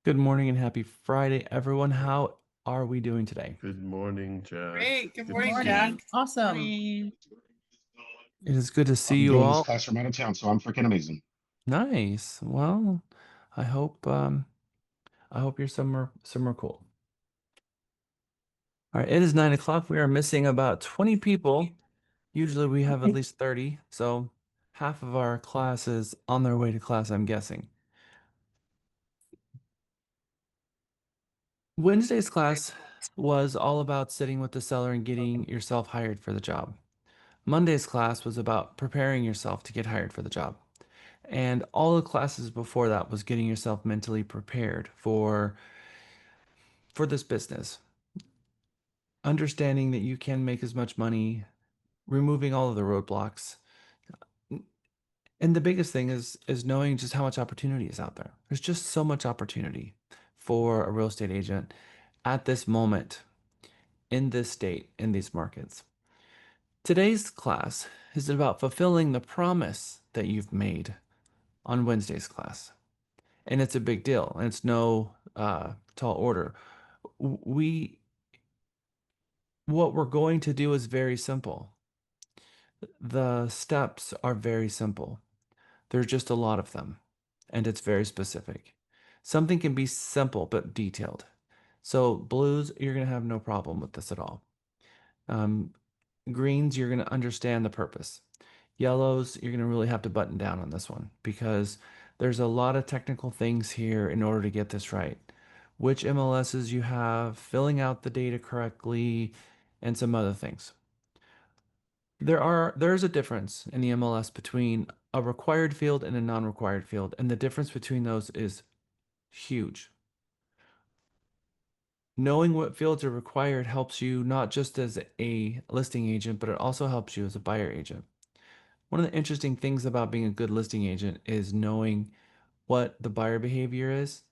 Good morning and happy Friday, everyone. How are we doing today? Good morning, Jack. Great. Good Good to morning, see Jack. you. Morning. Awesome. Morning. It is good to see I'm you doing this all. class from out of town, so I'm freaking amazing. Nice. Well, I hope I hope your summer cool. All right, it is 9 o'clock. We are missing about 20 people. Usually we have at least 30, so half of our class is on their way to class, I'm guessing. Wednesday's class was all about sitting with the seller and getting yourself hired for the job. Monday's class was about preparing yourself to get hired for the job. And all the classes before that was getting yourself mentally prepared for this business. Understanding that you can make as much money, removing all of the roadblocks. And the biggest thing is knowing just how much opportunity is out there. There's just so much opportunity for a real estate agent at this moment in this state, in these markets. Today's class is about fulfilling the promise that you've made on Wednesday's class. And it's a big deal. And it's no tall order. We what we're going to do is very simple. The steps are very simple. There's just a lot of them, and it's very specific. Something can be simple but detailed. So blues, you're going to have no problem with this at all. Um, Greens, you're going to understand the purpose. Yellows, you're going to really have to button down on this one because there's a lot of technical things here in order to get this right. Which MLSs you have, filling out the data correctly, and some other things. There's a difference in the MLS between a required field and a non-required field, and the difference between those is huge. Knowing what fields are required helps you not just as a listing agent, but it also helps you as a buyer agent. One of the interesting things about being a good listing agent is knowing what the buyer behavior is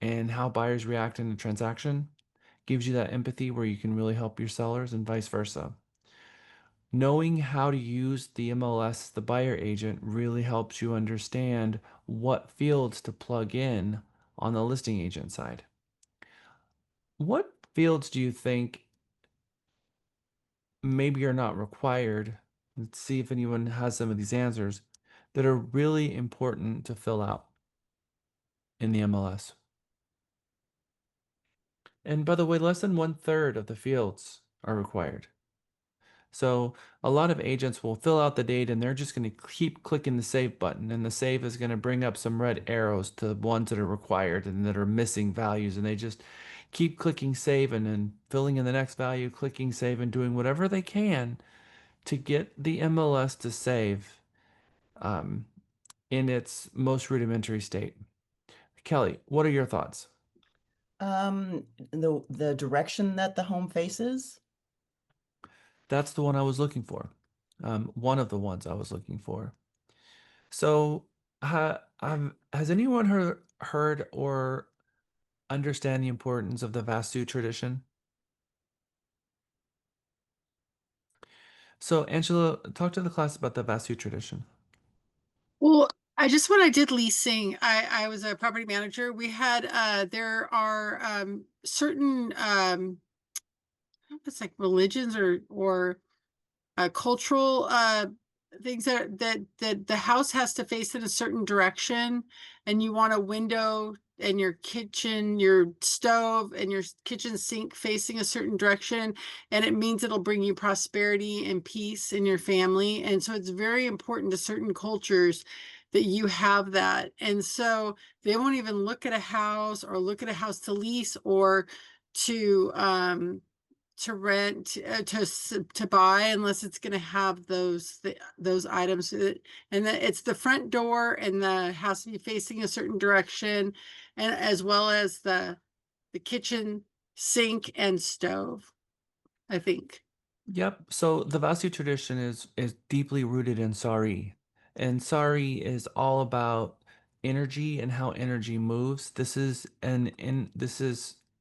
and how buyers react in a transaction. Gives you that empathy where you can really help your sellers and vice versa. Knowing how to use the MLS, the buyer agent, really helps you understand what fields to plug in on the listing agent side. What fields do you think maybe are not required? Let's see if anyone has some of these answers that are really important to fill out in the MLS. And by the way, less than 1/3 of the fields are required. So a lot of agents will fill out the data and they're just going to keep clicking the save button, and the save is going to bring up some red arrows to the ones that are required and that are missing values, and they just keep clicking save and then filling in the next value, clicking save and doing whatever they can to get the MLS to save um, in its most rudimentary state. Kelly, what are your thoughts? The direction that the home faces. That's the one I was looking for. One of the ones I was looking for. So, has anyone heard or understand the importance of the Vastu tradition? So, Angela, talk to the class about the Vastu tradition. Well, I just when I did leasing, I was a property manager. We had there are certain it's like religions or cultural things that the house has to face in a certain direction, and you want a window and your kitchen, your stove and your kitchen sink facing a certain direction, and it means it'll bring you prosperity and peace in your family. And so it's very important to certain cultures that you have that. And so they won't even look at a house or look at a house to lease or to rent to buy unless it's going to have those items. And it's the front door and the house to be facing a certain direction, and as well as the kitchen sink and stove, I think. Yep. So the Vastu tradition is deeply rooted in Sari, and Sari is all about energy and how energy moves. This is,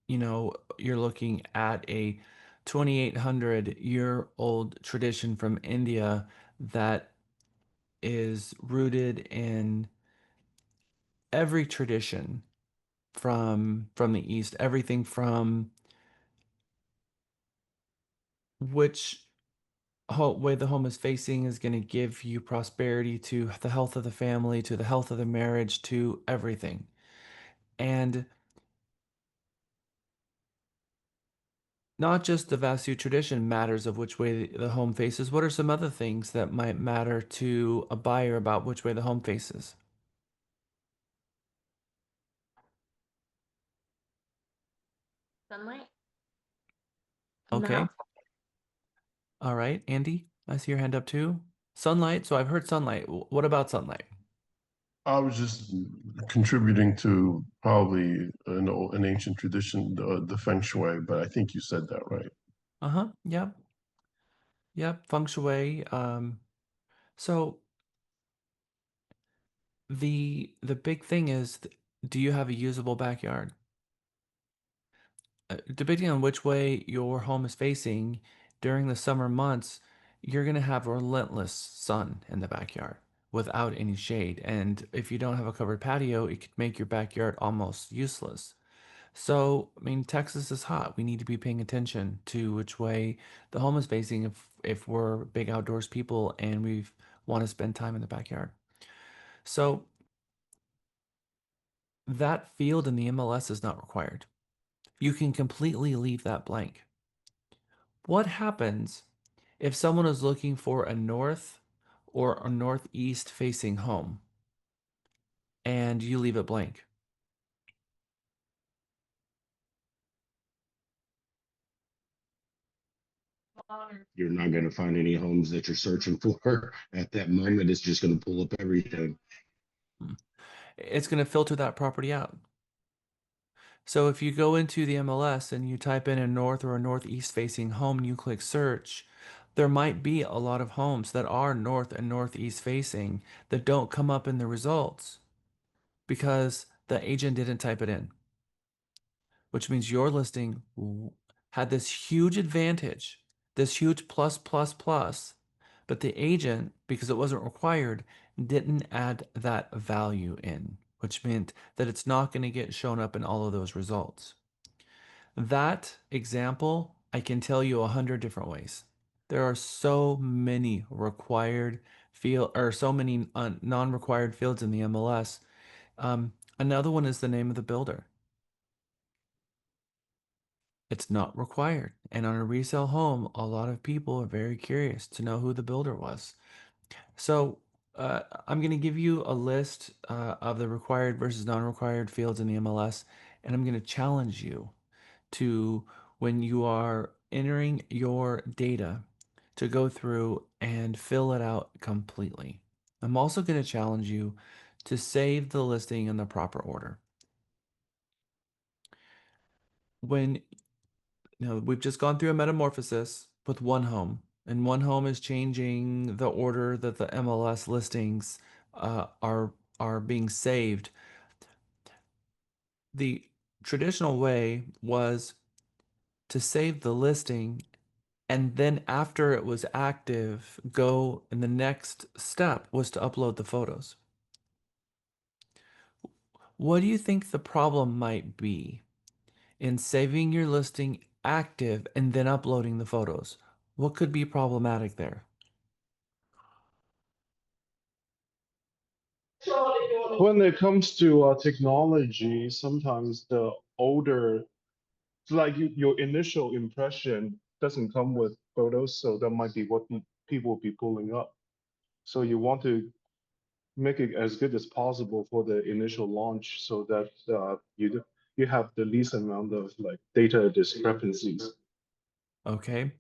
you're looking at a 2,800-year-old tradition from India that is rooted in every tradition from the east. Everything from which way the home is facing is going to give you prosperity, to the health of the family, to the health of the marriage, to everything. And not just the Vastu tradition matters of which way the home faces. What are some other things that might matter to a buyer about which way the home faces? Sunlight? Okay. No. All right. Andy, I see your hand up too. Sunlight. So I've heard sunlight. What about sunlight? I was just contributing to probably an ancient tradition, the feng shui, but I think you said that right. Uh-huh. Yep. Yep. Feng shui. So the big thing is, do you have a usable backyard? Depending on which way your home is facing during the summer months, you're going to have relentless sun in the backyard without any shade. And if you don't have a covered patio, it could make your backyard almost useless. So, I mean, Texas is hot. We need to be paying attention to which way the home is facing if we're big outdoors people and we want to spend time in the backyard. So, that field in the MLS is not required. You can completely leave that blank. What happens if someone is looking for a north or a northeast facing home and you leave it blank? You're not going to find any homes that you're searching for at that moment. It's just going to pull up everything. It's going to filter that property out. So if you go into the MLS and you type in a north or a northeast facing home and you click search, there might be a lot of homes that are north and northeast facing that don't come up in the results because the agent didn't type it in, which means your listing had this huge advantage, this huge plus, plus, plus, but the agent, because it wasn't required, didn't add that value in, which meant that it's not going to get shown up in all of those results. That example, I can tell you 100 different ways. There are so many required field or so many non-required fields in the MLS. Another one is the name of the builder. It's not required. And on a resale home, a lot of people are very curious to know who the builder was. So I'm going to give you a list of the required versus non-required fields in the MLS, and I'm going to challenge you to, when you are entering your data, to go through and fill it out completely. I'm also going to challenge you to save the listing in the proper order. When we've just gone through a metamorphosis with one home, and one home is changing the order that the MLS listings are being saved. The traditional way was to save the listing, and then after it was active, and the next step was to upload the photos. What do you think the problem might be in saving your listing active and then uploading the photos? What could be problematic there? When it comes to technology, sometimes the older, like your initial impression doesn't come with photos, so that might be what people will be pulling up. So you want to make it as good as possible for the initial launch, so that you have the least amount of like data discrepancies. Okay,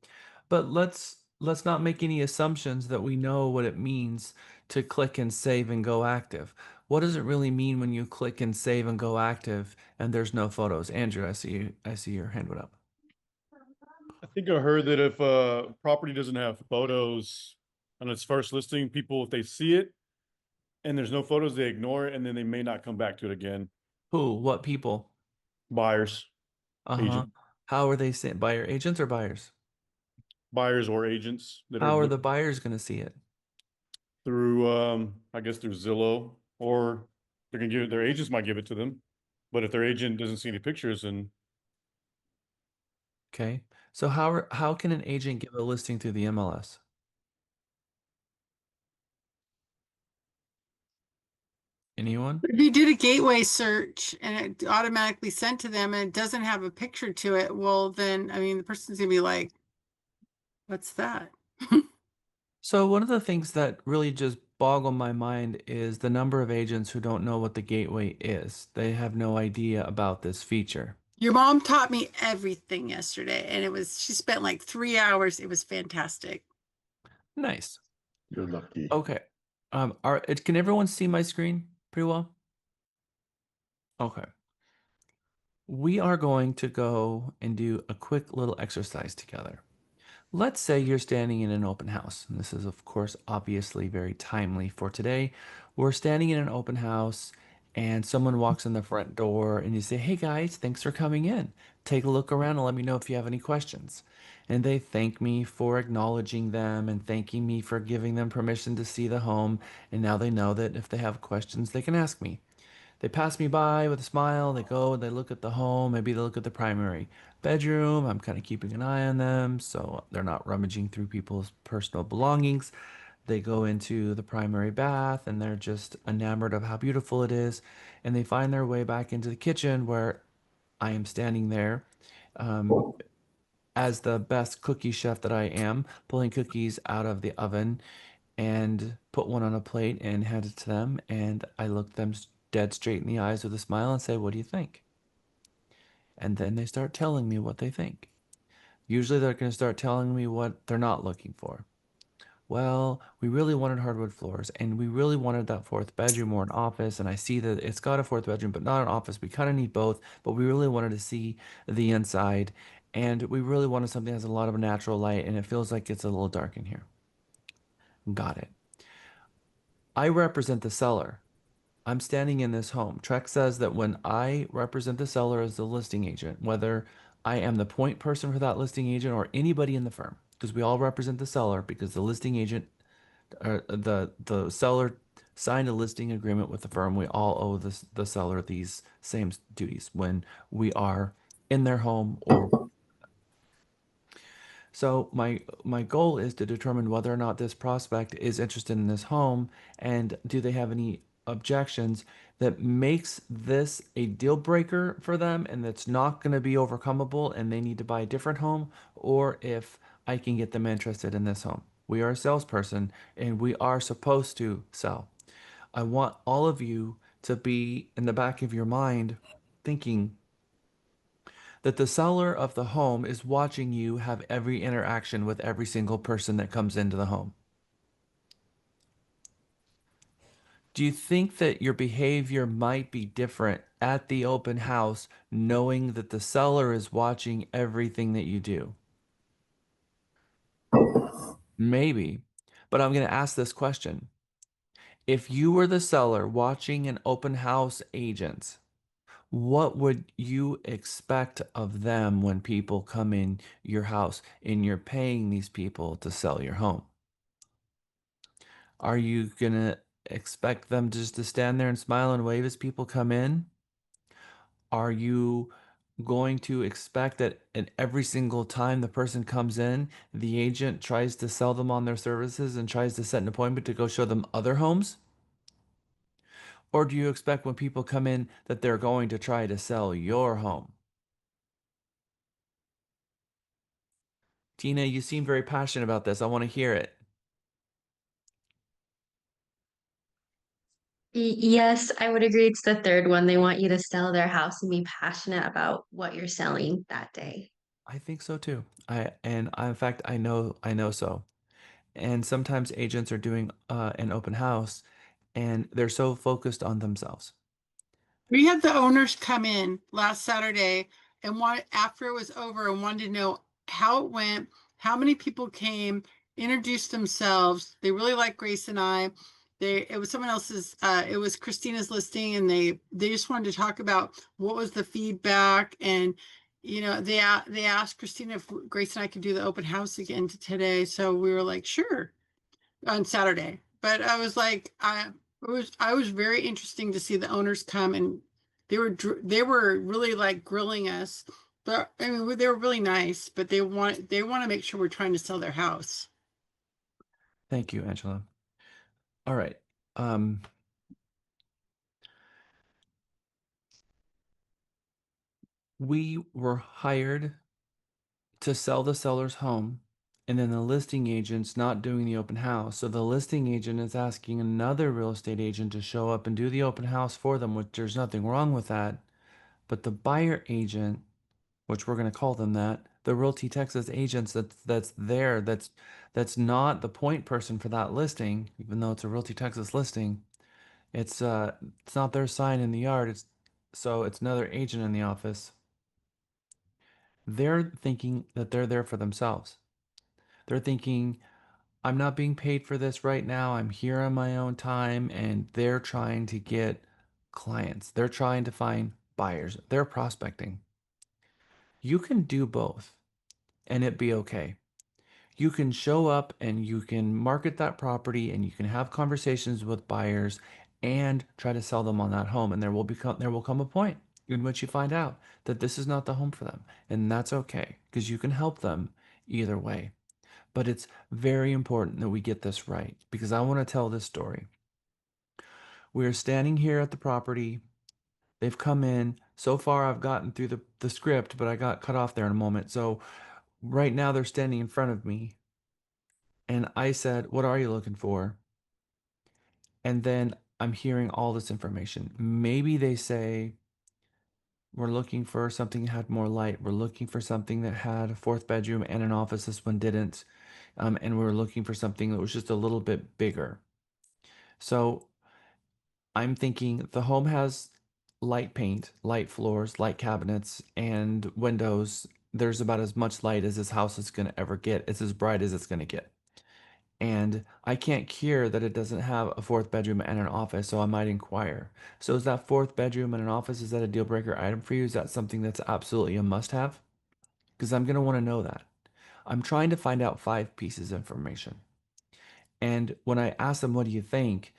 but let's not make any assumptions that we know what it means to click and save and go active. What does it really mean when you click and save and go active and there's no photos? Andrew, I see your hand went up. I think I heard that if a property doesn't have photos on its first listing, people, if they see it and there's no photos, they ignore it and then they may not come back to it again. Who? What people? Buyers, Uh-huh. How are they sent? Buyer agents or buyers? buyers or agents that How are are the buyers going to see it? through, I guess through Zillow, or they're gonna give their agents might give it to them. But if their agent doesn't see any pictures, then Okay. So how can an agent give a listing through the MLS? Anyone? If you did a gateway search and it automatically sent to them and it doesn't have a picture to it, well, then, I mean, the person's gonna be like, what's that? So one of the things that really just boggle my mind is the number of agents who don't know what the gateway is. They have no idea about this feature. Your mom taught me everything yesterday, and she spent like 3 hours. It was fantastic. Nice. You're lucky. Okay. Can everyone see my screen pretty well? Okay. We are going to go and do a quick little exercise together. Let's say you're standing in an open house. And this is, of course, obviously very timely for today. We're standing in an open house and someone walks in the front door and you say, "Hey guys, thanks for coming in. Take a look around and let me know if you have any questions." And they thank me for acknowledging them and thanking me for giving them permission to see the home. And now they know that if they have questions, they can ask me. They pass me by with a smile. They go, they look at the home. Maybe they look at the primary bedroom. I'm kind of keeping an eye on them so they're not rummaging through people's personal belongings. They go into the primary bath and they're just enamored of how beautiful it is. And they find their way back into the kitchen where I am standing there as the best cookie chef that I am, pulling cookies out of the oven and put one on a plate and hand it to them. And I look them dead straight in the eyes with a smile and say, "What do you think?" And then they start telling me what they think. Usually they're going to start telling me what they're not looking for. "Well, we really wanted hardwood floors and we really wanted that fourth bedroom or an office. And I see that it's got a fourth bedroom, but not an office. We kind of need both, but we really wanted to see the inside. And we really wanted something that has a lot of natural light and it feels like it's a little dark in here." Got it. I represent the seller. I'm standing in this home. TREC says that when I represent the seller as the listing agent, whether I am the point person for that listing agent or anybody in the firm, because we all represent the seller, because the listing agent or the seller signed a listing agreement with the firm. We all owe the seller these same duties when we are in their home or so my goal is to determine whether or not this prospect is interested in this home and do they have any objections that makes this a deal breaker for them and that's not going to be overcomable and they need to buy a different home, or if I can get them interested in this home. We are a salesperson and we are supposed to sell. I want all of you to be in the back of your mind thinking that the seller of the home is watching you have every interaction with every single person that comes into the home. Do you think that your behavior might be different at the open house knowing that the seller is watching everything that you do? Maybe. But I'm going to ask this question. If you were the seller watching an open house agent, what would you expect of them when people come in your house and you're paying these people to sell your home? Are you gonna expect them just to stand there and smile and wave as people come in? Are you going to expect that at every single time the person comes in, the agent tries to sell them on their services and tries to set an appointment to go show them other homes? Or do you expect when people come in that they're going to try to sell your home? Tina, you seem very passionate about this. I want to hear it. Yes, I would agree. It's the third one. They want you to sell their house and be passionate about what you're selling that day. I think so too. In fact, I know so. And sometimes agents are doing an open house and they're so focused on themselves. We had the owners come in last Saturday and after it was over and wanted to know how it went, how many people came, introduced themselves. They really liked Grace and I. It was someone else's, it was Christina's listing, and they just wanted to talk about what was the feedback. And they asked Christina if Grace and I could do the open house again today. So we were like, sure, on Saturday. But I was like, I was very interesting to see the owners come and they were really like grilling us. But I mean, they were really nice, but they want to make sure we're trying to sell their house. Thank you, Angela. All right. We were hired to sell the seller's home, and then the listing agent's not doing the open house. So the listing agent is asking another real estate agent to show up and do the open house for them, which there's nothing wrong with that. But the buyer agent, which we're going to call them that, the Realty Texas agents that's not the point person for that listing, even though it's a Realty Texas listing. It's not their sign in the yard. It's another agent in the office. They're thinking that they're there for themselves. They're thinking, I'm not being paid for this right now. I'm here on my own time, and they're trying to get clients. They're trying to find buyers. They're prospecting. You can do both and it be okay. You can show up and you can market that property and you can have conversations with buyers and try to sell them on that home. And there will come a point in which you find out that this is not the home for them. And that's okay because you can help them either way. But it's very important that we get this right because I want to tell this story. We are standing here at the property. They've come in. So far, I've gotten through the script, but I got cut off there in a moment. So right now, they're standing in front of me. And I said, "What are you looking for?" And then I'm hearing all this information. Maybe they say, "We're looking for something that had more light. We're looking for something that had a fourth bedroom and an office. This one didn't. And we're looking for something that was just a little bit bigger." So I'm thinking the home has light paint, light floors, light cabinets, and windows. There's about as much light as this house is going to ever get. It's as bright as it's going to get. And I can't cure that it doesn't have a fourth bedroom and an office, so I might inquire. So is that fourth bedroom and an office, is that a deal breaker item for you? Is that something that's absolutely a must have? Because I'm going to want to know that. I'm trying to find out 5 pieces of information. And when I ask them, what do you think?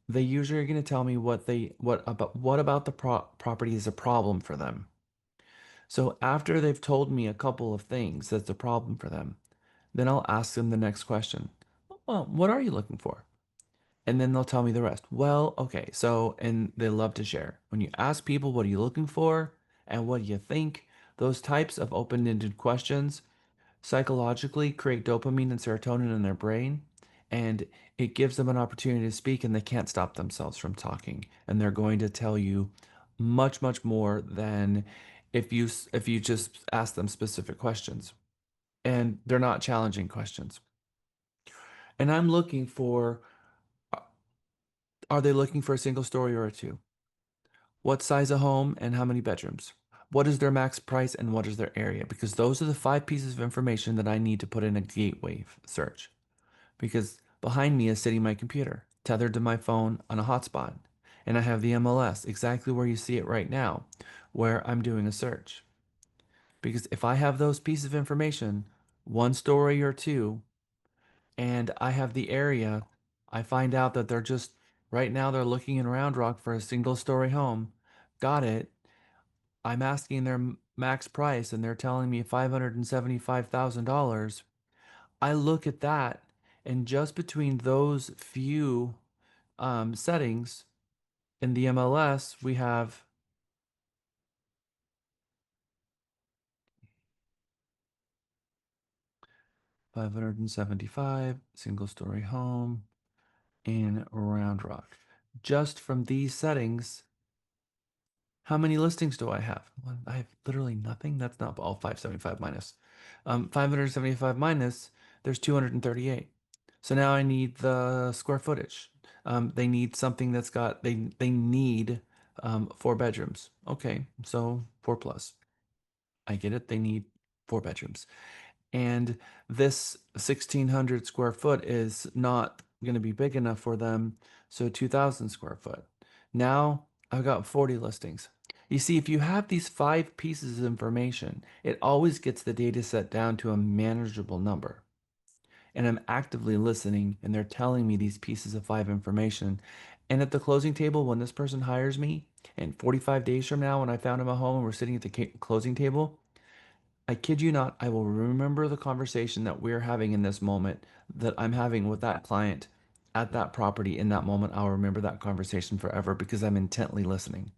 They usually are going to tell me what about the property is a problem for them. So after they've told me a couple of things that's a problem for them, then I'll ask them the next question. Well, what are you looking for? And then they'll tell me the rest. Well, okay. So, and they love to share. When you ask people, what are you looking for? And what do you think? Those types of open-ended questions psychologically create dopamine and serotonin in their brain. And it gives them an opportunity to speak and they can't stop themselves from talking. And they're going to tell you much, much more than if you just ask them specific questions. And they're not challenging questions. And I'm looking for, are they looking for a single story or a two? What size of home and how many bedrooms? What is their max price and what is their area? Because those are the 5 pieces of information that I need to put in a gateway search. Because behind me is sitting my computer, tethered to my phone on a hotspot. And I have the MLS exactly where you see it right now, where I'm doing a search. Because if I have those pieces of information, one story or two, and I have the area, I find out that they're just right now they're looking in Round Rock for a single story home. Got it. I'm asking their max price and they're telling me $575,000. I look at that and just between those few settings in the MLS, we have 575 single story home in Round Rock. Just from these settings, how many listings do I have? Well, I have literally nothing. That's not all 575 minus. 575 minus, there's 238. So now I need the square footage. They need something that's got, they need 4 bedrooms. Okay, so 4 plus. I get it. They need 4 bedrooms. And this 1,600 square foot is not going to be big enough for them. So 2,000 square foot. Now I've got 40 listings. You see, if you have these 5 pieces of information, it always gets the data set down to a manageable number. And I'm actively listening and they're telling me these pieces of 5 information. And at the closing table, when this person hires me, And 45 days from now, when I found him a home and we're sitting at the closing table, I kid you not, I will remember the conversation that we're having in this moment that I'm having with that client at that property in that moment. I'll remember that conversation forever because I'm intently listening.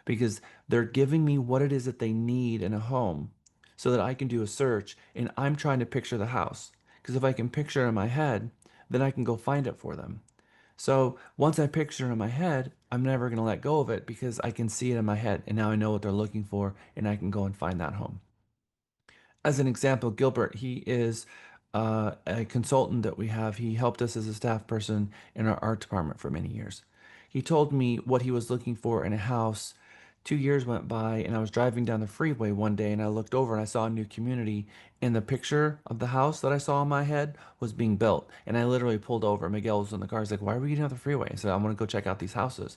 Because they're giving me what it is that they need in a home so that I can do a search and I'm trying to picture the house. Because if I can picture it in my head, then I can go find it for them. So once I picture it in my head, I'm never going to let go of it because I can see it in my head and now I know what they're looking for and I can go and find that home. As an example, Gilbert, he is a consultant that we have. He helped us as a staff person in our art department for many years. He told me what he was looking for in a house. 2 years went by, and I was driving down the freeway one day, and I looked over and I saw a new community, and the picture of the house that I saw in my head was being built. And I literally pulled over. Miguel was in the car. He's like, "Why are we getting off the freeway?" I said, "I want to go check out these houses."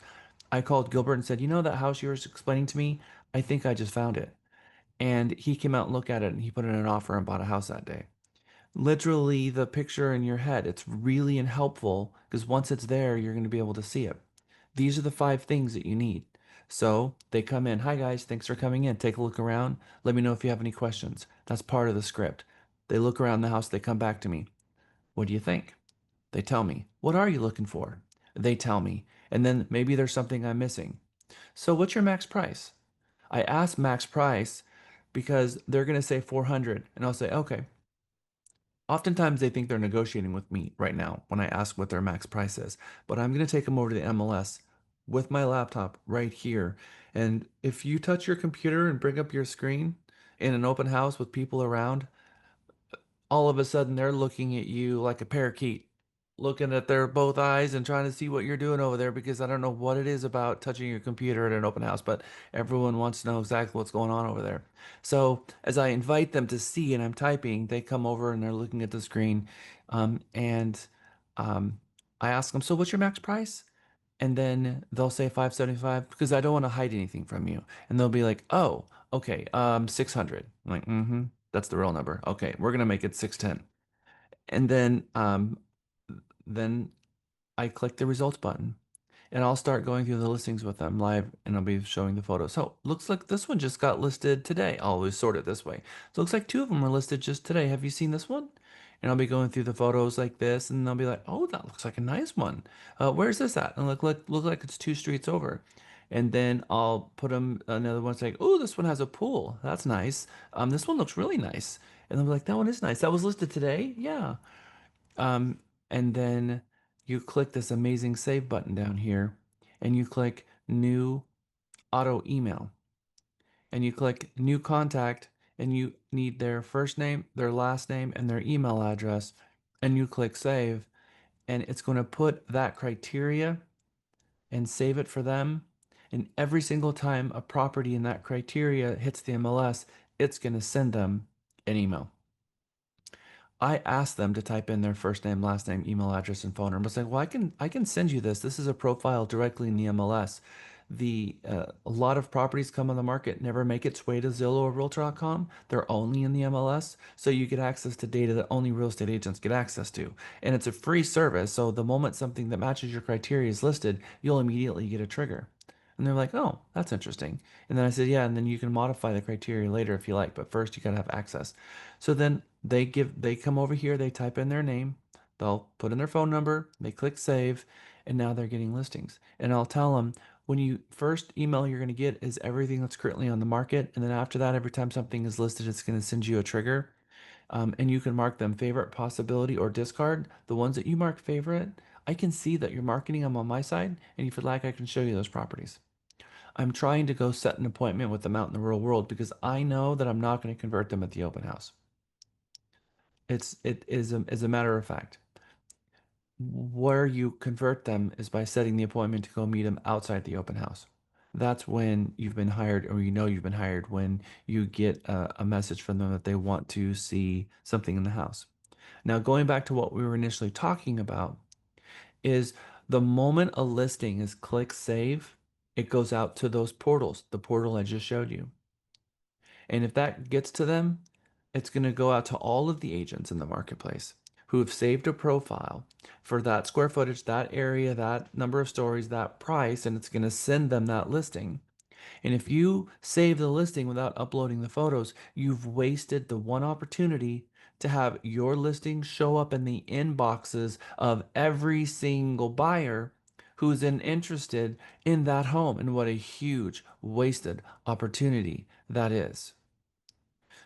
I called Gilbert and said, "You know that house you were explaining to me? I think I just found it." And he came out and looked at it and he put in an offer and bought a house that day. Literally, the picture in your head, it's really helpful because once it's there, you're going to be able to see it. These are the 5 things that you need. So they come in. Hi, guys. Thanks for coming in. Take a look around. Let me know if you have any questions. That's part of the script. They look around the house. They come back to me. What do you think? They tell me. What are you looking for? They tell me. And then maybe there's something I'm missing. So what's your max price? I ask max price because they're going to say 400 and I'll say, okay. Oftentimes they think they're negotiating with me right now when I ask what their max price is, but I'm going to take them over to the MLS with my laptop right here. And if you touch your computer and bring up your screen in an open house with people around, all of a sudden they're looking at you like a parakeet, looking at their both eyes and trying to see what you're doing over there because I don't know what it is about touching your computer at an open house, but everyone wants to know exactly what's going on over there. So as I invite them to see and I'm typing, they come over and they're looking at the screen. And I ask them, so what's your max price? And then they'll say 575 because I don't want to hide anything from you. And they'll be like, oh, okay, 600. I'm like, mm-hmm, that's the real number. Okay, we're gonna make it 610. And then I click the results button and I'll start going through the listings with them live and I'll be showing the photos. So looks like this one just got listed today. I'll always sort it this way. So it looks like 2 of them were listed just today. Have you seen this one? And I'll be going through the photos like this and they'll be like, oh, that looks like a nice one. Where's this at? And look like it's 2 streets over. And then I'll put them another one saying, oh, this one has a pool. That's nice. This one looks really nice. And they'll be like, that one is nice. That was listed today? Yeah. Um, and then you click this amazing save button down here and you click new auto email and you click new contact and you need their first name, their last name, and their email address. And you click save and it's going to put that criteria and save it for them. And every single time a property in that criteria hits the MLS, it's going to send them an email. I asked them to type in their first name, last name, email address, and phone number. I was like, well, I can send you this. This is a profile directly in the MLS. A lot of properties come on the market, never make its way to Zillow or Realtor.com. They're only in the MLS, so you get access to data that only real estate agents get access to. And it's a free service, so the moment something that matches your criteria is listed, you'll immediately get a trigger. And they're like, oh, that's interesting. And then I said, yeah, and then you can modify the criteria later if you like, but first you gotta have access. So then they come over here, they type in their name, they'll put in their phone number, they click save, and now they're getting listings. And I'll tell them when you first email you're gonna get is everything that's currently on the market, and then after that, every time something is listed, it's gonna send you a trigger. And you can mark them favorite, possibility, or discard. The ones that you mark favorite, I can see that you're marketing them on my side, and if you'd like, I can show you those properties. I'm trying to go set an appointment with them out in the real world because I know that I'm not going to convert them at the open house. It is as a matter of fact. Where you convert them is by setting the appointment to go meet them outside the open house. That's when you've been hired, or you know you've been hired when you get a message from them that they want to see something in the house. Now, going back to what we were initially talking about, is the moment a listing is click save, it goes out to those portals, the portal I just showed you. And if that gets to them, it's going to go out to all of the agents in the marketplace. who have saved a profile for that square footage, that area, that number of stories, that price, and it's going to send them that listing. And if you save the listing without uploading the photos, you've wasted the one opportunity to have your listing show up in the inboxes of every single buyer who's interested in that home. And what a huge wasted opportunity that is.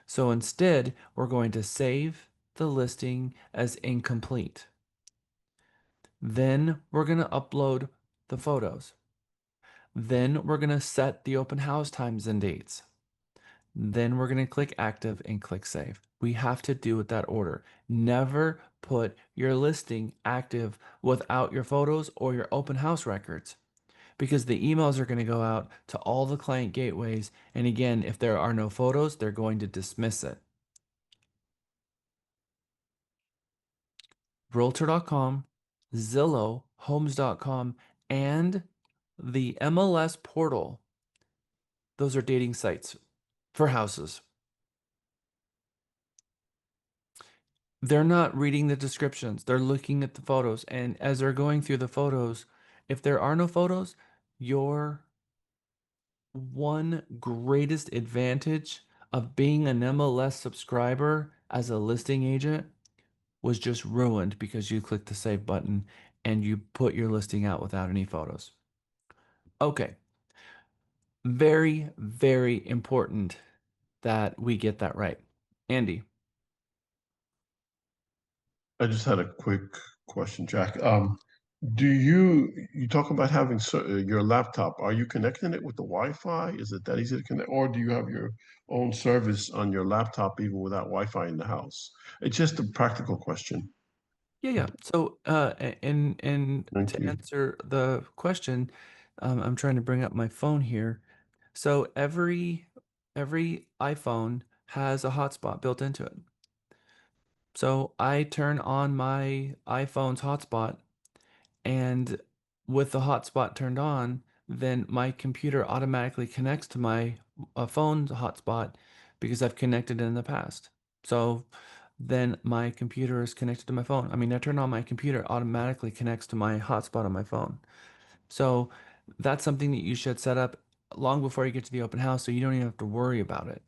So instead, we're going to save the listing as incomplete. Then we're going to upload the photos. Then we're going to set the open house times and dates. Then we're going to click active and click save. We have to do it that order. Never put your listing active without your photos or your open house records, because the emails are going to go out to all the client gateways. And again, if there are no photos, they're going to dismiss it. Realtor.com, Zillow, Homes.com, and the MLS portal. Those are dating sites for houses. They're not reading the descriptions. They're looking at the photos. And as they're going through the photos, if there are no photos, your one greatest advantage of being an MLS subscriber as a listing agent was just ruined because you clicked the save button and you put your listing out without any photos. Okay. Very, very important that we get that right. Andy. I just had a quick question, Jack. Do you talk about having your laptop? Are you connecting it with the Wi-Fi? Is it that easy to connect, or do you have your own service on your laptop even without Wi-Fi in the house? It's just a practical question. Yeah. So, and Thank to you. answer the question, I'm trying to bring up my phone here. So every iPhone has a hotspot built into it. So I turn on my iPhone's hotspot, and with the hotspot turned on, then my computer automatically connects to my phone's hotspot because I've connected in the past. So then my computer is connected to my phone. I mean, I turn on my computer, automatically connects to my hotspot on my phone. So that's something that you should set up long before you get to the open house so you don't even have to worry about it.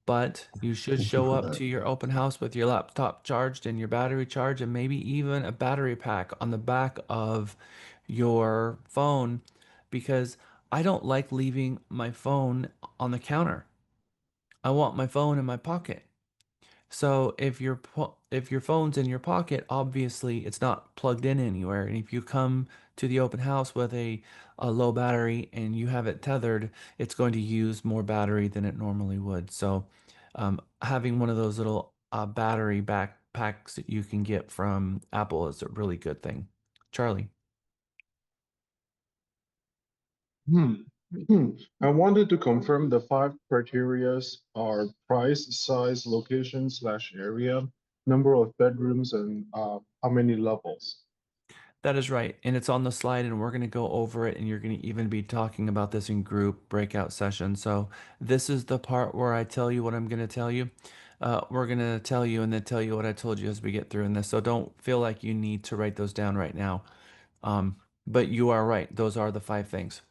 But you should Thank you show for up that. to your open house with your laptop charged and your battery charged, and maybe even a battery pack on the back of your phone, because I don't like leaving my phone on the counter. I want my phone in my pocket. So if your phone's in your pocket, obviously it's not plugged in anywhere. And if you come to the open house with a low battery and you have it tethered, it's going to use more battery than it normally would. So having one of those little battery backpacks that you can get from Apple is a really good thing. Charlie. Hmm. I wanted to confirm the 5 criterias are price, size, location slash area, number of bedrooms, and how many levels. That is right. And it's on the slide, and we're going to go over it. And you're going to even be talking about this in group breakout sessions. So, this is the part where I tell you what I'm going to tell you. We're going to tell you and then tell you what I told you as we get through in this. So, don't feel like you need to write those down right now. But you are right. Those are the 5 things.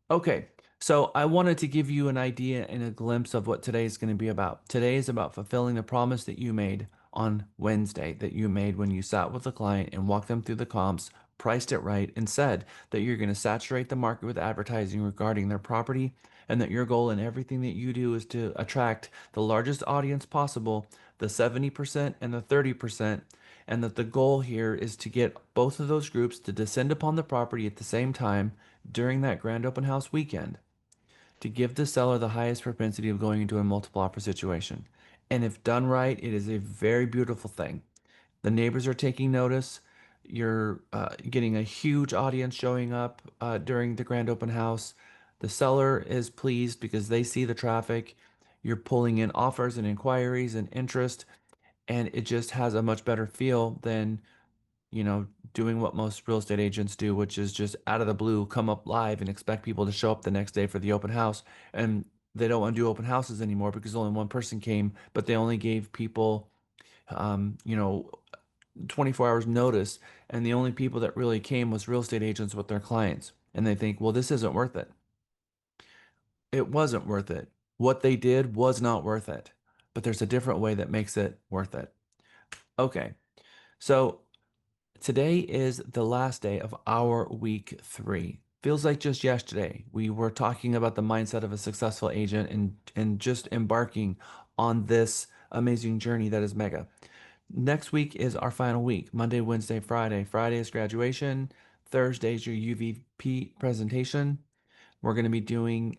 Okay, so I wanted to give you an idea and a glimpse of what today is going to be about. Today is about fulfilling the promise that you made on Wednesday, that you made when you sat with the client and walked them through the comps, priced it right, and said that you're going to saturate the market with advertising regarding their property, and that your goal in everything that you do is to attract the largest audience possible, the 70% and the 30%, and that the goal here is to get both of those groups to descend upon the property at the same time during that grand open house weekend, to give the seller the highest propensity of going into a multiple offer situation. And if done right, it is a very beautiful thing. The neighbors are taking notice. You're getting a huge audience showing up during the grand open house. The seller is pleased because they see the traffic. You're pulling in offers and inquiries and interest, and it just has a much better feel than doing what most real estate agents do, which is just out of the blue come up live and expect people to show up the next day for the open house. And they don't want to do open houses anymore because only one person came, but they only gave people, 24 hours notice, and the only people that really came was real estate agents with their clients. And they think, well, this isn't worth it. It wasn't worth it. What they did was not worth it. But there's a different way that makes it worth it. Okay. So today is the last day of our week 3. Feels like just yesterday we were talking about the mindset of a successful agent and just embarking on this amazing journey that is Mega. Next week is our final week. Monday, Wednesday, Friday. Friday is graduation. Thursday is your UVP presentation. We're going to be doing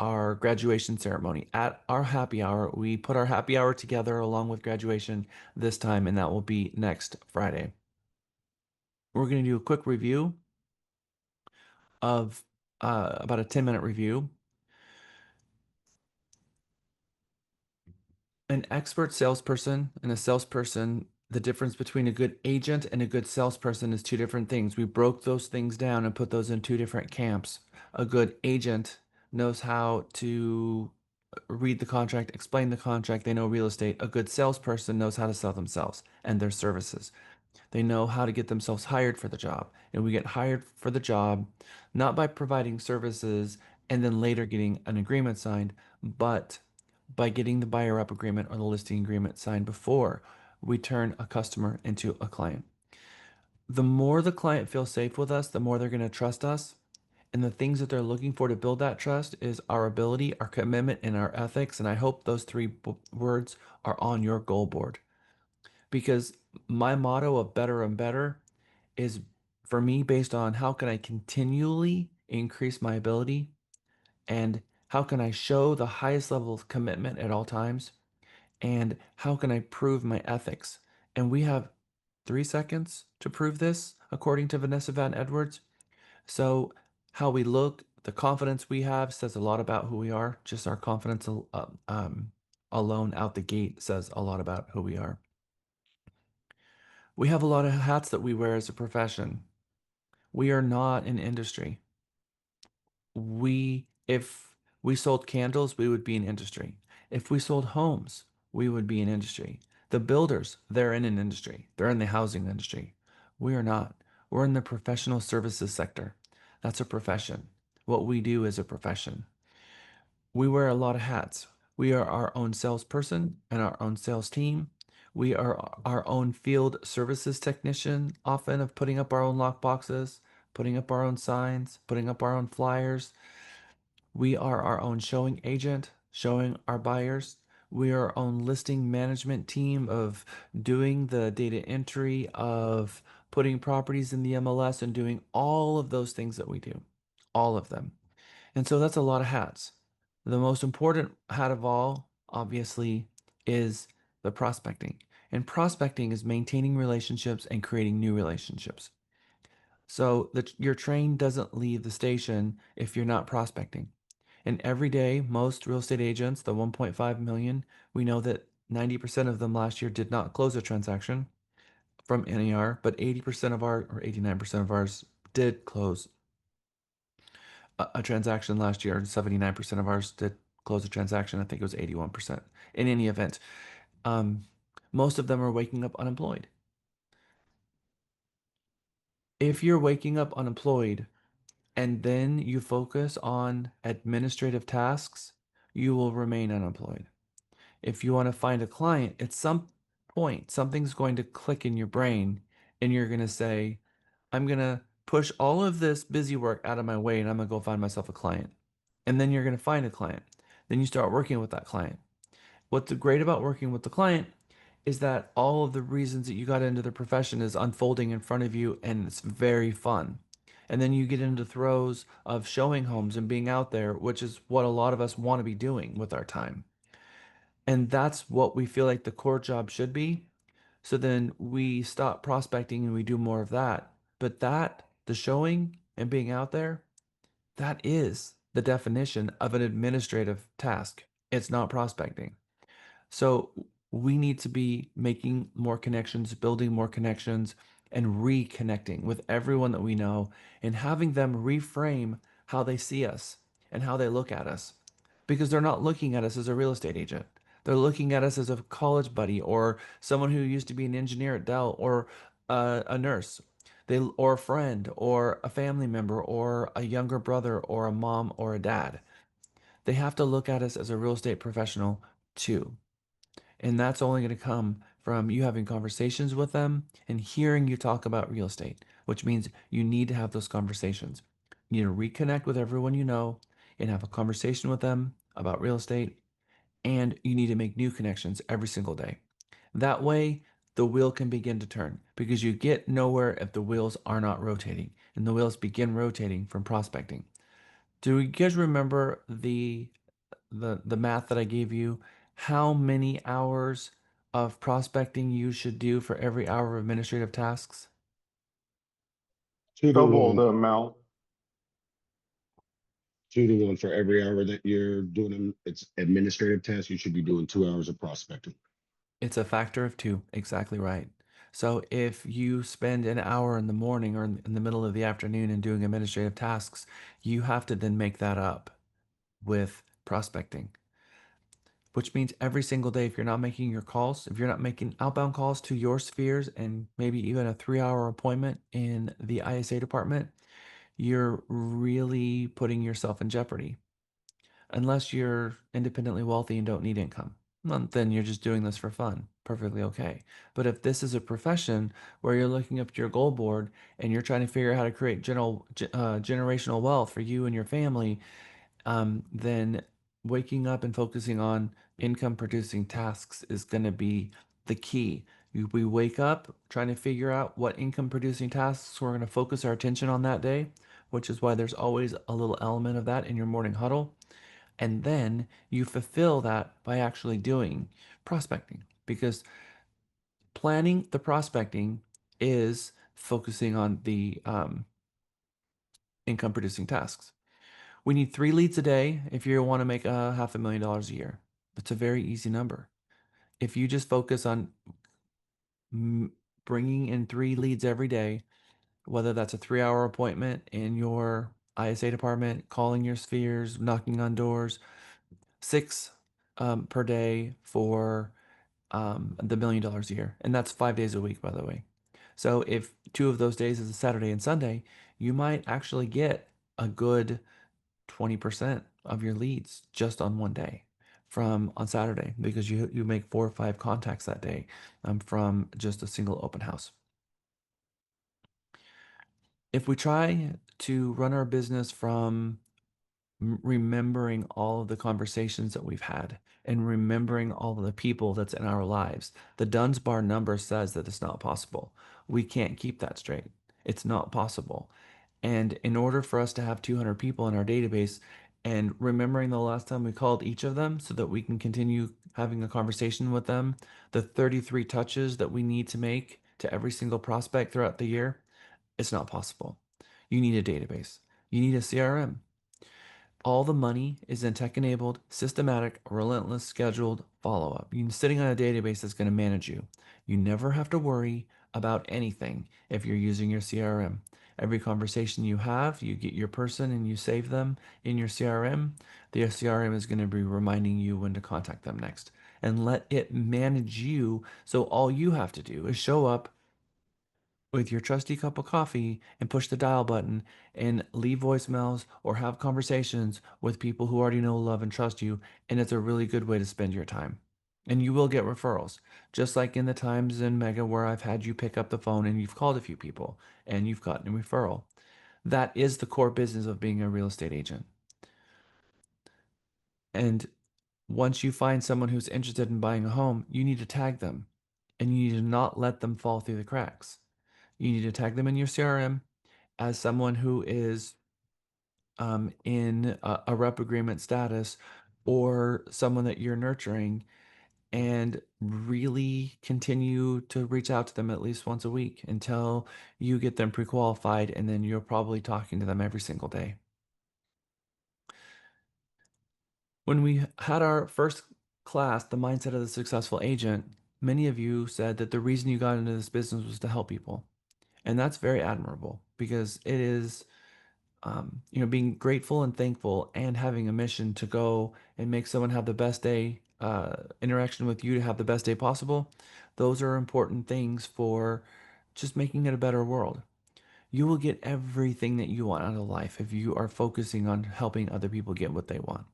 our graduation ceremony at our happy hour. We put our happy hour together along with graduation this time, and that will be next Friday. We're going to do a quick review of about a 10-minute review. An expert salesperson and a salesperson, the difference between a good agent and a good salesperson is 2 different things. We broke those things down and put those in 2 different camps. A good agent knows how to read the contract, explain the contract, they know real estate. A good salesperson knows how to sell themselves and their services. They know how to get themselves hired for the job. And we get hired for the job not by providing services and then later getting an agreement signed, but by getting the buyer up agreement or the listing agreement signed before we turn a customer into a client. The more the client feels safe with us, the more they're going to trust us. And the things that they're looking for to build that trust is our ability, our commitment, and our ethics. And I hope those 3 words are on your goal board. Because my motto of better and better is for me based on how can I continually increase my ability and how can I show the highest level of commitment at all times and how can I prove my ethics. And we have 3 seconds to prove this according to Vanessa Van Edwards. So how we look, the confidence we have says a lot about who we are. Just our confidence alone out the gate says a lot about who we are. We have a lot of hats that we wear as a profession. We are not an industry. If we sold candles, we would be an industry. If we sold homes, we would be an industry. The builders, they're in an industry. They're in the housing industry. We are not. We're in the professional services sector. That's a profession. What we do is a profession. We wear a lot of hats. We are our own salesperson and our own sales team. We are our own field services technician, often of putting up our own lock boxes, putting up our own signs, putting up our own flyers. We are our own showing agent, showing our buyers. We are our own listing management team of doing the data entry, of putting properties in the MLS and doing all of those things that we do, all of them. And so that's a lot of hats. The most important hat of all, obviously, is the prospecting. And prospecting is maintaining relationships and creating new relationships. So your train doesn't leave the station if you're not prospecting. And every day, most real estate agents, the 1.5 million, we know that 90% of them last year did not close a transaction from NAR, but 80% of our, or 89% of ours did close a transaction last year. 79% of ours did close a transaction. I think it was 81%. In any event, most of them are waking up unemployed. If you're waking up unemployed and then you focus on administrative tasks, you will remain unemployed. If you want to find a client, at some point, something's going to click in your brain and you're going to say, I'm going to push all of this busy work out of my way and I'm going to go find myself a client. And then you're going to find a client. Then you start working with that client. What's great about working with the client is that all of the reasons that you got into the profession is unfolding in front of you and it's very fun. And then you get into throes of showing homes and being out there, which is what a lot of us want to be doing with our time. And that's what we feel like the core job should be. So then we stop prospecting and we do more of that. But that, the showing and being out there, that is the definition of an administrative task. It's not prospecting. So we need to be making more connections, building more connections, and reconnecting with everyone that we know and having them reframe how they see us and how they look at us. Because they're not looking at us as a real estate agent. They're looking at us as a college buddy or someone who used to be an engineer at Dell or a nurse. Or a friend or a family member or a younger brother or a mom or a dad. They have to look at us as a real estate professional too. And that's only going to come from you having conversations with them and hearing you talk about real estate, which means you need to have those conversations. You need to reconnect with everyone you know and have a conversation with them about real estate. And you need to make new connections every single day. That way, the wheel can begin to turn because you get nowhere if the wheels are not rotating. And the wheels begin rotating from prospecting. Do you guys remember the math that I gave you? How many hours of prospecting you should do for every hour of administrative tasks? double 2 to 1, the amount. 2 to 1 for every hour that you're doing it's administrative tasks. You should be doing 2 hours of prospecting. It's a factor of two, exactly right. So if you spend an hour in the morning or in the middle of the afternoon and doing administrative tasks, you have to then make that up with prospecting, which means every single day, if you're not making your calls, if you're not making outbound calls to your spheres and maybe even a 3 hour appointment in the ISA department, you're really putting yourself in jeopardy. Unless you're independently wealthy and don't need income, well, then you're just doing this for fun. Perfectly okay. But if this is a profession where you're looking up at your goal board and you're trying to figure out how to create generational wealth for you and your family, then waking up and focusing on income producing tasks is going to be the key. We wake up trying to figure out what income producing tasks we're going to focus our attention on that day, which is why there's always a little element of that in your morning huddle. And then you fulfill that by actually doing prospecting because planning the prospecting is focusing on the income producing tasks. We need 3 leads a day if you want to make $500,000 a year. It's a very easy number. If you just focus on bringing in 3 leads every day, whether that's a 3 hour appointment in your ISA department, calling your spheres, knocking on doors, 6 per day for the $1 million a year. And that's 5 days a week, by the way. So if 2 of those days is a Saturday and Sunday, you might actually get a good 20% of your leads just on one day from on Saturday because you make 4 or 5 contacts that day from just a single open house. If we try to run our business from remembering all of the conversations that we've had and remembering all of the people that's in our lives, the Dunsbar number says that it's not possible. We can't keep that straight. It's not possible. And in order for us to have 200 people in our database and remembering the last time we called each of them so that we can continue having a conversation with them, the 33 touches that we need to make to every single prospect throughout the year, it's not possible. You need a database. You need a CRM. All the money is in tech-enabled, systematic, relentless, scheduled follow-up. You're sitting on a database that's going to manage you. You never have to worry about anything if you're using your CRM. Every conversation you have, you get your person and you save them in your CRM. The CRM is going to be reminding you when to contact them next. And let it manage you, so all you have to do is show up with your trusty cup of coffee and push the dial button and leave voicemails or have conversations with people who already know, love, and trust you. And it's a really good way to spend your time. And you will get referrals, just like in the times in Mega where I've had you pick up the phone and you've called a few people and you've gotten a referral. That is the core business of being a real estate agent. And once you find someone who's interested in buying a home, you need to tag them and you need to not let them fall through the cracks. You need to tag them in your CRM as someone who is in a rep agreement status or someone that you're nurturing and really continue to reach out to them at least once a week until you get them pre-qualified, and then you're probably talking to them every single day. When we had our first class, The Mindset of the Successful Agent, many of you said that the reason you got into this business was to help people. And that's very admirable because it is, being grateful and thankful and having a mission to go and make someone have the best day interaction with you to have the best day possible. Those are important things for just making it a better world. You will get everything that you want out of life if you are focusing on helping other people get what they want.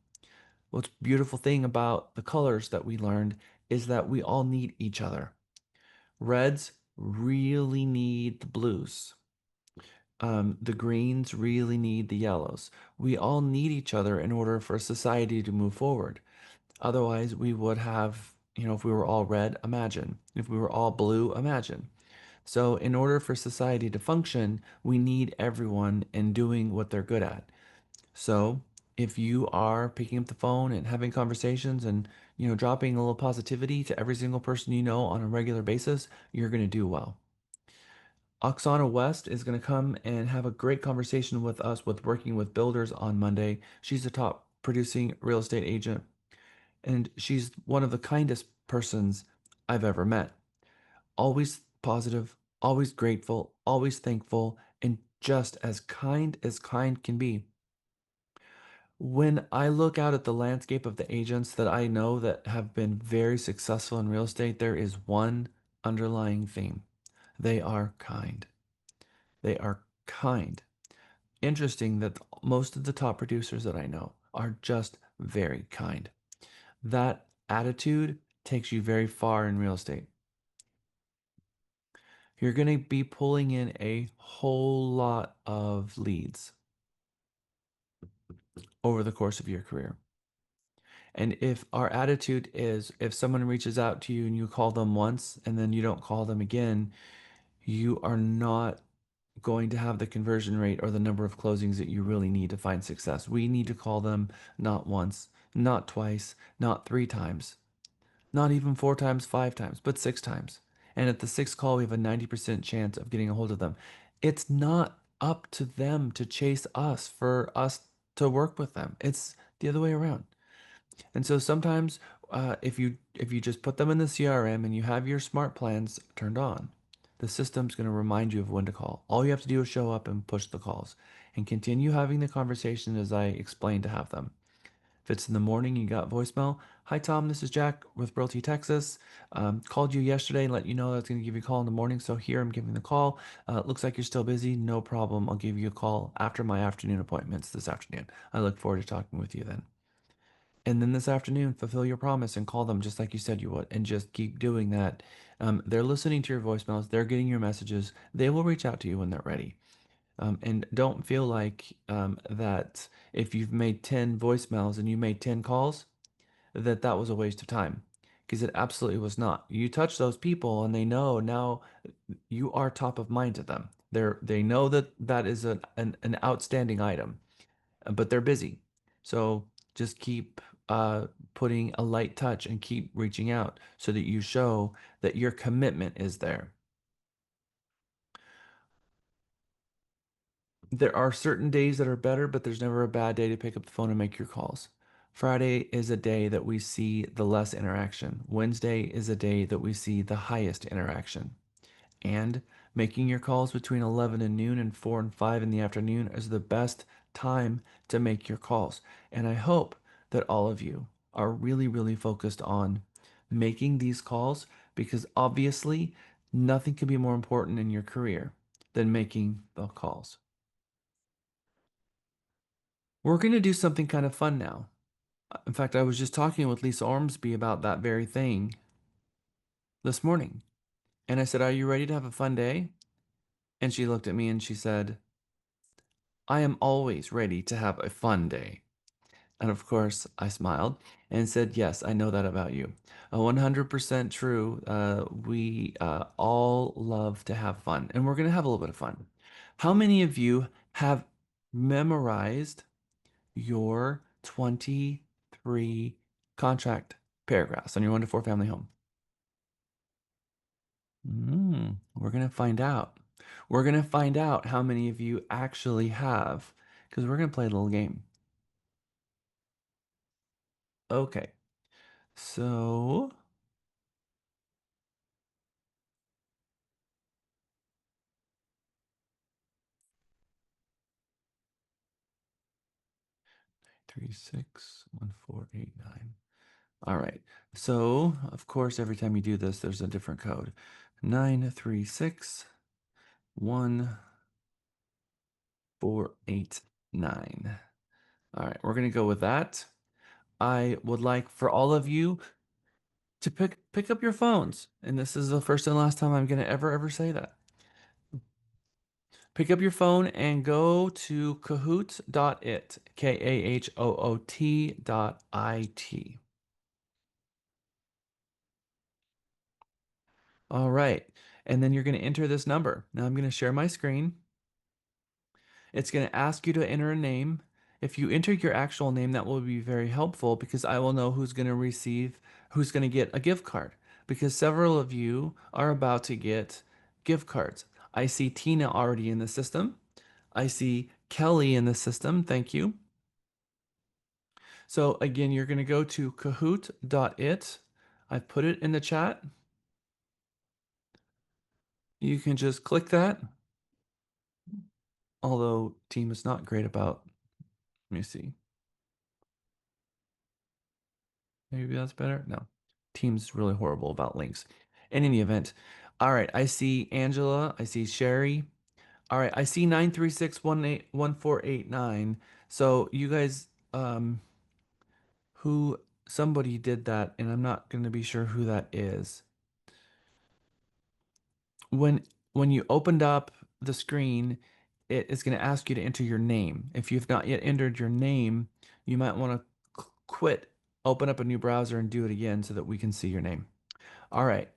What's beautiful thing about the colors that we learned is that we all need each other. Reds really need the blues. The greens really need the yellows. We all need each other in order for society to move forward. Otherwise, we would have, if we were all red, imagine. If we were all blue, imagine. So, in order for society to function, we need everyone in doing what they're good at. So, if you are picking up the phone and having conversations and, dropping a little positivity to every single person you know on a regular basis, you're going to do well. Oksana West is going to come and have a great conversation with us with working with builders on Monday. She's a top producing real estate agent, and she's one of the kindest persons I've ever met. Always positive, always grateful, always thankful, and just as kind can be. When I look out at the landscape of the agents that I know that have been very successful in real estate, there is one underlying theme. They are kind. They are kind. Interesting that most of the top producers that I know are just very kind. That attitude takes you very far in real estate. You're going to be pulling in a whole lot of leads over the course of your career. And if our attitude is if someone reaches out to you and you call them once and then you don't call them again, you are not going to have the conversion rate or the number of closings that you really need to find success. We need to call them not once, not twice, not 3 times, not even 4 times, 5 times, but 6 times. And at the 6th call, we have a 90% chance of getting a hold of them. It's not up to them to chase us for us to work with them. It's the other way around. And so sometimes if you just put them in the CRM and you have your smart plans turned on, the system's going to remind you of when to call. All you have to do is show up and push the calls and continue having the conversation as I explained to have them. If it's in the morning, you got voicemail. Hi, Tom, this is Jack with Realty, Texas. Called you yesterday and let you know I was going to give you a call in the morning. So here I'm giving the call. Looks like you're still busy. No problem. I'll give you a call after my afternoon appointments this afternoon. I look forward to talking with you then. And then this afternoon, fulfill your promise and call them just like you said you would, and just keep doing that. They're listening to your voicemails, they're getting your messages, they will reach out to you when they're ready. And don't feel like that if you've made 10 voicemails and you made 10 calls, that was a waste of time. Because it absolutely was not. You touch those people and they know now you are top of mind to them. They know that is an outstanding item, but they're busy. So just keep putting a light touch and keep reaching out so that you show that your commitment is there. There are certain days that are better, but there's never a bad day to pick up the phone and make your calls. Friday is a day that we see the less interaction. Wednesday is a day that we see the highest interaction. And making your calls between 11 and noon and 4 and 5 in the afternoon is the best time to make your calls. And I hope that all of you are really, really focused on making these calls because obviously nothing can be more important in your career than making the calls. We're going to do something kind of fun now. In fact, I was just talking with Lisa Ormsby about that very thing this morning. And I said, "Are you ready to have a fun day?" And she looked at me and she said, "I am always ready to have a fun day." And of course, I smiled and said, "Yes, I know that about you. 100% true. We all love to have fun, and we're going to have a little bit of fun." How many of you have memorized your 23 contract paragraphs on your 1 to 4 family home? We're going to find out. We're going to find out how many of you actually have, because we're going to play a little game. Okay, so three, 6, 1, 4, 8, 9. All right. So, of course, every time you do this, there's a different code. 93611489. All right, we're going to go with that. I would like for all of you to pick up your phones. And this is the first and last time I'm going to ever say that. Pick up your phone and go to kahoot.it, KAHOOT.IT. All right. And then you're going to enter this number. Now I'm going to share my screen. It's going to ask you to enter a name. If you enter your actual name, that will be very helpful because I will know who's going to get a gift card, because several of you are about to get gift cards. I see Tina already in the system. I see Kelly in the system. Thank you. So again, you're going to go to kahoot.it. I've put it in the chat. You can just click that. Although Team is not great about, let me see. Maybe that's better. No, Team's really horrible about links. In any event, all right. I see Angela. I see Sherry. All right. I see 936181489. So you guys, somebody did that, and I'm not going to be sure who that is. When you opened up the screen, it is going to ask you to enter your name. If you've not yet entered your name, you might want to quit, open up a new browser and do it again so that we can see your name. All right.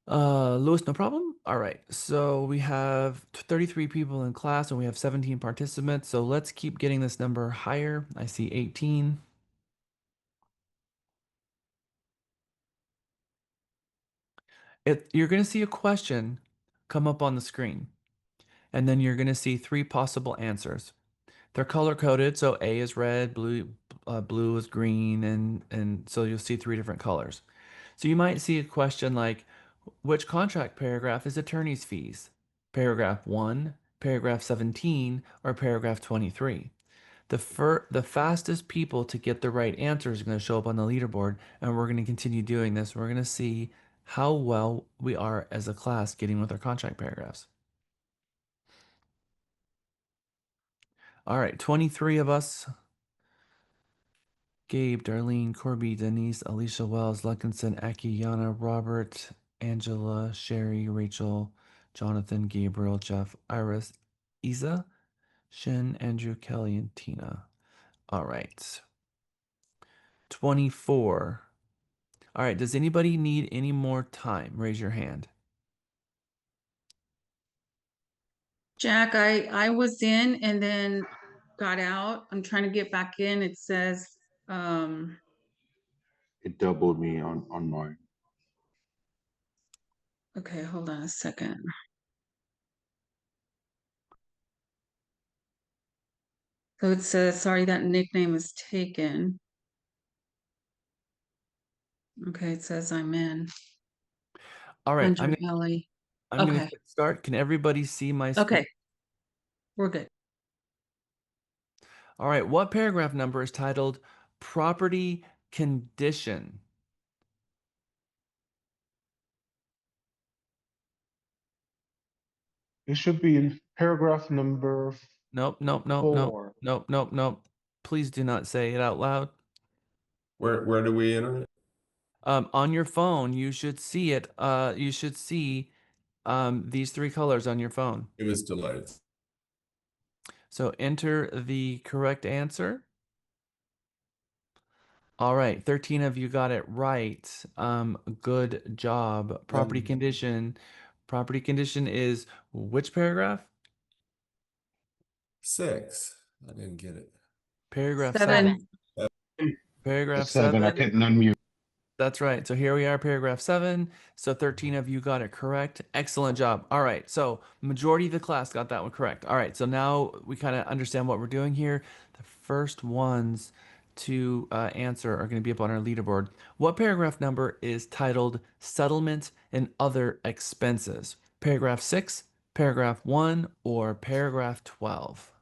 Louis, no problem. All right. So we have 33 people in class and we have 17 participants. So let's keep getting this number higher. I see 18. You're going to see a question come up on the screen, and then you're going to see 3 possible answers. They're color coded, so A is red, blue is green, and so you'll see 3 different colors. So you might see a question like, which contract paragraph is attorney's fees? Paragraph 1, paragraph 17, or paragraph 23? The fastest people to get the right answer is going to show up on the leaderboard, and we're going to continue doing this. We're going to see how well we are as a class getting with our contract paragraphs. All right, 23 of us. Gabe, Darlene, Corby, Denise, Alicia Wells, Luckinson, Aki, Yana, Robert, Angela, Sherry, Rachel, Jonathan, Gabriel, Jeff, Iris, Isa, Shin, Andrew, Kelly, and Tina. All right. 24. All right, does anybody need any more time? Raise your hand. Jack, I was in and then got out. I'm trying to get back in. It says, It doubled me on mine. okay, hold on a second. So it says, sorry, that nickname is taken. Okay, it says I'm in. All right, Andrew Ellie. I'm going Okay. to start. Can everybody see my screen? Okay. We're good. All right, what paragraph number is titled Property Condition? It should be in paragraph number Nope. 4. Nope. Please do not say it out loud. Where do we enter it? On your phone, you should see it. You should see these 3 colors on your phone. It was delayed. So enter the correct answer. All right, 13 of you got it right. Good job. Property condition. Property condition is which paragraph? 6. I didn't get it. Paragraph 7. 7. Paragraph 7, I 7. couldn't unmute. That's right. So here we are, paragraph 7. So 13 of you got it correct. Excellent job. All right. So majority of the class got that one correct. All right. So now we kind of understand what we're doing here. The first ones to answer are going to be up on our leaderboard. What paragraph number is titled Settlement and Other Expenses? Paragraph 6, paragraph 1, or paragraph 12?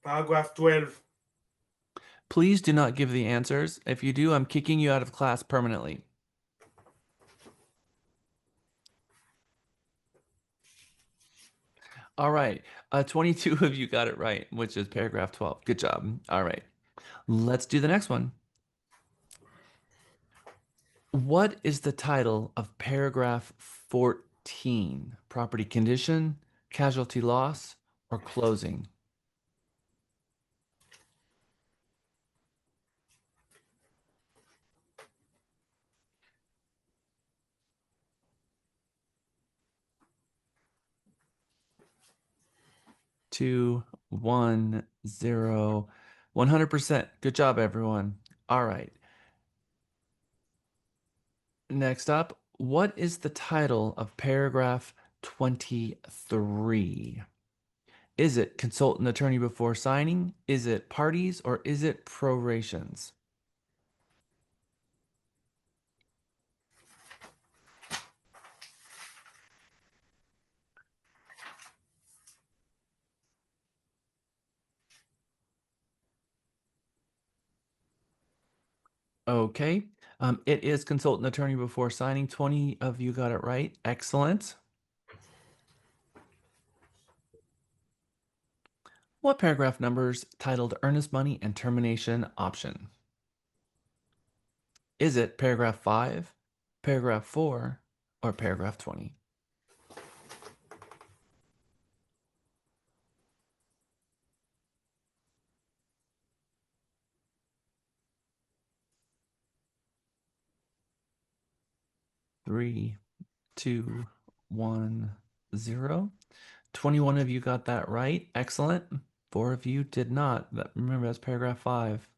Paragraph 12. Please do not give the answers. If you do, I'm kicking you out of class permanently. All right. 22 of you got it right, which is paragraph 12. Good job. All right. Let's do the next one. What is the title of paragraph 14? Property condition, casualty loss, or closing? Two, 1, 0, 100%. Good job, everyone. All right. Next up, what is the title of paragraph 23? Is it consult an attorney before signing? Is it parties, or is it prorations? Okay. It is consult an attorney before signing. 20 of you got it right. Excellent. What paragraph numbers titled earnest money and termination option? Is it paragraph 5, paragraph 4, or paragraph 20? Three, 2, 1, 0. 21 of you got that right. Excellent. 4 of you did not. Remember, that's paragraph 5.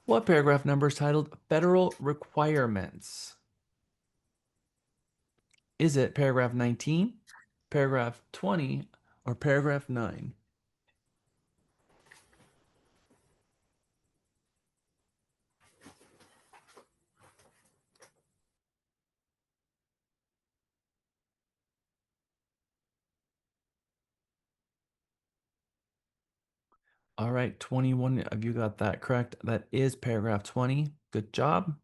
What paragraph number is titled Federal Requirements? Is it paragraph 19, paragraph 20, or paragraph 9? All right, 21 of you got that correct. That is paragraph 20. Good job.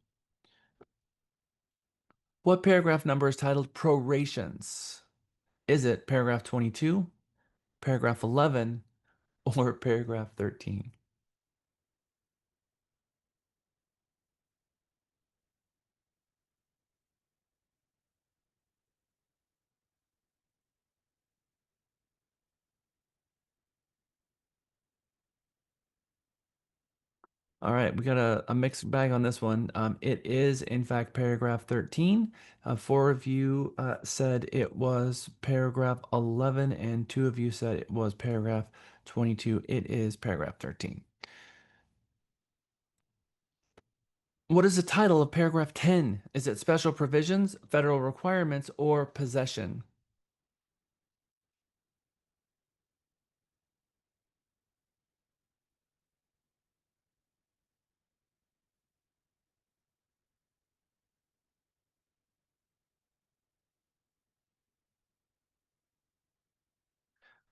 What paragraph number is titled Prorations? Is it paragraph 22, paragraph 11, or paragraph 13? All right, we got a mixed bag on this one. It is, in fact, paragraph 13. 4 of you said it was paragraph 11, and 2 of you said it was paragraph 22. It is paragraph 13. What is the title of paragraph 10? Is it special provisions, federal requirements, or possession?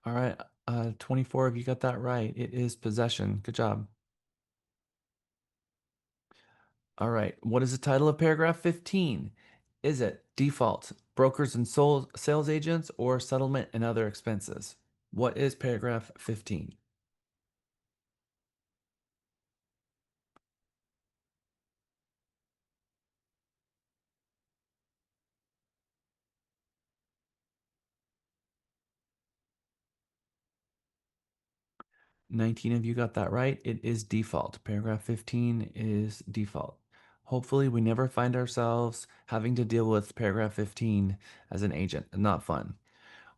All right, 24 of you got that right. It is possession. Good job. All right, what is the title of paragraph 15? Is it default, brokers and sales agents, or settlement and other expenses? What is paragraph 15? Nineteen of you got that right. It is default. Paragraph 15 is default. Hopefully, we never find ourselves having to deal with paragraph 15 as an agent. Not fun.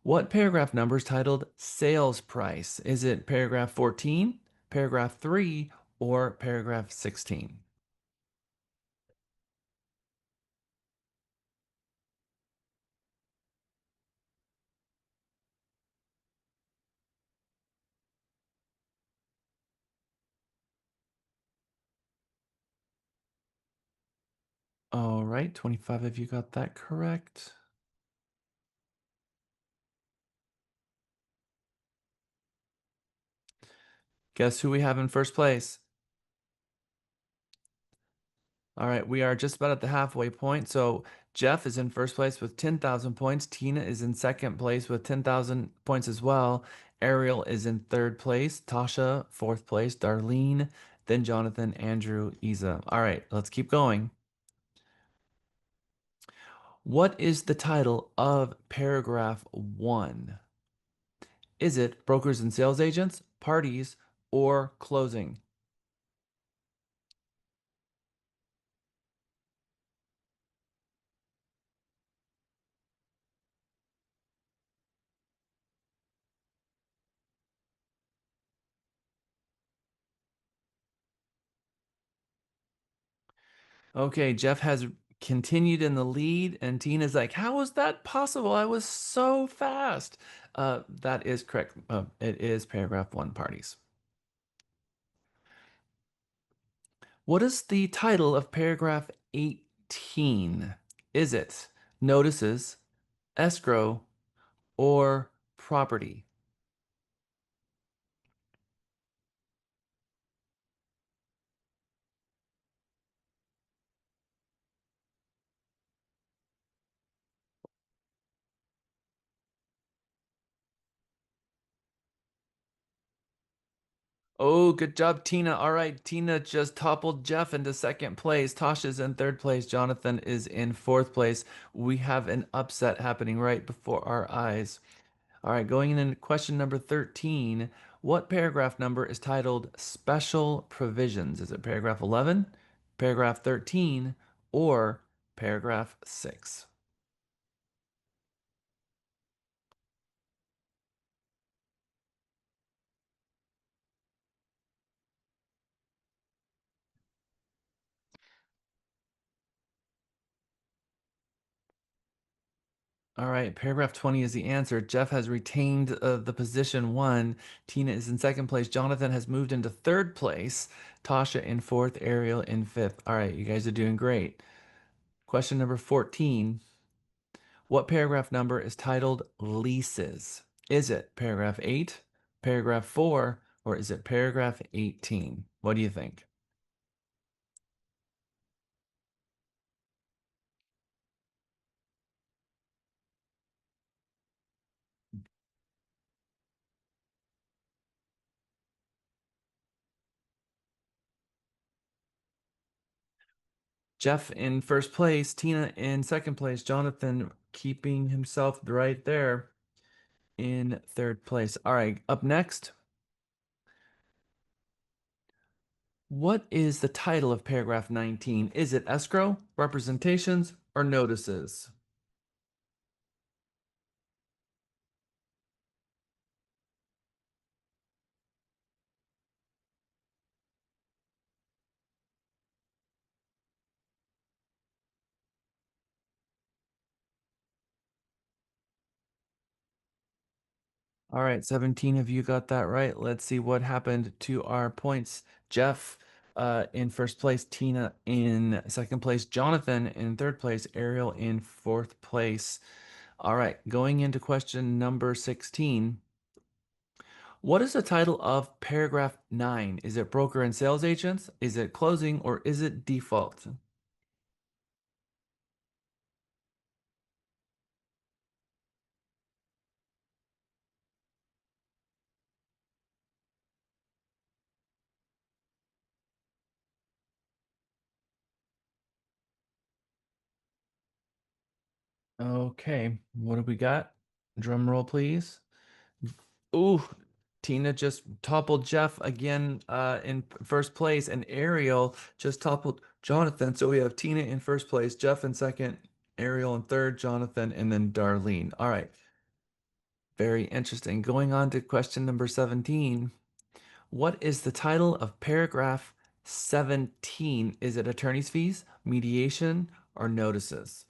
What paragraph number is titled sales price? Is it paragraph 14, paragraph 3, or paragraph 16? All right, 25 of you got that correct. Guess who we have in first place? All right, we are just about at the halfway point. So Jeff is in first place with 10,000 points. Tina is in second place with 10,000 points as well. Ariel is in third place. Tasha, fourth place. Darlene, then Jonathan, Andrew, Isa. All right, let's keep going. What is the title of paragraph 1? Is it brokers and sales agents, parties, or closing? Okay, Jeff has continued in the lead, and Tina's like, how is that possible? I was so fast. That is correct. It is paragraph 1, parties. What is the title of paragraph 18? Is it notices, escrow, or property? Oh, good job, Tina. All right, Tina just toppled Jeff into second place. Tasha's in third place. Jonathan is in fourth place. We have an upset happening right before our eyes. All right, going into question number 13. What paragraph number is titled Special Provisions? Is it paragraph 11, paragraph 13, or paragraph 6? All right, paragraph 20 is the answer. Jeff has retained the position 1. Tina is in second place. Jonathan has moved into third place. Tasha in fourth. Ariel in fifth. All right, you guys are doing great. Question number 14. What paragraph number is titled Leases? Is it paragraph 8, paragraph 4, or is it paragraph 18? What do you think? Jeff in first place, Tina in second place, Jonathan keeping himself right there in third place. All right, up next. What is the title of paragraph 19? Is it escrow, representations, or notices? All right, 17 of you got that right. Let's see what happened to our points. Jeff in first place, Tina in second place, Jonathan in third place, Ariel in fourth place. All right, going into question number 16. What is the title of paragraph 9? Is it broker and sales agents? Is it closing, or is it default? Okay, what do we got? Drum roll, please. Ooh, Tina just toppled Jeff again in first place, and Ariel just toppled Jonathan. So we have Tina in first place, Jeff in second, Ariel in third, Jonathan, and then Darlene. All right. Very interesting. Going on to question number 17. What is the title of paragraph 17? Is it attorney's fees, mediation, or notices?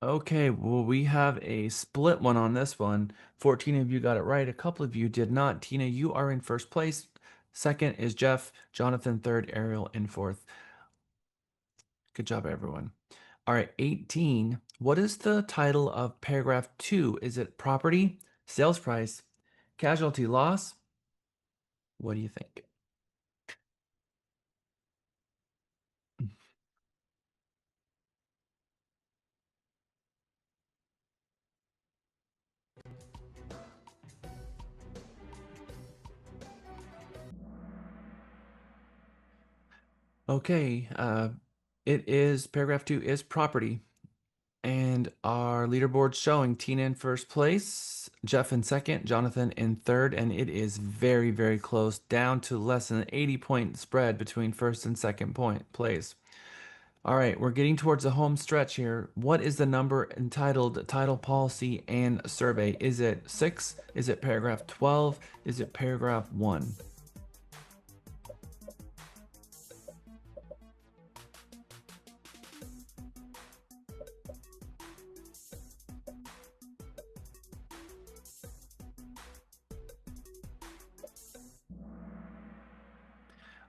Okay, well, we have a split one on this one. 14 of you got it right. A couple of you did not. Tina, you are in first place. Second is Jeff. Jonathan, third. Ariel in fourth. Good job, everyone. All right, 18. What is the title of paragraph 2? Is it property, sales price, casualty loss? What do you think? Okay, it is paragraph 2 is property. And our leaderboard's showing Tina in first place, Jeff in second, Jonathan in third, and it is very, very close, down to less than an 80-point spread between first and second place. All right, we're getting towards the home stretch here. What is the number entitled Title Policy and Survey? Is it 6? Is it paragraph 12? Is it paragraph 1?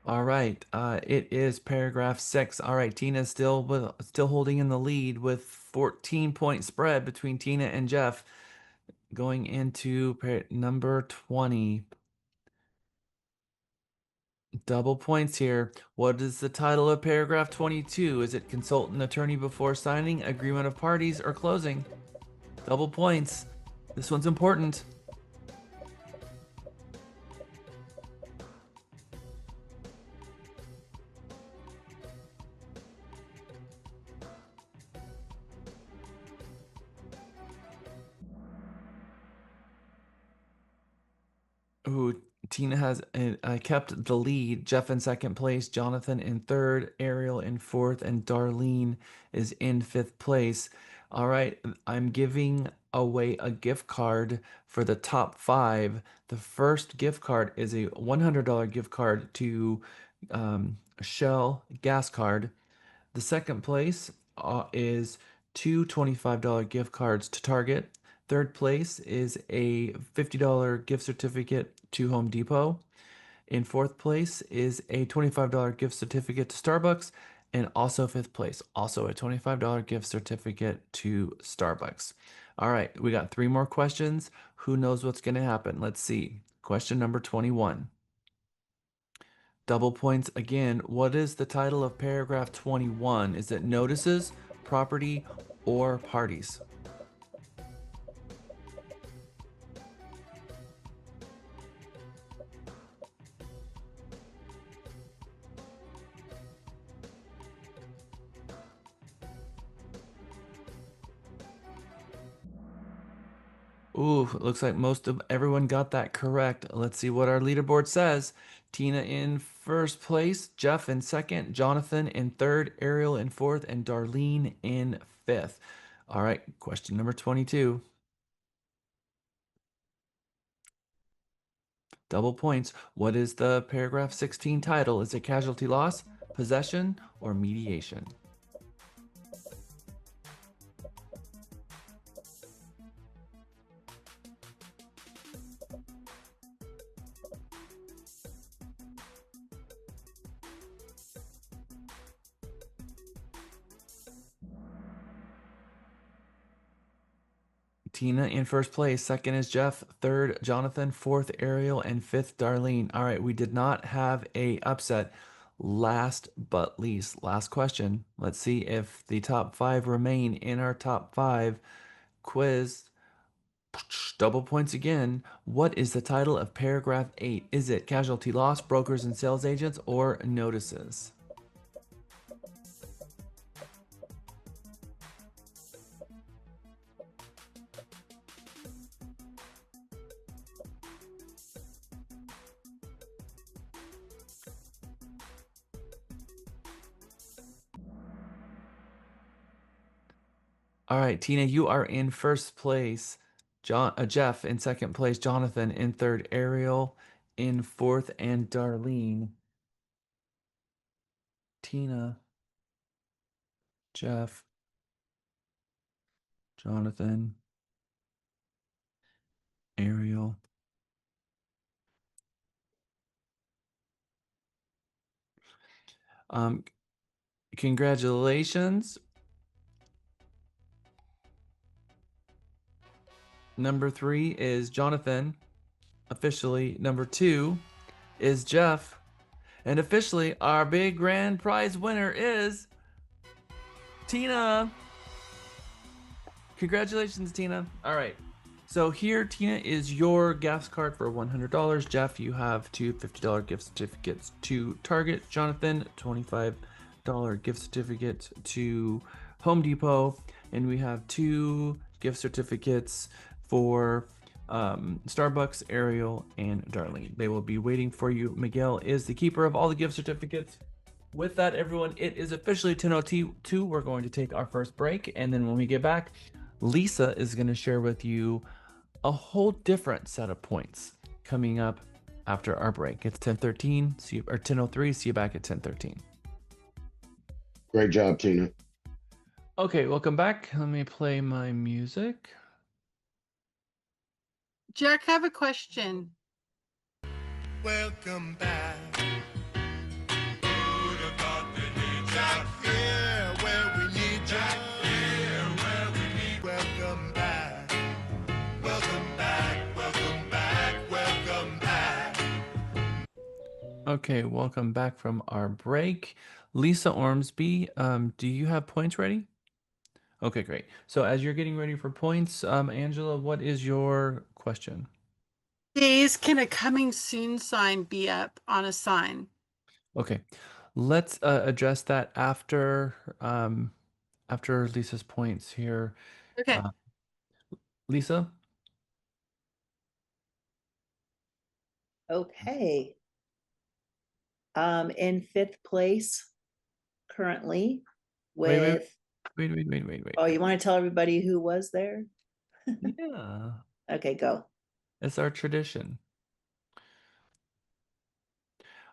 All right, it is paragraph 6. All right, Tina's still holding in the lead with 14-point spread between Tina and Jeff going into number 20. Double points here. What is the title of paragraph 22? Is it consultant attorney before signing, agreement of parties, or closing? Double points. This one's important. Ooh, Tina has kept the lead. Jeff in second place, Jonathan in third, Ariel in fourth, and Darlene is in fifth place. All right, I'm giving away a gift card for the top 5. The first gift card is a $100 gift card to Shell gas card. The second place is two $25 gift cards to Target. Third place is a $50 gift certificate to Home Depot. In fourth place is a $25 gift certificate to Starbucks. And also fifth place, also a $25 gift certificate to Starbucks. All right, we got 3 more questions. Who knows what's going to happen? Let's see. Question number 21. Double points again. What is the title of paragraph 21? Is it notices, property, or parties? Ooh, looks like most of everyone got that correct. Let's see what our leaderboard says. Tina in first place, Jeff in second, Jonathan in third, Ariel in fourth, and Darlene in fifth. All right, question number 22. Double points. What is the paragraph 16 title? Is it casualty loss, possession, or mediation? Tina in first place. Second is Jeff. Third, Jonathan. Fourth, Ariel. And fifth, Darlene. All right, we did not have a upset. Last but least, last question. Let's see if the top 5 remain in our top 5 quiz. Double points again. What is the title of paragraph 8? Is it casualty loss, brokers and sales agents, or notices? All right, Tina, you are in first place. Jeff in second place. Jonathan in third. Ariel in fourth, and Darlene. Tina, Jeff, Jonathan, Ariel. Congratulations. Number 3 is Jonathan. Officially, number 2 is Jeff. And officially, our big grand prize winner is Tina. Congratulations, Tina. All right. So here, Tina, is your gas card for $100. Jeff, you have two $50 gift certificates to Target. Jonathan, $25 gift certificate to Home Depot. And we have 2 gift certificates for Starbucks, Ariel, and Darlene. They will be waiting for you. Miguel is the keeper of all the gift certificates. With that, everyone, it is officially 10:02. We're going to take our first break. And then when we get back, Lisa is going to share with you a whole different set of points coming up after our break. It's 10:13, or 10:03. See you back at 10:13. Great job, Tina. Okay, welcome back. Let me play my music. Jack, I have a question. Welcome back. Who'd have thought they need Jack here where we need Jack here where we need. Welcome back. Welcome back. Welcome back. Welcome back. Okay, welcome back from our break. Lisa Ormsby, do you have points ready? Okay, great. So as you're getting ready for points, Angela, what is your question? Days can a coming soon sign be up on a sign? Okay, let's address that after after Lisa's points here. Okay. Lisa? Okay. In 5th place currently Wait, with, wait. oh, you want to tell everybody who was there? Yeah, Okay, go. it's our tradition.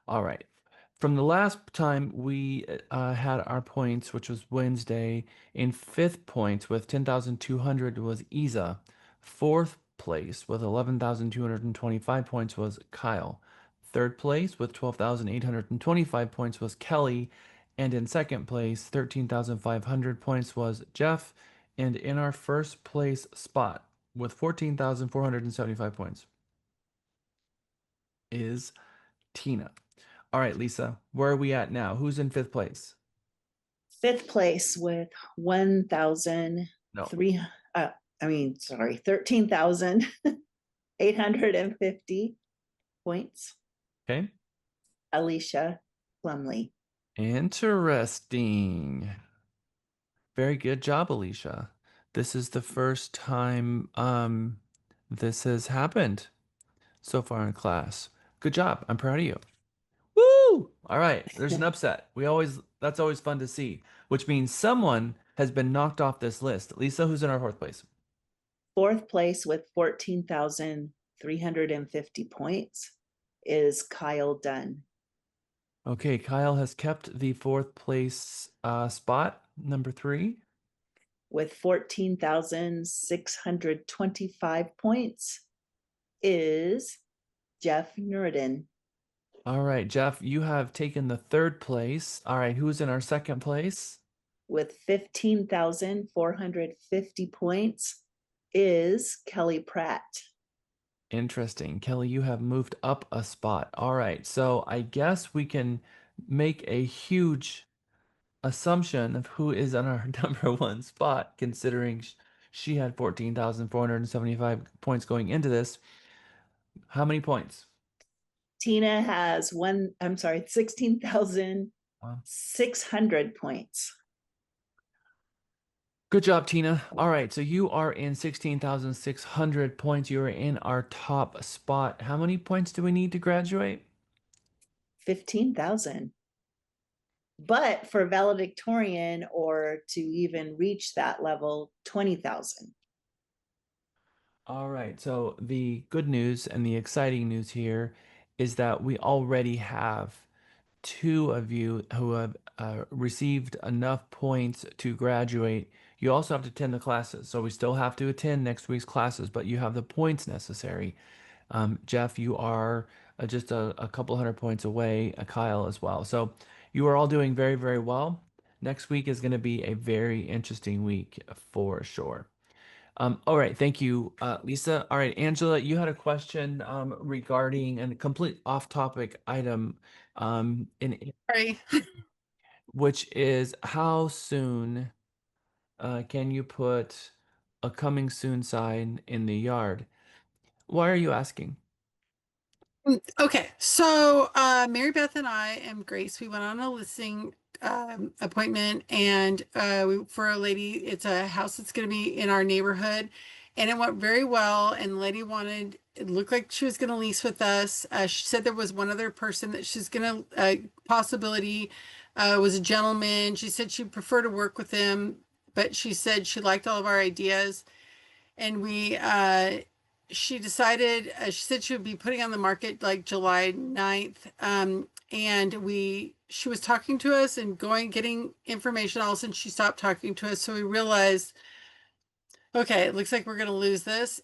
All right. From the last time we had our points, which was Wednesday, in 5th points with 10,200 was Isa. 4th place with 11,225 points was Kyle. 3rd place with 12,825 points was Kelly. And in 2nd place, 13,500 points was Jeff. And in our 1st place spot with 14,475 points is Tina. All right, Lisa, where are we at now? Who's in 5th place? 5th place with 13,850 points. Okay. Alicia Plumley. Interesting. Very good job, Alicia. This is the first time this has happened so far in class. Good job. I'm proud of you. Woo! All right, there's an upset. That's always fun to see, which means someone has been knocked off this list. Lisa, who's in our 4th place? 4th place with 14,350 points is Kyle Dunn. Okay, Kyle has kept the 4th place spot, number 3. With 14,625 points is Jeff Nuridan. All right, Jeff, you have taken the 3rd place. All right, who's in our 2nd place? With 15,450 points is Kelly Pratt. Interesting. Kelly, you have moved up a spot. All right, so I guess we can make a huge assumption of who is on our number 1 spot, considering she had 14,475 points going into this. How many points? Tina has 16,600 points. Good job, Tina. All right, so you are in 16,600 points. You are in our top spot. How many points do we need to graduate? 15,000. But for valedictorian or to even reach that level, 20,000. All right, so the good news and the exciting news here is that we already have 2 of you who have received enough points to graduate. You also have to attend the classes. So we still have to attend next week's classes, but you have the points necessary. Jeff, you are just a couple hundred points away, Kyle as well. So you are all doing very, very well. Next week is going to be a very interesting week for sure. All right, thank you, Lisa. All right, Angela, you had a question regarding a complete off-topic item, Sorry. which is how soon can you put a coming soon sign in the yard? Why are you asking? Okay, so Mary Beth and I and Grace, we went on a listing appointment, and for a lady, it's a house that's going to be in our neighborhood, and it went very well. And the lady wanted, it looked like she was going to lease with us. She said there was one other person that she's going to possibility was a gentleman. She said she'd prefer to work with him, but she said she liked all of our ideas, and she decided, she said she would be putting on the market like July 9th. And she was talking to us and getting information. All of a sudden she stopped talking to us. So we realized, okay, it looks like we're going to lose this.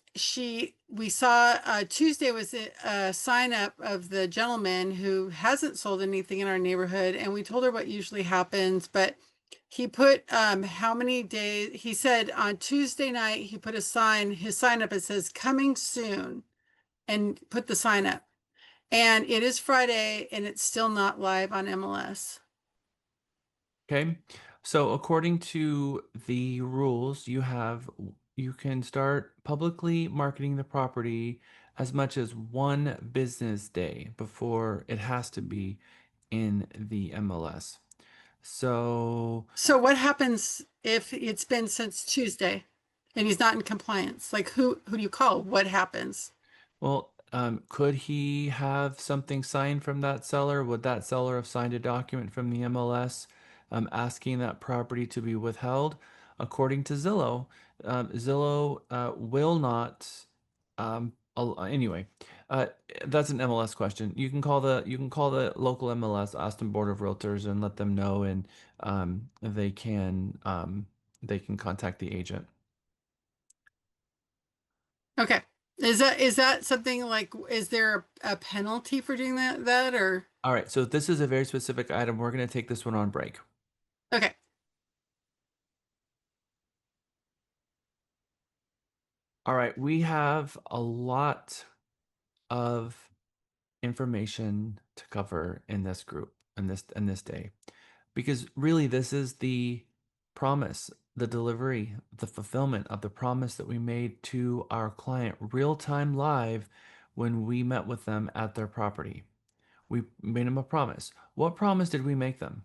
We saw Tuesday was a sign up of the gentleman who hasn't sold anything in our neighborhood. And we told her what usually happens, but he put how many days, he said on Tuesday night, he put his sign up, it says coming soon, and put the sign up. And it is Friday and it's still not live on MLS. Okay, so according to the rules, you can start publicly marketing the property as much as 1 business day before it has to be in the MLS. So what happens if it's been since Tuesday and he's not in compliance? Like who do you call? What happens? well, could he have something signed from that seller? Would that seller have signed a document from the MLS asking that property to be withheld? According to Zillow, Zillow will not. Anyway, that's an MLS question. You can call the local MLS, Austin Board of Realtors, and let them know, and they can contact the agent. Okay. Is that something like, is there a penalty for doing that or? All right, so this is a very specific item. We're going to take this one on break. Okay. All right, we have a lot of information to cover in this group in this day, because really this is the promise, the delivery, the fulfillment of the promise that we made to our client real time live when we met with them at their property. We made them a promise. What promise did we make them?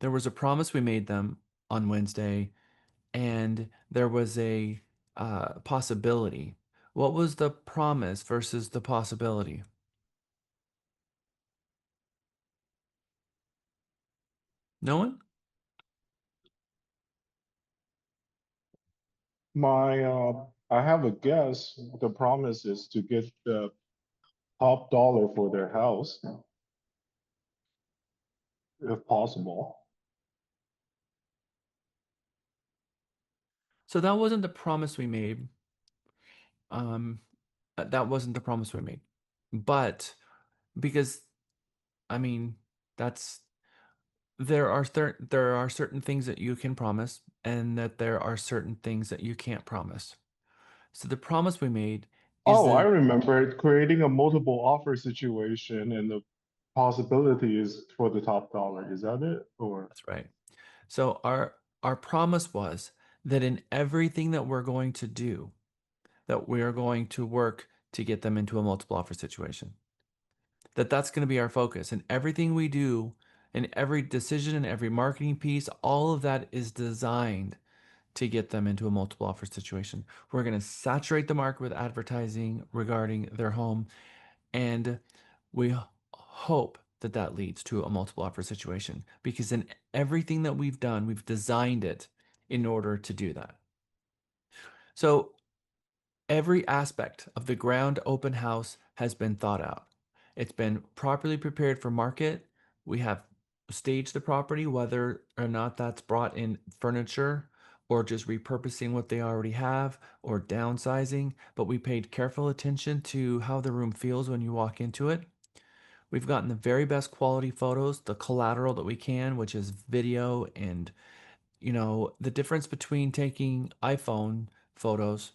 There was a promise we made them on Wednesday, and there was a possibility. What was the promise versus the possibility? No one? I have a guess. The promise is to get the top dollar for their house, if possible. So that wasn't the promise we made. That wasn't the promise we made. But because, I mean, there are certain things that you can promise, and that there are certain things that you can't promise. So the promise we made is Oh, I that, remember it, creating a multiple offer situation, and the possibility is for the top dollar. Is that it? Or that's right. So our promise was that in everything that we're going to do, that we are going to work to get them into a multiple offer situation. That's going to be our focus. And everything we do, and every decision and every marketing piece, all of that is designed to get them into a multiple offer situation. We're going to saturate the market with advertising regarding their home, and we hope that that leads to a multiple offer situation, because in everything that we've done, we've designed it in order to do that. So every aspect of the ground open house has been thought out. It's been properly prepared for market We have staged the property, whether or not that's brought in furniture or just repurposing what they already have or downsizing, but we paid careful attention to how the room feels when you walk into it. We've gotten the very best quality photos, the collateral that we can, which is video. And the difference between taking iPhone photos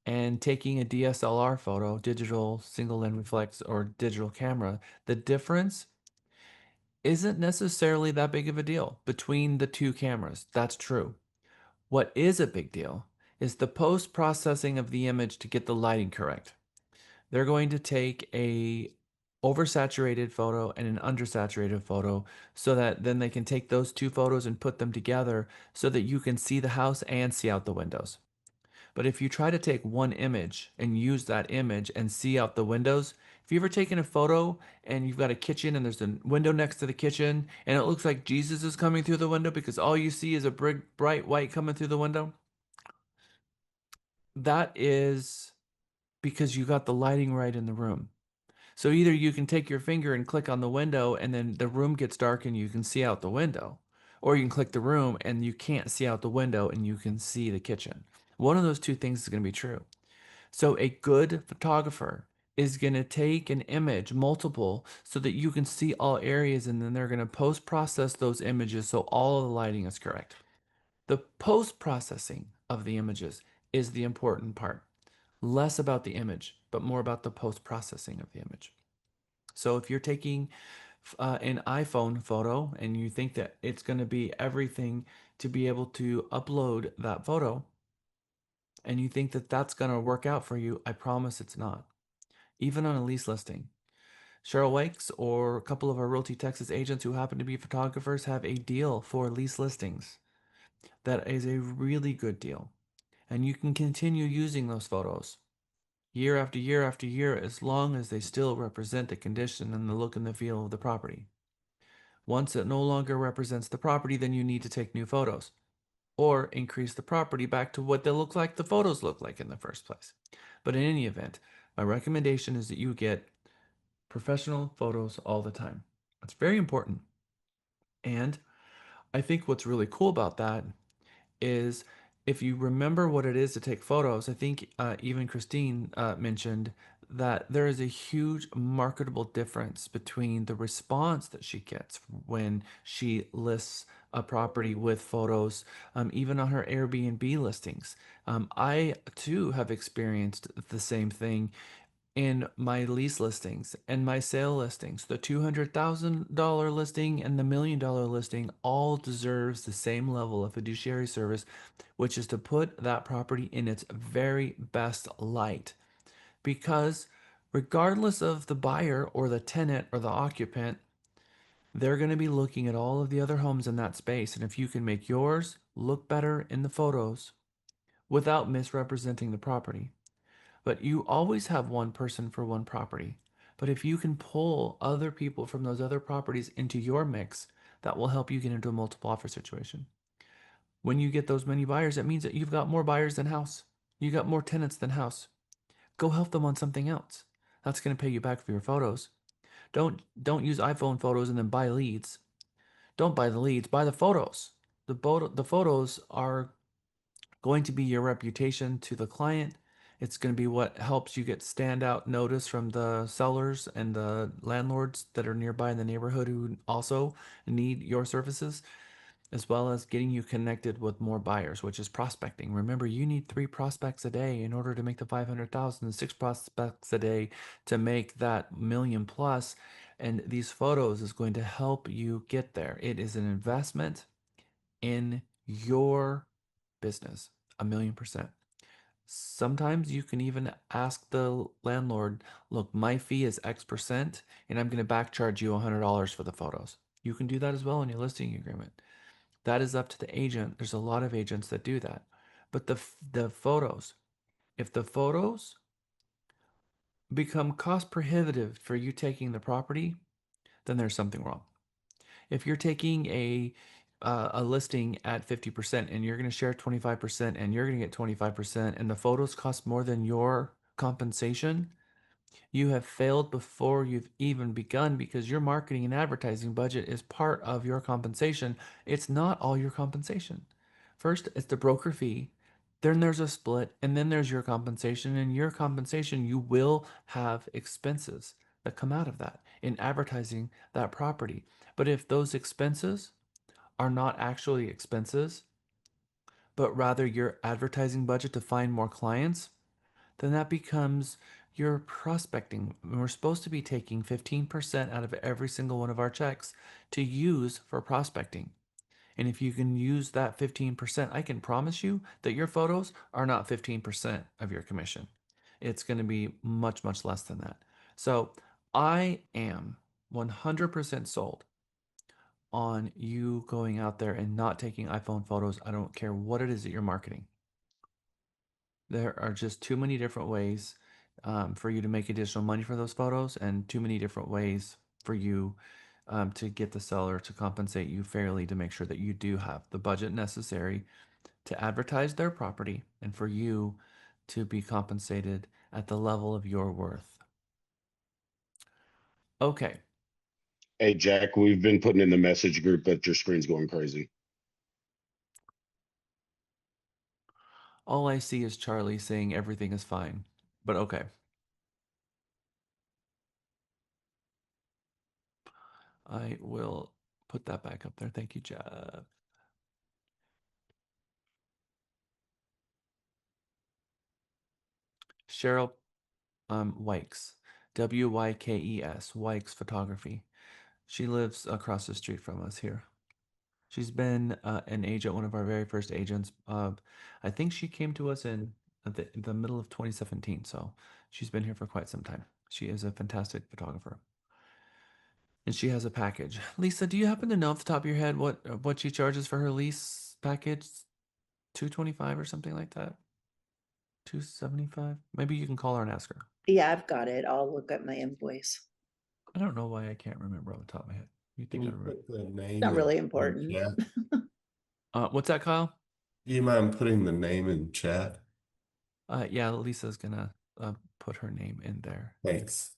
and taking a DSLR photo, digital single lens reflex or digital camera, the difference isn't necessarily that big of a deal between the two cameras. That's true. What is a big deal is the post processing of the image to get the lighting correct. They're going to take a oversaturated photo and an undersaturated photo so that then they can take those two photos and put them together so that you can see the house and see out the windows. But if you try to take one image and use that image and see out the windows, if you've ever taken a photo and you've got a kitchen and there's a window next to the kitchen and it looks like Jesus is coming through the window because all you see is a bright white coming through the window, that is because you got the lighting right in the room. So either you can take your finger and click on the window and then the room gets dark and you can see out the window, or you can click the room and you can't see out the window and you can see the kitchen. One of those two things is going to be true. So a good photographer is going to take an image, multiple, so that you can see all areas, and then they're going to post-process those images so all of the lighting is correct. The post-processing of the images is the important part. Less about the image, but more about the post-processing of the image. So if you're taking an iPhone photo and you think that it's going to be everything to be able to upload that photo, and you think that that's going to work out for you, I promise it's not. Even on a lease listing. Cheryl Wakes or a couple of our Realty Texas agents who happen to be photographers have a deal for lease listings that is a really good deal. And you can continue using those photos year after year after year as long as they still represent the condition and the look and the feel of the property. Once it no longer represents the property, then you need to take new photos or increase the property back to what they look like the photos look like in the first place. But in any event, my recommendation is that you get professional photos all the time. That's very important. And I think what's really cool about that is if you remember what it is to take photos, I think even Christine mentioned that there is a huge marketable difference between the response that she gets when she lists a property with photos, even on her Airbnb listings. I too have experienced the same thing in my lease listings and my sale listings. The $200,000 listing and the $1 million listing all deserves the same level of fiduciary service, which is to put that property in its very best light. Because regardless of the buyer or the tenant or the occupant, they're going to be looking at all of the other homes in that space. And if you can make yours look better in the photos without misrepresenting the property, but you always have one person for one property. But if you can pull other people from those other properties into your mix, that will help you get into a multiple offer situation. When you get those many buyers, it means that you've got more buyers than house. You got more tenants than house. Go help them on something else. That's going to pay you back for your photos. Don't use iPhone photos and then buy leads. Don't buy the leads, buy the photos. The photos are going to be your reputation to the client. It's going to be what helps you get standout notice from the sellers and the landlords that are nearby in the neighborhood who also need your services, as well as getting you connected with more buyers, which is prospecting. Remember, you need 3 prospects a day in order to make the 500,000, 6 prospects a day to make that million plus. And these photos is going to help you get there. It is an investment in your business, 1,000,000%. Sometimes you can even ask the landlord, look, my fee is X% and I'm going to back charge you $100 for the photos. You can do that as well in your listing agreement. That is up to the agent. There's a lot of agents that do that. But the photos, if the photos become cost prohibitive for you taking the property, then there's something wrong. If you're taking a listing at 50% and you're going to share 25% and you're going to get 25% and the photos cost more than your compensation, You have failed before you've even begun because your marketing and advertising budget is part of your compensation. It's not all your compensation. First, it's the broker fee, then there's a split, and then there's your compensation. And your compensation, you will have expenses that come out of that in advertising that property. But if those expenses are not actually expenses, but rather your advertising budget to find more clients, then that becomes your prospecting. We're supposed to be taking 15% out of every single one of our checks to use for prospecting. And if you can use that 15%, I can promise you that your photos are not 15% of your commission. It's going to be much, much less than that. So I am 100% sold on you going out there and not taking iPhone photos. I don't care what it is that you're marketing. There are just too many different ways for you to make additional money for those photos, and too many different ways for you to get the seller to compensate you fairly to make sure that you do have the budget necessary to advertise their property and for you to be compensated at the level of your worth. Okay. Hey, Jack, we've been putting in the message group that your screen's going crazy. All I see is Charlie saying everything is fine, but okay. I will put that back up there. Thank you, Jeff. Cheryl Wykes, Wykes, Wykes Photography. She lives across the street from us here. She's been an agent, one of our very first agents. I think she came to us in the middle of 2017, so she's been here for quite some time. She is a fantastic photographer. And she has a package. Lisa, do you happen to know off the top of your head what she charges for her lease package? $225 or something like that? $275? Maybe you can call her and ask her. Yeah, I've got it. I'll look at my invoice. I don't know why I can't remember off the top of my head. You think Can I you remember? put the name Not really in important. chat? What's that, Kyle? Do you mind putting the name in chat? Yeah, Lisa's gonna put her name in there Thanks.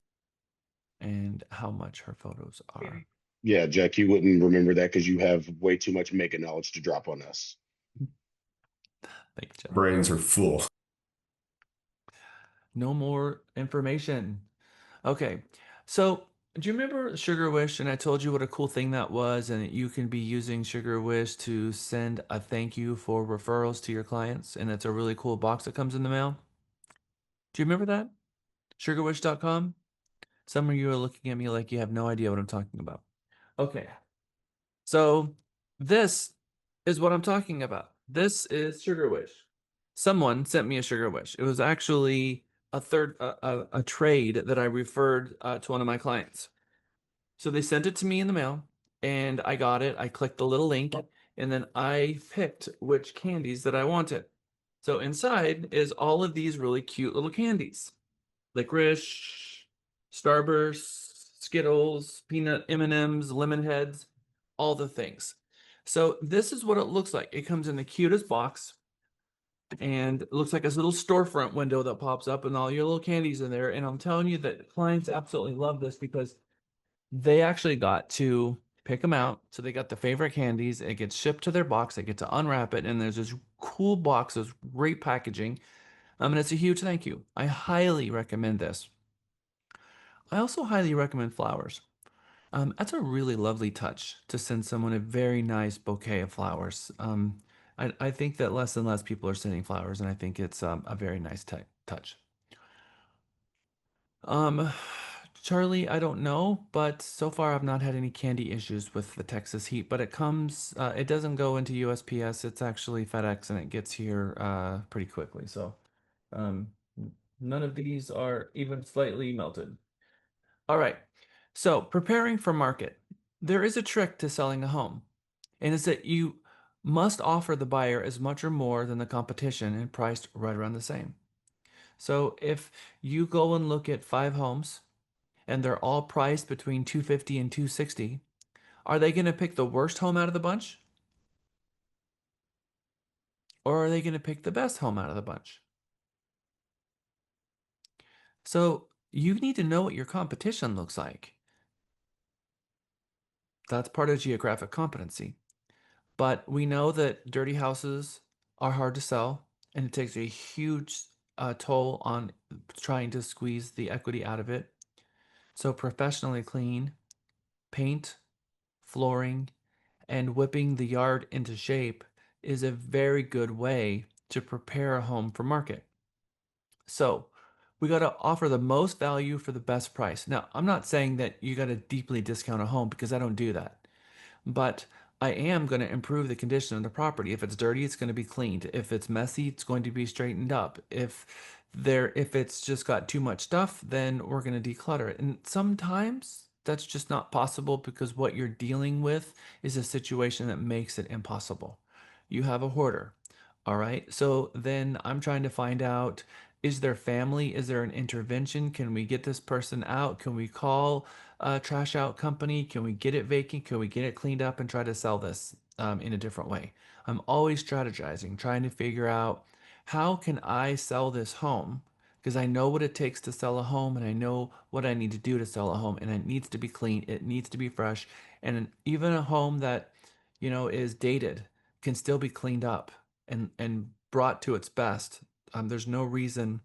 and how much her photos are. Yeah, Jack, you wouldn't remember that because you have way too much mega knowledge to drop on us. Thank you, Jeff. Brains are full. No more information. Okay, so do you remember Sugar Wish? And I told you what a cool thing that was, and you can be using Sugar Wish to send a thank you for referrals to your clients, and it's a really cool box that comes in the mail. Do you remember that? Sugarwish.com? Some of you are looking at me like you have no idea what I'm talking about. Okay. So this is what I'm talking about. This is Sugar Wish. Someone sent me a Sugar Wish. It was actually a trade that I referred to one of my clients. So they sent it to me in the mail, and I got it. I clicked the little link, and then I picked which candies that I wanted. So inside is all of these really cute little candies. Licorice, Starburst, Skittles, peanut M&Ms, lemon heads, all the things. So this is what it looks like. It comes in the cutest box, and it looks like this little storefront window that pops up and all your little candies in there. And I'm telling you that clients absolutely love this because they actually got to pick them out. So they got the favorite candies. It gets shipped to their box. They get to unwrap it, and there's this cool box, this great packaging. And it's a huge thank you. I highly recommend this. I also highly recommend flowers. That's a really lovely touch to send someone a very nice bouquet of flowers. I think that less and less people are sending flowers, and I think it's a very nice touch. Um, Charlie, I don't know, but so far I've not had any candy issues with the Texas heat, but it doesn't go into USPS. It's actually FedEx, and it gets here pretty quickly. So um, none of these are even slightly melted. All right. So preparing for market. There is a trick to selling a home, and it's that you must offer the buyer as much or more than the competition and priced right around the same. So if you go and look at 5 homes and they're all priced between 250 and 260, are they going to pick the worst home out of the bunch? Or are they going to pick the best home out of the bunch? So You need to know what your competition looks like. That's part of geographic competency. But we know that dirty houses are hard to sell, and it takes a huge toll on trying to squeeze the equity out of it. So professionally clean, paint, flooring, and whipping the yard into shape is a very good way to prepare a home for market. So we got to offer the most value for the best price. Now, I'm not saying that you got to deeply discount a home because I don't do that. But I am going to improve the condition of the property. If it's dirty, it's going to be cleaned. If it's messy, it's going to be straightened up. If it's just got too much stuff, then we're going to declutter it. And sometimes that's just not possible because what you're dealing with is a situation that makes it impossible. You have a hoarder. All right. So then I'm trying to find out, is there family? Is there an intervention? Can we get this person out? Can we call trash out company? Can we get it vacant? Can we get it cleaned up and try to sell this in a different way? I'm always strategizing, trying to figure out how can I sell this home because I know what it takes to sell a home and I know what I need to do to sell a home and it needs to be clean, it needs to be fresh, and even a home that is dated can still be cleaned up and brought to its best. There's no reason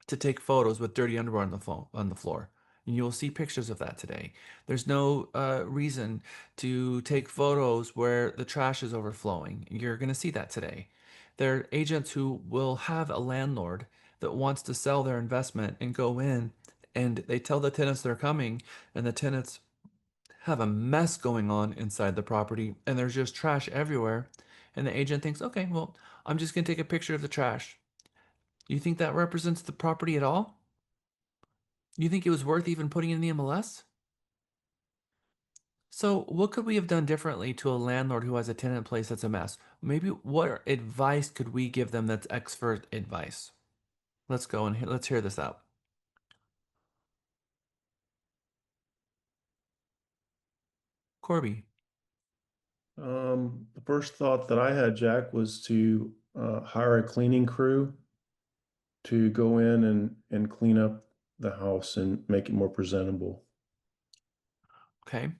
to take photos with dirty underwear on the floor. And you will see pictures of that today. There's no reason to take photos where the trash is overflowing. You're going to see that today. There are agents who will have a landlord that wants to sell their investment and go in and they tell the tenants they're coming, and the tenants have a mess going on inside the property and there's just trash everywhere. And the agent thinks, okay, well, I'm just going to take a picture of the trash. You think that represents the property at all? You think it was worth even putting in the MLS? So, what could we have done differently to a landlord who has a tenant in place that's a mess? Maybe what advice could we give them that's expert advice? Let's go and let's hear this out. Corby. The first thought that I had, Jack, was to hire a cleaning crew to go in and clean up the house and make it more presentable. Okay.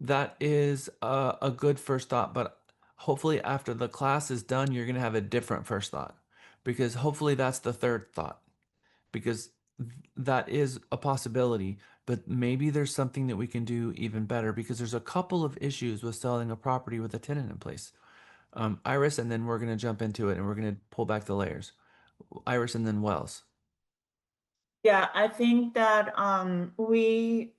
That is a good first thought, but hopefully after the class is done, you're going to have a different first thought because hopefully that's the third thought because that is a possibility, but maybe there's something that we can do even better because there's a couple of issues with selling a property with a tenant in place. Iris, and then we're going to jump into it and we're going to pull back the layers. Iris and then Wells. Yeah, I think that we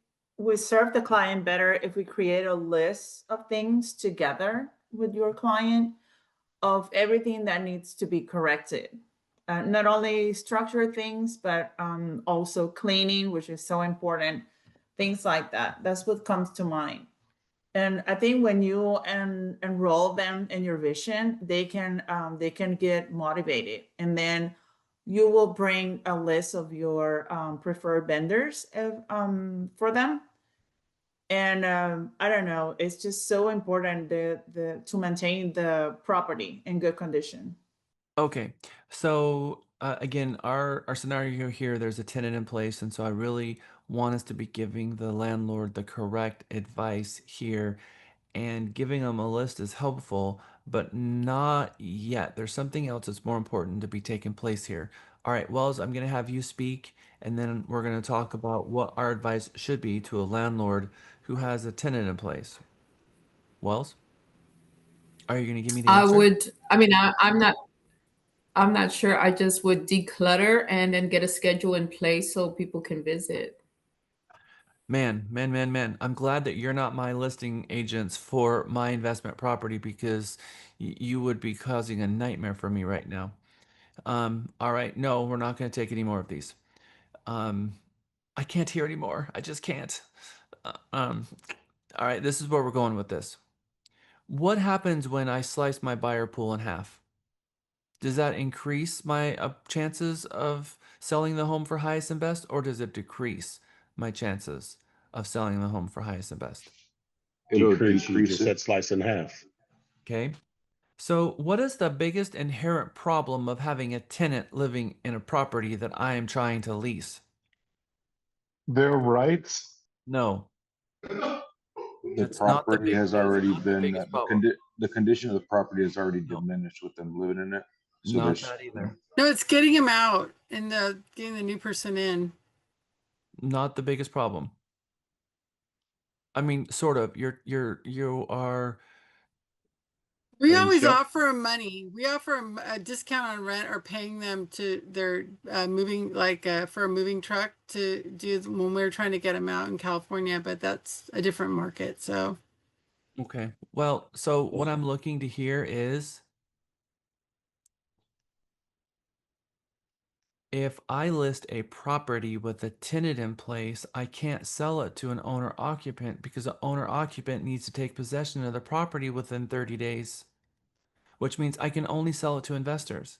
serve the client better if we create a list of things together with your client of everything that needs to be corrected. Not only structural things, but also cleaning, which is so important. Things like that. That's what comes to mind. And I think when you enroll them in your vision, they can get motivated, and then you will bring a list of your preferred vendors for them. And I don't know, it's just so important to maintain the property in good condition. Okay, so again, our scenario here, there's a tenant in place, and so I really want us to be giving the landlord the correct advice here, and giving them a list is helpful, but not yet. There's something else that's more important to be taking place here. All right, Wells, I'm going to have you speak, and then we're going to talk about what our advice should be to a landlord who has a tenant in place. Wells, are you going to give me the answer? I'm not sure. I just would declutter and then get a schedule in place so people can visit. Man. I'm glad that you're not my listing agents for my investment property because you would be causing a nightmare for me right now. All right. No, we're not going to take any more of these. I can't hear anymore. I just can't. All right. This is where we're going with this. What happens when I slice my buyer pool in half? Does that increase my chances of selling the home for highest and best, or does it decrease my chances of selling the home for highest and best? It'll decrease you just that slice in half. Okay. So, what is the biggest inherent problem of having a tenant living in a property that I am trying to lease? Their rights. No, The it's not the property big. has That is already not the been, biggest problem. the condition of the property has already No, diminished with them living in it. So not there's, that either. No, it's getting him out and getting the new person in. Not the biggest problem. I mean, sort of. You are. We And always Jeff, offer them money. We offer them a discount on rent or paying them to their moving, like for a moving truck to do when we're trying to get them out in California, but that's a different market. So Okay. Well, so what I'm looking to hear is if I list a property with a tenant in place, I can't sell it to an owner occupant because the owner occupant needs to take possession of the property within 30 days, which means I can only sell it to investors.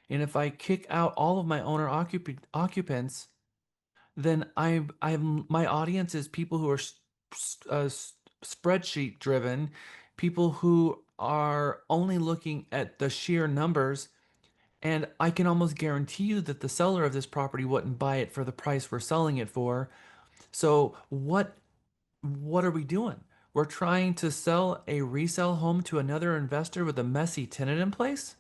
And if I kick out all of my owner occupants, then I'm my audience is people who are spreadsheet driven, people who are only looking at the sheer numbers. And I can almost guarantee you that the seller of this property wouldn't buy it for the price we're selling it for. So what are we doing? We're trying to sell a resale home to another investor with a messy tenant in place?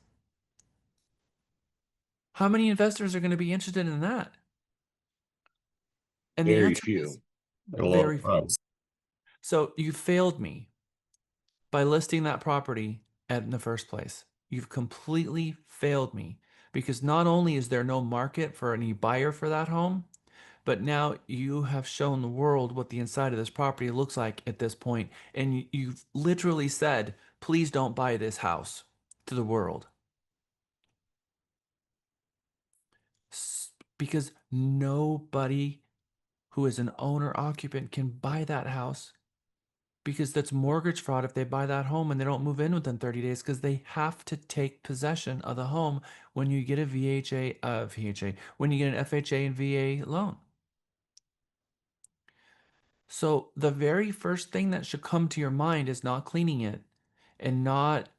How many investors are going to be interested in that? And the very answer is few. very few. So you failed me by listing that property in the first place. You've completely failed me because not only is there no market for any buyer for that home, but now you have shown the world what the inside of this property looks like at this point, and you've literally said, please don't buy this house to the world. Because nobody who is an owner occupant can buy that house because that's mortgage fraud if they buy that home and they don't move in within 30 days because they have to take possession of the home when you get a when you get an FHA and VA loan. So the very first thing that should come to your mind is not cleaning it and not,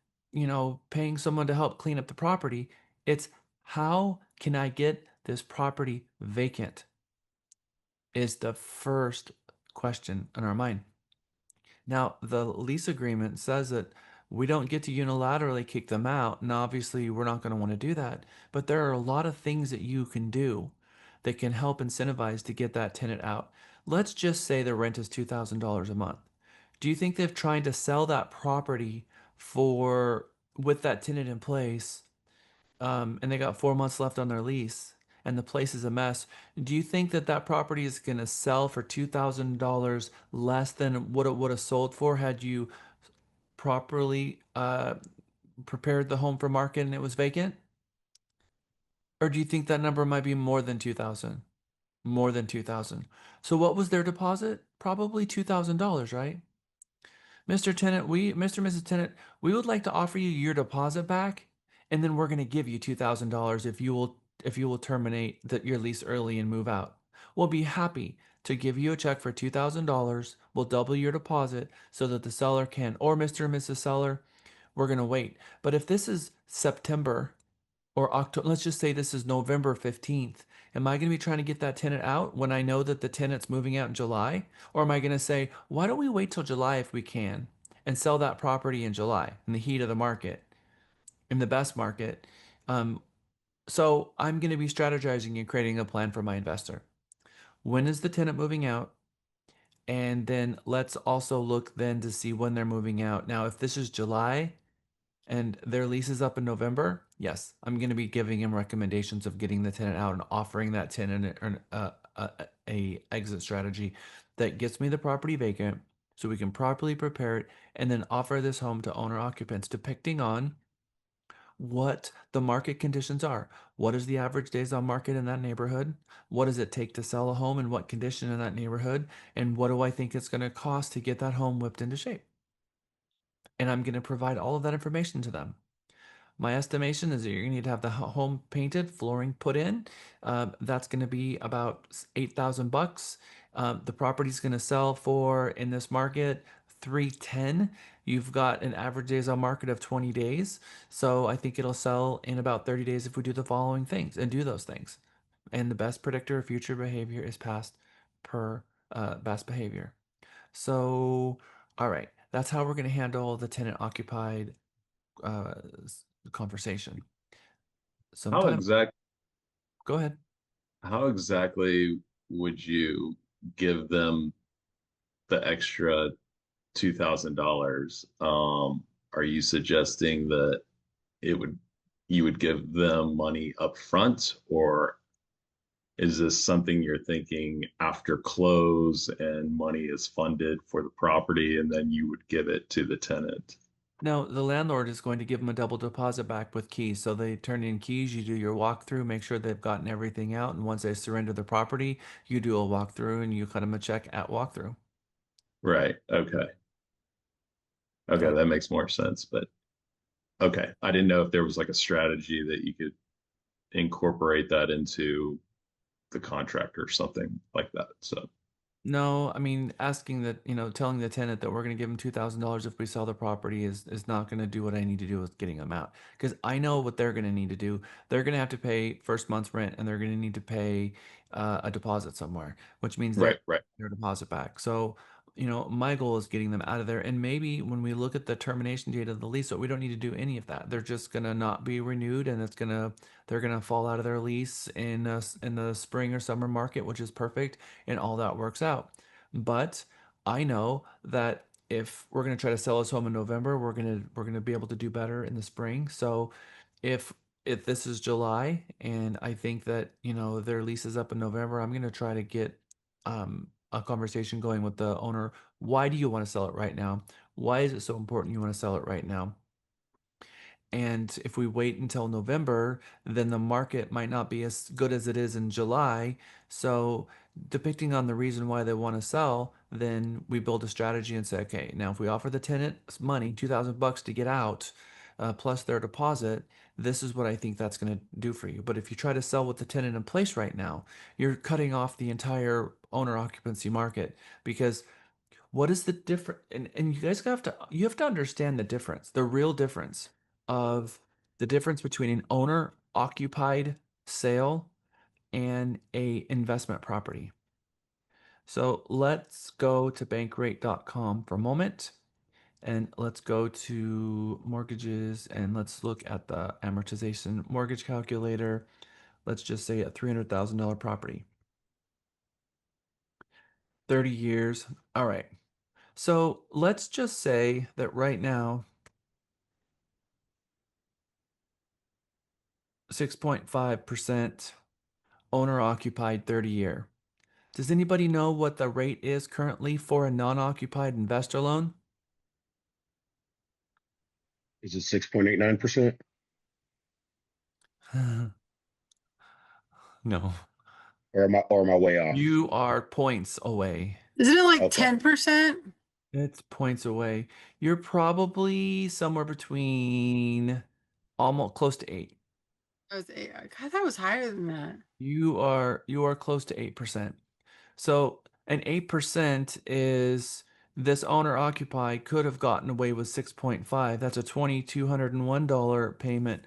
paying someone to help clean up the property. It's how can I get this property vacant is the first question in our mind. Now, the lease agreement says that we don't get to unilaterally kick them out, and obviously we're not going to want to do that. But there are a lot of things that you can do that can help incentivize to get that tenant out. Let's just say the rent is $2,000 a month. Do you think they've tried to sell that property for with that tenant in place, and they got 4 months left on their lease, and the place is a mess? Do you think that that property is going to sell for $2,000 less than what it would have sold for had you properly prepared the home for market and it was vacant? Or do you think that number might be more than 2,000? More than 2,000. So what was their deposit? Probably $2,000, right? Mr. and Mrs. Tenant, we would like to offer you your deposit back, and then we're going to give you $2,000 if you will terminate your lease early and move out. We'll be happy to give you a check for $2,000. We'll double your deposit so that the seller can, or Mr. and Mrs. Seller, we're going to wait. But if this is September or October, let's just say this is November 15th. Am I going to be trying to get that tenant out when I know that the tenant's moving out in July? Or am I going to say, why don't we wait till July if we can and sell that property in July in the heat of the market, in the best market? So I'm going to be strategizing and creating a plan for my investor. When is the tenant moving out? And then let's also look then to see when they're moving out. Now, if this is July, and their lease is up in November, yes, I'm going to be giving him recommendations of getting the tenant out and offering that tenant a exit strategy that gets me the property vacant so we can properly prepare it and then offer this home to owner occupants depicting on what the market conditions are. What is the average days on market in that neighborhood? What does it take to sell a home in what condition in that neighborhood? And what do I think it's going to cost to get that home whipped into shape? And I'm going to provide all of that information to them. My estimation is that you're going to need to have the home painted, flooring put in. That's going to be about $8,000. The property's going to sell for, in this market, $310. You've got an average days on market of 20 days. So I think it'll sell in about 30 days if we do the following things and do those things. And the best predictor of future behavior is past per best behavior. So, all right, that's how we're going to handle the tenant occupied conversation. Sometimes, go ahead. How exactly would you give them the extra $2,000? Are you suggesting that you would give them money up front, or is this something you're thinking after close and money is funded for the property and then you would give it to the tenant? No, the landlord is going to give them a double deposit back with keys. So they turn in keys, you do your walkthrough, make sure they've gotten everything out. And once they surrender the property, you do a walkthrough and you cut them a check at walkthrough. Right. Okay. Okay, that makes more sense. But okay, I didn't know if there was like a strategy that you could incorporate that into the contract or something like that. So No, I mean, asking that, telling the tenant that we're going to give them $2,000 if we sell the property is not going to do what I need to do with getting them out. Because I know what they're going to need to do. They're going to have to pay first month's rent and they're going to need to pay a deposit somewhere, which means they're right. their deposit back. So, my goal is getting them out of there. And maybe when we look at the termination date of the lease, so we don't need to do any of that. They're just going to not be renewed and they're going to fall out of their lease in the spring or summer market, which is perfect, and all that works out. But I know that if we're going to try to sell this home in November, we're going to be able to do better in the spring. So if this is July and I think that, their lease is up in November, I'm going to try to get a conversation going with the owner. Why do you want to sell it right now? Why is it so important you want to sell it right now? And if we wait until November, then the market might not be as good as it is in July. So, depending on the reason why they want to sell, then we build a strategy and say, okay, now if we offer the tenant money, $2,000 to get out, plus their deposit, this is what I think that's going to do for you. But if you try to sell with the tenant in place right now, you're cutting off the entire owner occupancy market because what is the difference? And you guys you have to understand the difference, the real difference of the difference between an owner occupied sale and a investment property. So let's go to bankrate.com for a moment and let's go to mortgages and let's look at the amortization mortgage calculator. Let's just say a $300,000 property. 30 years. All right. So let's just say that right now, 6.5% owner occupied 30-year. Does anybody know what the rate is currently for a non-occupied investor loan? Is it 6.89%? No. Or am I way off? You are points away. Isn't it like Okay. 10%? It's points away. You're probably somewhere between almost close to 8. I thought it was higher than that. You are close to 8%. So an 8% is this owner occupied could have gotten away with 6.5. That's a $2,201 payment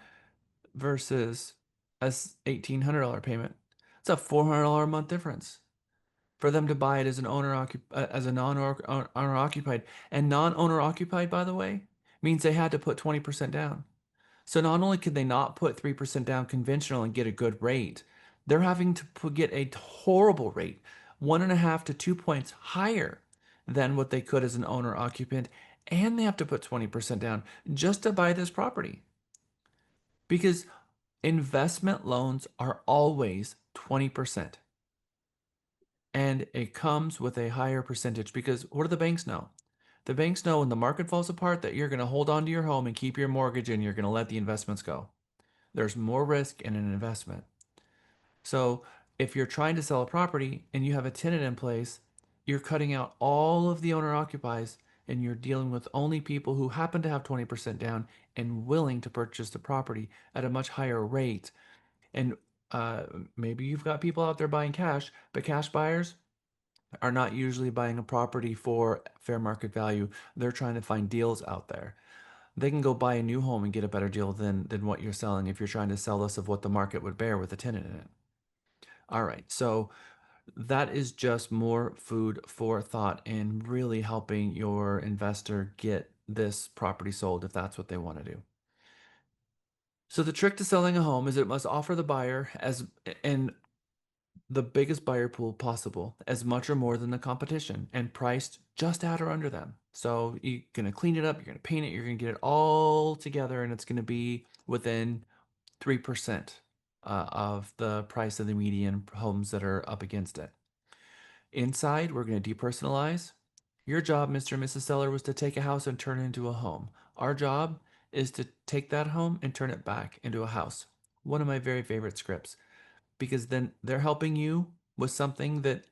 versus a $1,800 payment. It's a $400 a month difference for them to buy it as an as a non-owner occupied. And non-owner occupied, by the way, means they had to put 20% down. So not only could they not put 3% down conventional and get a good rate, they're having to get a horrible rate, 1.5 to 2 points higher than what they could as an owner occupant, and they have to put 20% down just to buy this property. Because investment loans are always 20%. And it comes with a higher percentage because what do the banks know? The banks know when the market falls apart that you're going to hold on to your home and keep your mortgage and you're going to let the investments go. There's more risk in an investment. So if you're trying to sell a property and you have a tenant in place, you're cutting out all of the owner occupies and you're dealing with only people who happen to have 20% down and willing to purchase the property at a much higher rate. And maybe you've got people out there buying cash, but cash buyers are not usually buying a property for fair market value. They're trying to find deals out there. They can go buy a new home and get a better deal than what you're selling if you're trying to sell this of what the market would bear with a tenant in it. All right, so that is just more food for thought and really helping your investor get this property sold if that's what they want to do. So the trick to selling a home is it must offer the buyer as and the biggest buyer pool possible, as much or more than the competition, and priced just at or under them. So you're gonna clean it up, you're gonna paint it, you're gonna get it all together, and it's gonna be within 3% of the price of the median homes that are up against it. Inside, we're going to depersonalize. Your job, Mr. and Mrs. Seller, was to take a house and turn it into a home. Our job is to take that home and turn it back into a house. One of my very favorite scripts, because then they're helping you with something that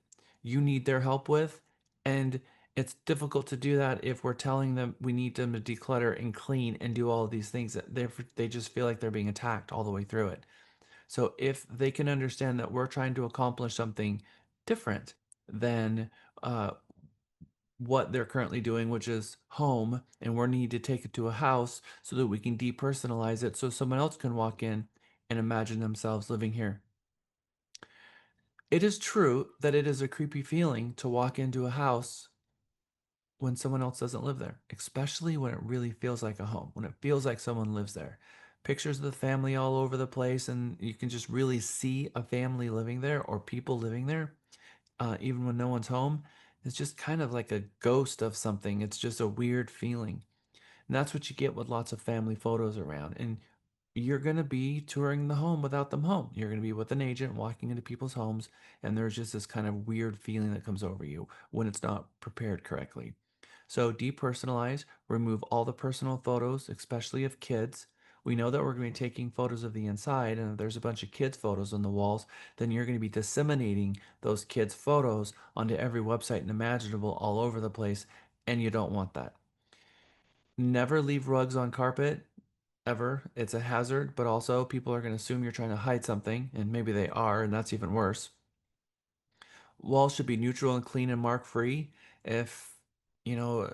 you need their help with. And it's difficult to do that if we're telling them we need them to declutter and clean and do all of these things that they just feel like they're being attacked all the way through it. So if they can understand that we're trying to accomplish something different than uh, what they're currently doing, which is home, and we need to take it to a house so that we can depersonalize it so someone else can walk in and imagine themselves living here. It is true that it is a creepy feeling to walk into a house when someone else doesn't live there, especially when it really feels like a home, when it feels like someone lives there. Pictures of the family all over the place, and you can just really see a family living there or people living there, even when no one's home. It's just kind of like a ghost of something. It's just a weird feeling. And that's what you get with lots of family photos around. And you're going to be touring the home without them home. You're going to be with an agent walking into people's homes, and there's just this kind of weird feeling that comes over you when it's not prepared correctly. So depersonalize, remove all the personal photos, especially of kids. We know that we're going to be taking photos of the inside, and if there's a bunch of kids' photos on the walls, then you're going to be disseminating those kids' photos onto every website imaginable all over the place, and you don't want that. Never leave rugs on carpet, ever. It's a hazard, but also people are going to assume you're trying to hide something, and maybe they are, and that's even worse. Walls should be neutral and clean and mark free. If, you know,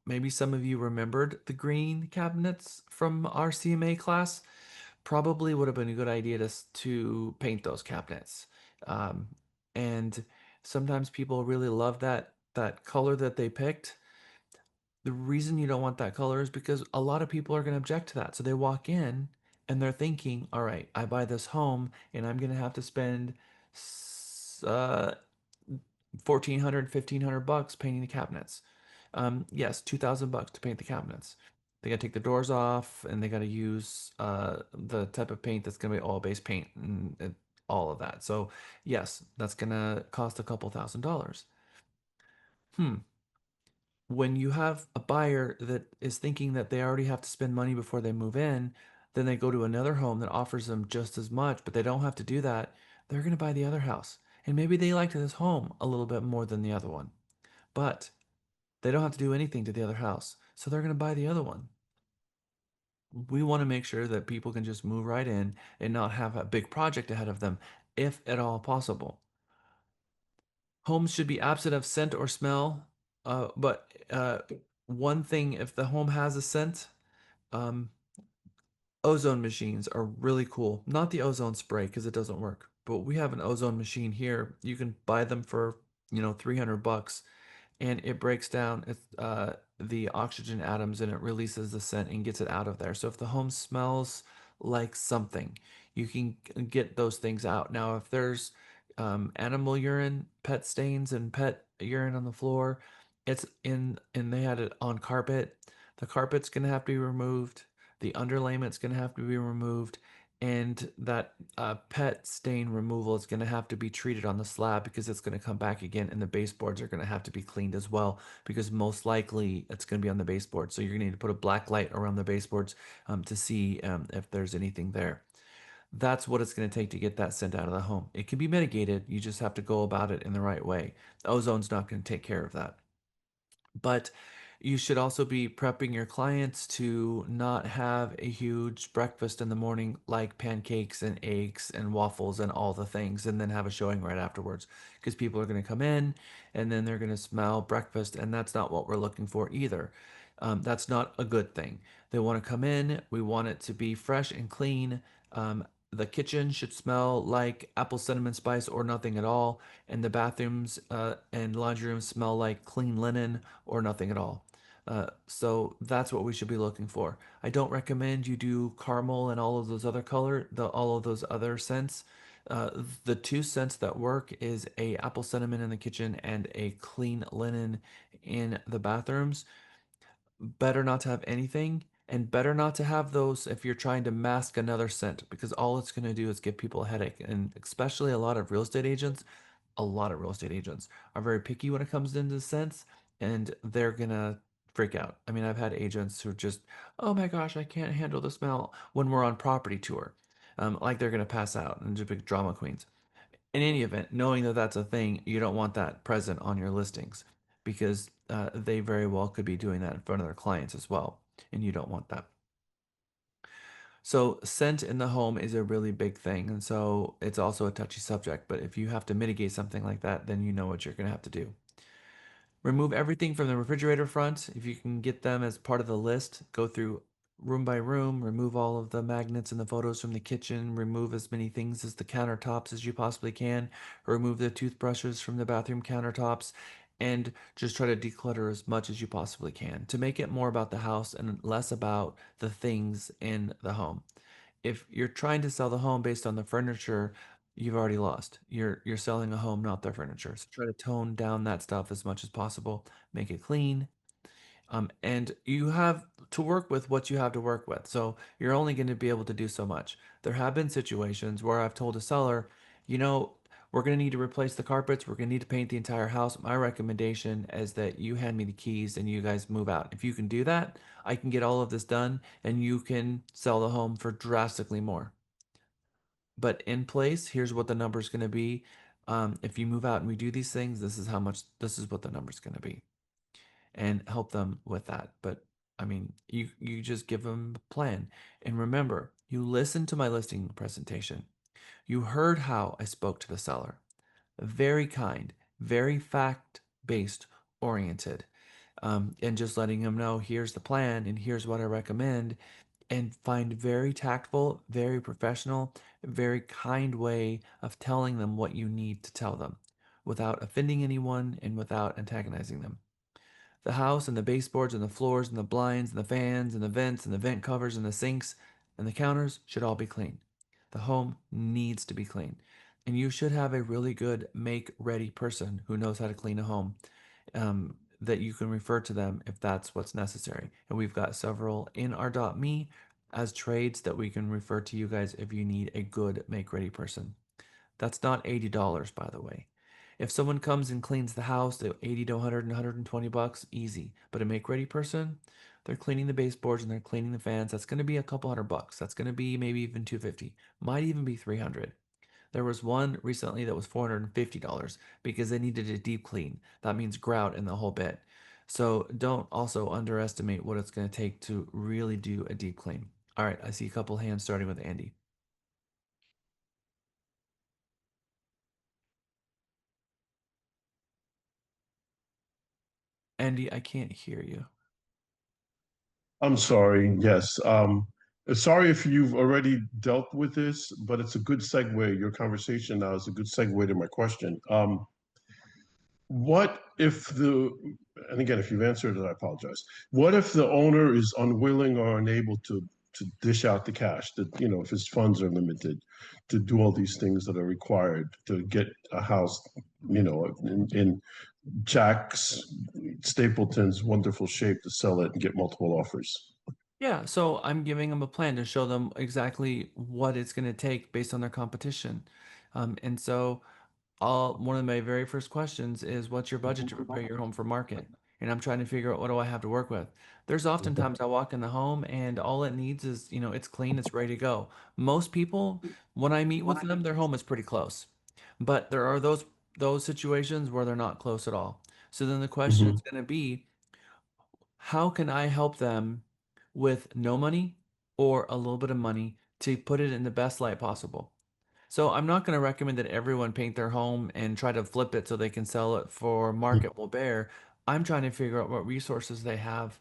maybe some of you remembered the green cabinets from our CMA class, probably would have been a good idea to paint those cabinets. Um, and sometimes people really love that color that they picked. The reason you don't want that color is because a lot of people are going to object to that. So they walk in and they're thinking, all right, I buy this home and I'm going to have to spend uh, 1,400, 1,500 bucks painting the cabinets. Yes, 2,000 bucks to paint the cabinets. They got to take the doors off and they got to use the type of paint that's going to be oil-based paint and all of that. So yes, that's going to cost a couple $1,000s. When you have a buyer that is thinking that they already have to spend money before they move in, then they go to another home that offers them just as much, but they don't have to do that, they're going to buy the other house. And maybe they liked this home a little bit more than the other one, but they don't have to do anything to the other house. So they're going to buy the other one. We want to make sure that people can just move right in and not have a big project ahead of them, if at all possible. Homes should be absent of scent or smell, but one thing, if the home has a scent, um, ozone machines are really cool. Not the ozone spray because it doesn't work, but we have an ozone machine here. You can buy them for, 300 bucks, and it breaks down the oxygen atoms and it releases the scent and gets it out of there. So if the home smells like something, you can get those things out. Now, if there's animal urine, pet stains, and pet urine on the floor, and they had it on carpet. The carpet's gonna have to be removed. The underlayment's gonna have to be removed, and that pet stain removal is going to have to be treated on the slab because it's going to come back again, and the baseboards are going to have to be cleaned as well because most likely it's going to be on the baseboard. So you're going to need to put a black light around the baseboards to see if there's anything there. That's what it's going to take to get that scent out of the home. It can be mitigated. You just have to go about it in the right way. Ozone's not going to take care of that. But you should also be prepping your clients to not have a huge breakfast in the morning like pancakes and eggs and waffles and all the things and then have a showing right afterwards because people are going to come in and then they're going to smell breakfast, and that's not what we're looking for either. That's not a good thing. They want to come in, we want it to be fresh and clean. the kitchen should smell like apple cinnamon spice or nothing at all, and the bathrooms and laundry rooms smell like clean linen or nothing at all. So that's what we should be looking for. I don't recommend you do caramel and all of those other all of those other scents. The two scents that work is a apple cinnamon in the kitchen and a clean linen in the bathrooms. Better not to have anything, and better not to have those if you're trying to mask another scent, because all it's going to do is give people a headache. And especially a lot of real estate agents, are very picky when it comes into scents, and they're gonna freak out. I mean, I've had agents who just, oh my gosh, I can't handle the smell when we're on property tour. Like they're gonna pass out and just big drama queens. In any event, knowing that that's a thing, you don't want that present on your listings, because they very well could be doing that in front of their clients as well, and you don't want that. So scent in the home is a really big thing, and so it's also a touchy subject. But if you have to mitigate something like that, then you know what you're going to have to do. Remove everything from the refrigerator front. If you can get them as part of the list, go through room by room, remove all of the magnets and the photos from the kitchen, remove as many things as the countertops as you possibly can, remove the toothbrushes from the bathroom countertops, and just try to declutter as much as you possibly can to make it more about the house and less about the things in the home. If you're trying to sell the home based on the furniture, you've already lost. You're selling a home, not the furniture. So try to tone down that stuff as much as possible. Make it clean. And you have to work with what you have to work with. So you're only going to be able to do so much. There have been situations where I've told a seller, you know, we're going to need to replace the carpets. We're going to need to paint the entire house. My recommendation is that you hand me the keys and you guys move out. If you can do that, I can get all of this done and you can sell the home for drastically more. But in place, here's what the number is going to be. If you move out and we do these things, this is what the number is going to be, and help them with that. But I mean, you just give them a plan. And remember, you listened to my listing presentation. You heard how I spoke to the seller. Very kind, very fact-based oriented. And just letting them know, here's the plan and here's what I recommend, and find very tactful, very professional, very kind way of telling them what you need to tell them without offending anyone and without antagonizing them. The house and the baseboards and the floors and the blinds and the fans and the vents and the vent covers and the sinks and the counters should all be clean. The home needs to be clean. And you should have a really good make ready person who knows how to clean a home, that you can refer to them if that's what's necessary. And we've got several in our .me as trades that we can refer to you guys if you need a good make ready person. That's not $80, by the way. If someone comes and cleans the house, they're 80 to 100 and $120, easy. But a make ready person, they're cleaning the baseboards and they're cleaning the fans. That's going to be a couple $100. That's going to be maybe even 250. Might even be 300. There was one recently that was $450 because they needed a deep clean. That means grout and the whole bit. So don't also underestimate what it's going to take to really do a deep clean. All right, I see a couple hands starting with Andy. Andy, I can't hear you. I'm sorry. Yes. Sorry if you've already dealt with this, but it's a good segue. Your conversation now is a good segue to my question. What if and again, if you've answered it, I apologize. What if the owner is unwilling or unable to dish out the cash, that, if his funds are limited, to do all these things that are required to get a house, in Jack's Stapleton's wonderful shape to sell it and get multiple offers? Yeah, so I'm giving them a plan to show them exactly what it's going to take based on their competition. And so one of my very first questions is, what's your budget to prepare your home for market? And I'm trying to figure out, what do I have to work with? There's oftentimes I walk in the home and all it needs is, it's clean, it's ready to go. Most people, when I meet with them, their home is pretty close. But there are those situations where they're not close at all. So then the question is going to be, how can I help them with no money or a little bit of money to put it in the best light possible? So I'm not going to recommend that everyone paint their home and try to flip it so they can sell it for market will bear. I'm trying to figure out what resources they have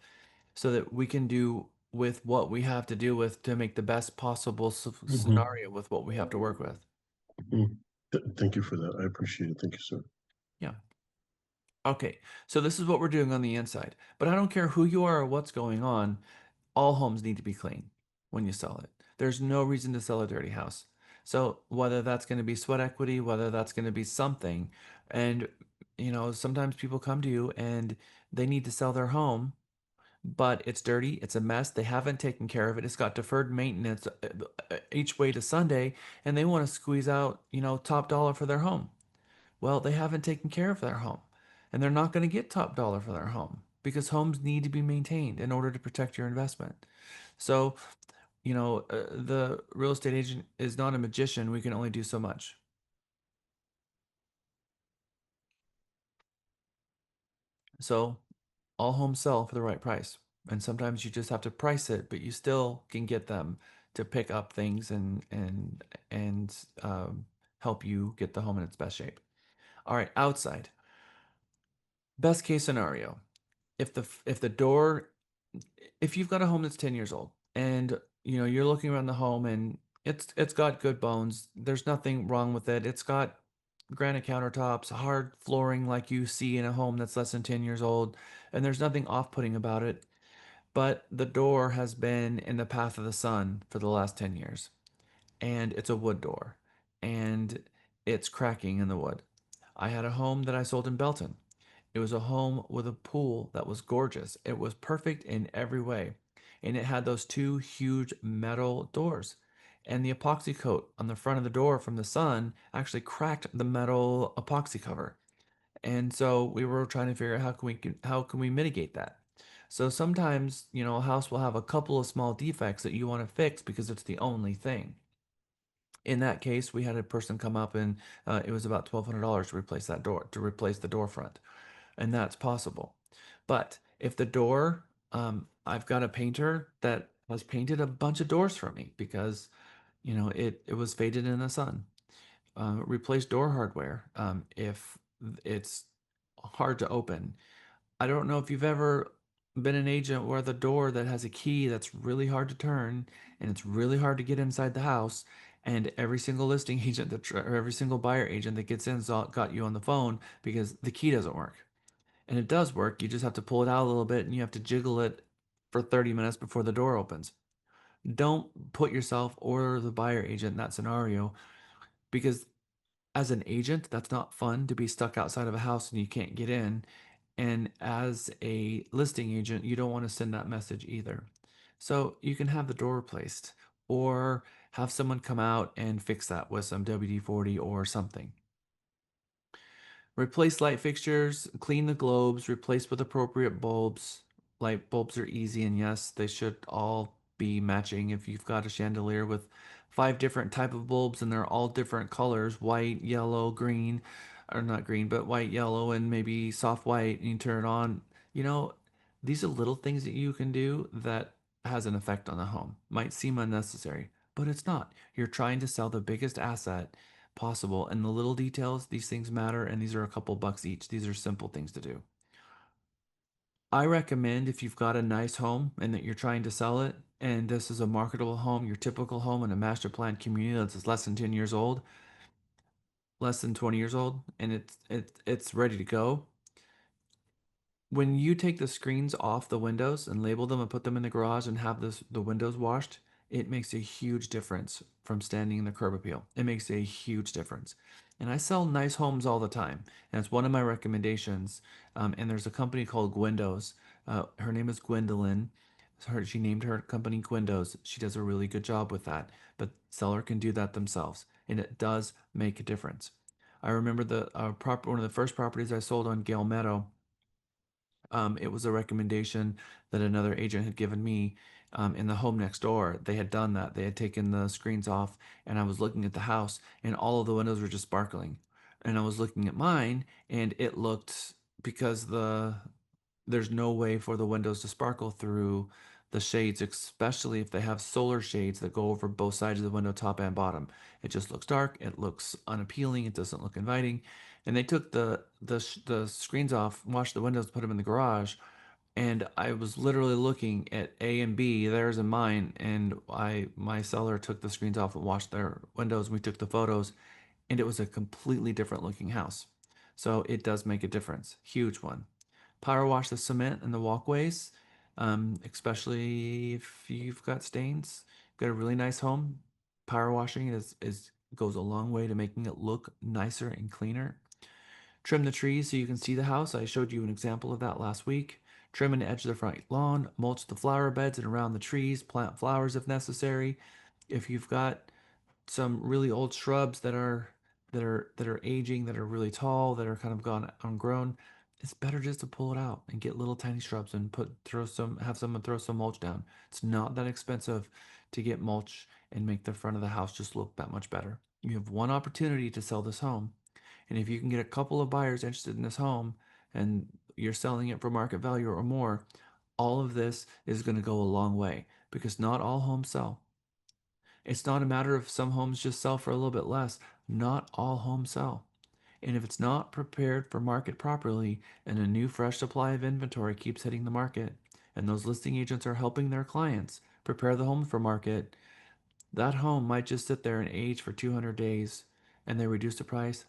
so that we can do with what we have to deal with to make the best possible Mhm. scenario with what we have to work with. Thank you for that. I appreciate it. Thank you, sir. Yeah. Okay, so this is what we're doing on the inside. But I don't care who you are or what's going on, all homes need to be clean when you sell it. There's no reason to sell a dirty house. So whether that's going to be sweat equity, whether that's going to be something, and sometimes people come to you and they need to sell their home, but it's dirty, it's a mess, they haven't taken care of it, it's got deferred maintenance each way to Sunday, and they want to squeeze out, top dollar for their home. Well, they haven't taken care of their home, and they're not going to get top dollar for their home because homes need to be maintained in order to protect your investment. So, the real estate agent is not a magician. We can only do so much. So, all homes sell for the right price. And sometimes you just have to price it, but you still can get them to pick up things and help you get the home in its best shape. All right, outside. Best case scenario. If the door, if you've got a home that's 10 years old and you're looking around the home and it's got good bones, there's nothing wrong with it. It's got granite countertops, hard flooring like you see in a home that's less than 10 years old, and there's nothing off-putting about it. But the door has been in the path of the sun for the last 10 years, and it's a wood door, and it's cracking in the wood. I had a home that I sold in Belton. It was a home with a pool that was gorgeous. It was perfect in every way. And it had those two huge metal doors. And the epoxy coat on the front of the door from the sun actually cracked the metal epoxy cover. And so we were trying to figure out how can we mitigate that. So sometimes, a house will have a couple of small defects that you want to fix because it's the only thing. In that case, we had a person come up and it was about $1,200 to replace that door, to replace the door front, and that's possible. But if the door, I've got a painter that has painted a bunch of doors for me because, it was faded in the sun. Replace door hardware if it's hard to open. I don't know if you've ever been an agent where the door that has a key that's really hard to turn and it's really hard to get inside the house, and every single listing agent or every single buyer agent that gets in got you on the phone because the key doesn't work. And it does work. You just have to pull it out a little bit and you have to jiggle it for 30 minutes before the door opens. Don't put yourself or the buyer agent in that scenario because as an agent, that's not fun to be stuck outside of a house and you can't get in. And as a listing agent, you don't want to send that message either. So you can have the door replaced or have someone come out and fix that with some WD-40 or something. Replace light fixtures, clean the globes, replace with appropriate bulbs. Light bulbs are easy, and yes, they should all be matching. If you've got a chandelier with 5 different type of bulbs and they're all different colors, white, yellow, green, or not green, but white, yellow, and maybe soft white, and you turn it on, you know, these are little things that you can do that has an effect on the home. Might seem unnecessary, but it's not. You're trying to sell the biggest asset possible. And the little details, these things matter, and these are a couple bucks each. These are simple things to do. I recommend if you've got a nice home and that you're trying to sell it, and this is a marketable home, your typical home in a master plan community that's less than 10 years old, less than 20 years old, and it's ready to go. When you take the screens off the windows and label them and put them in the garage and have the windows washed, it makes a huge difference from standing in the curb appeal. It makes a huge difference. And I sell nice homes all the time. And it's one of my recommendations. And there's a company called Gwindos. Her name is Gwendolyn. She named her company Gwindos. She does a really good job with that. But seller can do that themselves. And it does make a difference. I remember one of the first properties I sold on Gale Meadow. It was a recommendation that another agent had given me in the home next door. They had done that. They had taken the screens off, and I was looking at the house, and all of the windows were just sparkling. And I was looking at mine, and it looked because there's no way for the windows to sparkle through the shades, especially if they have solar shades that go over both sides of the window, top and bottom. It just looks dark. It looks unappealing. It doesn't look inviting. And they took the screens off, washed the windows, put them in the garage, And I was literally looking at A and B, theirs and mine, and my seller took the screens off and washed their windows. We took the photos, and it was a completely different looking house. So it does make a difference. Huge one. Power wash the cement and the walkways, especially if you've got stains. Got a really nice home. Power washing is goes a long way to making it look nicer and cleaner. Trim the trees so you can see the house. I showed you an example of that last week. Trim an edge of the front lawn, mulch the flower beds and around the trees, plant flowers if necessary. If you've got some really old shrubs that are aging, that are really tall, that are kind of gone ungrown, it's better just to pull it out and get little tiny shrubs and have someone throw some mulch down. It's not that expensive to get mulch and make the front of the house just look that much better. You have one opportunity to sell this home, and if you can get a couple of buyers interested in this home and you're selling it for market value or more, all of this is going to go a long way, because not all homes sell. It's not a matter of some homes just sell for a little bit less. Not all homes sell. And if it's not prepared for market properly and a new fresh supply of inventory keeps hitting the market, and those listing agents are helping their clients prepare the home for market, that home might just sit there and age for 200 days, and they reduce the price,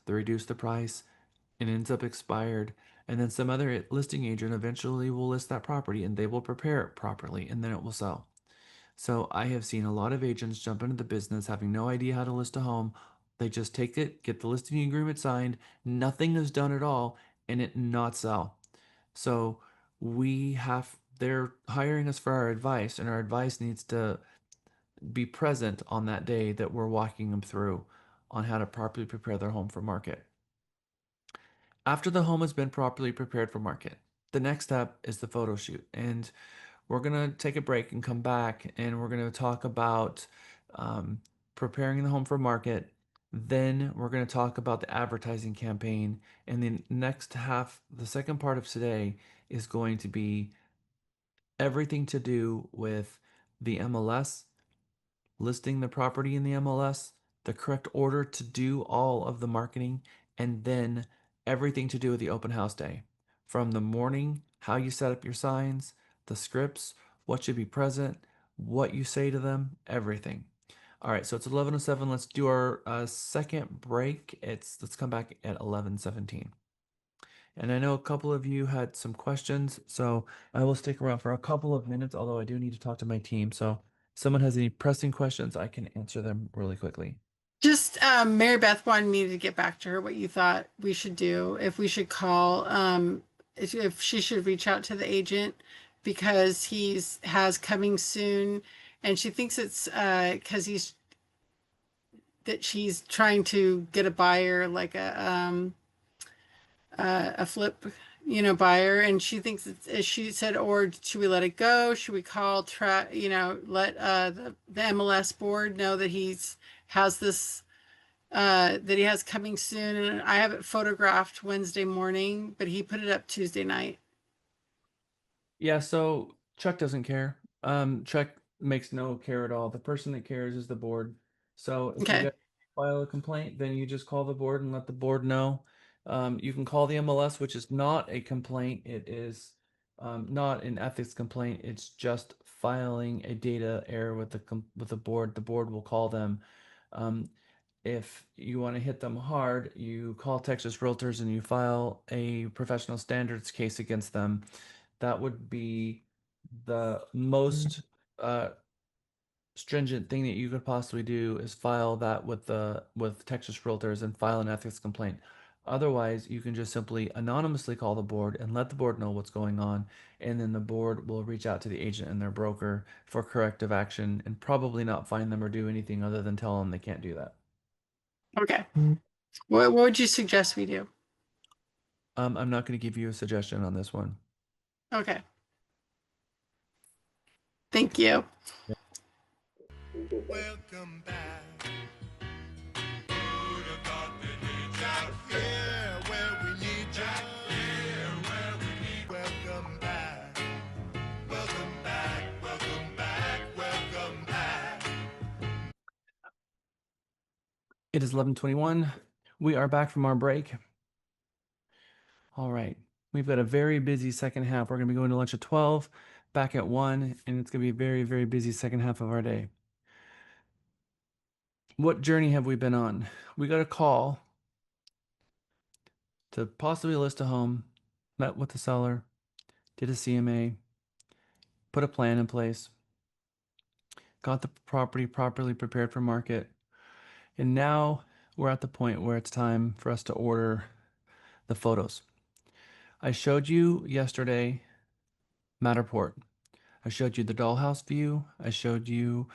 and ends up expired. And then some other listing agent eventually will list that property and they will prepare it properly, and then it will sell. So I have seen a lot of agents jump into the business having no idea how to list a home. They just take it, get the listing agreement signed, nothing is done at all, and it not sell. So they're hiring us for our advice, and our advice needs to be present on that day that we're walking them through on how to properly prepare their home for market. After the home has been properly prepared for market, the next step is the photo shoot. And we're going to take a break and come back, and we're going to talk about preparing the home for market. Then we're going to talk about the advertising campaign. And the next half, the second part of today, is going to be everything to do with the MLS, listing the property in the MLS, the correct order to do all of the marketing, and then everything to do with the open house day. From the morning, how you set up your signs, the scripts, what should be present, what you say to them, everything. All right, so it's 11:07. Let's do our second break. Let's come back at 11:17. And I know a couple of you had some questions, so I will stick around for a couple of minutes, although I do need to talk to my team. So if someone has any pressing questions, I can answer them really quickly. Just Mary Beth wanted me to get back to her what you thought we should do, if we should call, if she should reach out to the agent because has coming soon, and she thinks it's because she's trying to get a buyer, like a flip, buyer, and she thinks she said, or should we let it go? Should we call let the MLS board know that has this that he has coming soon, and I have it photographed Wednesday morning, but he put it up Tuesday night. Yeah, so Chuck doesn't care. Chuck makes no care at all. The person that cares is the board. So if you Okay. guys file a complaint, then you just call the board and let the board know. You can call the MLS, which is not a complaint. It is not an ethics complaint. It's just filing a data error with the board. The board will call them. If you want to hit them hard, you call Texas Realtors and you file a professional standards case against them. That would be the most stringent thing that you could possibly do, is file that with Texas Realtors and file an ethics complaint. Otherwise, you can just simply anonymously call the board and let the board know what's going on, and then the board will reach out to the agent and their broker for corrective action, and probably not fine them or do anything other than tell them they can't do that. Okay. What would you suggest we do? I'm not going to give you a suggestion on this one. Okay. Thank you. Welcome back. Who'd have thought that we'd out here where we need you? Here where we need. Welcome back. Welcome back. Welcome back. Welcome back. It is 11:21. We are back from our break. All right. We've got a very busy second half. We're going to be going to lunch at 12, back at 1, and it's going to be a very, very busy second half of our day. What journey have we been on? We got a call to possibly list a home, met with the seller, did a CMA, put a plan in place, got the property properly prepared for market, and now we're at the point where it's time for us to order the photos. I showed you yesterday Matterport. I showed you the dollhouse view. I showed you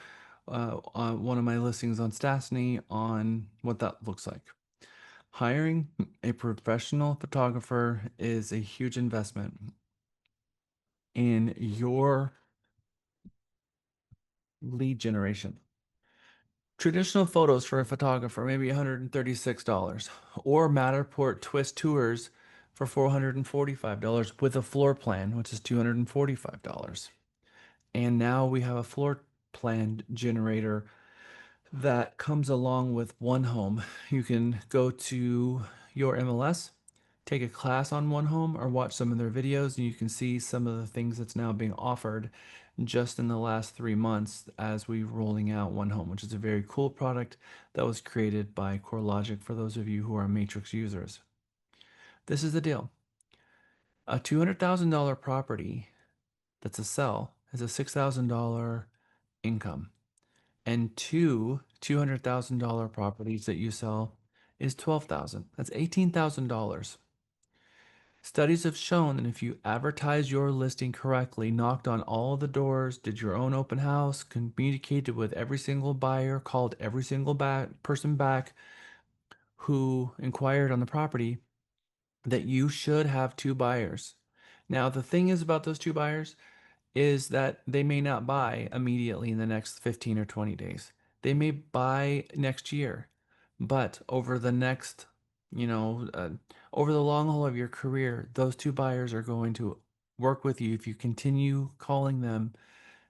on one of my listings on Stastny on what that looks like. Hiring a professional photographer is a huge investment in your lead generation. Traditional photos for a photographer, maybe $136, or Matterport Twist Tours for $445 with a floor plan, which is $245. And now we have a floor plan generator that comes along with One Home. You can go to your MLS, take a class on One Home, or watch some of their videos, and you can see some of the things that's now being offered just in the last 3 months as we're rolling out One Home, which is a very cool product that was created by CoreLogic for those of you who are Matrix users. This is the deal. A $200,000 property that's a sell is a $6,000 income. And two $200,000 properties that you sell is $12,000. That's $18,000. Studies have shown that if you advertise your listing correctly, knocked on all the doors, did your own open house, communicated with every single buyer, called every single person back who inquired on the property, that you should have 2 buyers. Now, the thing is about those 2 buyers is that they may not buy immediately in the next 15 or 20 days. They may buy next year, but over the next, over the long haul of your career, those 2 buyers are going to work with you if you continue calling them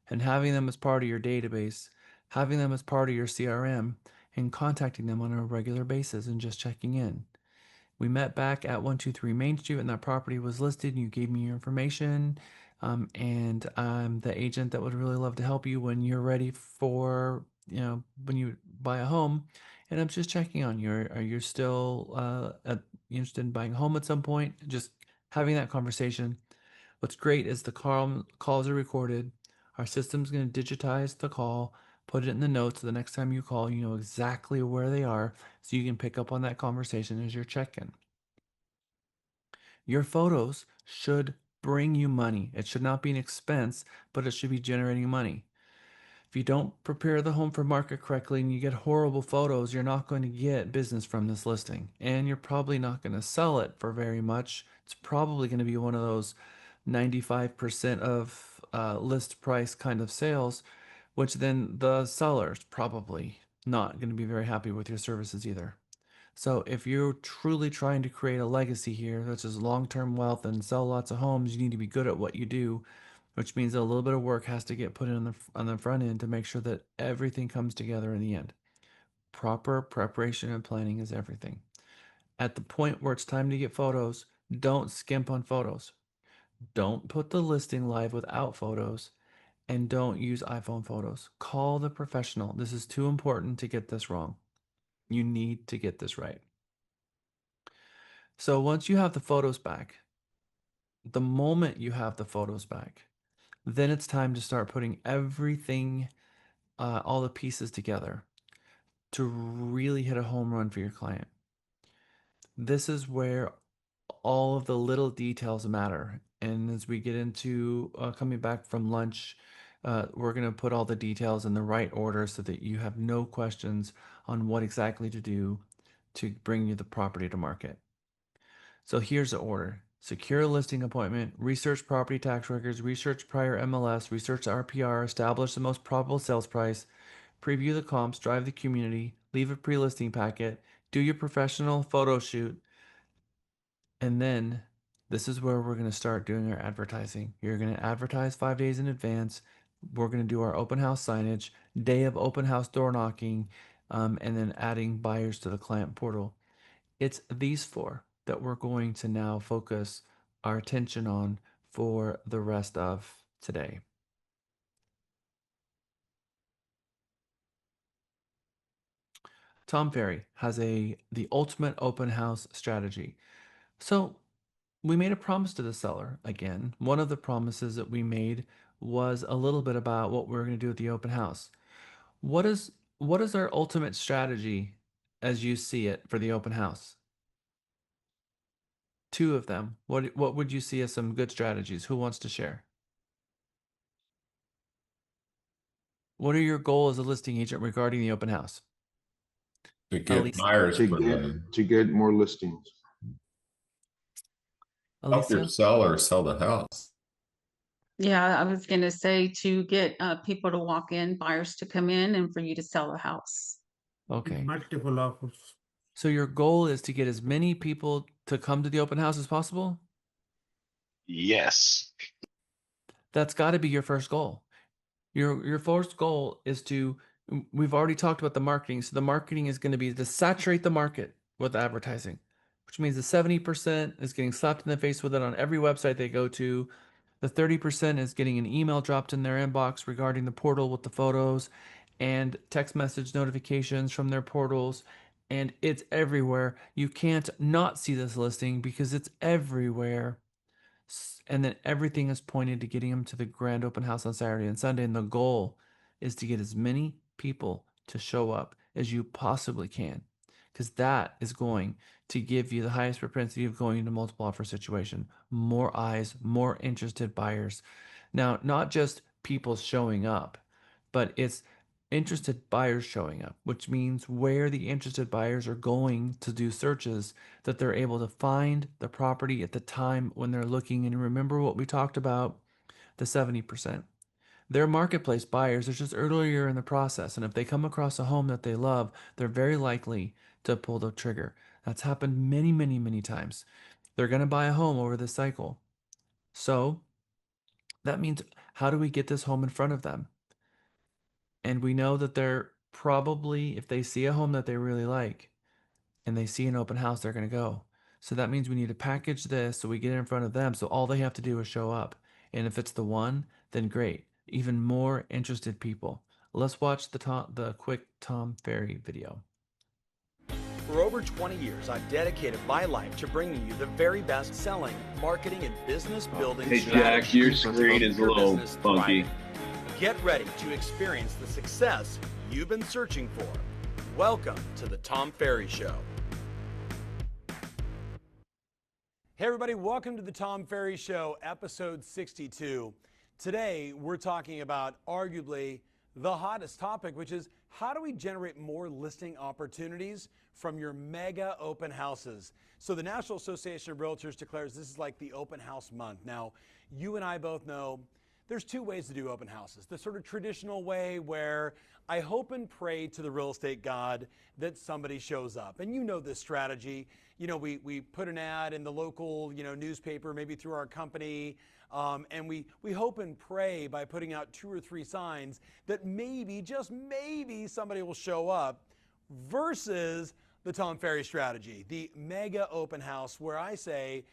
and having them as part of your database, having them as part of your CRM, and contacting them on a regular basis and just checking in. We met back at 123 Main Street and that property was listed and you gave me your information. And I'm the agent that would really love to help you when you're ready for, when you buy a home. And I'm just checking on you. Are you still interested in buying a home at some point? Just having that conversation. What's great is the calls are recorded. Our system's going to digitize the call, put it in the notes. So the next time you call, you know exactly where they are, so you can pick up on that conversation as you're checking. Your photos should bring you money. It should not be an expense, but it should be generating money. If you don't prepare the home for market correctly and you get horrible photos, you're not going to get business from this listing. And you're probably not going to sell it for very much. It's probably going to be one of those 95% of list price kind of sales, which then the seller's probably not going to be very happy with your services either. So if you're truly trying to create a legacy here, such as long-term wealth and sell lots of homes, you need to be good at what you do, which means a little bit of work has to get put in on the front end to make sure that everything comes together in the end. Proper preparation and planning is everything. At the point where it's time to get photos, don't skimp on photos. Don't put the listing live without photos, and don't use iPhone photos. Call the professional. This is too important to get this wrong. You need to get this right. So once you have the photos back, the moment you have the photos back, then it's time to start putting everything, all the pieces together to really hit a home run for your client. This is where all of the little details matter. And as we get into coming back from lunch, we're going to put all the details in the right order so that you have no questions on what exactly to do to bring you the property to market. So here's the order. Secure a listing appointment, research property tax records, research prior MLS, research RPR, establish the most probable sales price, preview the comps, drive the community, leave a pre-listing packet, do your professional photo shoot, and then this is where we're going to start doing our advertising. You're going to advertise 5 days in advance. We're going to do our open house signage, day of open house door knocking, and then adding buyers to the client portal. It's these 4 that we're going to now focus our attention on for the rest of today. Tom Ferry has the ultimate open house strategy. So we made a promise to the seller. Again, one of the promises that we made was a little bit about what we're going to do at the open house. What is our ultimate strategy as you see it for the open house? Two of them. What would you see as some good strategies? Who wants to share? What are your goals as a listing agent regarding the open house? To get Alicia? buyers To for get, the, to get more listings. help your Alicia? seller sell the house. Yeah, I was gonna say to get people to walk in, buyers to come in, and for you to sell the house. Okay. Multiple offers. So your goal is to get as many people to come to the open house as possible? Yes. That's got to be your first goal. Your first goal is to, we've already talked about the marketing. So the marketing is going to be to saturate the market with advertising, which means the 70% is getting slapped in the face with it on every website they go to. The 30% is getting an email dropped in their inbox regarding the portal with the photos and text message notifications from their portals. And it's everywhere. You can't not see this listing because it's everywhere. And then everything is pointed to getting them to the grand open house on Saturday and Sunday. And the goal is to get as many people to show up as you possibly can, because that is going to give you the highest propensity of going into multiple offer situation. More eyes, more interested buyers. Now, not just people showing up, but it's interested buyers showing up, which means where the interested buyers are going to do searches, that they're able to find the property at the time when they're looking. And remember what we talked about, the 70%. They're marketplace buyers. They're just earlier in the process. And if they come across a home that they love, they're very likely to pull the trigger. That's happened many, many, many times. They're going to buy a home over this cycle. So that means, how do we get this home in front of them? And we know that they're probably, if they see a home that they really like and they see an open house, they're going to go. So that means we need to package this so we get it in front of them. So all they have to do is show up. And if it's the one, then great. Even more interested people. Let's watch the quick Tom Ferry video. For over 20 years, I've dedicated my life to bringing you the very best selling, marketing, and business building Hey, strategies Jack, your to screen keep is a your little business funky. thriving. Get ready to experience the success you've been searching for. Welcome to the Tom Ferry Show. Hey everybody, welcome to the Tom Ferry Show, episode 62. Today, we're talking about arguably the hottest topic, which is how do we generate more listing opportunities from your mega open houses? So the National Association of Realtors declares this is like the open house month. Now, you and I both know there's two ways to do open houses. The sort of traditional way where I hope and pray to the real estate god that somebody shows up. And you know this strategy. You know, we put an ad in the local, newspaper, maybe through our company, and we hope and pray by putting out 2 or 3 signs that maybe, just maybe, somebody will show up, versus the Tom Ferry strategy, the mega open house, where I say,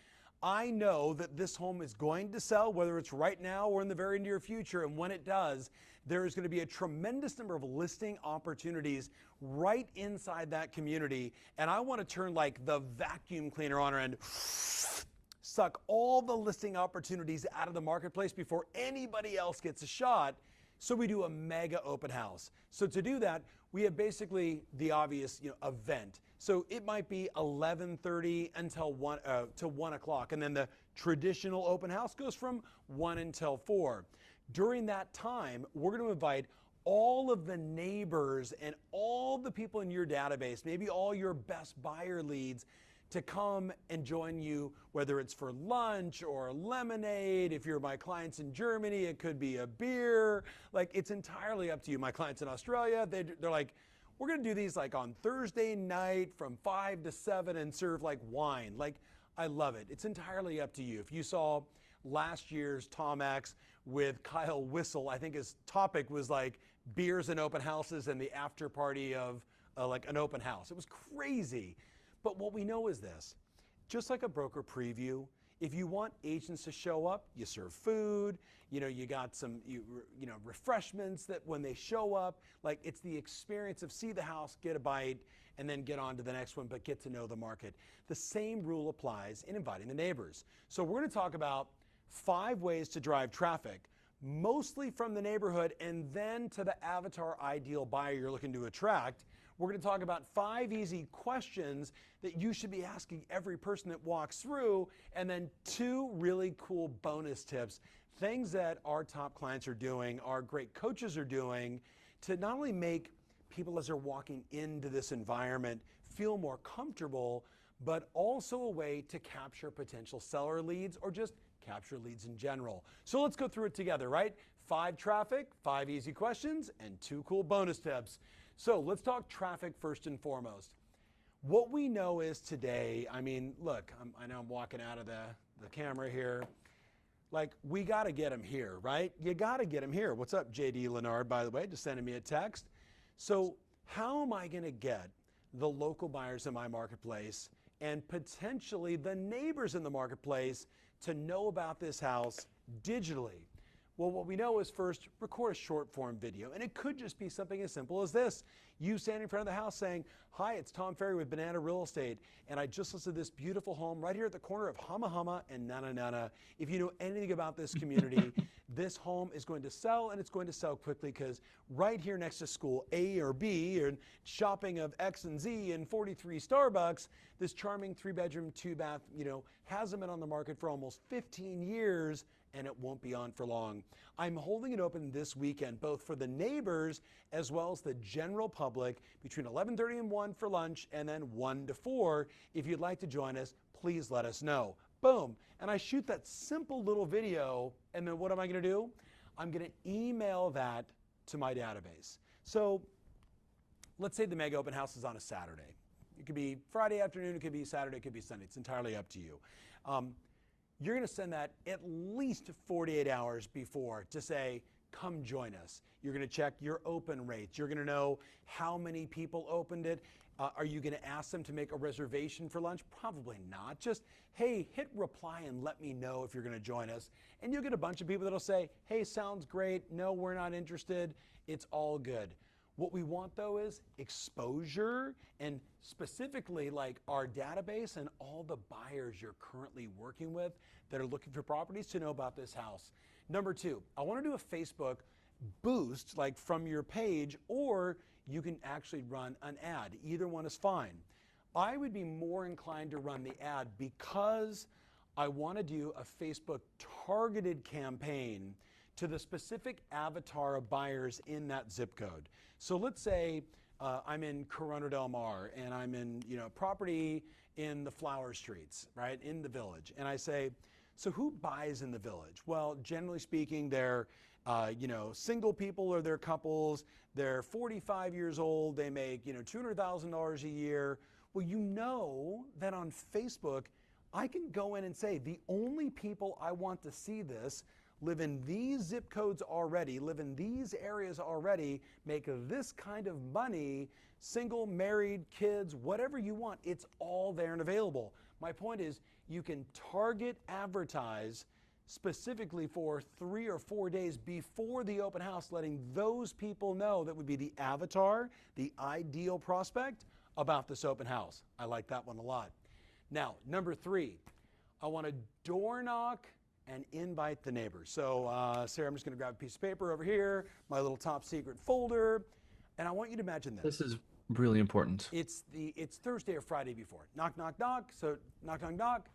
I know that this home is going to sell, whether it's right now or in the very near future. And when it does, there is going to be a tremendous number of listing opportunities right inside that community. And I want to turn like the vacuum cleaner on and suck all the listing opportunities out of the marketplace before anybody else gets a shot. So we do a mega open house. So to do that, we have basically the obvious event. So it might be 11:30 until 1 o'clock. And then the traditional open house goes from 1 until 4. During that time, we're going to invite all of the neighbors and all the people in your database, maybe all your best buyer leads, to come and join you, whether it's for lunch or lemonade. If you're my clients in Germany, it could be a beer. Like, it's entirely up to you. My clients in Australia, they're like, we're going to do these like on Thursday night from 5 to 7 and serve like wine. Like, I love it. It's entirely up to you. If you saw last year's Tom X with Kyle Whistle, I think his topic was like beers and open houses and the after party of like an open house. It was crazy. But what we know is this: just like a broker preview, If you want agents to show up, you serve food, you got some, refreshments that when they show up, like it's the experience of see the house, get a bite, and then get on to the next one, but get to know the market. The same rule applies in inviting the neighbors. So we're going to talk about 5 ways to drive traffic, mostly from the neighborhood and then to the avatar ideal buyer you're looking to attract. We're going to talk about 5 easy questions that you should be asking every person that walks through, and then 2 really cool bonus tips, things that our top clients are doing, our great coaches are doing to not only make people as they're walking into this environment feel more comfortable, but also a way to capture potential seller leads or just capture leads in general. So let's go through it together, right? 5 traffic, 5 easy questions, and 2 cool bonus tips. So let's talk traffic first and foremost. What we know is today, I mean, look, I know I'm walking out of the camera here. Like, we got to get them here, right? You got to get them here. What's up, JD Leonard, by the way, just sending me a text. So how am I going to get the local buyers in my marketplace and potentially the neighbors in the marketplace to know about this house digitally? Well, what we know is first, record a short form video. And it could just be something as simple as this. You standing in front of the house saying, "Hi, it's Tom Ferry with Banana Real Estate, and I just listed this beautiful home right here at the corner of Humma Humma and Nana Nana. If you know anything about this community, this home is going to sell, and it's going to sell quickly because right here next to school A or B, and shopping of X and Z and 43 Starbucks, this charming 3-bedroom, 2-bath, hasn't been on the market for almost 15 years, and it won't be on for long. I'm holding it open this weekend, both for the neighbors as well as the general public between 11:30 and 1 for lunch, and then 1 to 4. If you'd like to join us, please let us know." Boom. And I shoot that simple little video, and then what am I going to do? I'm going to email that to my database. So let's say the mega open house is on a Saturday. It could be Friday afternoon, it could be Saturday, it could be Sunday. It's entirely up to you. You're going to send that at least 48 hours before to say, "Come join us." You're going to check your open rates. You're going to know how many people opened it. Are you going to ask them to make a reservation for lunch? Probably not. Just, hey, hit reply and let me know if you're going to join us. And you'll get a bunch of people that'll say, "Hey, sounds great. No, we're not interested. It's all good." What we want, though, is exposure, and specifically like our database and all the buyers you're currently working with that are looking for properties to know about this house. Number 2, I want to do a Facebook boost, like from your page, or you can actually run an ad. Either one is fine. I would be more inclined to run the ad because I want to do a Facebook targeted campaign to the specific avatar of buyers in that zip code. So let's say I'm in Corona Del Mar, and I'm in property in the Flower Streets, right, in the village. And I say, so who buys in the village? Well, generally speaking, they're single people or they're couples. They're 45 years old. They make $200,000 a year. Well, you know that on Facebook, I can go in and say the only people I want to see this live in these zip codes already, live in these areas already, make this kind of money, single, married, kids, whatever you want, it's all there and available. My point is, you can target advertise specifically for 3 or 4 days before the open house, letting those people know that would be the avatar, the ideal prospect, about this open house. I like that one a lot. Now, number 3, I want to door knock and invite the neighbors. So Sarah, I'm just going to grab a piece of paper over here, my little top secret folder, and I want you to imagine this. This is really important. It's Thursday or Friday before. Knock, knock, knock. So knock, knock, knock.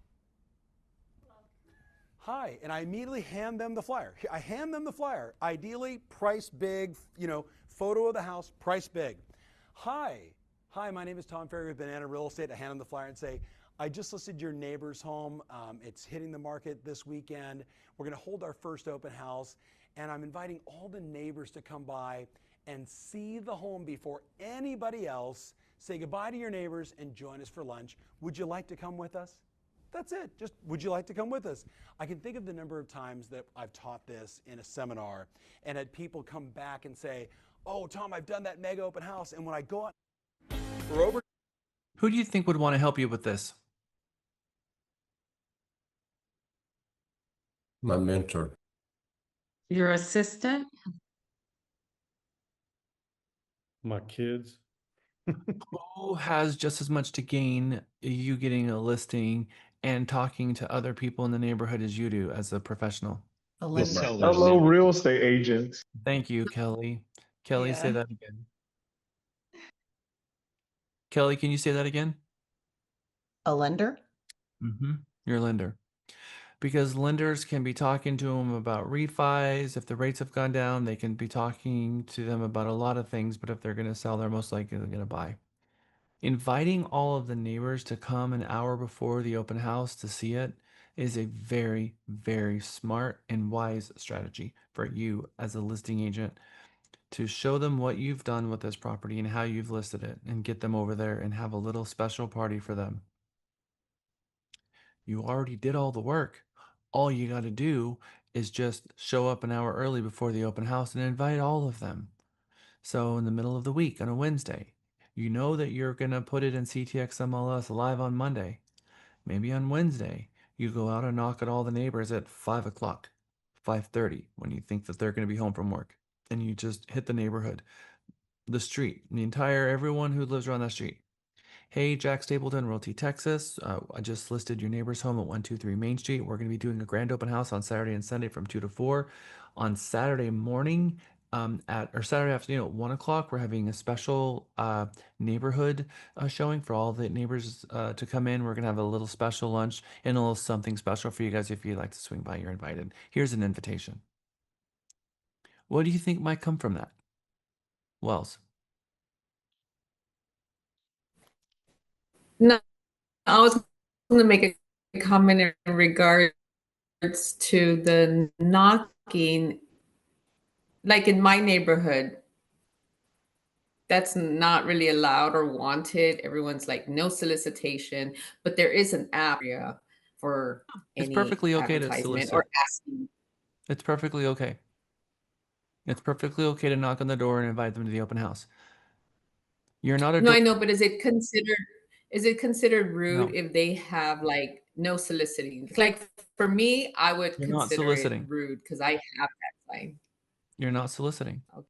Hi, and I immediately hand them the flyer. I hand them the flyer. Ideally, price big, photo of the house, price big. Hi, my name is Tom Ferry with Banana Real Estate. I hand them the flyer and say, "I just listed your neighbor's home. It's hitting the market this weekend. We're going to hold our first open house, and I'm inviting all the neighbors to come by and see the home before anybody else. Say goodbye to your neighbors and join us for lunch. Would you like to come with us?" That's it. Just, would you like to come with us? I can think of the number of times that I've taught this in a seminar and had people come back and say, "Oh, Tom, I've done that mega open house, and when I go out for over..." Who do you think would want to help you with this? My mentor. Your assistant? My kids. Who has just as much to gain you getting a listing and talking to other people in the neighborhood as you do as a professional? The Hello, sellers. real estate agents. Thank you, Kelly. Kelly, say Yeah. that again. Kelly, can you say that again? A lender? Your lender. Because lenders can be talking to them about refis. If the rates have gone down, they can be talking to them about a lot of things. But if they're going to sell, they're most likely going to buy. Inviting all of the neighbors to come an hour before the open house to see it is a very, very smart and wise strategy for you as a listing agent to show them what you've done with this property and how you've listed it and get them over there and have a little special party for them. You already did all the work. All you got to do is just show up an hour early before the open house and invite all of them. So in the middle of the week on a Wednesday, you know that you're going to put it in CTX MLS live on Monday. Maybe on Wednesday, you go out and knock at all the neighbors at 5 o'clock, 5:30, when you think that they're going to be home from work. And you just hit the neighborhood, the street, everyone who lives around that street. Hey, Jack Stapleton, Realty, Texas. I just listed your neighbor's home at 123 Main Street. We're going to be doing a grand open house on Saturday and Sunday from 2 to 4. On Saturday morning, or Saturday afternoon at 1 o'clock, we're having a special neighborhood showing for all the neighbors to come in. We're going to have a little special lunch and a little something special for you guys. If you'd like to swing by, you're invited. Here's an invitation. What do you think might come from that? Wells. No, I was going to make a comment in regards to the knocking. Like in my neighborhood, that's not really allowed or wanted. Everyone's like, no solicitation, but there is an app for It's any perfectly okay to advertisement solicit. or asking. It's perfectly okay. It's perfectly okay to knock on the door and invite them to the open house. You're not a No, door. I know, but is it considered rude No. if they have like no soliciting? Like for me, I would You're not consider it soliciting. rude because I have that sign. You're not soliciting. Okay.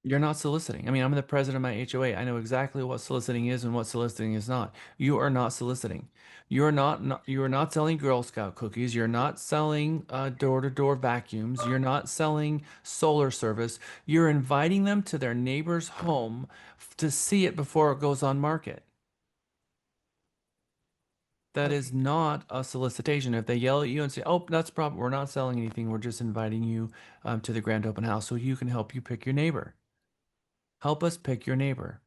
You're not soliciting. I mean, I'm the president of my HOA. I know exactly what soliciting is and what soliciting is not. You are not soliciting. You are not selling Girl Scout cookies. You're not selling door-to-door vacuums. You're not selling solar service. You're inviting them to their neighbor's home to see it before it goes on market. That is not a solicitation. If they yell at you and say, "Oh, that's a problem. We're not selling anything. We're just inviting you to the grand open house so you can help you pick your neighbor. Help us pick your neighbor."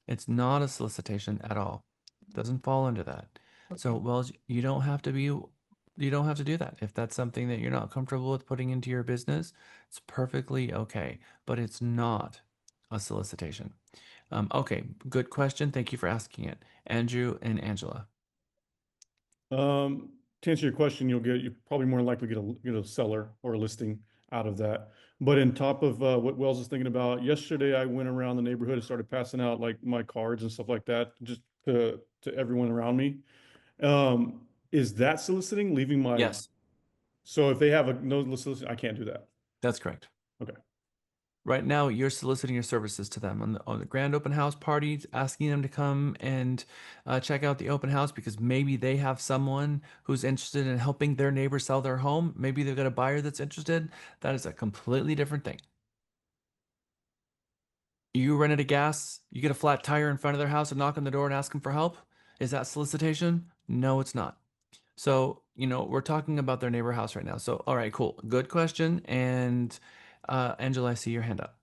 It's not a solicitation at all. It doesn't fall under that. So, Wells, you don't have to do that. If that's something that you're not comfortable with putting into your business, it's perfectly okay. But it's not a solicitation. Okay, good question. Thank you for asking it, Andrew and Angela. To answer your question, you're probably more likely get a seller or a listing out of that. But in top of what Wells is thinking about, yesterday I went around the neighborhood and started passing out like my cards and stuff like that, just to everyone around me. Is that soliciting? Leaving my Yes, So if they have a no soliciting, I can't do that. that's correct. Okay. Right now, you're soliciting your services to them on the grand open house parties, asking them to come and check out the open house because maybe they have someone who's interested in helping their neighbor sell their home. Maybe they've got a buyer that's interested. That is a completely different thing. You run out of gas, you get a flat tire in front of their house and knock on the door and ask them for help. Is that solicitation? No, it's not. So, we're talking about their neighbor house right now. So, all right, cool. Good question. And Angela, I see your hand up.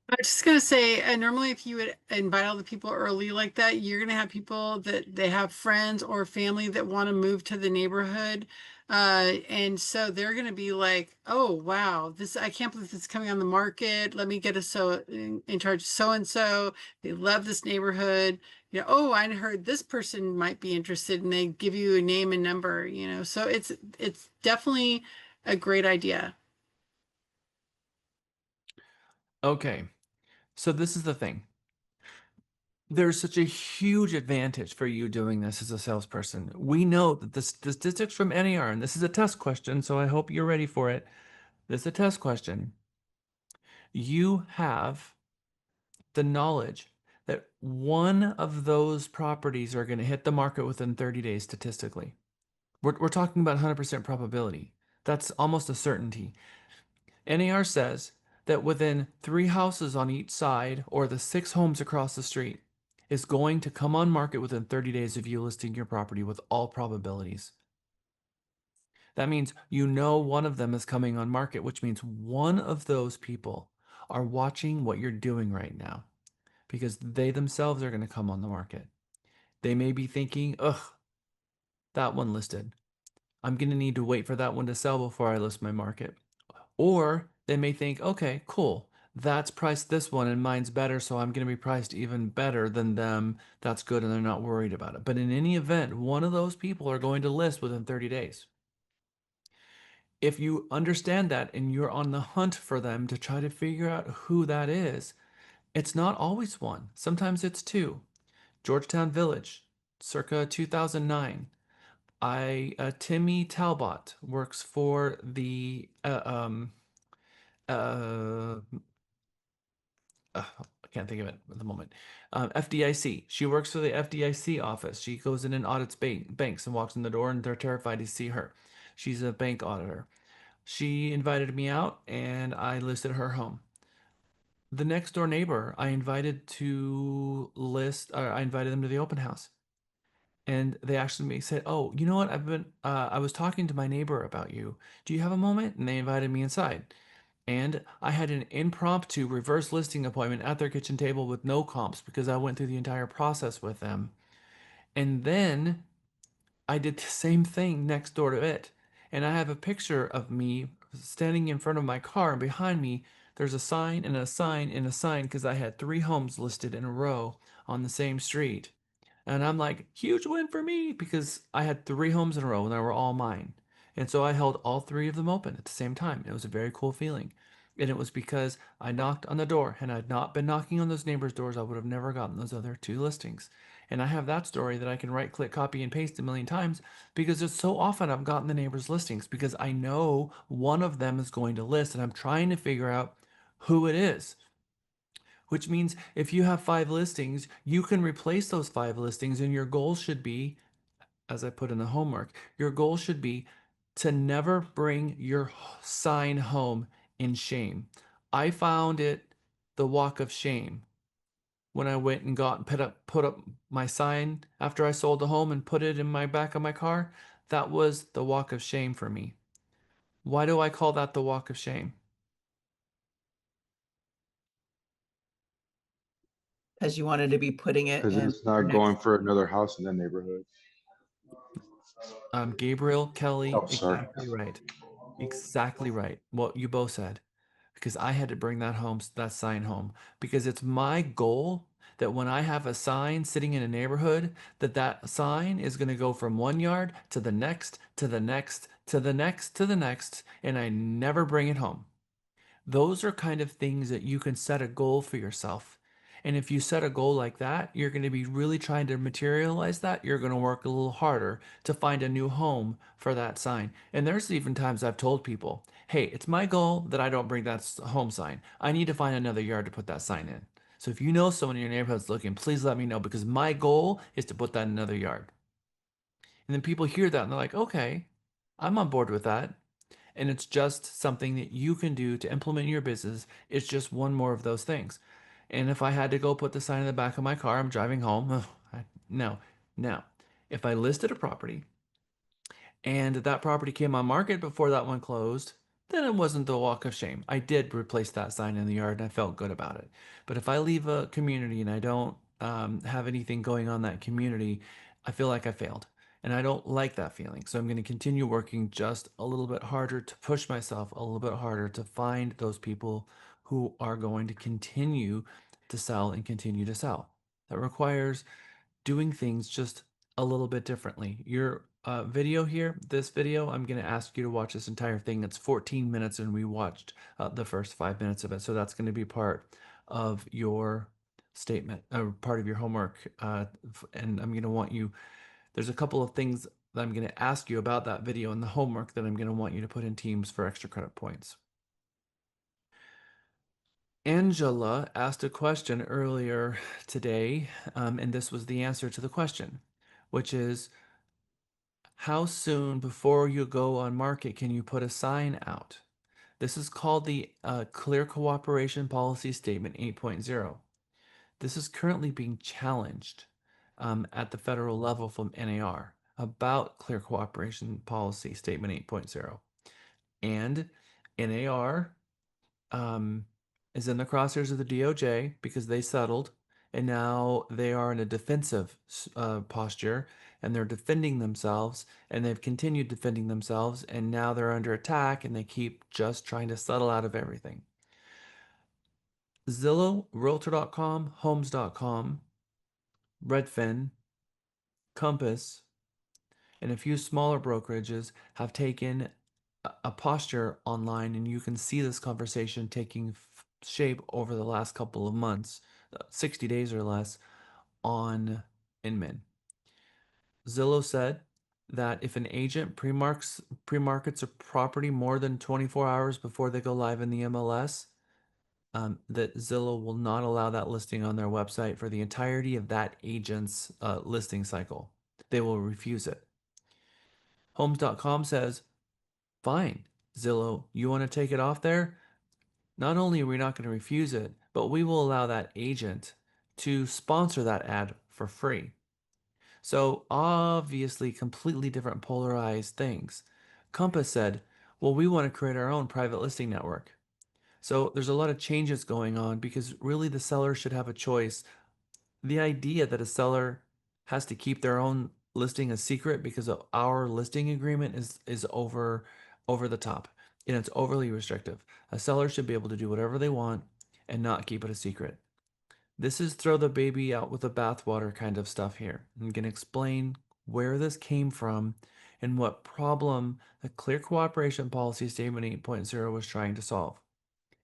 I was just gonna say, normally if you would invite all the people early like that, you're gonna have people that they have friends or family that want to move to the neighborhood. And so they're gonna be like, oh wow, I can't believe this is coming on the market. Let me get in charge of so and so. They love this neighborhood. Oh, I heard this person might be interested, and they give you a name and number, so it's definitely a great idea. Okay. So this is the thing. there's such a huge advantage for you doing this as a salesperson. We know that the statistics from NAR, and this is a test question, so I hope you're ready for it. This is a test question. You have the knowledge that one of those properties are going to hit the market within 30 days statistically. We're talking about 100% probability. That's almost a certainty. NAR says that within 3 houses on each side, or the 6 homes across the street, is going to come on market within 30 days of you listing your property with all probabilities. That means you know one of them is coming on market, which means one of those people are watching what you're doing right now because they themselves are going to come on the market. They may be thinking, ugh, that one listed. I'm going to need to wait for that one to sell before I list my market. Or they may think, okay, cool. That's priced this one and mine's better, so I'm going to be priced even better than them. That's good, and they're not worried about it. But in any event, one of those people are going to list within 30 days. If you understand that and you're on the hunt for them to try to figure out who that is, it's not always one. Sometimes it's 2. Georgetown Village, circa 2009. Timmy Talbot works for the I can't think of it at the moment. FDIC. She works for the FDIC office. She goes in and audits banks and walks in the door, and they're terrified to see her. She's a bank auditor. She invited me out, and I listed her home. The next door neighbor I invited to list, I invited them to the open house. And they actually said, "Oh, you know what? I was talking to my neighbor about you. Do you have a moment?" And they invited me inside. And I had an impromptu reverse listing appointment at their kitchen table with no comps because I went through the entire process with them. And then I did the same thing next door to it. And I have a picture of me standing in front of my car, and behind me, there's a sign and a sign and a sign because I had 3 homes listed in a row on the same street. And I'm like, huge win for me because I had 3 homes in a row and they were all mine. And so I held all 3 of them open at the same time. It was a very cool feeling. And it was because I knocked on the door, and I'd not been knocking on those neighbors' doors, I would have never gotten those other 2 listings. And I have that story that I can right click, copy, and paste a million times because it's so often I've gotten the neighbors' listings because I know one of them is going to list, and I'm trying to figure out who it is. Which means if you have 5 listings, you can replace those 5 listings, and your goal should be, as I put in the homework, your goal should be to never bring your sign home in shame. I found it the walk of shame when I went and put up my sign after I sold the home and put it in my back of my car. That was the walk of shame for me. Why do I call that the walk of shame? Because you wanted to be putting it Because in it's your not next. going for another house in that neighborhood. Gabriel, Kelly, Oh, sorry. exactly right. Exactly right. What you both said. Because I had to bring that sign home. Because it's my goal that when I have a sign sitting in a neighborhood, that sign is going to go from one yard to the next, to the next, to the next, to the next, and I never bring it home. Those are kind of things that you can set a goal for yourself. And if you set a goal like that, you're going to be really trying to materialize that. You're going to work a little harder to find a new home for that sign. And there's even times I've told people, hey, it's my goal that I don't bring that home sign. I need to find another yard to put that sign in. So if you know someone in your neighborhood that's looking, please let me know because my goal is to put that in another yard. And then people hear that and they're like, okay, I'm on board with that. And it's just something that you can do to implement in your business. It's just one more of those things. And if I had to go put the sign in the back of my car, I'm driving home. No. Now, if I listed a property and that property came on market before that one closed, then it wasn't the walk of shame. I did replace that sign in the yard and I felt good about it. But if I leave a community and I don't have anything going on in that community, I feel like I failed. And I don't like that feeling. So I'm going to continue working just a little bit harder to push myself a little bit harder to find those people who are going to continue to sell and continue to sell. That requires doing things just a little bit differently. Your video here, this video, I'm going to ask you to watch this entire thing. It's 14 minutes and we watched the first 5 minutes of it. So that's going to be part of your statement, or part of your homework. And I'm going to want you, there's a couple of things that I'm going to ask you about that video and the homework that I'm going to want you to put in Teams for extra credit points. Angela asked a question earlier today, and this was the answer to the question, which is, how soon before you go on market can you put a sign out? This is called the Clear Cooperation Policy Statement 8.0. This is currently being challenged at the federal level from NAR about Clear Cooperation Policy Statement 8.0. And NAR is in the crosshairs of the DOJ because they settled, and now they are in a defensive posture, and they're defending themselves, and they've continued defending themselves, and now they're under attack, and they keep just trying to settle out of everything. Zillow, Realtor.com, Homes.com, Redfin, Compass, and a few smaller brokerages have taken a posture online, and you can see this conversation taking shape over the last couple of months, 60 days or less, on Inman. Zillow said that if an agent pre-markets a property more than 24 hours before they go live in the MLS, that Zillow will not allow that listing on their website for the entirety of that agent's listing cycle. They will refuse it. Homes.com says, fine, Zillow, you want to take it off there? Not only are we not going to refuse it, but we will allow that agent to sponsor that ad for free. So obviously completely different polarized things. Compass said, well, we want to create our own private listing network. So there's a lot of changes going on because really the seller should have a choice. The idea that a seller has to keep their own listing a secret because of our listing agreement is over the top, and it's overly restrictive. A seller should be able to do whatever they want and not keep it a secret. This is throw the baby out with the bathwater kind of stuff here. I'm going to explain where this came from and what problem the Clear Cooperation Policy Statement 8.0 was trying to solve.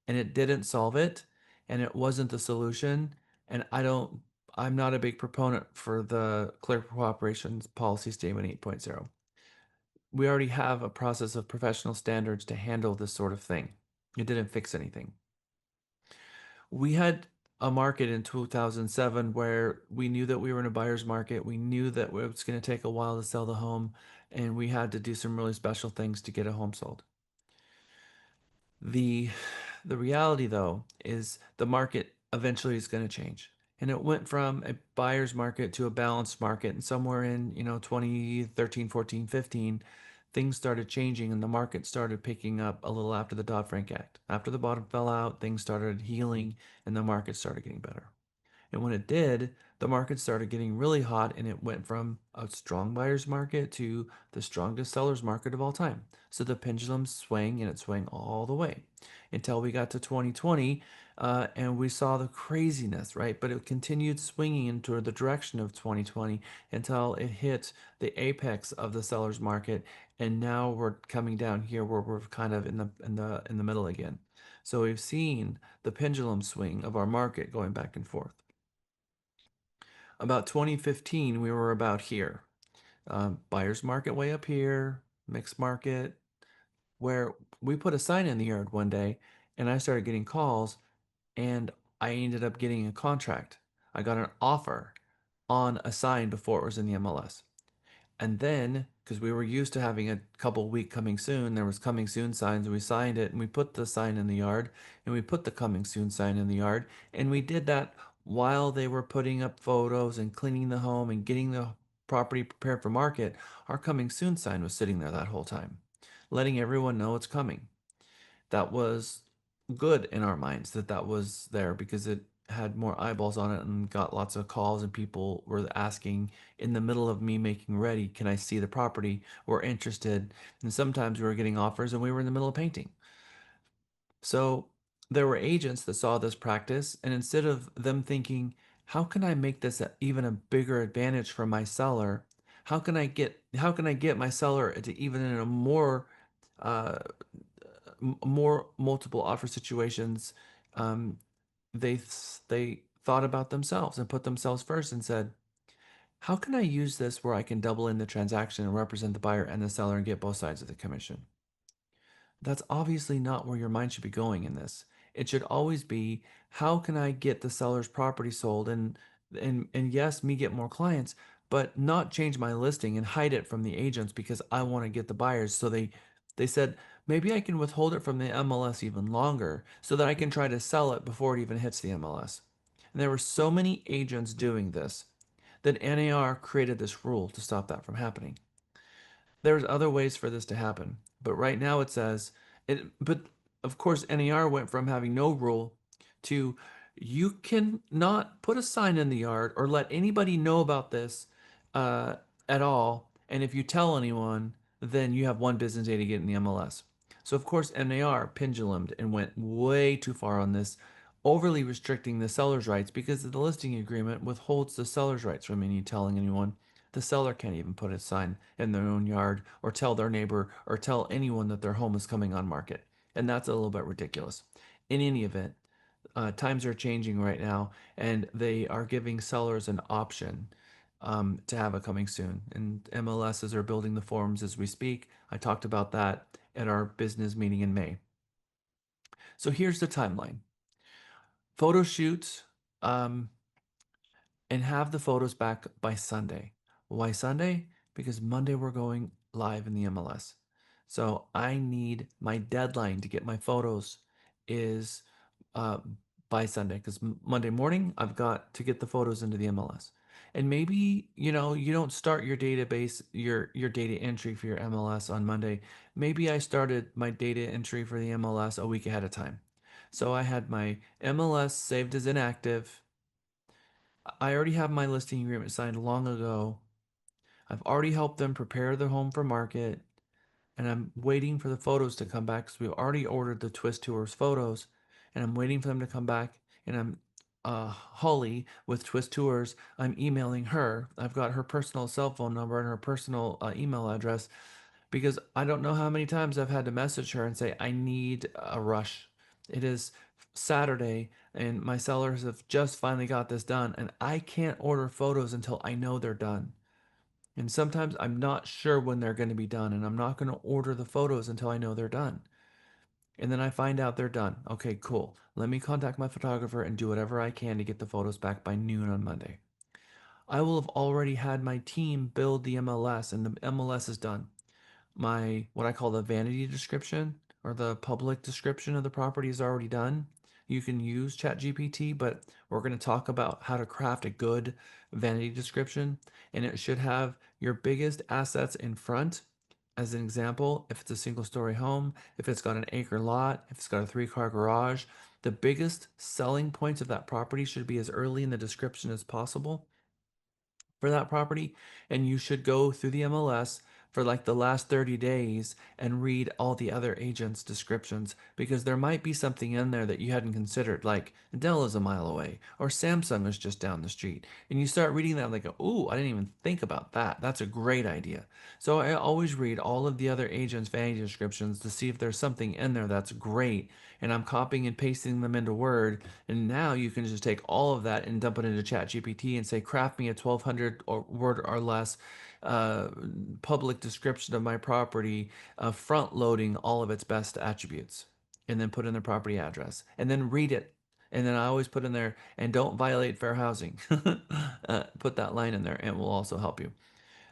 And it didn't solve it, and it wasn't the solution. And I'm not a big proponent for the Clear Cooperation Policy Statement 8.0. We already have a process of professional standards to handle this sort of thing. It didn't fix anything. We had a market in 2007 where we knew that we were in a buyer's market. We knew that it was going to take a while to sell the home, and we had to do some really special things to get a home sold. The reality, though, is the market eventually is going to change. And it went from a buyer's market to a balanced market. And somewhere in, 2013, 14, 15, things started changing and the market started picking up a little after the Dodd-Frank Act. After the bottom fell out, things started healing and the market started getting better. And when it did, the market started getting really hot and it went from a strong buyer's market to the strongest seller's market of all time. So the pendulum swung and it swung all the way until we got to 2020 and we saw the craziness, right? But it continued swinging into the direction of 2020 until it hit the apex of the seller's market. And now we're coming down here where we're kind of in the middle again. So we've seen the pendulum swing of our market going back and forth. About 2015, we were about here. Buyer's market way up here, mixed market, where we put a sign in the yard one day and I started getting calls and I ended up getting a contract. I got an offer on a sign before it was in the MLS. And then, because we were used to having a couple week coming soon, there was coming soon signs and we signed it and we put the sign in the yard and we put the coming soon sign in the yard. And we did that while they were putting up photos and cleaning the home and getting the property prepared for market. Our coming soon sign was sitting there that whole time, letting everyone know it's coming. That was good in our minds that was there because it had more eyeballs on it and got lots of calls and people were asking in the middle of me making ready, can I see the property? We're interested. And sometimes we were getting offers and we were in the middle of painting. So there were agents that saw this practice and instead of them thinking, how can I make this even a bigger advantage for my seller? How can I get my seller to even in a more multiple offer situations? They thought about themselves and put themselves first and said, how can I use this where I can double in the transaction and represent the buyer and the seller and get both sides of the commission? That's obviously not where your mind should be going in this. It should always be, how can I get the seller's property sold and yes, me get more clients, but not change my listing and hide it from the agents because I want to get the buyers. So they said, maybe I can withhold it from the MLS even longer so that I can try to sell it before it even hits the MLS. And there were so many agents doing this that NAR created this rule to stop that from happening. There's other ways for this to happen, but right now it says it. But of course, NAR went from having no rule to you can not put a sign in the yard or let anybody know about this at all. And if you tell anyone, then you have one business day to get in the MLS. So of course, NAR pendulumed and went way too far on this, overly restricting the seller's rights because the listing agreement withholds the seller's rights from any telling anyone. The seller can't even put a sign in their own yard or tell their neighbor or tell anyone that their home is coming on market. And that's a little bit ridiculous. In any event, times are changing right now and they are giving sellers an option to have it coming soon. And MLSs are building the forms as we speak. I talked about that at our business meeting in May. So here's the timeline. Photo shoots and have the photos back by Sunday. Why Sunday? Because Monday we're going live in the MLS. So I need my deadline to get my photos is uh, by Sunday because Monday morning I've got to get the photos into the MLS. And maybe you don't start your database your data entry for your MLS on Monday. Maybe I started my data entry for the MLS a week ahead of time. So I had my MLS saved as inactive. I already have my listing agreement signed long ago. I've already helped them prepare the home for market, and I'm waiting for the photos to come back because we already ordered the Twist Tours photos, and I'm waiting for them to come back. And I'm Holly with Twist Tours. I'm emailing her. I've got her personal cell phone number and her personal email address because I don't know how many times I've had to message her and say, I need a rush. It is Saturday and my sellers have just finally got this done, and I can't order photos until I know they're done. And sometimes I'm not sure when they're going to be done, and I'm not going to order the photos until I know they're done. And then I find out they're done. Okay, cool. Let me contact my photographer and do whatever I can to get the photos back by noon on Monday. I will have already had my team build the MLS, and the MLS is done. My what I call the vanity description or the public description of the property is already done. You can use ChatGPT, but we're going to talk about how to craft a good vanity description, and it should have your biggest assets in front. As an example, if it's a single story home, if it's got an acre lot, if it's got a 3-car garage, the biggest selling points of that property should be as early in the description as possible for that property. And you should go through the MLS for like the last 30 days and read all the other agents' descriptions because there might be something in there that you hadn't considered, like Dell is a mile away or Samsung is just down the street. And you start reading that like, oh, I didn't even think about that. That's a great idea. So I always read all of the other agents' vanity descriptions to see if there's something in there that's great. And I'm copying and pasting them into Word. And now you can just take all of that and dump it into ChatGPT and say, craft me a 1,200 word or less public description of my property, front loading all of its best attributes, and then put in the property address, and then read it. And then I always put in there, and don't violate fair housing. Put that line in there, and it will also help you.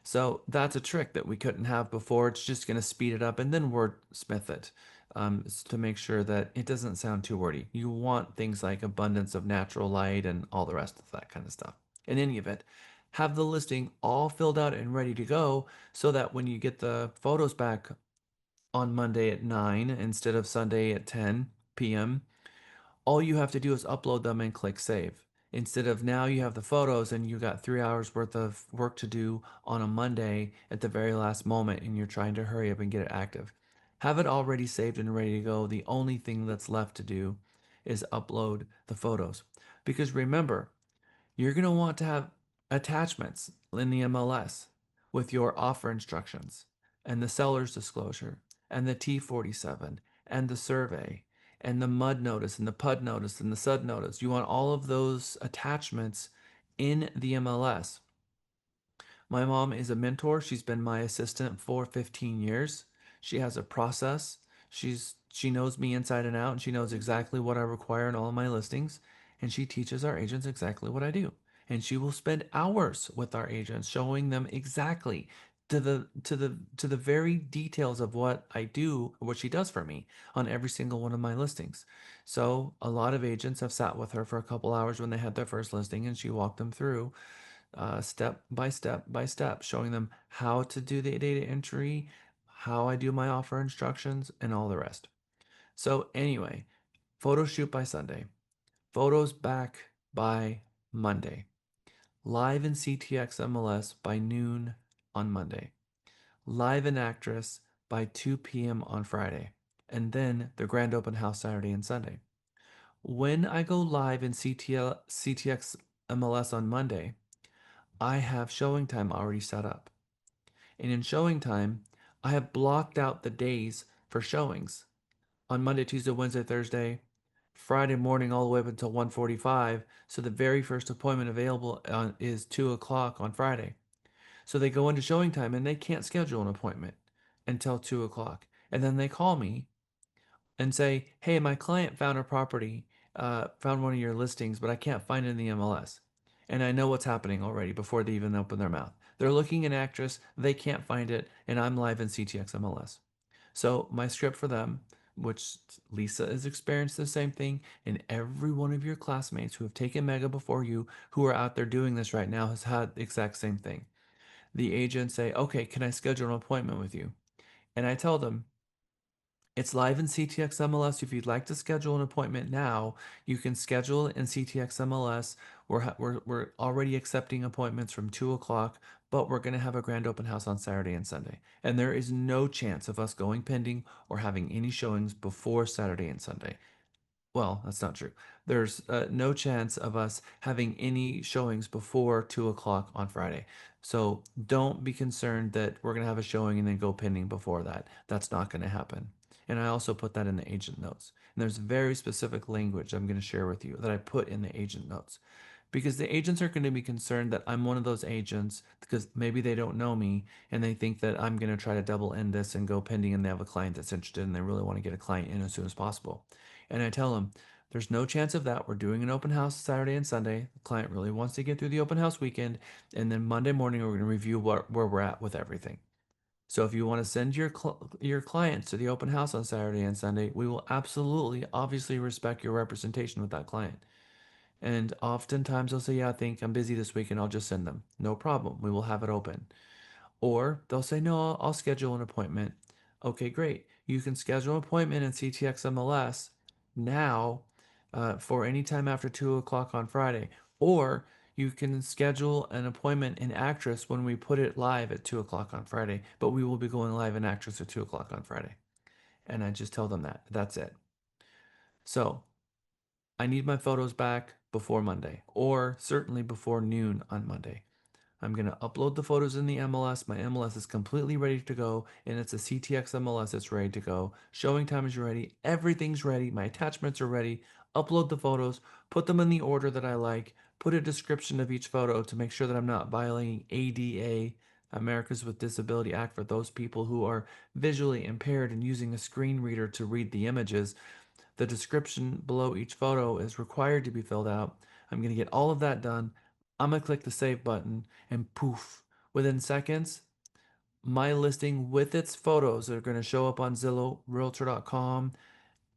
So that's a trick that we couldn't have before. It's just going to speed it up and then wordsmith it to make sure that it doesn't sound too wordy. You want things like abundance of natural light and all the rest of that kind of stuff. In any event, have the listing all filled out and ready to go so that when you get the photos back on Monday at 9 instead of Sunday at 10 p.m., all you have to do is upload them and click save. Instead of now you have the photos and you got 3 hours worth of work to do on a Monday at the very last moment and you're trying to hurry up and get it active. Have it already saved and ready to go. The only thing that's left to do is upload the photos. Because remember, you're going to want to have attachments in the MLS with your offer instructions and the seller's disclosure and the T47 and the survey and the MUD notice and the PUD notice and the SUD notice. You want all of those attachments in the MLS. My mom is a mentor. She's been my assistant for 15 years. She has a process. She knows me inside and out, and she knows exactly what I require in all of my listings, and she teaches our agents exactly what I do. And she will spend hours with our agents showing them exactly to the very details of what I do, what she does for me on every single one of my listings. So a lot of agents have sat with her for a couple hours when they had their first listing, and she walked them through step by step by step, showing them how to do the data entry, how I do my offer instructions, and all the rest. So anyway, photo shoot by Sunday, photos back by Monday, live in CTX MLS by noon on Monday, live in Actress by 2 p.m. on Friday, and then the grand open house Saturday and Sunday. When I go live in CTX MLS on Monday, I have showing time already set up. And in showing time, I have blocked out the days for showings on Monday, Tuesday, Wednesday, Thursday, Friday morning all the way up until 1:45. So the very first appointment available is 2 o'clock on Friday. So they go into showing time and they can't schedule an appointment until 2 o'clock. And then they call me and say, hey, my client found a property, found one of your listings, but I can't find it in the MLS. And I know what's happening already before they even open their mouth. They're looking in Actress, they can't find it, and I'm live in CTX MLS. So my script for them, which Lisa has experienced the same thing, and every one of your classmates who have taken Mega before you, who are out there doing this right now, has had the exact same thing. The agents say, okay, can I schedule an appointment with you? And I tell them, it's live in CTX MLS. If you'd like to schedule an appointment now, you can schedule it in CTX MLS. We're already accepting appointments from 2 o'clock, but we're going to have a grand open house on Saturday and Sunday. And there is no chance of us going pending or having any showings before Saturday and Sunday. Well, that's not true. There's no chance of us having any showings before 2 o'clock on Friday. So don't be concerned that we're going to have a showing and then go pending before that. That's not going to happen. And I also put that in the agent notes. And there's very specific language I'm going to share with you that I put in the agent notes. Because the agents are going to be concerned that I'm one of those agents because maybe they don't know me and they think that I'm going to try to double end this and go pending and they have a client that's interested and they really want to get a client in as soon as possible. And I tell them, there's no chance of that. We're doing an open house Saturday and Sunday. The client really wants to get through the open house weekend. And then Monday morning, we're going to review where we're at with everything. So if you want to send your clients to the open house on Saturday and Sunday, we will absolutely, obviously respect your representation with that client. And oftentimes they'll say, yeah, I think I'm busy this week and I'll just send them. No problem. We will have it open. Or they'll say, no, I'll schedule an appointment. Okay, great. You can schedule an appointment in CTX MLS now for any time after 2 o'clock on Friday. Or you can schedule an appointment in Actress when we put it live at 2 o'clock on Friday, but we will be going live in Actress at 2 o'clock on Friday. And I just tell them that. That's it. So I need my photos back before Monday, or certainly before noon on Monday. I'm going to upload the photos in the MLS. My MLS is completely ready to go, and it's a CTX MLS. It's ready to go. Showing time is ready. Everything's ready. My attachments are ready. Upload the photos, put them in the order that I like, put a description of each photo to make sure that I'm not violating ADA, Americans with Disability Act, for those people who are visually impaired and using a screen reader to read the images. The description below each photo is required to be filled out. I'm going to get all of that done. I'm going to click the save button and poof, within seconds, my listing with its photos are going to show up on Zillow, Realtor.com,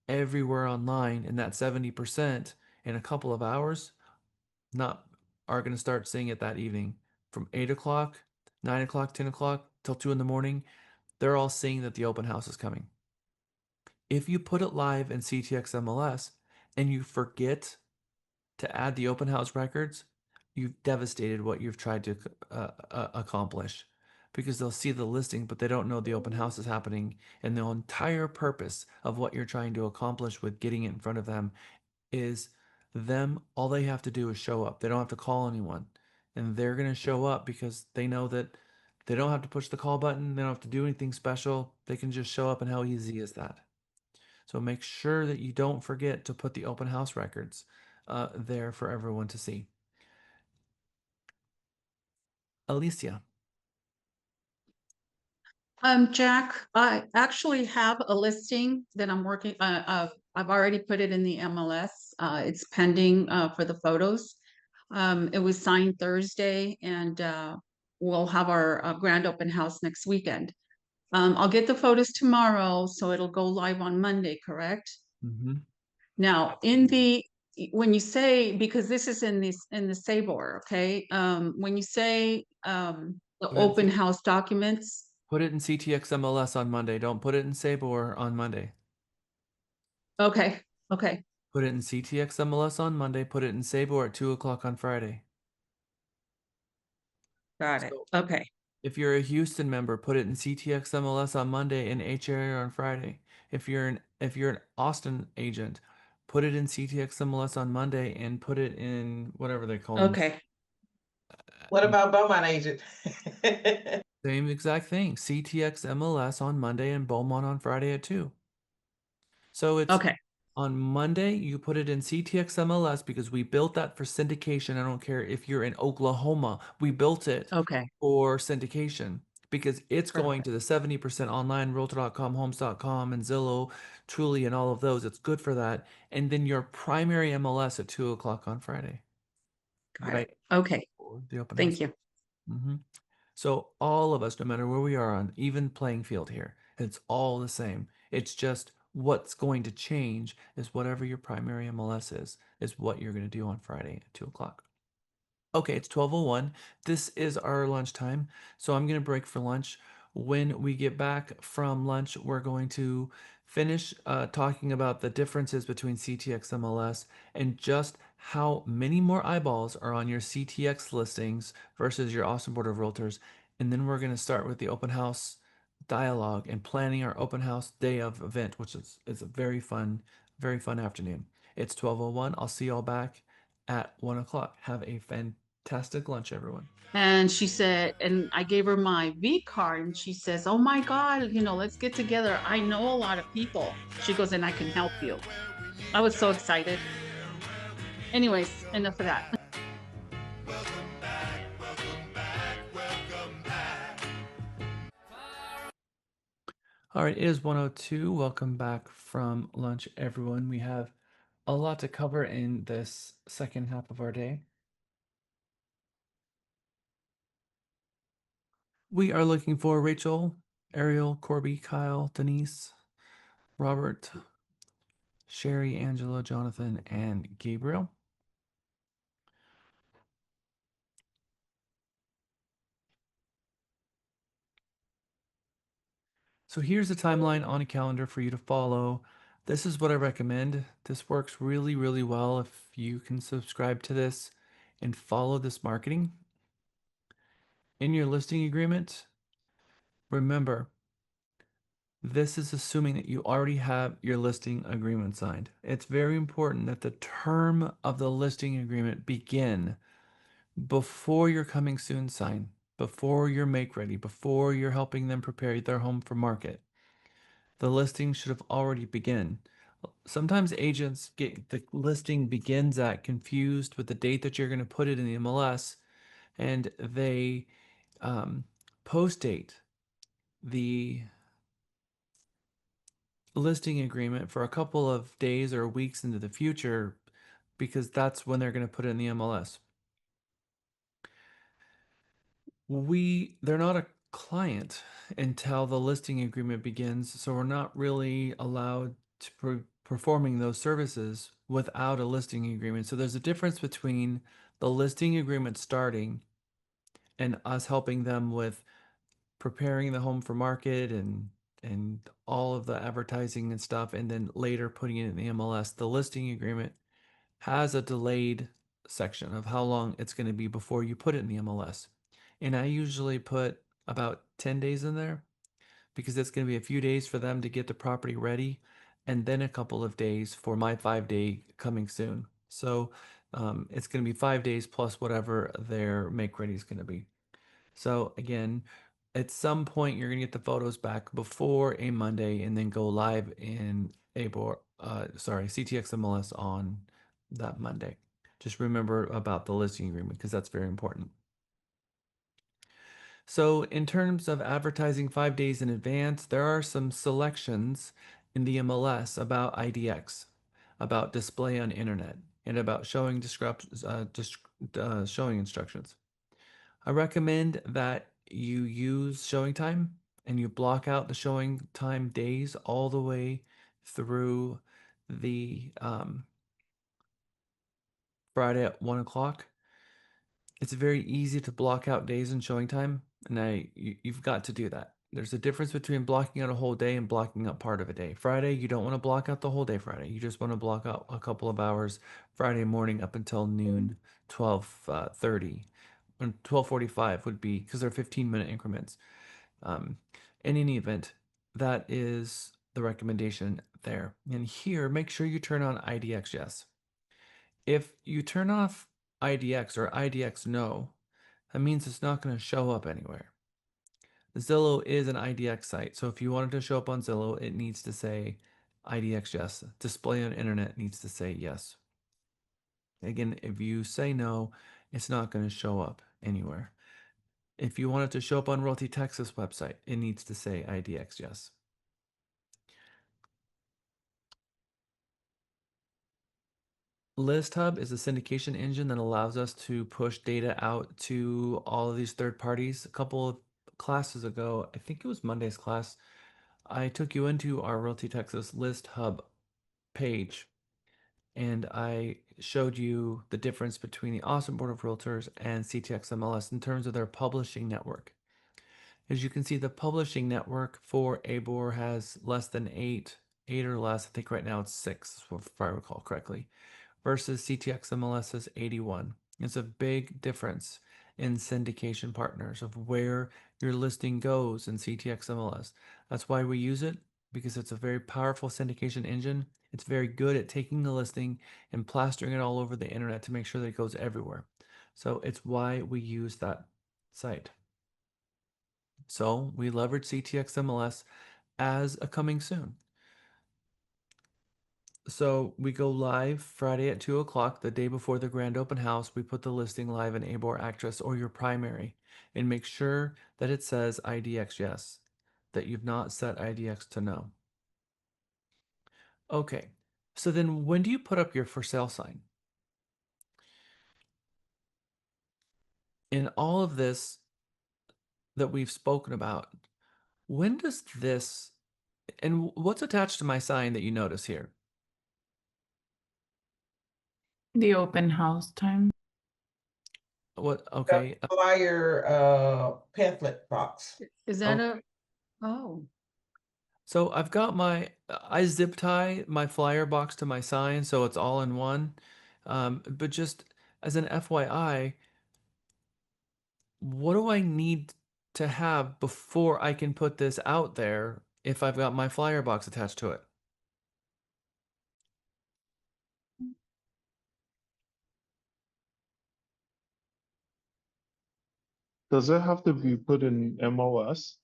everywhere online. And that 70% in a couple of hours not are going to start seeing it that evening from 8 o'clock, 9 o'clock, 10 o'clock till 2 in the morning. They're all seeing that the open house is coming. If you put it live in CTX MLS and you forget to add the open house records, you've devastated what you've tried to accomplish, because they'll see the listing, but they don't know the open house is happening. And the entire purpose of what you're trying to accomplish with getting it in front of them is all they have to do is show up. They don't have to call anyone. And they're going to show up because they know that they don't have to push the call button. They don't have to do anything special. They can just show up, and how easy is that? So make sure that you don't forget to put the open house records there for everyone to see. Alicia. Jack, I actually have a listing that I'm working, I've already put it in the MLS. It's pending, for the photos. It was signed Thursday and, we'll have our grand open house next weekend. I'll get the photos tomorrow, so it'll go live on Monday, correct? Mm-hmm. Now, when you say, because this is in the Sabor, okay? When you say, the Put it in open house documents, Put it in CTX MLS on Monday. Don't put it in Sabor on Monday. okay, okay, Put it in CTX MLS on Monday. Put it in Sabor at 2 o'clock on Friday. got it, So okay. if you're a Houston member, put it in CTX MLS on Monday and HAR on Friday. If you're an Austin agent, put it in CTX MLS on Monday and put it in whatever they call them. Okay. What about Beaumont agent? Same exact thing. CTX MLS on Monday and Beaumont on Friday at 2. So it's Okay. on Monday, you put it in CTX MLS because we built that for syndication. I don't care if you're in Oklahoma. We built it Okay. for syndication because it's going Perfect. to the 70% online, Realtor.com, Homes.com, and Zillow, Truly, and all of those. It's good for that. And then your primary MLS at 2 o'clock on Friday. Got Right. it. Okay. For the open Thank house. you. Mm-hmm. So all of us, no matter where we are on even playing field here, it's all the same. It's just what's going to change is whatever your primary MLS is what you're going to do on Friday at 2 o'clock. Okay, it's 12:01. This is our lunchtime, so I'm going to break for lunch. When we get back from lunch, we're going to finish talking about the differences between CTX MLS and just how many more eyeballs are on your CTX listings versus your Austin Board of Realtors. And then we're going to start with the open house dialogue and planning our open house day of event, which is a very fun afternoon. It's 12:01. I'll see y'all back at 1 o'clock. Have a fantastic lunch, everyone. And she said, and I gave her my V card, and she says, "Oh my God, let's get together. I know a lot of people." She goes, "And I can help you." I was so excited. Anyways, enough of that. All right, it is 1:02. Welcome back from lunch, everyone. We have a lot to cover in this second half of our day. We are looking for Rachel, Ariel, Corby, Kyle, Denise, Robert, Sherry, Angela, Jonathan, and Gabriel. So here's a timeline on a calendar for you to follow. This is what I recommend. This works really, really well if you can subscribe to this and follow this marketing. In your listing agreement, remember, this is assuming that you already have your listing agreement signed. It's very important that the term of the listing agreement begin before your coming soon sign, before your make ready, before you're helping them prepare their home for market. The listing should have already begun. Sometimes agents get the listing begins at confused with the date that you're going to put it in the MLS, and they post date the listing agreement for a couple of days or weeks into the future because that's when they're going to put it in the MLS. They're not a client until the listing agreement begins, so we're not really allowed to performing those services without a listing agreement. So there's a difference between the listing agreement starting and us helping them with preparing the home for market and all of the advertising and stuff, and then later putting it in the MLS. The listing agreement has a delayed section of how long it's going to be before you put it in the MLS. And I usually put about 10 days in there because it's going to be a few days for them to get the property ready and then a couple of days for my 5-day coming soon. So it's going to be 5 days plus whatever their make ready is going to be. So again, at some point you're going to get the photos back before a Monday and then go live in CTX MLS on that Monday. Just remember about the listing agreement because that's very important. So in terms of advertising 5 days in advance, there are some selections in the MLS about IDX, about display on internet, and about showing showing instructions. I recommend that you use showing time and you block out the showing time days all the way through the Friday at 1 o'clock. It's very easy to block out days and showing time, and you've got to do that. There's a difference between blocking out a whole day and blocking out part of a day. Friday, you don't want to block out the whole day Friday. You just want to block out a couple of hours Friday morning up until noon, 12:30. And 12:45 would be, because they're 15-minute increments. In any event, that is the recommendation there. And here, make sure you turn on IDX yes. If you turn off IDX or IDX no, that means it's not going to show up anywhere. Zillow is an IDX site, so if you want it to show up on Zillow, it needs to say IDX yes. Display on internet needs to say yes. Again, if you say no, it's not going to show up anywhere. If you want it to show up on Realty Texas website, it needs to say IDX yes. List Hub is a syndication engine that allows us to push data out to all of these third parties. A couple of classes ago, I think it was Monday's class, I took you into our Realty Texas List Hub page and I showed you the difference between the Austin Board of Realtors and CTX MLS in terms of their publishing network. As you can see, the publishing network for ABOR has less than eight or less. I think right now it's 6, if I recall correctly, versus CTX MLS is 81. It's a big difference in syndication partners of where your listing goes in CTX MLS. That's why we use it, because it's a very powerful syndication engine. It's very good at taking the listing and plastering it all over the internet to make sure that it goes everywhere. So it's why we use that site. So we leverage CTX MLS as a coming soon. So we go live Friday at 2 o'clock, the day before the grand open house. We put the listing live in ABOR Actress or your primary and make sure that it says IDX yes, that you've not set IDX to no. Okay, so then when do you put up your for sale sign? In all of this that we've spoken about, when does this, and what's attached to my sign that you notice here? The open house time. What? Okay. Flyer pamphlet box. Is that oh. So I've got I zip tie my flyer box to my sign so it's all in one. But just as an FYI, what do I need to have before I can put this out there if I've got my flyer box attached to it? Does it have to be put in MLS?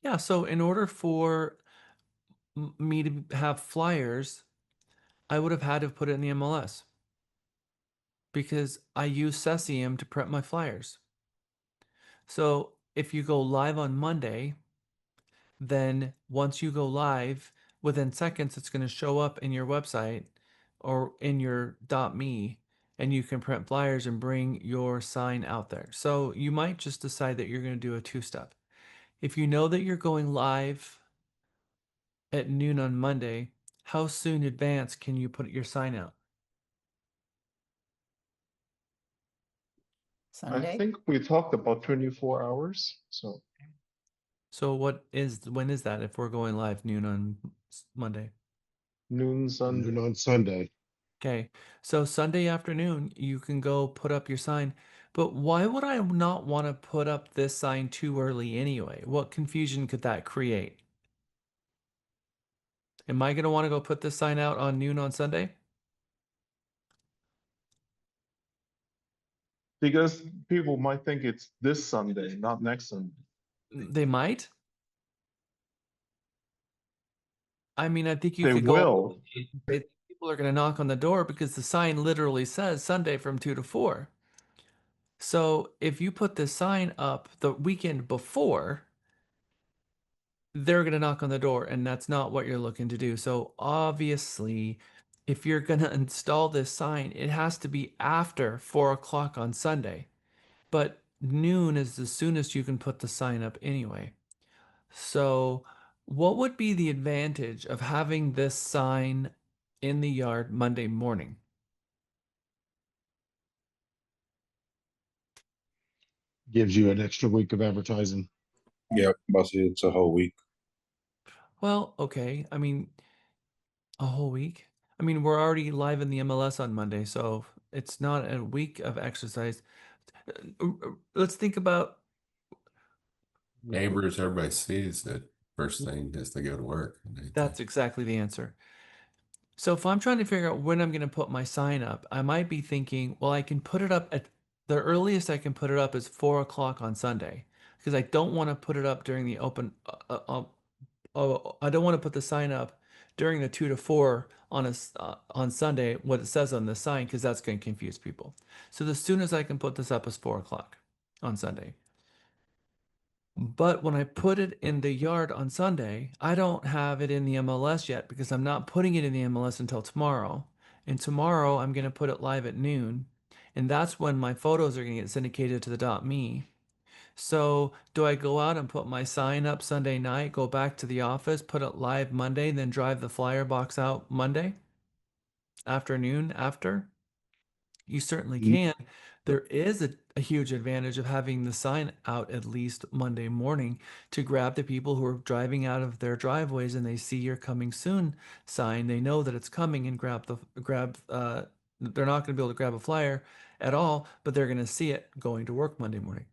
Yeah, so in order for me to have flyers, I would have had to put it in the MLS because I use Cesium to print my flyers. So if you go live on Monday, then once you go live, within seconds, it's going to show up in your website or in your .me, and you can print flyers and bring your sign out there. So you might just decide that you're going to do a 2-step. If you know that you're going live at noon on Monday, how soon in advance can you put your sign out? I think we talked about 24 hours. So when is that if we're going live noon on Monday? noon Sunday. Noon on Sunday. Okay, so Sunday afternoon, you can go put up your sign. But why would I not want to put up this sign too early anyway? What confusion could that create? Am I going to want to go put this sign out on noon on Sunday? Because people might think it's this Sunday, not next Sunday. They might. I mean, I think you They could go will. people are going to knock on the door because the sign literally says Sunday from 2 to 4. So if you put this sign up the weekend before, they're going to knock on the door, and that's not what you're looking to do. So obviously, if you're going to install this sign, it has to be after 4 o'clock on Sunday. But noon is the soonest you can put the sign up anyway. So what would be the advantage of having this sign in the yard Monday morning? Gives you an extra week of advertising. Yeah, about to say it's a whole week. Well, okay. I mean, a whole week. I mean, we're already live in the MLS on Monday, so it's not a week of exercise. Let's think about Neighbors, everybody sees it first thing as they go to work. that's exactly the answer. So if I'm trying to figure out when I'm going to put my sign up, I might be thinking, well, I can put it up at the earliest I can put it up is 4 o'clock on Sunday because I don't want to put it up during the open. I don't want to put the sign up during the 2 to 4 on Sunday. What it says on the sign because that's going to confuse people. So the soonest I can put this up is 4 o'clock on Sunday. But when I put it in the yard on Sunday, I don't have it in the MLS yet because I'm not putting it in the MLS until tomorrow. And tomorrow I'm going to put it live at noon. And that's when my photos are going to get syndicated to the .me. So do I go out and put my sign up Sunday night, go back to the office, put it live Monday, then drive the flyer box out Monday afternoon after? You certainly can. There is a huge advantage of having the sign out at least Monday morning to grab the people who are driving out of their driveways and they see your coming soon sign. They know that it's coming and they're not going to be able to grab a flyer at all, but they're going to see it going to work Monday morning.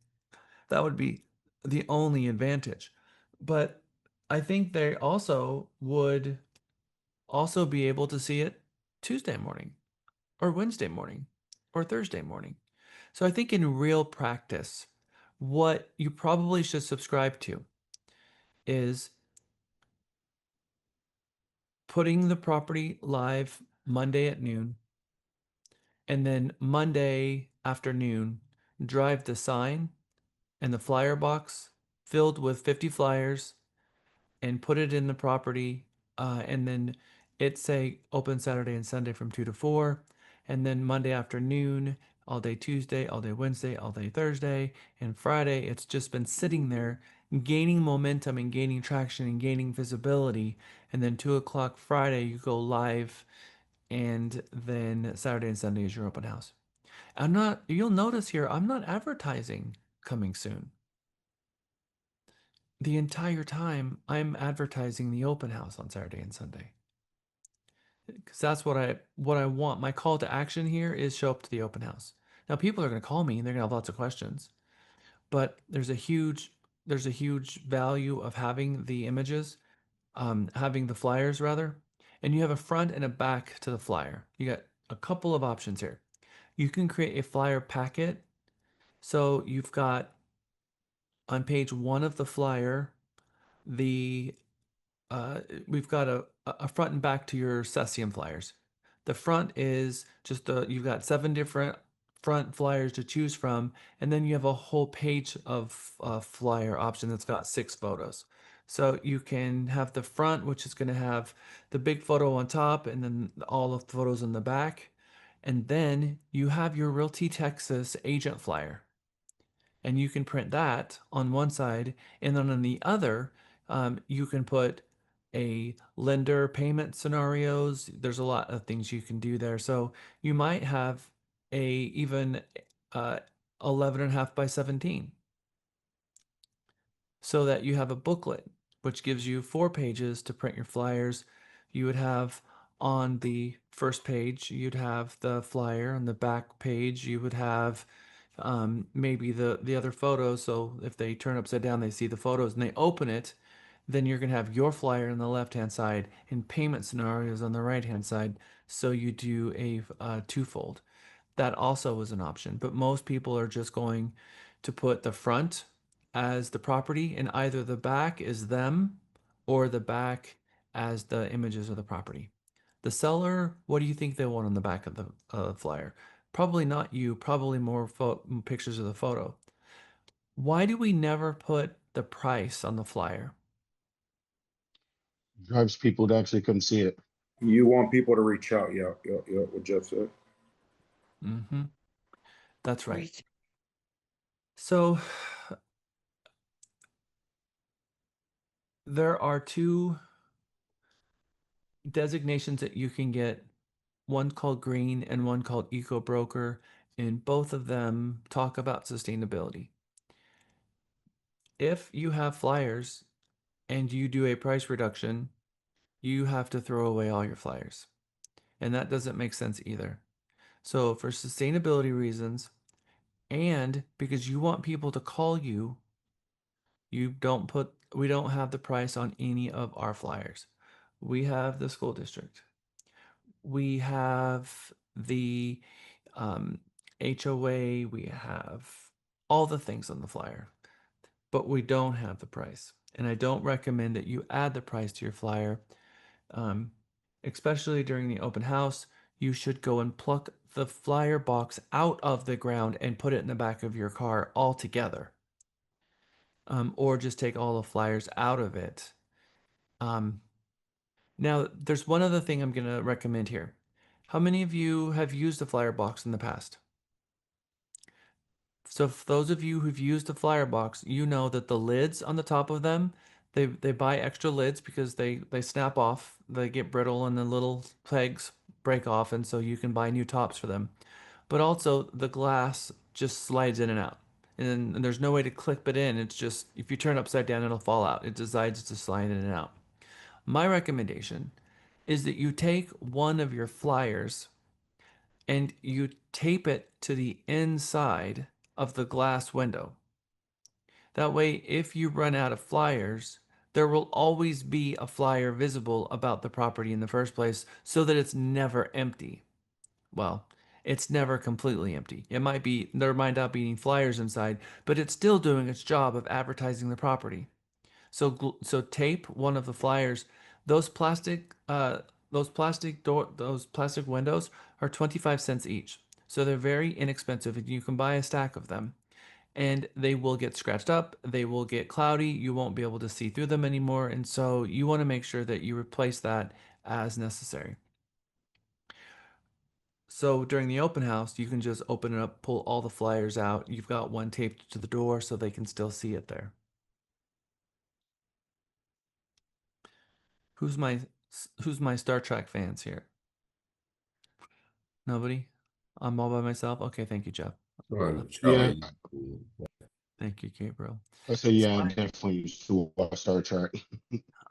That would be the only advantage. But I think they also would also be able to see it Tuesday morning or Wednesday morning or Thursday morning. So I think in real practice, what you probably should subscribe to is putting the property live Monday at noon, and then Monday afternoon, drive the sign and the flyer box filled with 50 flyers and put it in the property. And then it's say open Saturday and Sunday from 2 to 4. And then Monday afternoon, all day Tuesday, all day Wednesday, all day Thursday, and Friday, it's just been sitting there gaining momentum and gaining traction and gaining visibility. And then 2 o'clock Friday, you go live. And then Saturday and Sunday is your open house. You'll notice here, I'm not advertising coming soon. The entire time I'm advertising the open house on Saturday and Sunday. Because that's what I want. My call to action here is show up to the open house. Now people are going to call me and they're going to have lots of questions. But there's a huge value of having the images, having the flyers rather. And you have a front and a back to the flyer. You got a couple of options here. You can create a flyer packet. So you've got on page 1 of the flyer, we've got a front and back to your Cesium flyers. The front is just you've got 7 different front flyers to choose from, and then you have a whole page of flyer option that's got 6 photos. So you can have the front, which is going to have the big photo on top and then all of the photos in the back. And then you have your Realty Texas agent flyer. And you can print that on one side, and then on the other, you can put a lender payment scenarios. There's a lot of things you can do there. So you might have even 11.5 by 17, so that you have a booklet which gives you 4 pages to print your flyers. You would have on the first page, you'd have the flyer. On the back page, you would have maybe the other photos. So if they turn upside down, they see the photos and they open it, then you're going to have your flyer on the left-hand side and payment scenarios on the right-hand side. So you do a twofold. That also is an option, but most people are just going to put the front as the property and either the back is them or the back as the images of the property. The seller, what do you think they want on the back of the flyer? Probably not you, probably more pictures of the photo. Why do we never put the price on the flyer? Drives people to actually come see it. You want people to reach out. Yeah, what Jeff said. Mm-hmm. That's right. So there are two designations that you can get, one called green and one called eco broker, and both of them talk about sustainability. If you have flyers and you do a price reduction, you have to throw away all your flyers. And that doesn't make sense either. So for sustainability reasons, and because you want people to call you, we don't have the price on any of our flyers. We have the school district. We have the HOA. We have all the things on the flyer, but we don't have the price. And I don't recommend that you add the price to your flyer, especially during the open house. You should go and pluck the flyer box out of the ground and put it in the back of your car altogether. Or just take all the flyers out of it. Now, there's one other thing I'm going to recommend here. How many of you have used a flyer box in the past? So for those of you who've used a flyer box, you know that the lids on the top of them, they buy extra lids because they snap off, they get brittle and the little pegs break off, and so you can buy new tops for them. But also the glass just slides in and out. And there's no way to clip it in. It's just, if you turn it upside down, it'll fall out. It decides to slide in and out. My recommendation is that you take one of your flyers and you tape it to the inside of the glass window. That way, if you run out of flyers, there will always be a flyer visible about the property in the first place so that it's never empty. Well, it's never completely empty. There might not be any flyers inside, but it's still doing its job of advertising the property. So tape one of the flyers. Those plastic windows are 25 cents each. So they're very inexpensive, and you can buy a stack of them. And they will get scratched up, they will get cloudy, you won't be able to see through them anymore, and so you want to make sure that you replace that as necessary. So during the open house, you can just open it up, pull all the flyers out. You've got one taped to the door so they can still see it there. Who's my Star Trek fans here? Nobody? I'm all by myself? Okay, thank you, Jeff. Yeah. Thank you, Gabriel. I say, yeah, I definitely used to watch Star Trek.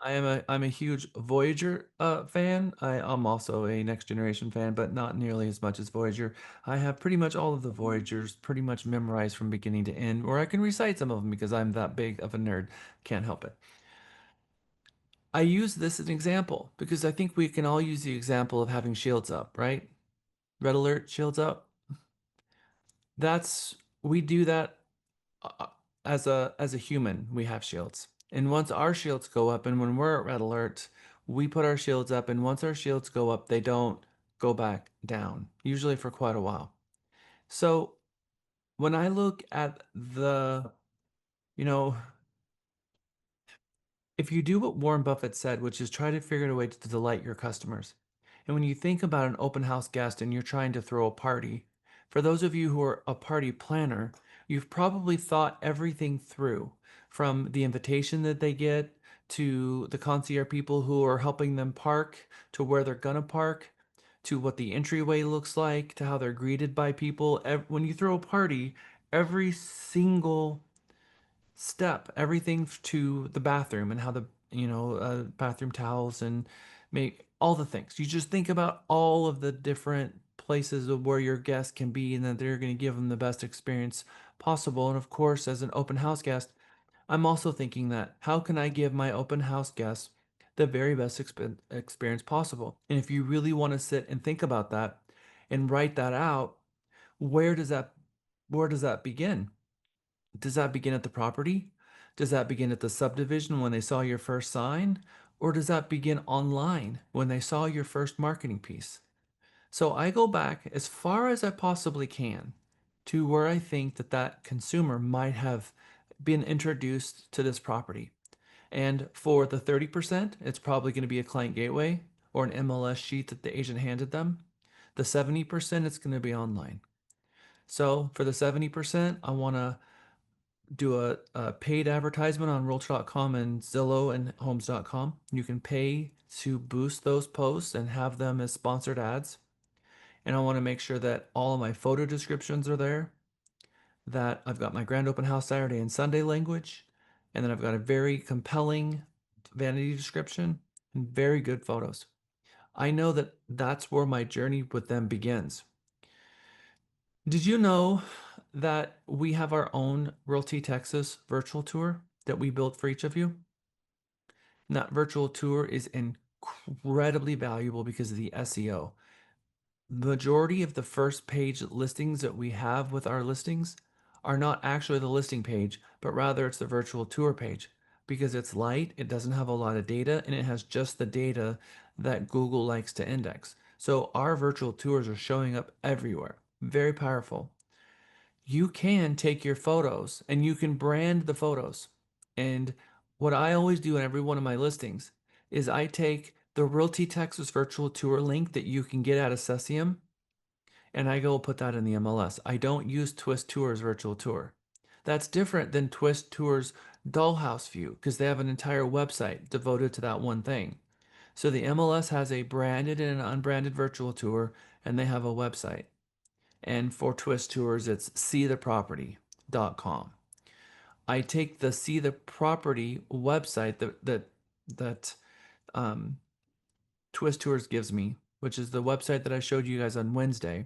I'm a huge Voyager fan. I'm also a Next Generation fan, but not nearly as much as Voyager. I have pretty much all of the Voyagers pretty much memorized from beginning to end, or I can recite some of them because I'm that big of a nerd. Can't help it. I use this as an example because I think we can all use the example of having shields up, right? Red alert, shields up. We do that as a human. We have shields. And once our shields go up, and when we're at red alert, we put our shields up, and once our shields go up, they don't go back down, usually for quite a while. So when I look at if you do what Warren Buffett said, which is try to figure out a way to delight your customers, and when you think about an open house guest and you're trying to throw a party, for those of you who are a party planner, you've probably thought everything through, from the invitation that they get to the concierge people who are helping them park, to where they're gonna park, to what the entryway looks like, to how they're greeted by people. When you throw a party, every single step, everything to the bathroom and how the bathroom towels and make all the things. You just think about all of the different places of where your guests can be, and that they're going to give them the best experience possible. And of course, as an open house guest, I'm also thinking that how can I give my open house guests the very best experience possible? And if you really want to sit and think about that and write that out, where does that begin? Does that begin at the property? Does that begin at the subdivision when they saw your first sign? Or does that begin online when they saw your first marketing piece? So I go back as far as I possibly can to where I think that that consumer might have been introduced to this property. And for the 30%, it's probably going to be a client gateway or an MLS sheet that the agent handed them. The 70%, it's going to be online. So for the 70%, I want to do a paid advertisement on Realtor.com and Zillow and Homes.com. You can pay to boost those posts and have them as sponsored ads. And I want to make sure that all of my photo descriptions are there, that I've got my grand open house Saturday and Sunday language, and then I've got a very compelling vanity description and very good photos. I know that that's where my journey with them begins. Did you know that we have our own Realty Texas virtual tour that we built for each of you? And that virtual tour is incredibly valuable because of the SEO. The majority of the first page listings that we have with our listings are not actually the listing page, but rather it's the virtual tour page because it's light, it doesn't have a lot of data, and it has just the data that Google likes to index. So our virtual tours are showing up everywhere. Very powerful. You can take your photos and you can brand the photos. And what I always do in every one of my listings is I take the Realty Texas virtual tour link that you can get out of Cesium, and I go put that in the MLS. I don't use Twist Tours virtual tour. That's different than Twist Tours Dollhouse View because they have an entire website devoted to that one thing. So the MLS has a branded and an unbranded virtual tour, and they have a website. And for Twist Tours, it's seetheproperty.com. I take the See the Property website that Twist Tours gives me, which is the website that I showed you guys on Wednesday.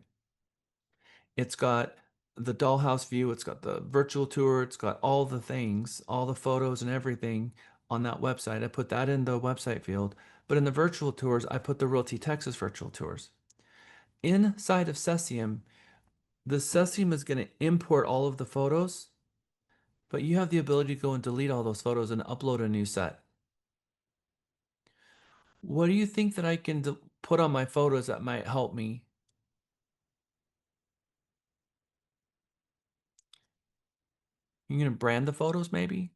It's got the dollhouse view, it's got the virtual tour, it's got all the things, all the photos and everything on that website. I put that in the website field, but in the virtual tours, I put the Realty Texas virtual tours. Inside of Cesium, the Cesium is going to import all of the photos, but you have the ability to go and delete all those photos and upload a new set. What do you think that I can put on my photos that might help me? You're going to brand the photos maybe?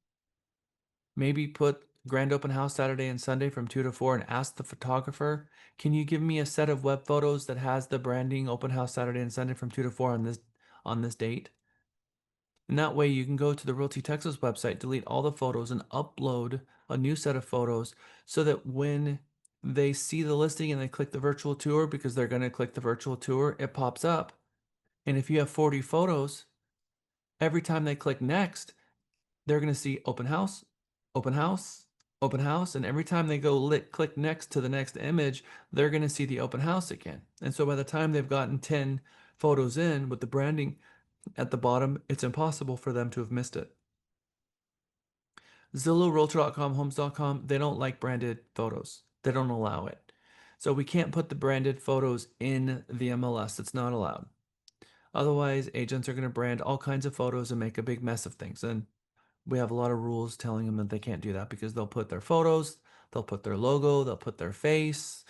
Maybe put grand open house Saturday and Sunday from 2 to 4 and ask the photographer, can you give me a set of web photos that has the branding open house Saturday and Sunday from 2 to 4 on this date? And that way you can go to the Realty Texas website, delete all the photos and upload a new set of photos so that when they see the listing and they click the virtual tour, because they're going to click the virtual tour, it pops up. And if you have 40 photos, every time they click next, they're going to see open house, open house, open house. And every time they go click next to the next image, they're going to see the open house again. And so by the time they've gotten 10 photos in with the branding at the bottom, it's impossible for them to have missed it. Zillow, Realtor.com, Homes.com, they don't like branded photos. They don't allow it. So we can't put the branded photos in the MLS. It's not allowed. Otherwise, agents are going to brand all kinds of photos and make a big mess of things. And we have a lot of rules telling them that they can't do that because they'll put their photos, they'll put their logo, they'll put their face.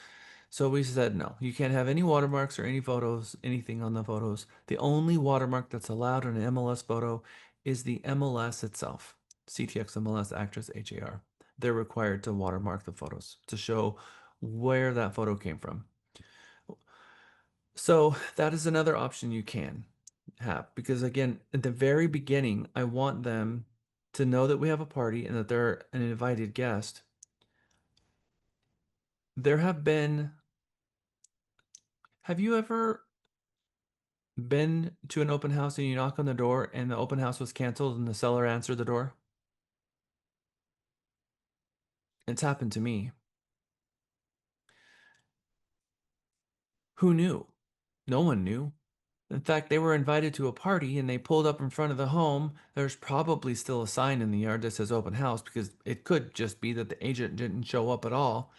So we said, no, you can't have any watermarks or any photos, anything on the photos. The only watermark that's allowed on an MLS photo is the MLS itself. CTX MLS Actress HAR. They're required to watermark the photos to show where that photo came from. So that is another option you can have because again, at the very beginning, I want them to know that we have a party and that they're an invited guest. Have you ever been to an open house and you knock on the door and the open house was canceled and the seller answered the door? It's happened to me. Who knew? No one knew. In fact, they were invited to a party and they pulled up in front of the home. There's probably still a sign in the yard that says open house because it could just be that the agent didn't show up at all,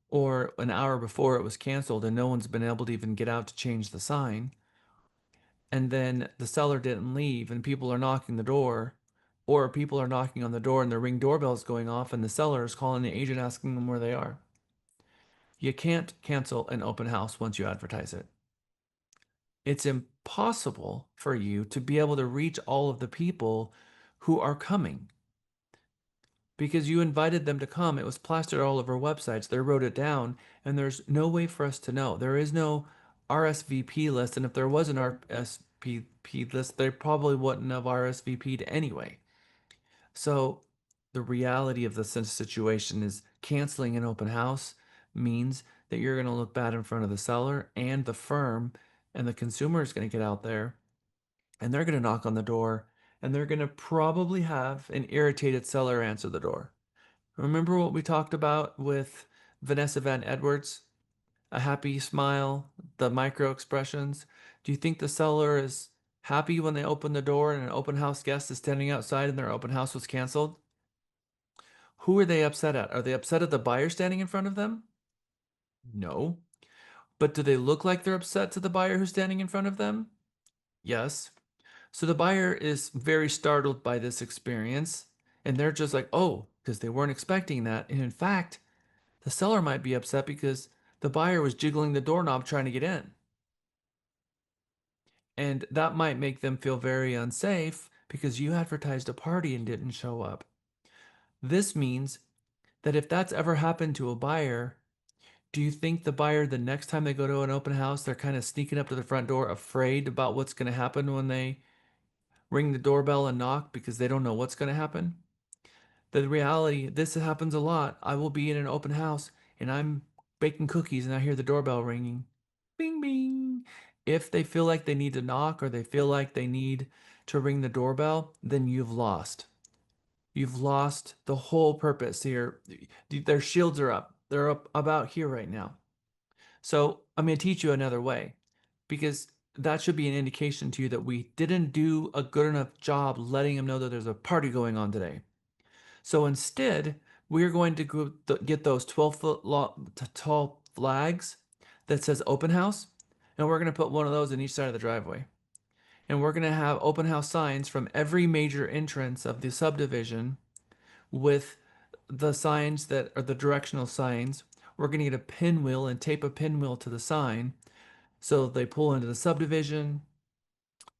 or an hour before it was canceled and no one's been able to even get out to change the sign. And then the seller didn't leave and people are knocking the door Or people are knocking on the door and the Ring doorbell is going off and the seller is calling the agent asking them where they are. You can't cancel an open house once you advertise it. It's impossible for you to be able to reach all of the people who are coming because you invited them to come. It was plastered all over websites. They wrote it down, and there's no way for us to know. There is no RSVP list, and if there was an RSVP list, they probably wouldn't have RSVP'd anyway. So the reality of the situation is canceling an open house means that you're going to look bad in front of the seller and the firm, and the consumer is going to get out there and they're going to knock on the door and they're going to probably have an irritated seller answer the door. Remember what we talked about with Vanessa Van Edwards? A happy smile, the micro expressions. Do you think the seller is happy when they open the door and an open house guest is standing outside and their open house was canceled? Who are they upset at? Are they upset at the buyer standing in front of them? No. But do they look like they're upset to the buyer who's standing in front of them? Yes. So the buyer is very startled by this experience and they're just like, oh, because they weren't expecting that. And in fact, the seller might be upset because the buyer was jiggling the doorknob trying to get in. And that might make them feel very unsafe because you advertised a party and didn't show up. This means that if that's ever happened to a buyer, do you think the buyer, the next time they go to an open house, they're kind of sneaking up to the front door afraid about what's going to happen when they ring the doorbell and knock because they don't know what's going to happen? The reality, this happens a lot. I will be in an open house and I'm baking cookies and I hear the doorbell ringing. Bing, bing. If they feel like they need to knock or they feel like they need to ring the doorbell, then you've lost. You've lost the whole purpose here. Their shields are up. They're up about here right now. So I'm going to teach you another way because that should be an indication to you that we didn't do a good enough job letting them know that there's a party going on today. So instead, we're going to get those 12-foot tall flags that says open house, and we're going to put one of those in each side of the driveway. And we're going to have open house signs from every major entrance of the subdivision with the signs that are the directional signs. We're going to get a pinwheel and tape a pinwheel to the sign. So they pull into the subdivision,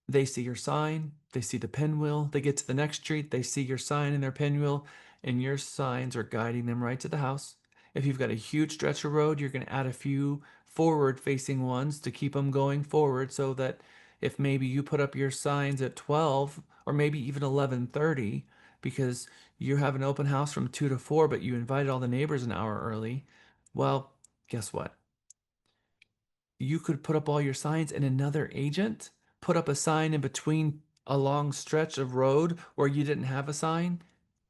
they see your sign, they see the pinwheel, they get to the next street, they see your sign and their pinwheel, and your signs are guiding them right to the house. If you've got a huge stretch of road, you're going to add a few forward facing ones to keep them going forward so that if maybe you put up your signs at 12 or maybe even 11:30 because you have an open house from 2 to 4 but you invited all the neighbors an hour early, well, guess what? You could put up all your signs and another agent put up a sign in between a long stretch of road where you didn't have a sign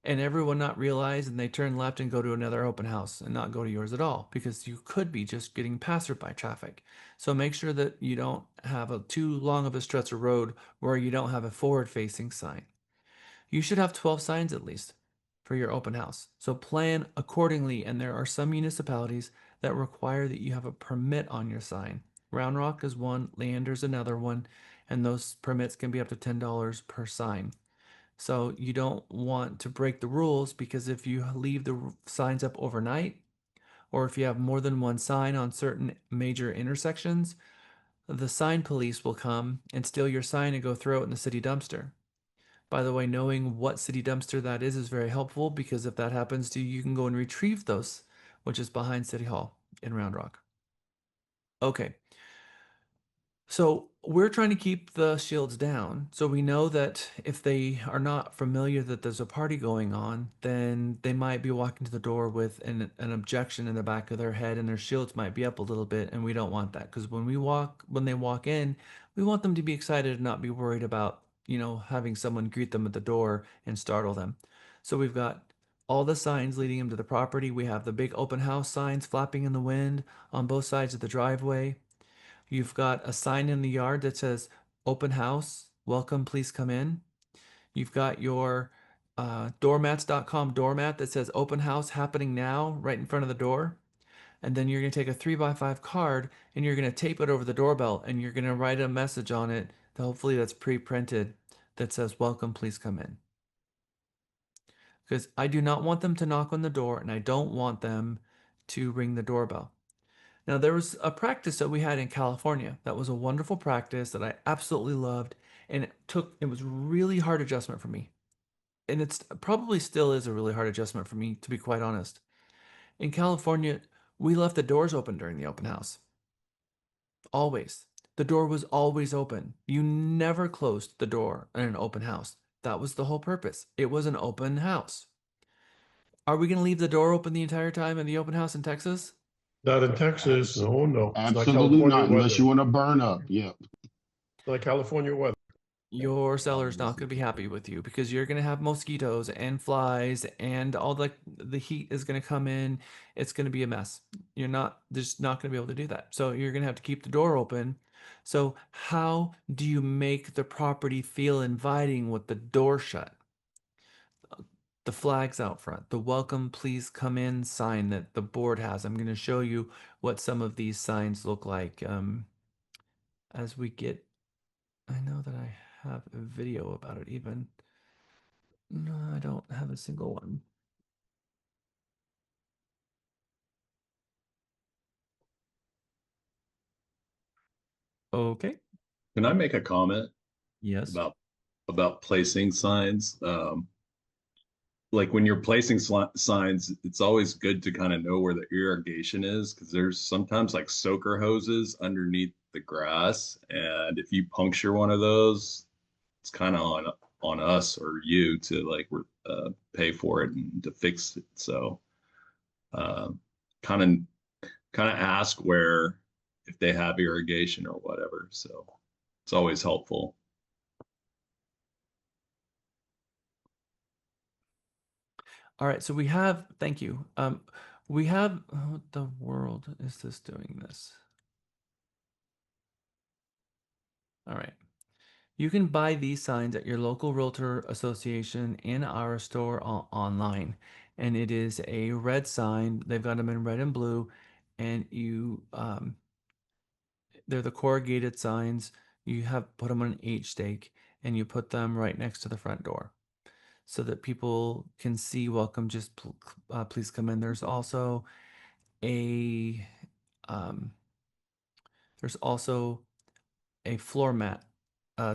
and everyone not realize and they turn left and go to another open house and not go to yours at all because you could be just getting passerby traffic. So make sure that you don't have a too long of a stretch of road where you don't have a forward facing sign. You should have 12 signs at least for your open house. So plan accordingly. And there are some municipalities that require that you have a permit on your sign. Round Rock is one, Leander's another one, and those permits can be up to $10 per sign. So you don't want to break the rules because if you leave the signs up overnight, or if you have more than one sign on certain major intersections, the sign police will come and steal your sign and go throw it in the city dumpster. By the way, knowing what city dumpster that is very helpful because if that happens to you, you can go and retrieve those, which is behind City Hall in Round Rock. Okay. So we're trying to keep the shields down. So we know that if they are not familiar that there's a party going on, then they might be walking to the door with an objection in the back of their head and their shields might be up a little bit. And we don't want that because when they walk in, we want them to be excited and not be worried about, having someone greet them at the door and startle them. So we've got all the signs leading them to the property. We have the big open house signs flapping in the wind on both sides of the driveway. You've got a sign in the yard that says open house, welcome, please come in. You've got your doormats.com doormat that says open house happening now right in front of the door. And then you're going to take a 3x5 card and you're going to tape it over the doorbell and you're going to write a message on it, hopefully that's pre-printed, that says welcome, please come in. because I do not want them to knock on the door and I don't want them to ring the doorbell. Now, there was a practice that we had in California that was a wonderful practice that I absolutely loved, and it was really hard adjustment for me. And it's probably still is a really hard adjustment for me, to be quite honest. In California, we left the doors open during the open house. Always. The door was always open. You never closed the door in an open house. That was the whole purpose. It was an open house. Are we going to leave the door open the entire time in the open house in Texas? Not in Texas. No, no. It's not Absolutely California not, unless weather. you want to burn up. Yeah. It's not California weather. Your seller's not going to be happy with you because you're going to have mosquitoes and flies and all the heat is going to come in. It's going to be a mess. You're just not going to be able to do that. So you're going to have to keep the door open. So how do you make the property feel inviting with the door shut? The flags out front, the welcome, please come in sign that the board has. I'm going to show you what some of these signs look like as we get. I know that I have a video about it even. No, I don't have a single one. Okay. Can I make a comment Yes. about placing signs? Like when you're placing signs, it's always good to kind of know where the irrigation is because there's sometimes like soaker hoses underneath the grass, and if you puncture one of those, it's kind of on us or you to like pay for it and to fix it. So kind of ask where if they have irrigation or whatever. So it's always helpful. All right, so we have, thank you. We have, what the world is this doing this? All right. You can buy these signs at your local realtor association in our store online. And it is a red sign. They've got them in red and blue. And they're the corrugated signs. You have put them on an H stake and you put them right next to the front door so that people can see welcome, just please come in. There's also a um, floor mat,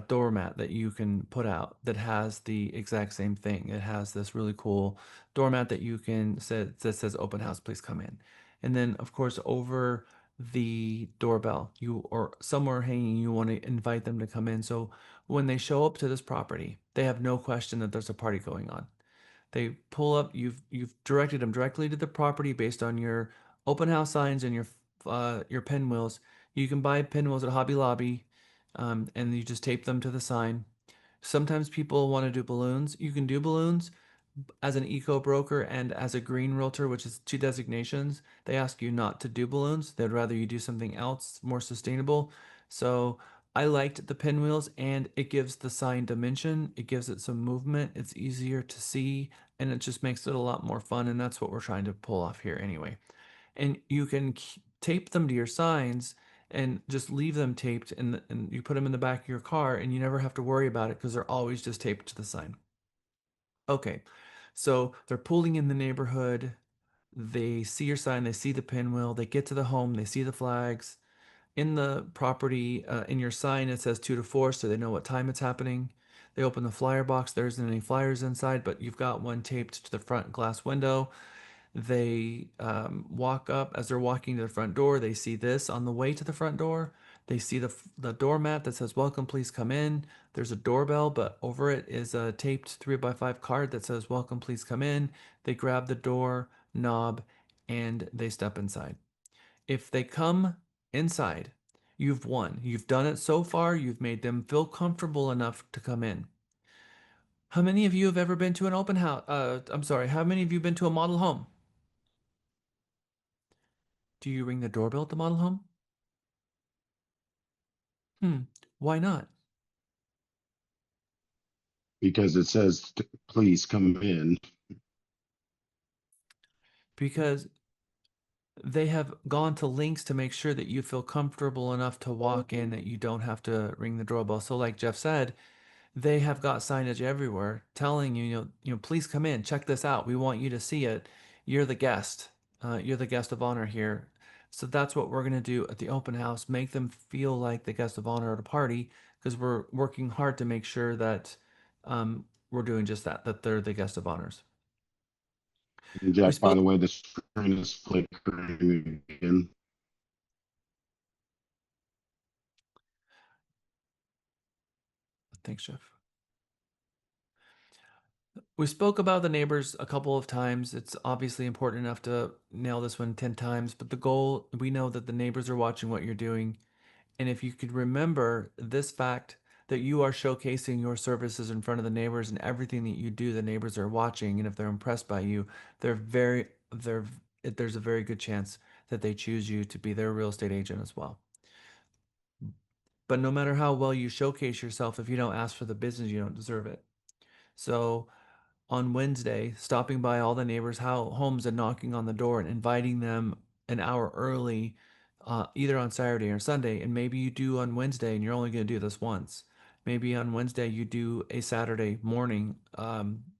doormat that you can put out that has the exact same thing. It has this really cool doormat that you can that says open house, please come in. And then of course over the doorbell, or somewhere hanging, you want to invite them to come in. So when they show up to this property, they have no question that there's a party going on. They pull up, you've directed them directly to the property based on your open house signs and your pinwheels. You can buy pinwheels at Hobby Lobby, and you just tape them to the sign. Sometimes people want to do balloons. You can do balloons as an eco broker and as a green realtor, which is two designations. They ask you not to do balloons. They'd rather you do something else more sustainable. So I liked the pinwheels, and it gives the sign dimension. It gives it some movement. It's easier to see, and it just makes it a lot more fun. And that's what we're trying to pull off here anyway. And you can tape them to your signs and just leave them taped, and you put them in the back of your car, and you never have to worry about it because they're always just taped to the sign. Okay, so they're pulling in the neighborhood. They see your sign, they see the pinwheel, they get to the home, they see the flags. In the property, in your sign, it says 2 to 4, so they know what time it's happening. They open the flyer box. There isn't any flyers inside, but you've got one taped to the front glass window. They walk up. As they're walking to the front door, they see this on the way to the front door. They see the doormat that says welcome, please come in. There's a doorbell, but over it is a taped 3x5 card that says welcome, please come in. They grab the door knob and they step inside. If they come inside, you've won. You've done it so far. You've made them feel comfortable enough to come in. How many of you have ever been to an open house? I'm sorry, how many of you have been to a model home? Do you ring the doorbell at the model home? Why not? Because it says, please come in. Because they have gone to lengths to make sure that you feel comfortable enough to walk in, that you don't have to ring the doorbell. So like Jeff said, they have got signage everywhere telling you, please come in, check this out. We want you to see it. You're the guest. You're the guest of honor here. So that's what we're going to do at the open house. Make them feel like the guest of honor at a party, because we're working hard to make sure that we're doing just that, that they're the guest of honors. And Jack, by the way, the screen is flickering again. Thanks, Jeff. We spoke about the neighbors a couple of times. It's obviously important enough to nail this one 10 times, but the goal, we know that the neighbors are watching what you're doing. And if you could remember this fact, that you are showcasing your services in front of the neighbors, and everything that you do, the neighbors are watching. And if they're impressed by you, there's a very good chance that they choose you to be their real estate agent as well. But no matter how well you showcase yourself, if you don't ask for the business, you don't deserve it. So on Wednesday, stopping by all the neighbors' homes and knocking on the door and inviting them an hour early, either on Saturday or Sunday. And maybe you do on Wednesday and you're only going to do this once. Maybe on Wednesday you do a Saturday morning,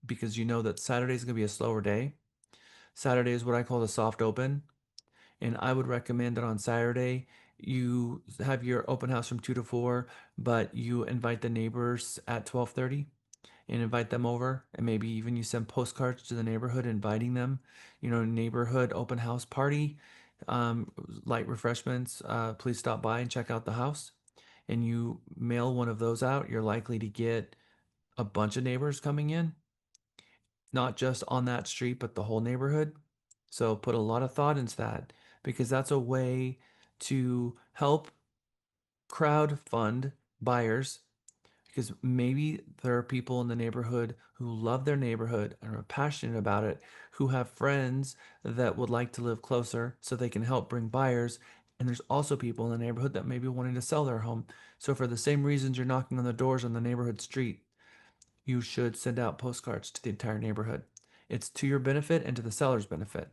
because you know that Saturday is going to be a slower day. Saturday is what I call the soft open. And I would recommend that on Saturday you have your open house from 2 to 4, but you invite the neighbors at 12:30 and invite them over. And maybe even you send postcards to the neighborhood inviting them, neighborhood open house party, light refreshments, please stop by and check out the house. And you mail one of those out, you're likely to get a bunch of neighbors coming in, not just on that street, but the whole neighborhood. So put a lot of thought into that, because that's a way to help crowd fund buyers, because maybe there are people in the neighborhood who love their neighborhood and are passionate about it, who have friends that would like to live closer so they can help bring buyers. And there's also people in the neighborhood that may be wanting to sell their home. So for the same reasons you're knocking on the doors on the neighborhood street, you should send out postcards to the entire neighborhood. It's to your benefit and to the seller's benefit.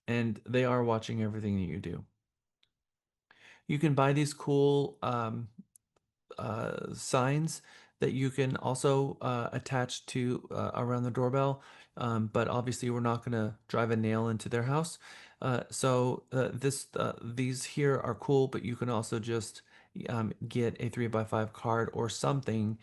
And they are watching everything that you do. You can buy these cool signs that you can also attach to around the doorbell, but obviously we're not going to drive a nail into their house. These here are cool, but you can also just get a 3x5 card or something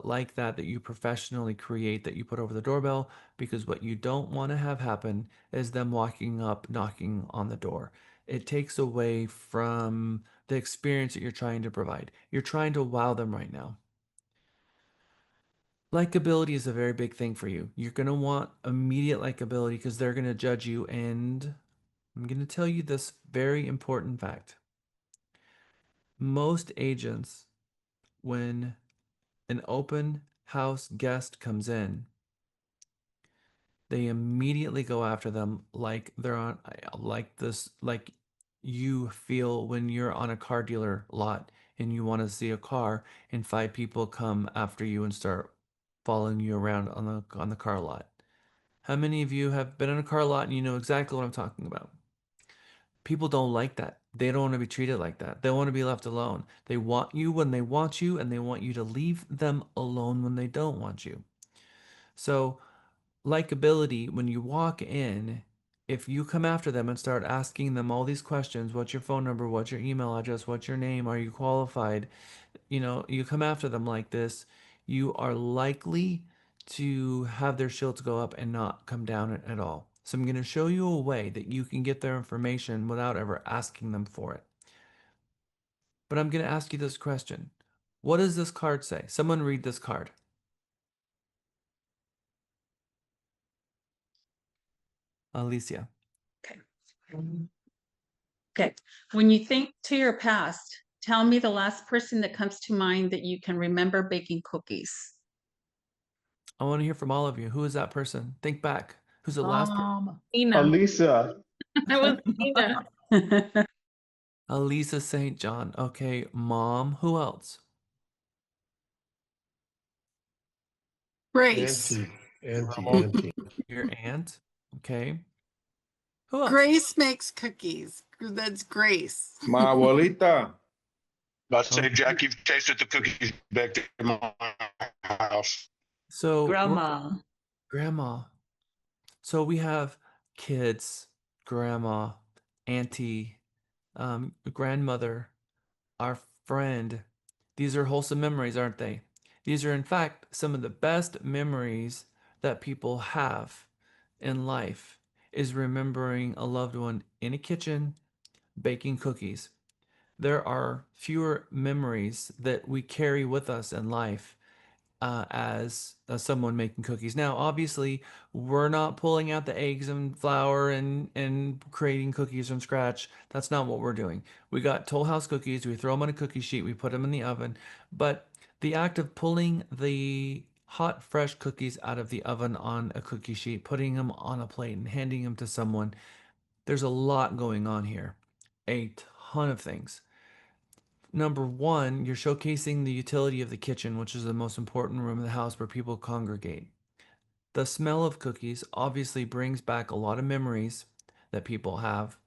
like that you professionally create, that you put over the doorbell, because what you don't want to have happen is them walking up, knocking on the door. It takes away from the experience that you're trying to provide. You're trying to wow them right now. Likability is a very big thing for you. You're going to want immediate likability, because they're going to judge you. And I'm going to tell you this very important fact. Most agents, when an open house guest comes in, they immediately go after them like they're on, like you feel when you're on a car dealer lot and you want to see a car and 5 people come after you and start following you around on the car lot. How many of you have been in a car lot and you know exactly what I'm talking about? People don't like that. They don't want to be treated like that. They want to be left alone. They want you when they want you, and they want you to leave them alone when they don't want you. So likability, when you walk in, if you come after them and start asking them all these questions, what's your phone number, what's your email address, what's your name, are you qualified, you come after them like this, you are likely to have their shields go up and not come down at all. So I'm going to show you a way that you can get their information without ever asking them for it. But I'm going to ask you this question. What does this card say? Someone read this card. Alicia. Okay. When you think to your past, tell me the last person that comes to mind that you can remember baking cookies. I want to hear from all of you. Who is that person? Think back. Who's the last person? Tina. Alicia. I was Tina. Elisa St. John. Okay, Mom. Who else? Grace. Auntie. Your aunt. Okay. Who else? Grace makes cookies. That's Grace. My abuelita. Let's say, Jack, you've tasted the cookies back in my house. So Grandma. So we have kids, grandma, auntie, grandmother, our friend. These are wholesome memories, aren't they? These are, in fact, some of the best memories that people have in life is remembering a loved one in a kitchen baking cookies. There are fewer memories that we carry with us in life as someone making cookies. Now, obviously, we're not pulling out the eggs and flour and creating cookies from scratch. That's not what we're doing. We got Toll House cookies. We throw them on a cookie sheet. We put them in the oven. But the act of pulling the hot, fresh cookies out of the oven on a cookie sheet, putting them on a plate and handing them to someone, there's a lot going on here. A ton of things. Number one, you're showcasing the utility of the kitchen, which is the most important room in the house where people congregate. The smell of cookies obviously brings back a lot of memories that people have,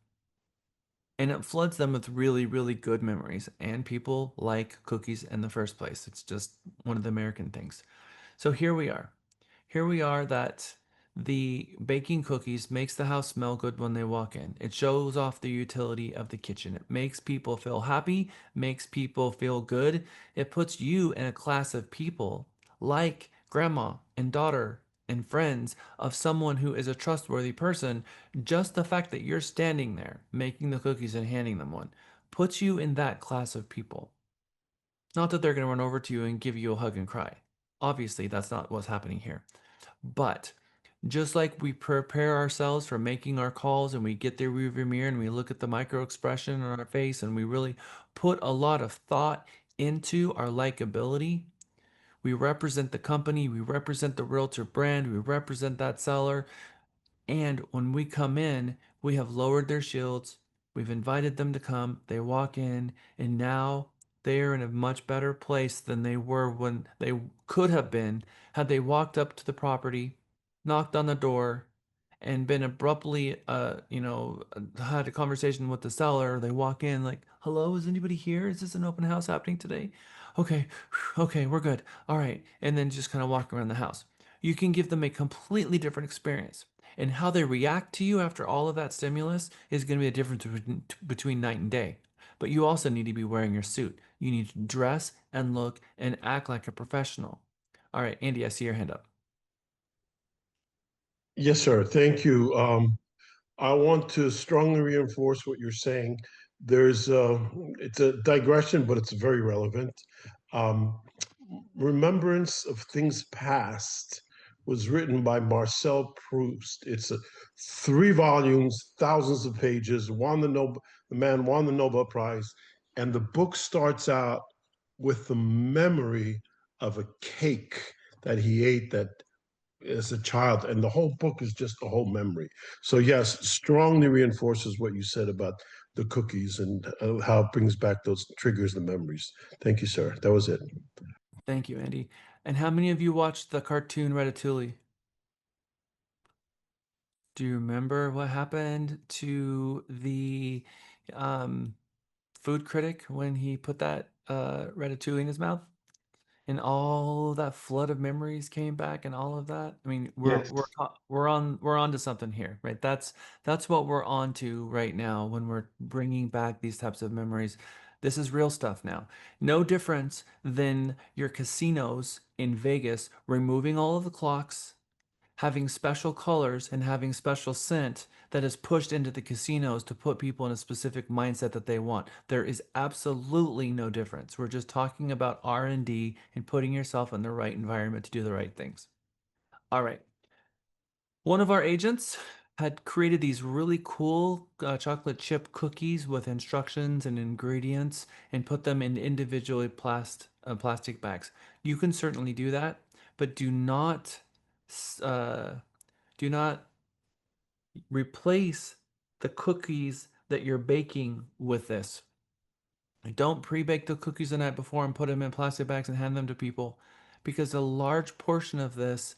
and it floods them with really, really good memories. And people like cookies in the first place. It's just one of the American things. So here we are. Here we are that the baking cookies makes the house smell good when they walk in. It shows off the utility of the kitchen. It makes people feel happy, makes people feel good. It puts you in a class of people like grandma and daughter and friends of someone who is a trustworthy person. Just the fact that you're standing there making the cookies and handing them one puts you in that class of people. Not that they're going to run over to you and give you a hug and cry. Obviously, that's not what's happening here. But just like we prepare ourselves for making our calls and we get the rearview mirror and we look at the micro expression on our face and we really put a lot of thought into our likability, we represent the company, we represent the realtor brand, we represent that seller. And when we come in, we have lowered their shields, we've invited them to come, they walk in, and now they are in a much better place than they were when they could have been had they walked up to the property, knocked on the door, and been abruptly, had a conversation with the seller. They walk in like, "Hello, is anybody here? Is this an open house happening today? Okay, okay, we're good. All right," and then just kind of walk around the house. You can give them a completely different experience, and how they react to you after all of that stimulus is going to be a difference between night and day. But you also need to be wearing your suit. You need to dress and look and act like a professional. All right, Andy, I see your hand up. Yes, sir. Thank you. I want to strongly reinforce what you're saying. There's it's a digression, but it's very relevant. Um, Remembrance of Things Past was written by Marcel Proust. It's 3 volumes, thousands of pages. The man won the Nobel Prize, and the book starts out with the memory of a cake that he ate that as a child, and the whole book is just a whole memory. So yes, strongly reinforces what you said about the cookies and how it brings back those triggers, the memories. Thank you, sir. That was it. Thank you, Andy. And how many of you watched the cartoon Ratatouille? Do you remember what happened to the food critic when he put that ratatouille in his mouth? And all that flood of memories came back and all of that. I mean, Yes. we're on to something here, right? That's what we're on to right now when we're bringing back these types of memories. This is real stuff now. No difference than your casinos in Vegas removing all of the clocks, having special colors and having special scent that is pushed into the casinos to put people in a specific mindset that they want. There is absolutely no difference. We're just talking about R&D and putting yourself in the right environment to do the right things. All right. One of our agents had created these really cool chocolate chip cookies with instructions and ingredients and put them in individually plastic bags. You can certainly do that, but do not replace the cookies that you're baking with this. Don't pre-bake the cookies the night before and put them in plastic bags and hand them to people, because a large portion of this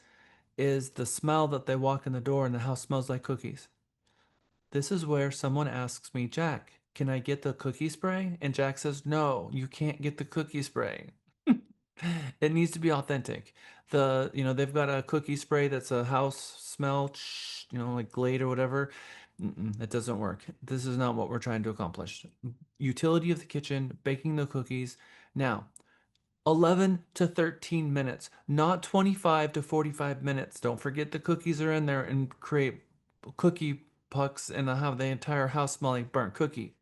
is the smell that they walk in the door and the house smells like cookies. This is where someone asks me, Jack, can I get the cookie spray? And Jack says, no, you can't get the cookie spray. It needs to be authentic. They've got a cookie spray that's a house smell, like Glade or whatever. It doesn't work. This is not what we're trying to accomplish. Utility of the kitchen, baking the cookies. Now, 11 to 13 minutes, not 25 to 45 minutes. Don't forget the cookies are in there and create cookie pucks and have the entire house smell like burnt cookie.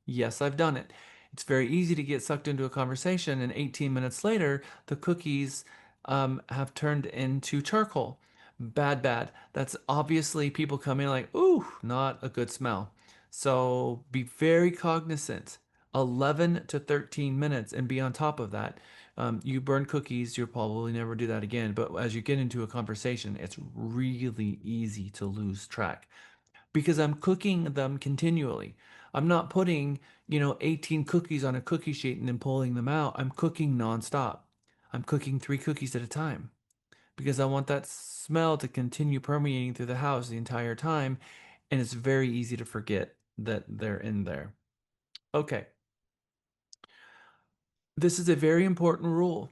Yes, I've done it. It's very easy to get sucked into a conversation, and 18 minutes later, the cookies have turned into charcoal. Bad, bad. That's obviously people coming like, ooh, not a good smell. So be very cognizant. 11 to 13 minutes, and be on top of that. You burn cookies, you'll probably never do that again. But as you get into a conversation, it's really easy to lose track because I'm cooking them continually. I'm not putting, 18 cookies on a cookie sheet and then pulling them out. I'm cooking nonstop. I'm cooking 3 cookies at a time because I want that smell to continue permeating through the house the entire time. And it's very easy to forget that they're in there. Okay. This is a very important rule.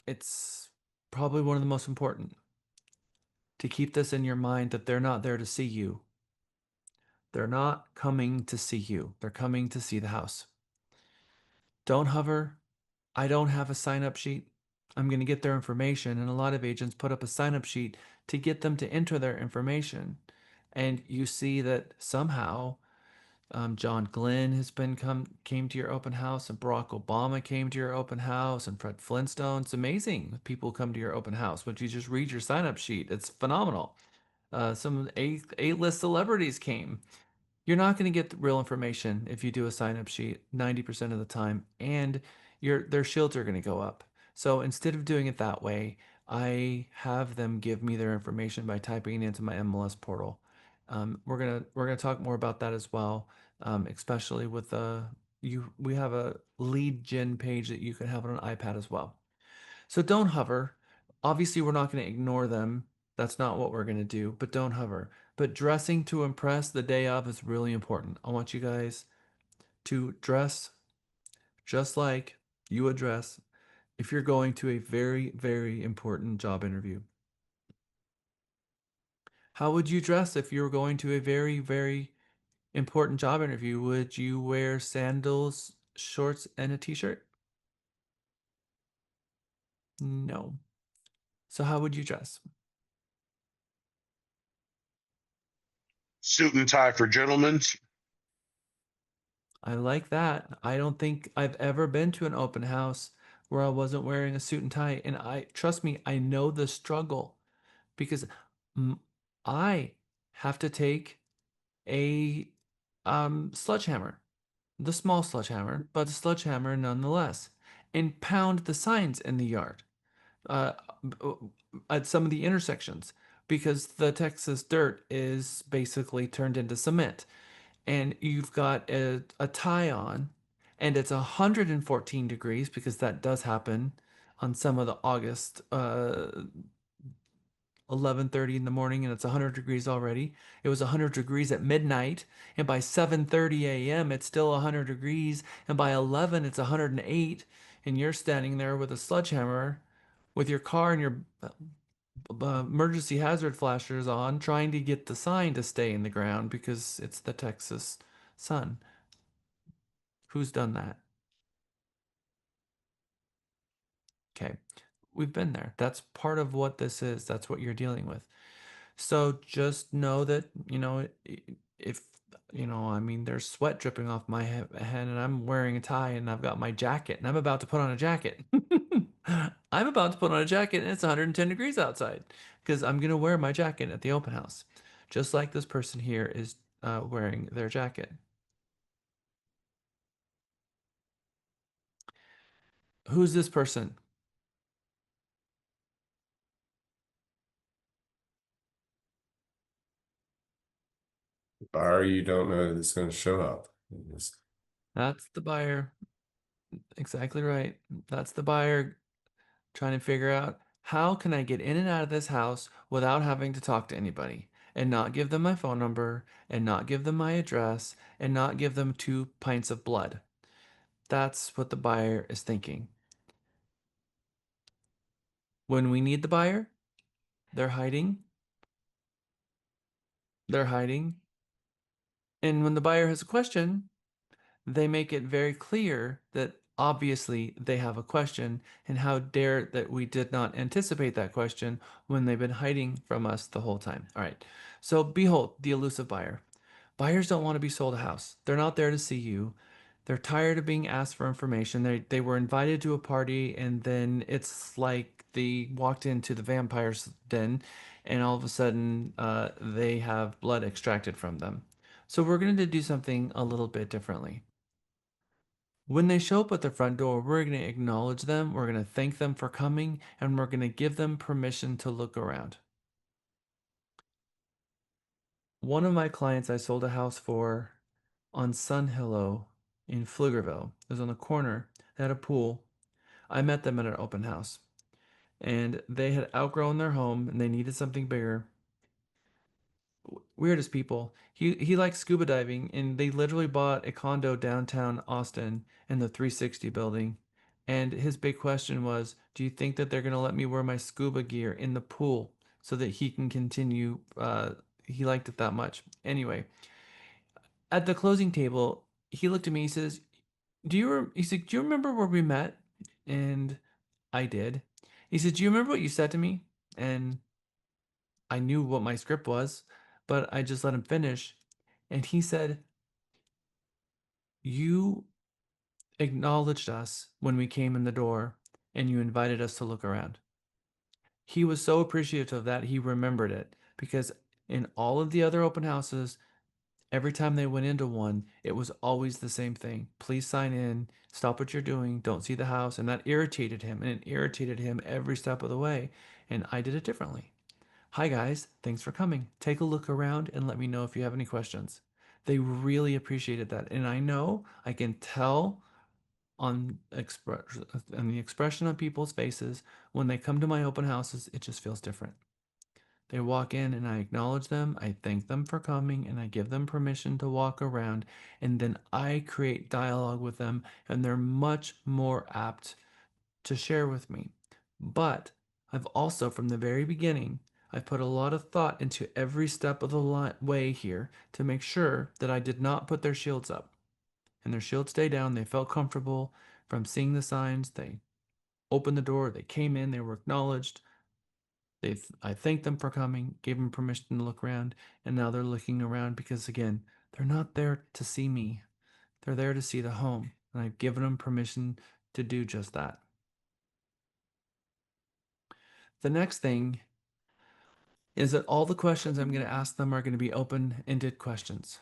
It's probably one of the most important. To keep this in your mind that they're not there to see you. They're not coming to see you. They're coming to see the house. Don't hover. I don't have a sign-up sheet. I'm going to get their information, and a lot of agents put up a sign-up sheet to get them to enter their information. And you see that somehow John Glenn came to your open house, and Barack Obama came to your open house, and Fred Flintstone. It's amazing people come to your open house, but you just read your sign-up sheet. It's phenomenal. Some A-list celebrities came. You're not going to get the real information if you do a sign-up sheet 90% of the time, and their shields are going to go up. So instead of doing it that way, I have them give me their information by typing it into my MLS portal. We're gonna talk more about that as well, especially with we have a lead gen page that you can have on an iPad as well. So don't hover. Obviously, we're not going to ignore them. That's not what we're going to do, but don't hover. But dressing to impress the day of is really important. I want you guys to dress just like you would dress if you're going to a very, very important job interview. How would you dress if you were going to a very, very important job interview? Would you wear sandals, shorts, and a t-shirt? No. So how would you dress? Suit and tie for gentlemen. I like that. I don't think I've ever been to an open house where I wasn't wearing a suit and tie. And trust me, I know the struggle because I have to take a sledgehammer, the small sledgehammer, but a sledgehammer nonetheless, and pound the signs in the yard uh, at some of the intersections because the Texas dirt is basically turned into cement and you've got a tie on and it's 114 degrees because that does happen on some of the August 11:30 in the morning and it's 100 degrees already. It was 100 degrees at midnight and by 7:30 a.m. it's still 100 degrees and by 11 it's 108 and you're standing there with a sledgehammer with your car and your emergency hazard flashers on trying to get the sign to stay in the ground because it's the Texas sun. Who's done that? Okay, we've been there. That's part of what this is. That's what you're dealing with. So just know that, if, I mean, there's sweat dripping off my head and I'm wearing a tie and I've got my jacket and I'm about to put on a jacket. I'm about to put on a jacket and it's 110 degrees outside because I'm going to wear my jacket at the open house, just like this person here is wearing their jacket. Who's this person? Buyer you don't know that's going to show up. That's the buyer. Exactly right. That's the buyer trying to figure out how can I get in and out of this house without having to talk to anybody? and not give them my phone number and not give them my address and not give them 2 pints of blood. That's what the buyer is thinking. When we need the buyer, they're hiding. They're hiding. And when the buyer has a question, they make it very clear that obviously they have a question, and how dare that we did not anticipate that question when they've been hiding from us the whole time. All right. So behold, the elusive buyer. Buyers don't want to be sold a house. They're not there to see you. They're tired of being asked for information. They were invited to a party, and then it's like they walked into the vampire's den, and all of a sudden they have blood extracted from them. So we're going to do something a little bit differently. When they show up at the front door, we're going to acknowledge them, we're going to thank them for coming, and we're going to give them permission to look around. One of my clients I sold a house for on Sun Hillow in Pflugerville. It was on the corner. They had a pool. I met them at an open house, and they had outgrown their home and they needed something bigger. Weirdest people. He likes scuba diving, and they literally bought a condo downtown Austin in the 360 building. And his big question was, do you think that they're going to let me wear my scuba gear in the pool so that he can continue? He liked it that much. Anyway, at the closing table, he looked at me. He says, he said, do you remember where we met? And I did. He said, do you remember what you said to me? And I knew what my script was, but I just let him finish. And he said, you acknowledged us when we came in the door and you invited us to look around. He was so appreciative of that, he remembered it, because in all of the other open houses, every time they went into one, it was always the same thing. Please sign in, stop what you're doing, don't see the house. And that irritated him, and it irritated him every step of the way. And I did it differently. Hi guys, thanks for coming. Take a look around and let me know if you have any questions. They really appreciated that. And I know, I can tell on the expression on people's faces when they come to my open houses, it just feels different. They walk in and I acknowledge them, I thank them for coming, and I give them permission to walk around, and then I create dialogue with them, and they're much more apt to share with me. But I've also, from the very beginning, I've put a lot of thought into every step of the way here to make sure that I did not put their shields up. And their shields stayed down. They felt comfortable from seeing the signs. They opened the door. They came in. They were acknowledged. I thanked them for coming, gave them permission to look around, and now they're looking around because, again, they're not there to see me. They're there to see the home, and I've given them permission to do just that. The next thing is that all the questions I'm going to ask them are going to be open-ended questions.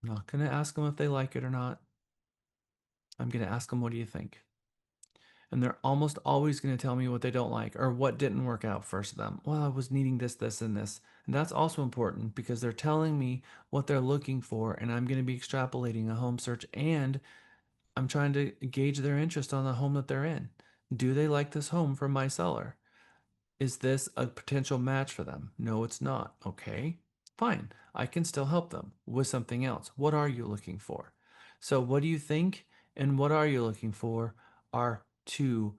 I'm not going to ask them if they like it or not. I'm going to ask them, what do you think? And they're almost always going to tell me what they don't like or what didn't work out for them. Well, I was needing this, this, and this. And that's also important because they're telling me what they're looking for, and I'm going to be extrapolating a home search, and I'm trying to gauge their interest on the home that they're in. Do they like this home from my seller? Is this a potential match for them? No, it's not. Okay, fine. I can still help them with something else. What are you looking for? So what do you think and what are you looking for are two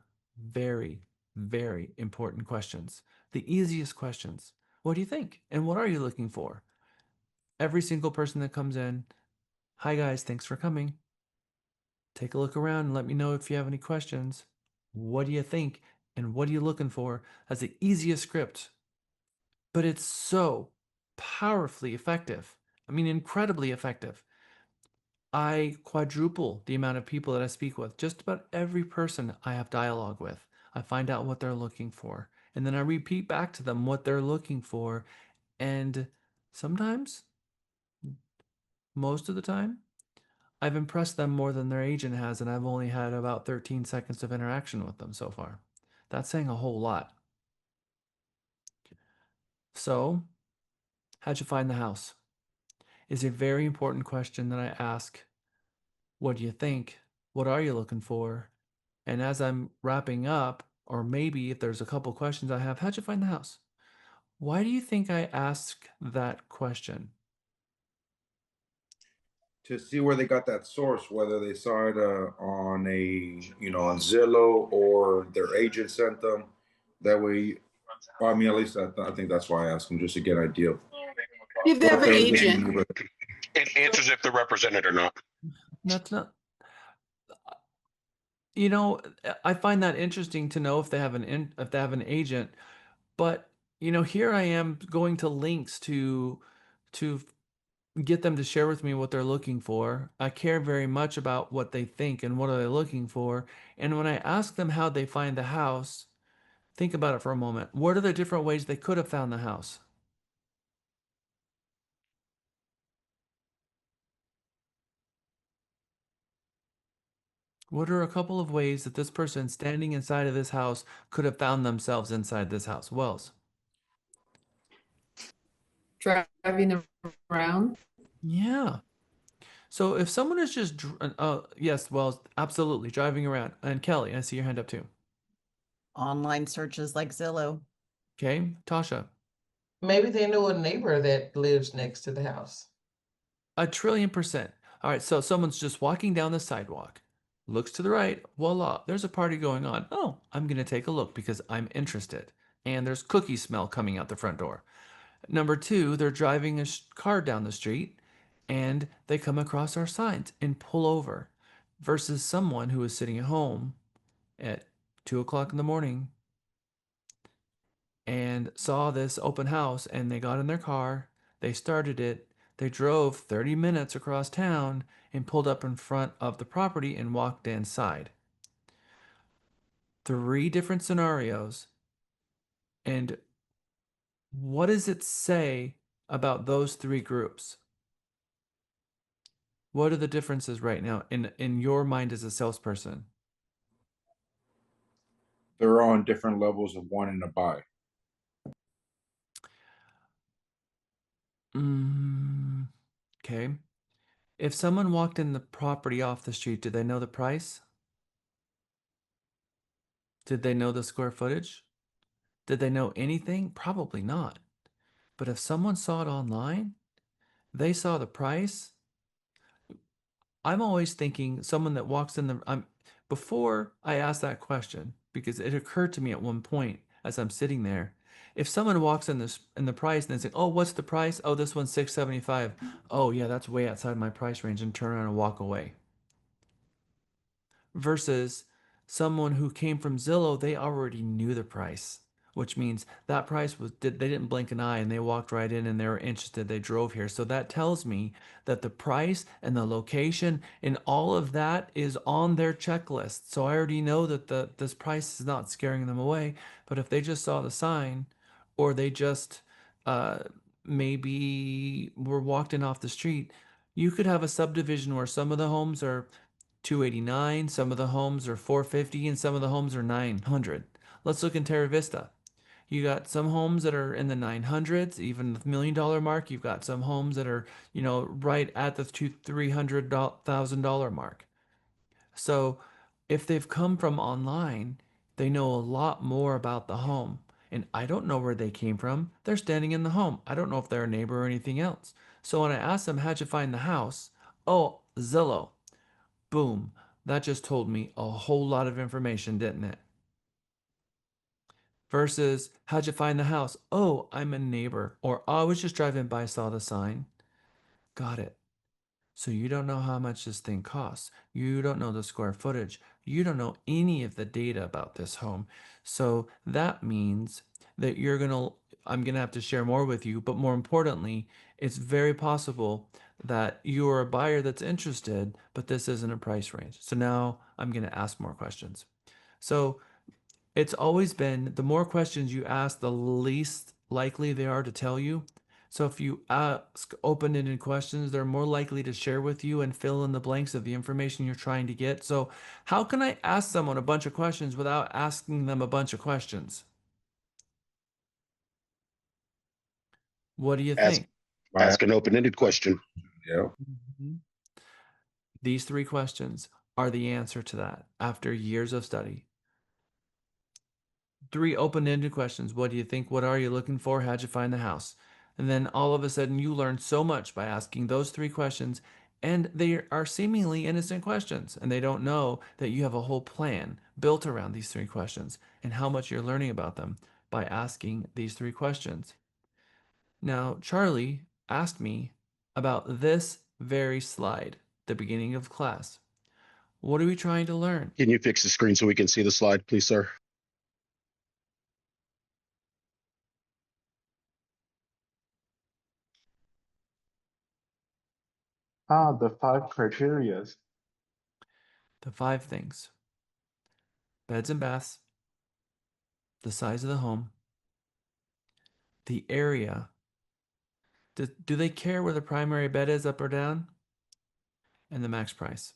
very, very important questions. The easiest questions. What do you think? And what are you looking for? Every single person that comes in, hi guys, thanks for coming. Take a look around and let me know if you have any questions. What do you think? And what are you looking for? That's the easiest script, but it's so powerfully effective. I mean, incredibly effective. I quadruple the amount of people that I speak with. Just about every person I have dialogue with, I find out what they're looking for. And then I repeat back to them what they're looking for. And sometimes, most of the time, I've impressed them more than their agent has, and I've only had about 13 seconds of interaction with them so far. That's saying a whole lot. So, how'd you find the house? Is a very important question that I ask. What do you think? What are you looking for? And as I'm wrapping up, or maybe if there's a couple questions I have, how'd you find the house? Why do you think I ask that question? To see where they got that source, whether they saw it on on Zillow or their agent sent them. That way, I mean, at least I think that's why I asked them, just to get an idea. If they have an agent. It answers if they're represented or not. That's not. I find that interesting to know if they have an agent, but here I am going to links to get them to share with me what they're looking for. I care very much about what they think and what are they looking for. And when I ask them how they find the house, think about it for a moment. What are the different ways they could have found the house? What are a couple of ways that this person standing inside of this house could have found themselves inside this house? Wells. Driving around. Yeah. So if someone is just, yes, Wells, absolutely, driving around. And Kelly, I see your hand up too. Online searches like Zillow. Okay, Tasha. Maybe they know a neighbor that lives next to the house. 1,000,000,000%. All right, so someone's just walking down the sidewalk, looks to the right, voila, there's a party going on. Oh, I'm going to take a look because I'm interested. And there's cookie smell coming out the front door. Number two, they're driving a car down the street and they come across our signs and pull over versus someone who is sitting at home at 2 o'clock in the morning and saw this open house and they got in their car, they started it, they drove 30 minutes across town and pulled up in front of the property and walked inside. 3 different scenarios. And what does it say about those 3 groups? What are the differences right now in your mind as a salesperson? They're on different levels of wanting to buy. Okay. If someone walked in the property off the street, did they know the price? Did they know the square footage? Did they know anything? Probably not. But if someone saw it online, they saw the price. I'm always thinking someone that walks in before I ask that question, because it occurred to me at one point as I'm sitting there, if someone walks in the price and they say, "Oh, what's the price? Oh, this one's $675. Oh, yeah, that's way outside my price range," and turn around and walk away. Versus someone who came from Zillow, they already knew the price, which means that price they didn't blink an eye and they walked right in and they were interested. They drove here. So that tells me that the price and the location and all of that is on their checklist. So I already know that this price is not scaring them away. But if they just saw the sign or they just maybe were walked in off the street, you could have a subdivision where some of the homes are 289, some of the homes are 450, and some of the homes are 900. Let's look in Terra Vista. You got some homes that are in the 900s, even the $1 million mark. You've got some homes that are, right at the $300,000 mark. So if they've come from online, they know a lot more about the home. And I don't know where they came from. They're standing in the home. I don't know if they're a neighbor or anything else. So when I ask them, how'd you find the house? Oh, Zillow. Boom. That just told me a whole lot of information, didn't it? Versus, how'd you find the house? Oh, I'm a neighbor. Or, oh, I was just driving by, saw the sign. Got it. So you don't know how much this thing costs. You don't know the square footage. You don't know any of the data about this home. So that means that I'm going to have to share more with you. But more importantly, it's very possible that you are a buyer that's interested, but this isn't a price range. So now I'm going to ask more questions. So it's always been the more questions you ask, the least likely they are to tell you. So if you ask open-ended questions, they're more likely to share with you and fill in the blanks of the information you're trying to get. So how can I ask someone a bunch of questions without asking them a bunch of questions? What do you think? Ask an open-ended question. Yeah. These 3 questions are the answer to that after years of study. 3 open-ended questions. What do you think? What are you looking for? How'd you find the house? And then all of a sudden you learn so much by asking those 3 questions, and they are seemingly innocent questions, and they don't know that you have a whole plan built around these 3 questions and how much you're learning about them by asking these 3 questions. Now, Charlie asked me about this very slide, the beginning of class. What are we trying to learn? Can you fix the screen so we can see the slide, please, sir? The 5 criteria. The 5 things: beds and baths, the size of the home, the area. Do they care where the primary bed is, up or down? And the max price.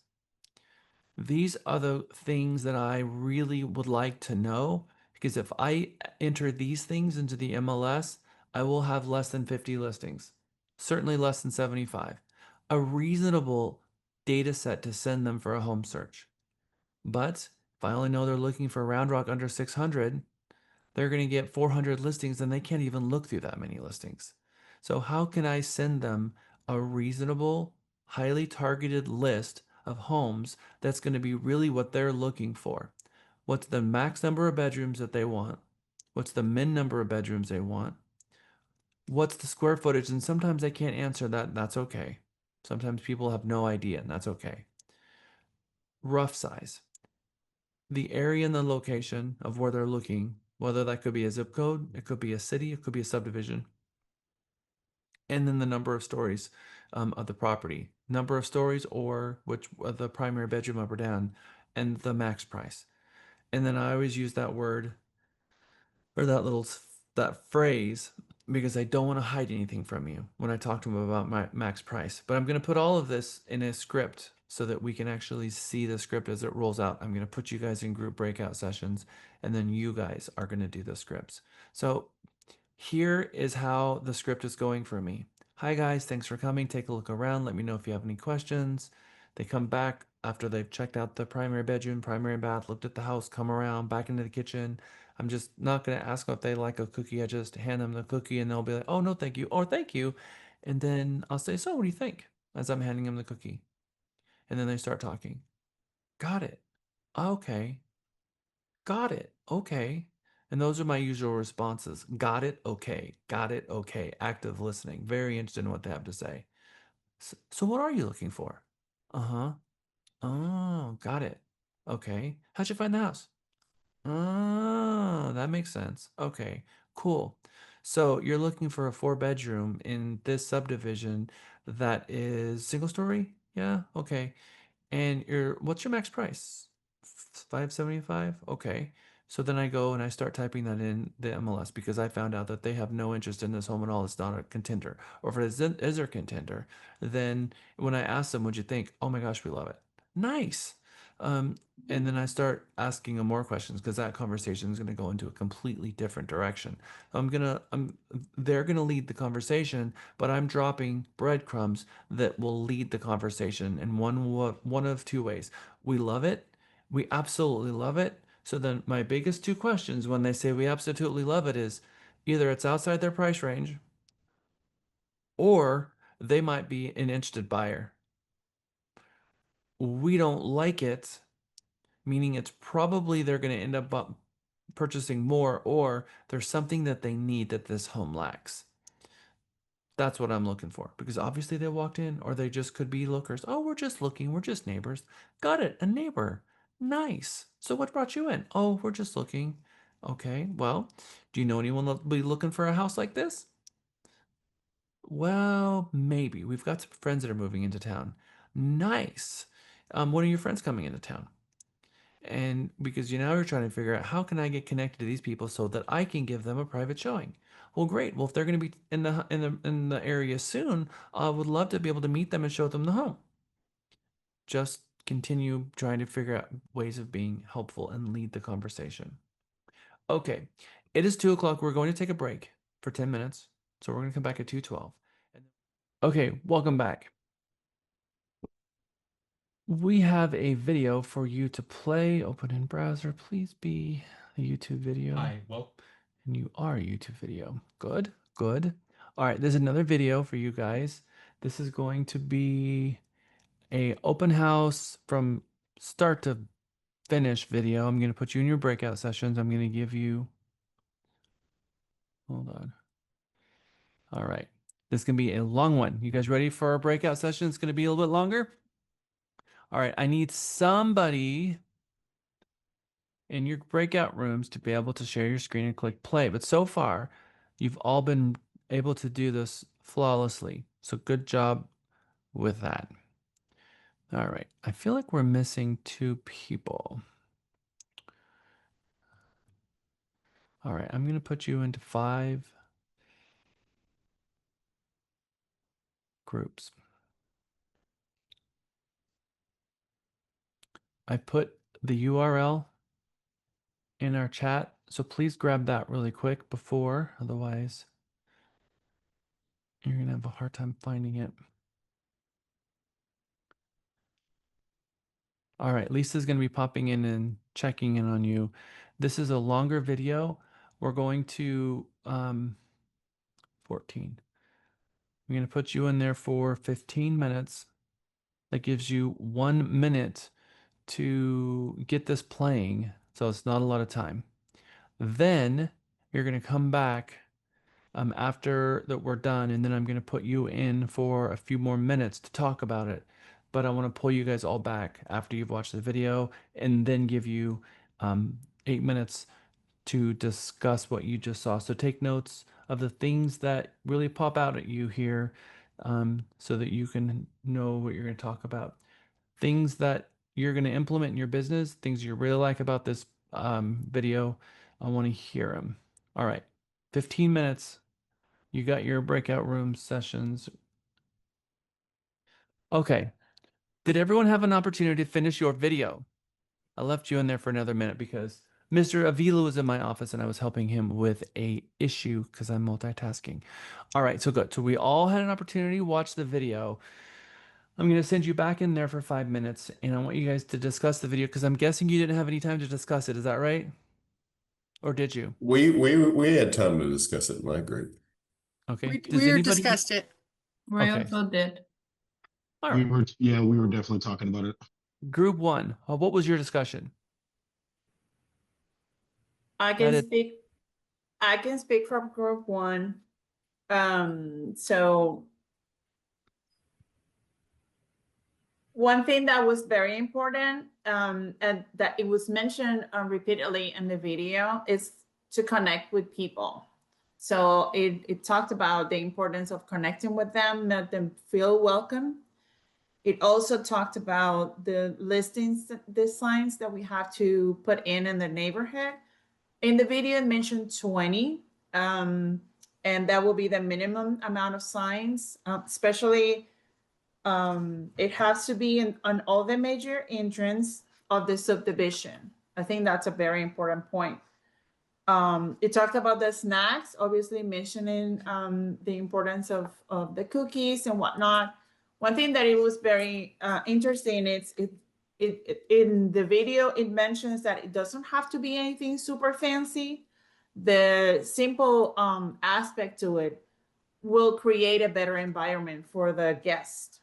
These are the things that I really would like to know, because if I enter these things into the MLS, I will have less than 50 listings, certainly less than 75. A reasonable data set to send them for a home search. But if I only know they're looking for Round Rock under 600, they're going to get 400 listings and they can't even look through that many listings. So how can I send them a reasonable, highly targeted list of homes that's going to be really what they're looking for? What's the max number of bedrooms that they want? What's the min number of bedrooms they want? What's the square footage? And sometimes they can't answer that. That's okay. Sometimes people have no idea, and that's okay. Rough size. The area and the location of where they're looking, whether that could be a zip code, it could be a city, it could be a subdivision. And then the number of stories of the property, number of stories, or which the primary bedroom up or down, and the max price. And then I always use that word, or that phrase, because I don't want to hide anything from you when I talk to them about my max price. But I'm going to put all of this in a script so that we can actually see the script as it rolls out. I'm going to put you guys in group breakout sessions, and then you guys are going to do the scripts. So here is how the script is going for me. Hi guys, thanks for coming. Take a look around. Let me know if you have any questions. They come back after they've checked out the primary bedroom, primary bath, looked at the house, come around, back into the kitchen. I'm just not going to ask them if they like a cookie. I just hand them the cookie and they'll be like, oh, no, thank you. Or thank you. And then I'll say, so what do you think? As I'm handing them the cookie. And then they start talking. Got it. Okay. Got it. Okay. And those are my usual responses. Got it. Okay. Got it. Okay. Active listening. Very interested in what they have to say. So what are you looking for? Uh-huh. Oh, got it. Okay. How'd you find the house? Oh, that makes sense. Okay, cool. So you're looking for a 4-bedroom in this subdivision that is single story? Yeah, okay. And what's your max price? 575? Okay. So then I go and I start typing that in the MLS because I found out that they have no interest in this home at all. It's not a contender. Or if it is a contender, then when I ask them, what'd you think? Oh my gosh, we love it. Nice. And then I start asking them more questions because that conversation is going to go into a completely different direction. They're going to lead the conversation, but I'm dropping breadcrumbs that will lead the conversation in one of 2 ways. We love it. We absolutely love it. So then my biggest 2 questions when they say we absolutely love it is either it's outside their price range or they might be an interested buyer. We don't like it, meaning it's probably they're going to end up purchasing more, or there's something that they need that this home lacks. That's what I'm looking for, because obviously they walked in, or they just could be lookers. Oh, we're just looking. We're just neighbors. Got it. A neighbor. Nice. So what brought you in? Oh, we're just looking. Okay. Well, do you know anyone that'll be looking for a house like this? Well, maybe. We've got some friends that are moving into town. Nice. When are your friends coming into town? And because now you're trying to figure out how can I get connected to these people so that I can give them a private showing. Well, great. Well, if they're going to be in the area soon, I would love to be able to meet them and show them the home. Just continue trying to figure out ways of being helpful and lead the conversation. Okay, it is 2 o'clock. We're going to take a break for 10 minutes. So we're going to come back at 2:12. Okay, welcome back. We have a video for you to play. Open in browser. Please be a YouTube video? Hi, well, And you are a YouTube video. Good, good. All right, there's another video for you guys. This is going to be a open house from start to finish video. I'm going to put you in your breakout sessions. I'm going to give you, hold on. All right, this is going to be a long one. You guys ready for our breakout session? It's going to be a little bit longer. All right, I need somebody in your breakout rooms to be able to share your screen and click play. But so far, you've all been able to do this flawlessly. So good job with that. All right, I feel like we're missing 2 people. All right, I'm going to put you into 5 groups. I put the URL in our chat, so please grab that really quick before, otherwise you're going to have a hard time finding it. All right, Lisa's going to be popping in and checking in on you. This is a longer video. We're going to 14. I'm going to put you in there for 15 minutes. That gives you 1 minute to get this playing, so it's not a lot of time. Then you're going to come back after that we're done, and then I'm going to put you in for a few more minutes to talk about it. But I want to pull you guys all back after you've watched the video, and then give you 8 minutes to discuss what you just saw. So take notes of the things that really pop out at you here, so that you can know what you're going to talk about. Things that you're going to implement in your business, things you really like about this video, I want to hear them. All right, 15 minutes. You got your breakout room sessions. Okay. Did everyone have an opportunity to finish your video? I left you in there for another minute because Mr. Avila was in my office and I was helping him with a issue because I'm multitasking. All right, so good. So we all had an opportunity to watch the video. I'm going to send you back in there for 5 minutes, and I want you guys to discuss the video because I'm guessing you didn't have any time to discuss it. Is that right? Or did you? We had time to discuss it in my group. Okay. We discussed it. We Okay. also did. All We right. were, yeah, we were definitely talking about it. Group 1. What was your discussion? I can speak. I can speak from group 1. So one thing that was very important, and that it was mentioned repeatedly in the video, is to connect with people. So it talked about the importance of connecting with them, let them feel welcome. It also talked about the listings, the signs that we have to put in the neighborhood. In the video, it mentioned 20, and that will be the minimum amount of signs, especially it has to be on all the major entrance of the subdivision. I think that's a very important point. It talked about the snacks, obviously mentioning the importance of the cookies and whatnot. One thing that it was very interesting, in the video, it mentions that it doesn't have to be anything super fancy. The simple aspect to it will create a better environment for the guest.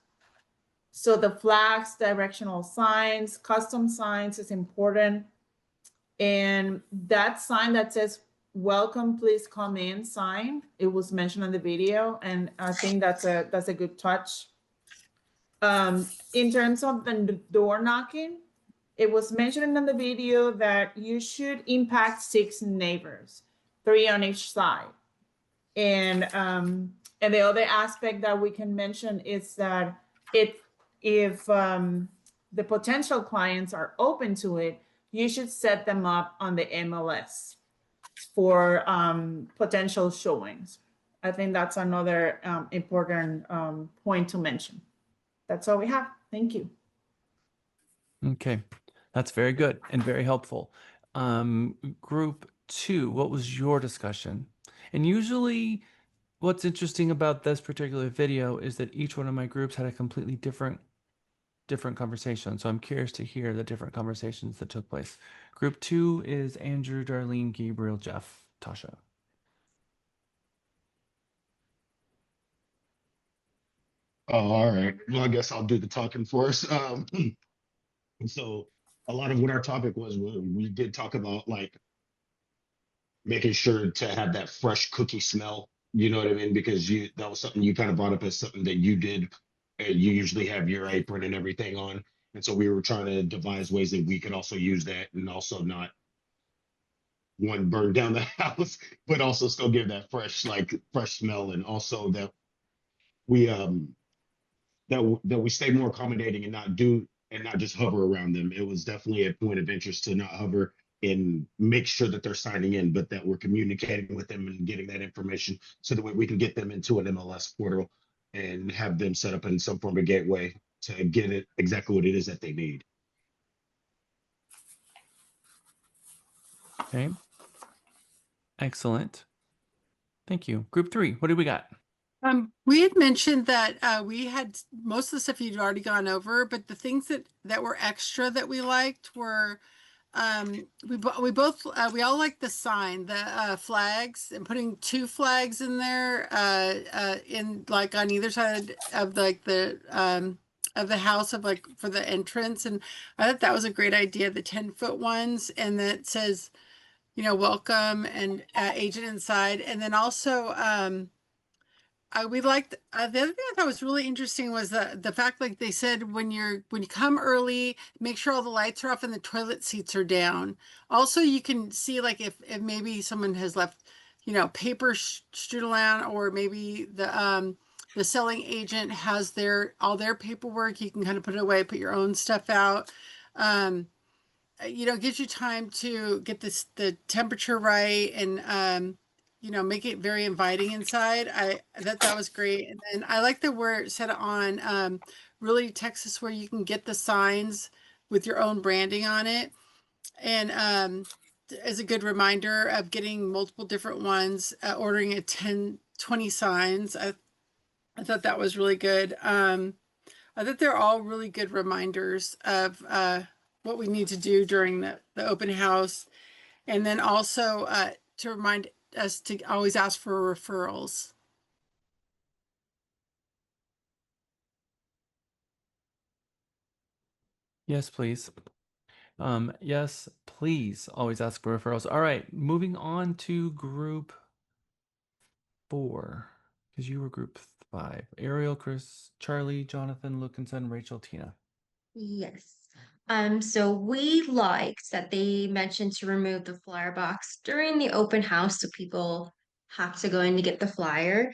So the flags, directional signs, custom signs is important. And that sign that says, "Welcome, please come in" sign, it was mentioned in the video. And I think that's a good touch. In terms of the door knocking, it was mentioned in the video that you should impact 6 neighbors, 3 on each side. And the other aspect that we can mention is that if the potential clients are open to it, you should set them up on the MLS for potential showings. I think that's another important point to mention. That's all we have. Thank you. Okay, that's very good and very helpful. Group 2, what was your discussion? And usually what's interesting about this particular video is that each one of my groups had a completely different different conversations. So I'm curious to hear the different conversations that took place. Group 2 is Andrew, Darlene, Gabriel, Jeff, Tasha. Oh, all right. Well, I guess I'll do the talking for us. So a lot of what our topic was, we did talk about like making sure to have that fresh cookie smell. You know what I mean? Because that was something you kind of brought up as something that you did. You usually have your apron and everything on. And so we were trying to devise ways that we could also use that and also not one burn down the house, but also still give that fresh smell, and also that we that we stay more accommodating and not just hover around them. It was definitely a point of interest to not hover and make sure that they're signing in, but that we're communicating with them and getting that information so that we can get them into an MLS portal and have them set up in some form of gateway to get it exactly what it is that they need. Okay. Excellent. Thank you. Group 3, what do we got? We had mentioned that we had most of the stuff you'd already gone over, but the things that were extra that we liked were we all liked the sign, the flags, and putting 2 flags in there in like on either side of like the house of like for the entrance. And I thought that was a great idea, the 10-foot ones, and that says, you know, welcome and agent inside. And then also we liked the other thing I thought was really interesting was the fact, like they said, when you come early, make sure all the lights are off and the toilet seats are down. Also, you can see like if maybe someone has left, you know, paper strewn around, or maybe the selling agent has all their paperwork. You can kind of put it away, put your own stuff out. You know, it gives you time to get the temperature right, and you know, make it very inviting inside. I thought that was great. And then I like that we're set on Really Texas, where you can get the signs with your own branding on it. And as a good reminder of getting multiple different ones, ordering 10-20 signs. I thought that was really good. I thought they're all really good reminders of what we need to do during the open house. And then also to remind us to always ask for referrals. Yes, please. Yes, please always ask for referrals. All right, moving on to group 4, because you were group 5. Ariel, Chris, Charlie, Jonathan, Lukinson, Rachel, Tina. Yes. So we liked that they mentioned to remove the flyer box during the open house so people have to go in to get the flyer.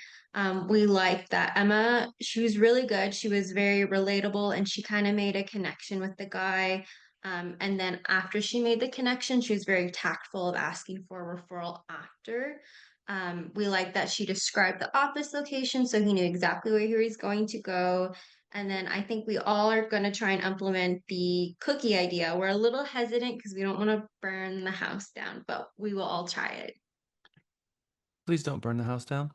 We liked that Emma, she was really good. She was very relatable, and she kind of made a connection with the guy. And then after she made the connection, she was very tactful of asking for a referral after. We liked that she described the office location so he knew exactly where he was going to go. And then I think we all are going to try and implement the cookie idea. We're a little hesitant because we don't want to burn the house down, but we will all try it. Please don't burn the house down.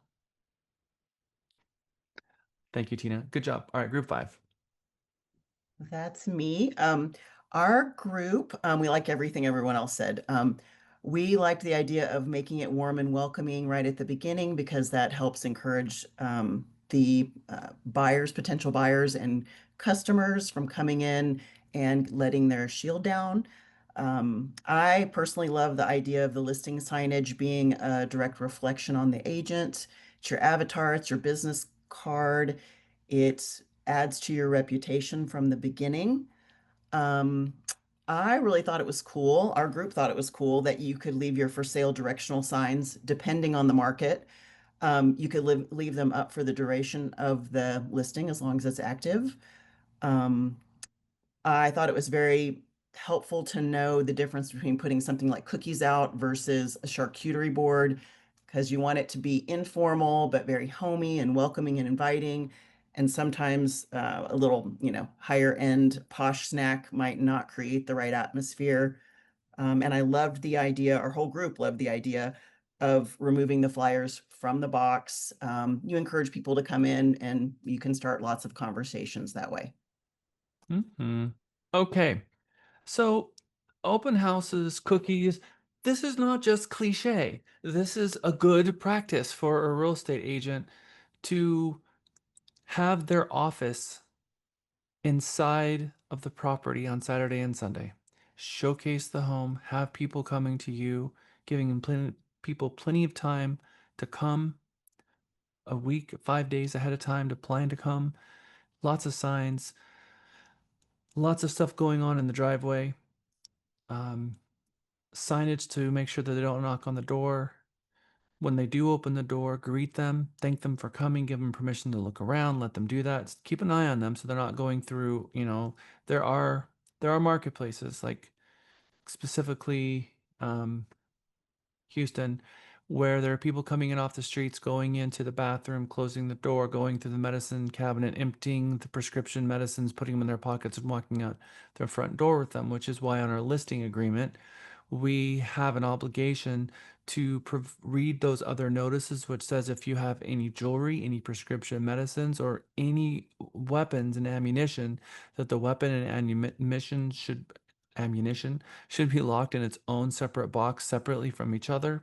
Thank you, Tina. Good job. All right, group 5. That's me. Our group, we like everything everyone else said. We liked the idea of making it warm and welcoming right at the beginning, because that helps encourage the potential buyers and customers from coming in and letting their shield down. I personally love the idea of the listing signage being a direct reflection on the agent. It's your avatar, it's your business card. It adds to your reputation from the beginning. I really thought it was cool. Our group thought it was cool that you could leave your for sale directional signs depending on the market. You could leave them up for the duration of the listing as long as it's active. I thought it was very helpful to know the difference between putting something like cookies out versus a charcuterie board, because you want it to be informal but very homey and welcoming and inviting. And sometimes a little, you know, higher end posh snack might not create the right atmosphere. And I loved the idea, our whole group loved the idea of removing the flyers from the box. You encourage people to come in and you can start lots of conversations that way. Okay. So, open houses, cookies, this is not just cliche. This is a good practice for a real estate agent to have their office inside of the property on Saturday and Sunday. Showcase the home, have people coming to you, giving people plenty of time to come a week, 5 days ahead of time to plan to come. Lots of signs, lots of stuff going on in the driveway. Signage to make sure that they don't knock on the door. When they do open the door, greet them, thank them for coming, give them permission to look around, let them do that. Keep an eye on them so they're not going through, there are marketplaces like specifically Houston where there are people coming in off the streets, going into the bathroom, closing the door, going through the medicine cabinet, emptying the prescription medicines, putting them in their pockets and walking out their front door with them, which is why on our listing agreement, we have an obligation to read those other notices, which says if you have any jewelry, any prescription medicines, or any weapons and ammunition, that the weapon and ammunition should be locked in its own separate box separately from each other.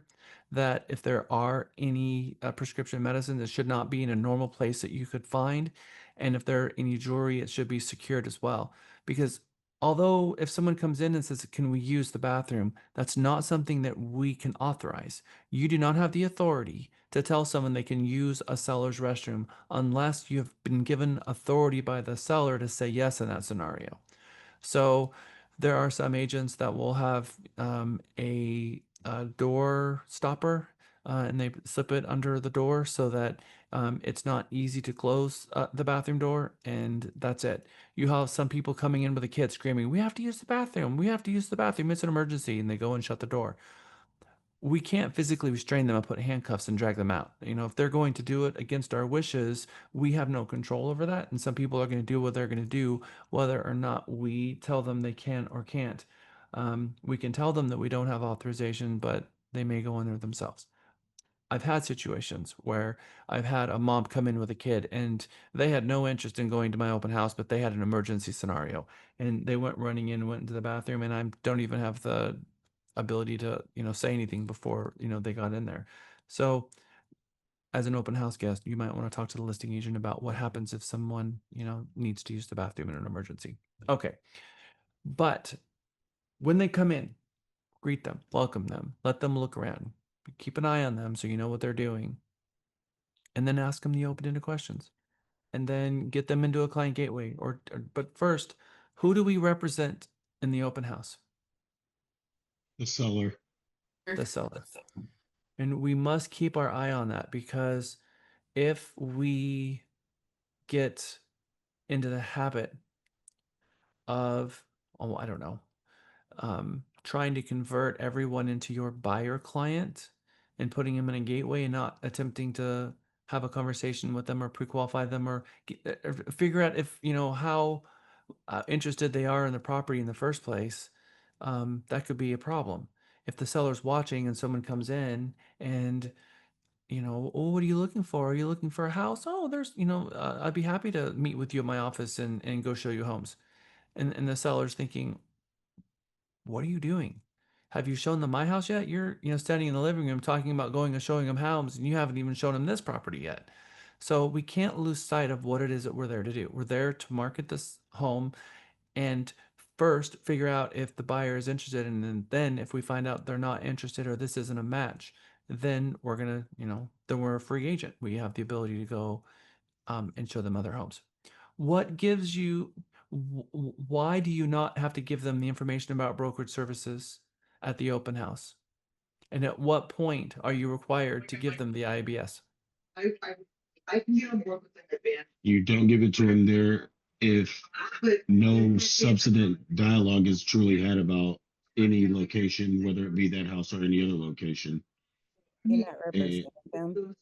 That if there are any prescription medicines, it should not be in a normal place that you could find. And if there are any jewelry, it should be secured as well. Because although if someone comes in and says, can we use the bathroom? That's not something that we can authorize. You do not have the authority to tell someone they can use a seller's restroom unless you have been given authority by the seller to say yes in that scenario. So there are some agents that will have a door stopper and they slip it under the door so that it's not easy to close the bathroom door, and that's it. You have some people coming in with a kid screaming, we have to use the bathroom, we have to use the bathroom, it's an emergency, and they go and shut the door. We can't physically restrain them and put handcuffs and drag them out. If they're going to do it against our wishes, we have no control over that. And some people are going to do what they're going to do, whether or not we tell them they can or can't. We can tell them that we don't have authorization, but they may go in there themselves. I've had situations where I've had a mom come in with a kid and they had no interest in going to my open house, but they had an emergency scenario and they went running in, went into the bathroom, and I don't even have the ability to, say anything before, they got in there. So as an open house guest, you might want to talk to the listing agent about what happens if someone, needs to use the bathroom in an emergency. Okay. But when they come in, greet them, welcome them, let them look around, keep an eye on them so you know what they're doing, and then ask them the open-ended questions, and then get them into a client gateway. But first, who do we represent in the open house? The seller. The seller. And we must keep our eye on that, because if we get into the habit of, I don't know, trying to convert everyone into your buyer client and putting them in a gateway and not attempting to have a conversation with them or pre-qualify them or figure out if, how interested they are in the property in the first place, that could be a problem. If the seller's watching and someone comes in and, oh, what are you looking for? Are you looking for a house? Oh, there's, I'd be happy to meet with you at my office and go show you homes. And the seller's thinking, what are you doing? Have you shown them my house yet? You're, standing in the living room talking about going and showing them homes, and you haven't even shown them this property yet. So we can't lose sight of what it is that we're there to do. We're there to market this home and first figure out if the buyer is interested. And then if we find out they're not interested or this isn't a match, then we're going to, then we're a free agent. We have the ability to go and show them other homes. What gives you, why do you not have to give them the information about brokerage services at the open house? And at what point are you required to give them the IABS? I can get on board with the advance. You don't give it to them there if no substantive dialogue is truly had about any location, whether it be that house or any other location. You're not representing them.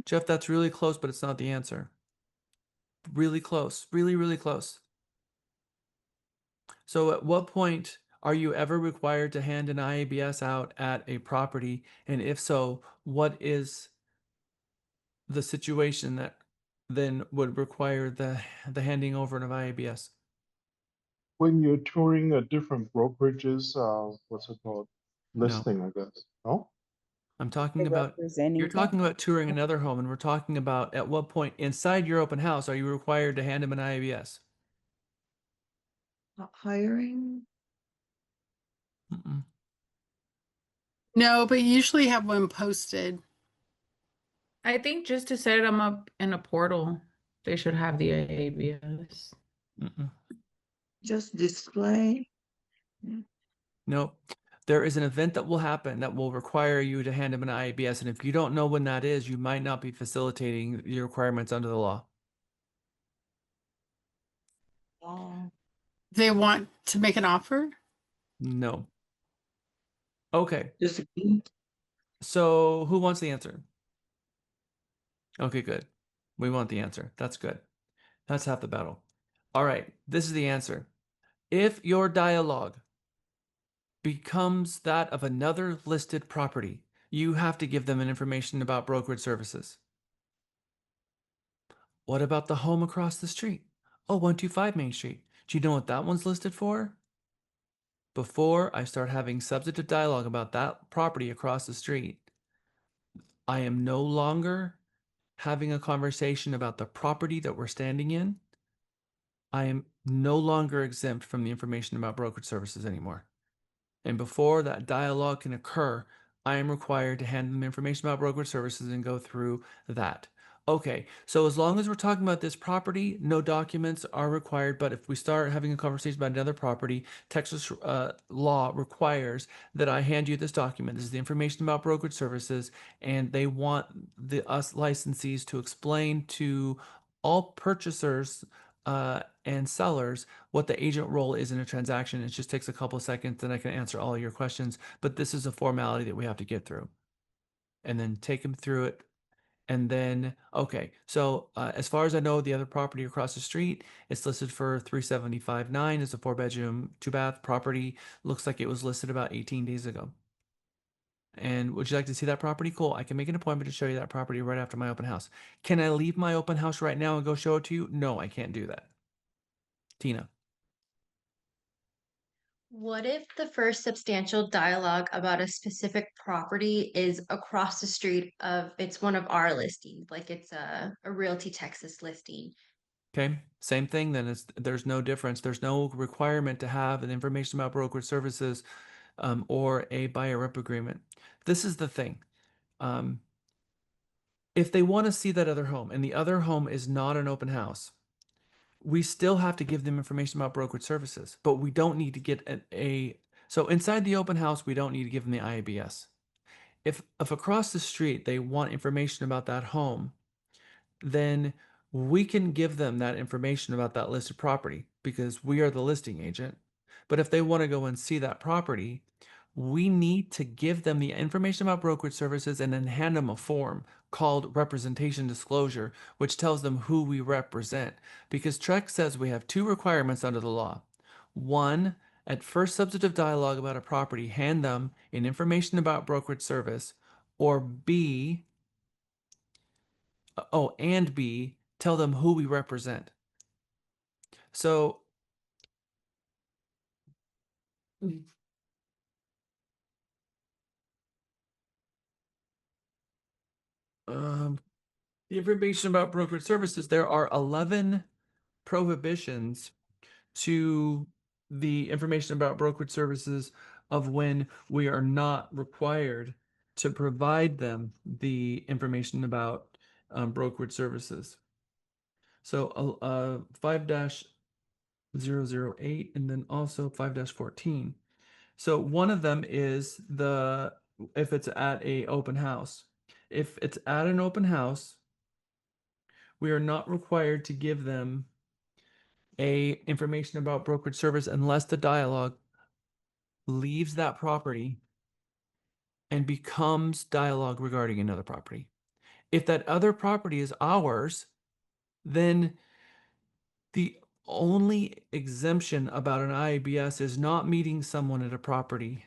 Jeff, that's really close, but it's not the answer. Really close, really, really close. So at what point are you ever required to hand an IABS out at a property? And if so, what is the situation that then would require the handing over of IABS? when you're touring a different brokerages, what's it called? No. Listing, I guess. No? I'm talking They're about, representing you're them. talking about touring another home, and we're talking about at what point inside your open house are you required to hand them an IABS? Hiring. Mm-mm. No, but you usually have one posted. I think just to set them up in a portal, they should have the ABS. Mm-mm. Just display. Nope. There is an event that will happen that will require you to hand them an IABS, and if you don't know when that is, you might not be facilitating your requirements under the law. They want to make an offer? No. Okay. Just So who wants the answer? Okay, good. We want the answer. That's good. That's half the battle. All right, this is the answer. If your dialogue becomes that of another listed property, you have to give them an information about brokerage services. What about the home across the street? Oh, 125 Main Street. Do you know what that one's listed for? Before I start having substantive dialogue about that property across the street, I am no longer having a conversation about the property that we're standing in. I am no longer exempt from the information about brokerage services anymore. And before that dialogue can occur, I am required to hand them information about brokerage services and go through that. Okay, so as long as we're talking about this property, no documents are required. But if we start having a conversation about another property, Texas law requires that I hand you this document. This is the information about brokerage services, and they want us licensees to explain to all purchasers and sellers what the agent role is in a transaction. It just takes a couple of seconds, and I can answer all your questions. But this is a formality that we have to get through, and then take them through it. And then, okay, so as far as I know, the other property across the street, it's listed for 375.9. It's a 4-bedroom, 2-bath property. Looks like it was listed about 18 days ago. And would you like to see that property? Cool. I can make an appointment to show you that property right after my open house. Can I leave my open house right now and go show it to you? No, I can't do that. Tina. What if the first substantial dialogue about a specific property is across the street of it's one of our listings, like it's a Realty Texas listing? Okay, same thing then. There's no difference. There's no requirement to have an information about brokerage services or a buyer rep agreement. This is the thing. If they want to see that other home and the other home is not an open house, we still have to give them information about brokerage services, but we don't need to get so inside the open house, we don't need to give them the IABS. If across the street they want information about that home, then we can give them that information about that listed property because we are the listing agent. But if they want to go and see that property, we need to give them the information about brokerage services and then hand them a form called representation disclosure, which tells them who we represent. Because TREC says we have two requirements under the law. One, at first substantive dialogue about a property, hand them an information about brokerage service, or B, and B, tell them who we represent. So the information about brokerage services, there are 11 prohibitions to the information about brokerage services of when we are not required to provide them the information about brokerage services. So 5-008 and then also 5-14. So one of them is if it's at a open house. If it's at an open house, we are not required to give them information about brokerage service unless the dialogue leaves that property and becomes dialogue regarding another property. If that other property is ours, then the only exemption about an IABS is not meeting someone at a property.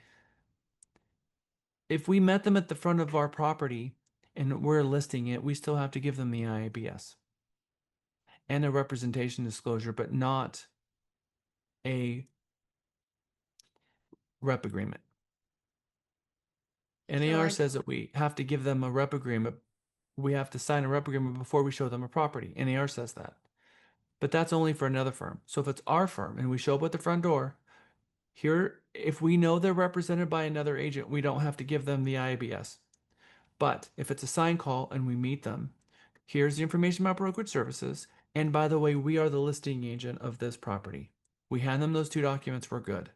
If we met them at the front of our property and we're listing it, we still have to give them the IABS and a representation disclosure, but not a rep agreement. NAR says that we have to give them a rep agreement. We have to sign a rep agreement before we show them a property. NAR says that. But that's only for another firm. So if it's our firm and we show up at the front door, here, if we know they're represented by another agent, we don't have to give them the IABS. But if it's a sign call and we meet them, here's the information about brokerage services. And by the way, we are the listing agent of this property. We hand them those two documents, we're good.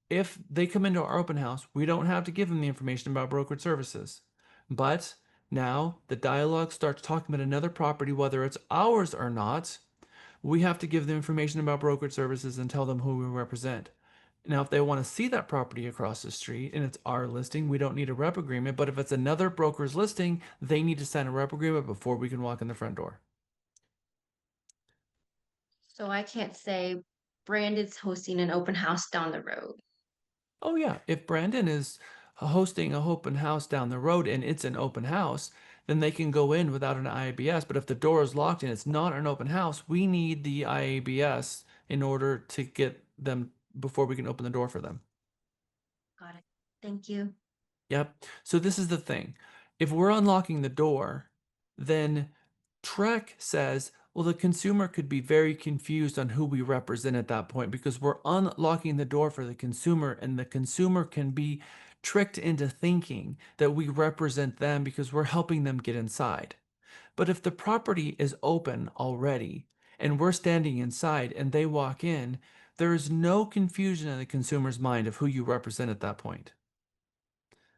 If they come into our open house, we don't have to give them the information about brokerage services. But now the dialogue starts talking about another property, whether it's ours or not. We have to give them information about brokerage services and tell them who we represent. Now, if they want to see that property across the street and it's our listing, we don't need a rep agreement. But if it's another broker's listing, they need to sign a rep agreement before we can walk in the front door. So I can't say Brandon's hosting an open house down the road. Oh yeah, if Brandon is hosting a open house down the road and it's an open house, then they can go in without an IABS. But if the door is locked and it's not an open house, we need the IABS in order to get them before we can open the door for them. Got it. Thank you. Yep. So this is the thing. If we're unlocking the door, then TREC says, well, the consumer could be very confused on who we represent at that point because we're unlocking the door for the consumer, and the consumer can be tricked into thinking that we represent them because we're helping them get inside. But if the property is open already and we're standing inside and they walk in, there is no confusion in the consumer's mind of who you represent at that point.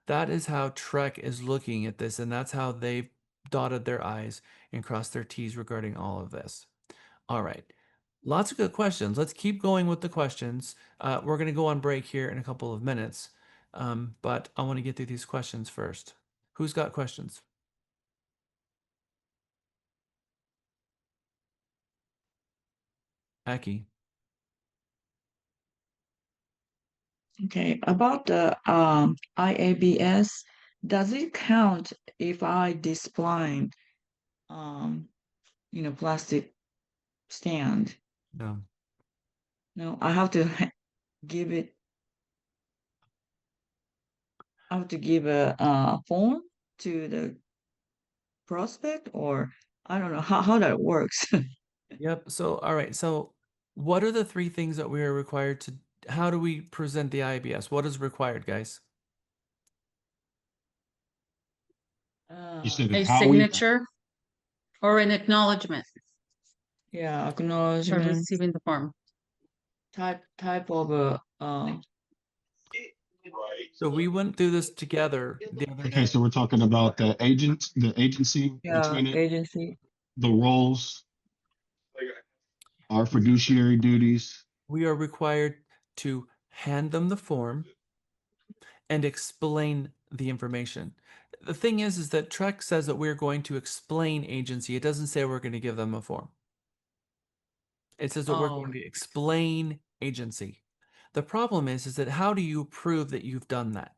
That is how TREC is looking at this, and that's how they've dotted their I's and crossed their T's regarding all of this. All right. Lots of good questions. Let's keep going with the questions. We're going to go on break here in a couple of minutes, but I want to get through these questions first. Who's got questions? Aki. Okay, about the IABS, does it count if I display plastic stand? No. No, I have to give it. I have to give a form to the prospect, or I don't know how that works. Yep. So, all right. So, what are the three things that we are required to? How do we present the IABS? What is required, guys? You said A how we signature or an acknowledgement Yeah, for acknowledgement receiving the form. type of So we went through this together the other okay, day. so we're talking about the agency between it, agency. the roles, our fiduciary duties. We are required to hand them the form and explain the information. The thing is that TREC says that we're going to explain agency. It doesn't say we're going to give them a form. It says that we're going to explain agency. The problem is that how do you prove that you've done that?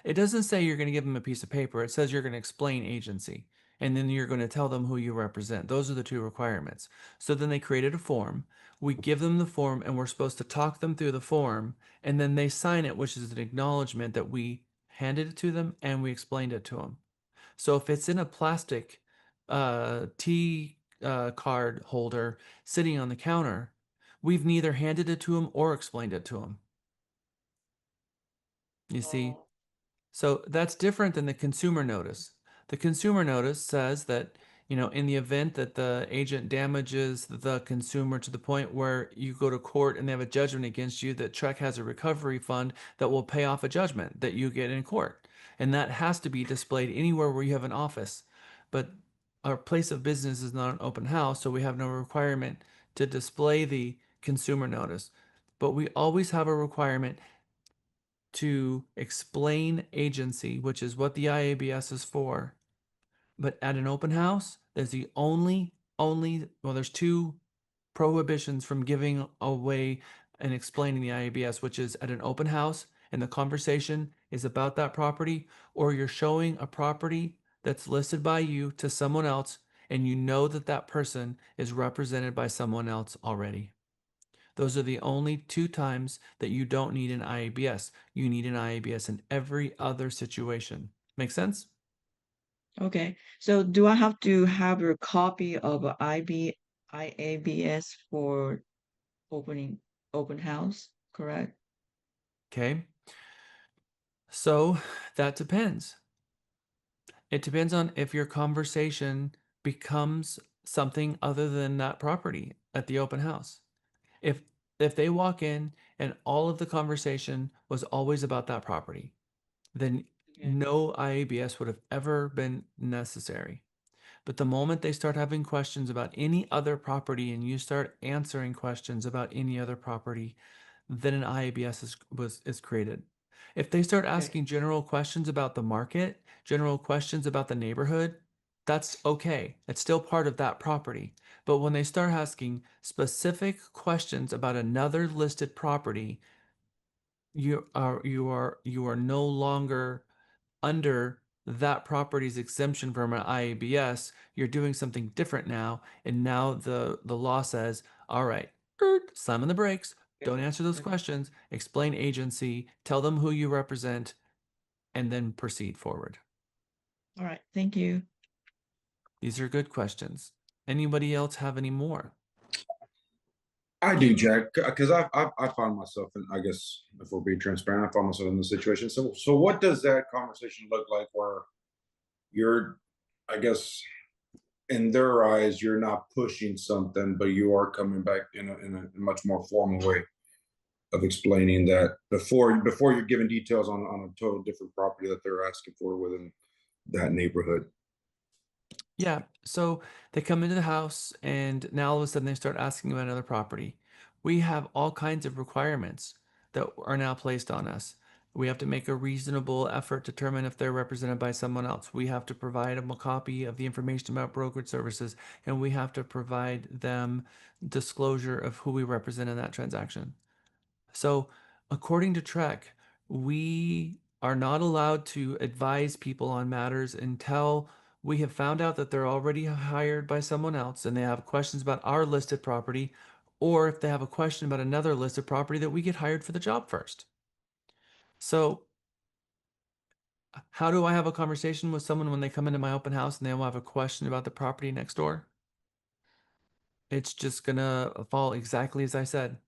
It doesn't say you're going to give them a piece of paper. It says you're going to explain agency, and then you're going to tell them who you represent. Those are the two requirements. So then they created a form. We give them the form, and we're supposed to talk them through the form, and then they sign it, which is an acknowledgement that we handed it to them and we explained it to them. So if it's in a plastic T card holder sitting on the counter, we've neither handed it to them or explained it to them. You see? So that's different than the consumer notice. The consumer notice says that, in the event that the agent damages the consumer to the point where you go to court and they have a judgment against you, that TREC has a recovery fund that will pay off a judgment that you get in court. And that has to be displayed anywhere where you have an office. But our place of business is not an open house, so we have no requirement to display the consumer notice. But we always have a requirement to explain agency, which is what the IABS is for. But at an open house, there's the there's two prohibitions from giving away and explaining the IABS, which is at an open house and the conversation is about that property, or you're showing a property that's listed by you to someone else and you know that that person is represented by someone else already. Those are the only two times that you don't need an IABS. You need an IABS in every other situation. Make sense? Okay, so do I have to have a copy of a IABS for open house, correct? Okay. So that depends. It depends on if your conversation becomes something other than that property at the open house. If if they walk in and all of the conversation was always about that property, then Okay. no IABS would have ever been necessary. But the moment they start having questions about any other property and you start answering questions about any other property, then an IABS is created. If they start Okay. asking general questions about the market, general questions about the neighborhood, that's okay. It's still part of that property. But when they start asking specific questions about another listed property, you are no longer under that property's exemption from an IABS. You're doing something different now, and now the law says, all right, slam on the brakes. Don't answer those Okay. questions. Explain agency. Tell them who you represent, and then proceed forward. All right, thank you. These are good questions. Anybody else have any more? I do, Jack, because I found myself in, I guess, if we're being transparent, I found myself in the situation. So what does that conversation look like where you're, I guess, in their eyes, you're not pushing something, but you are coming back in a much more formal way of explaining that before you're giving details on a total different property that they're asking for within that neighborhood. Yeah, so they come into the house and now all of a sudden they start asking about another property. We have all kinds of requirements that are now placed on us. We have to make a reasonable effort to determine if they're represented by someone else. We have to provide them a copy of the information about brokerage services, and we have to provide them disclosure of who we represent in that transaction. So, according to TREC, we are not allowed to advise people on matters until we have found out that they're already hired by someone else and they have questions about our listed property, or if they have a question about another listed property that we get hired for the job first. So, how do I have a conversation with someone when they come into my open house and they will have a question about the property next door? It's just gonna fall exactly as I said.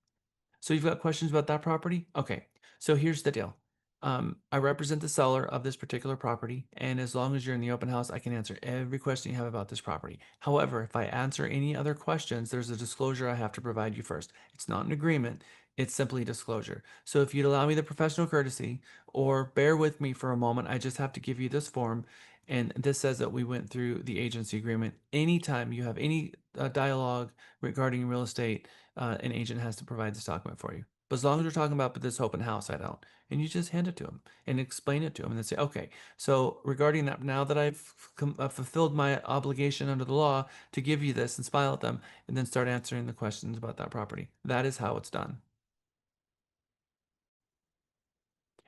So you've got questions about that property? Okay. So here's the deal. I represent the seller of this particular property, and as long as you're in the open house, I can answer every question you have about this property. However, if I answer any other questions, there's a disclosure I have to provide you first. It's not an agreement, it's simply disclosure. So if you'd allow me the professional courtesy, or bear with me for a moment, I just have to give you this form, and this says that we went through the agency agreement. Anytime you have any dialogue regarding real estate, an agent has to provide this document for you. But as long as we're talking about this open house, I don't. And you just hand it to them and explain it to them and then say, okay, so regarding that, now that I've fulfilled my obligation under the law to give you this and smile at them and then start answering the questions about that property. That is how it's done.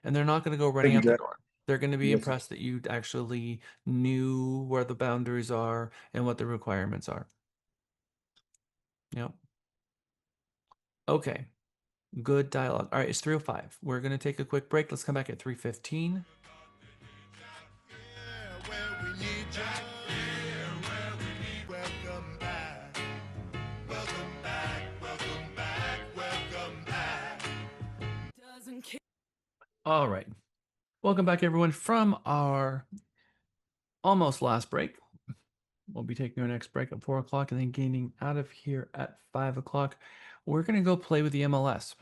And they're not going to go running Thank you, out the Jack. door. They're going to be Yes. impressed that you actually knew where the boundaries are and what the requirements are. Yep. Okay. Good dialogue. All right, it's 3:05. We're going to take a quick break. Let's come back at 3:15. Welcome back. Welcome back. Welcome back. Welcome back. All right. Welcome back, everyone, from our almost last break. We'll be taking our next break at 4 o'clock and then getting out of here at 5 o'clock. We're going to go play with the MLS.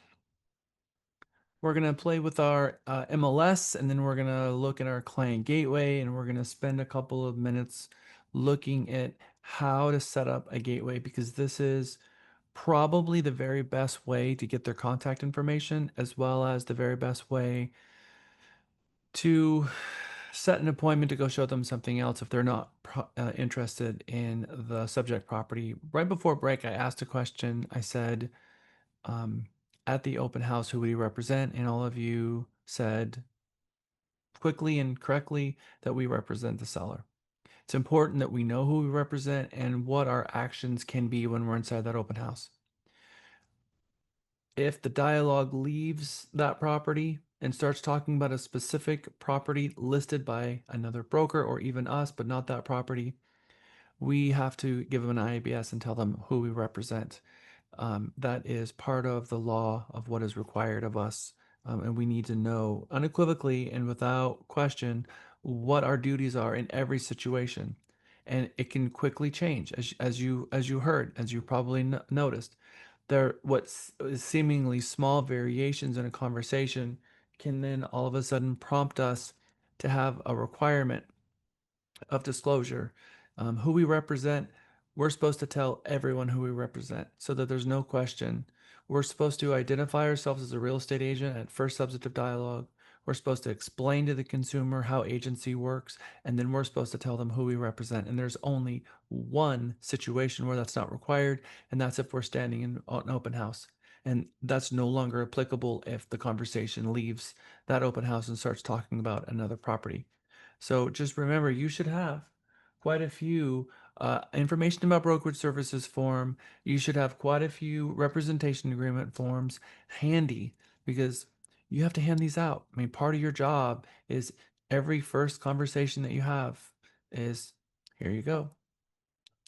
We're going to play with our MLS, and then we're going to look at our client gateway, and we're going to spend a couple of minutes looking at how to set up a gateway, because this is probably the very best way to get their contact information, as well as the very best way to set an appointment to go show them something else if they're not interested in the subject property. Right before break, I asked a question. I said, at the open house, who would you represent? And all of you said quickly and correctly that we represent the seller. It's important that we know who we represent and what our actions can be when we're inside that open house. If the dialogue leaves that property and starts talking about a specific property listed by another broker or even us, but not that property, we have to give them an IABS and tell them who we represent. That is part of the law of what is required of us. And we need to know unequivocally and without question what our duties are in every situation. And it can quickly change, as you heard, as you probably noticed. There, what is seemingly small variations in a conversation can then all of a sudden prompt us to have a requirement of disclosure. Who we represent, we're supposed to tell everyone who we represent so that there's no question. We're supposed to identify ourselves as a real estate agent at first substantive dialogue. We're supposed to explain to the consumer how agency works, and then we're supposed to tell them who we represent. And there's only one situation where that's not required, and that's if we're standing in an open house. And that's no longer applicable if the conversation leaves that open house and starts talking about another property. So just remember, you should have quite a few information about brokerage services form. You should have quite a few representation agreement forms handy because you have to hand these out. I mean, part of your job is every first conversation that you have is here you go.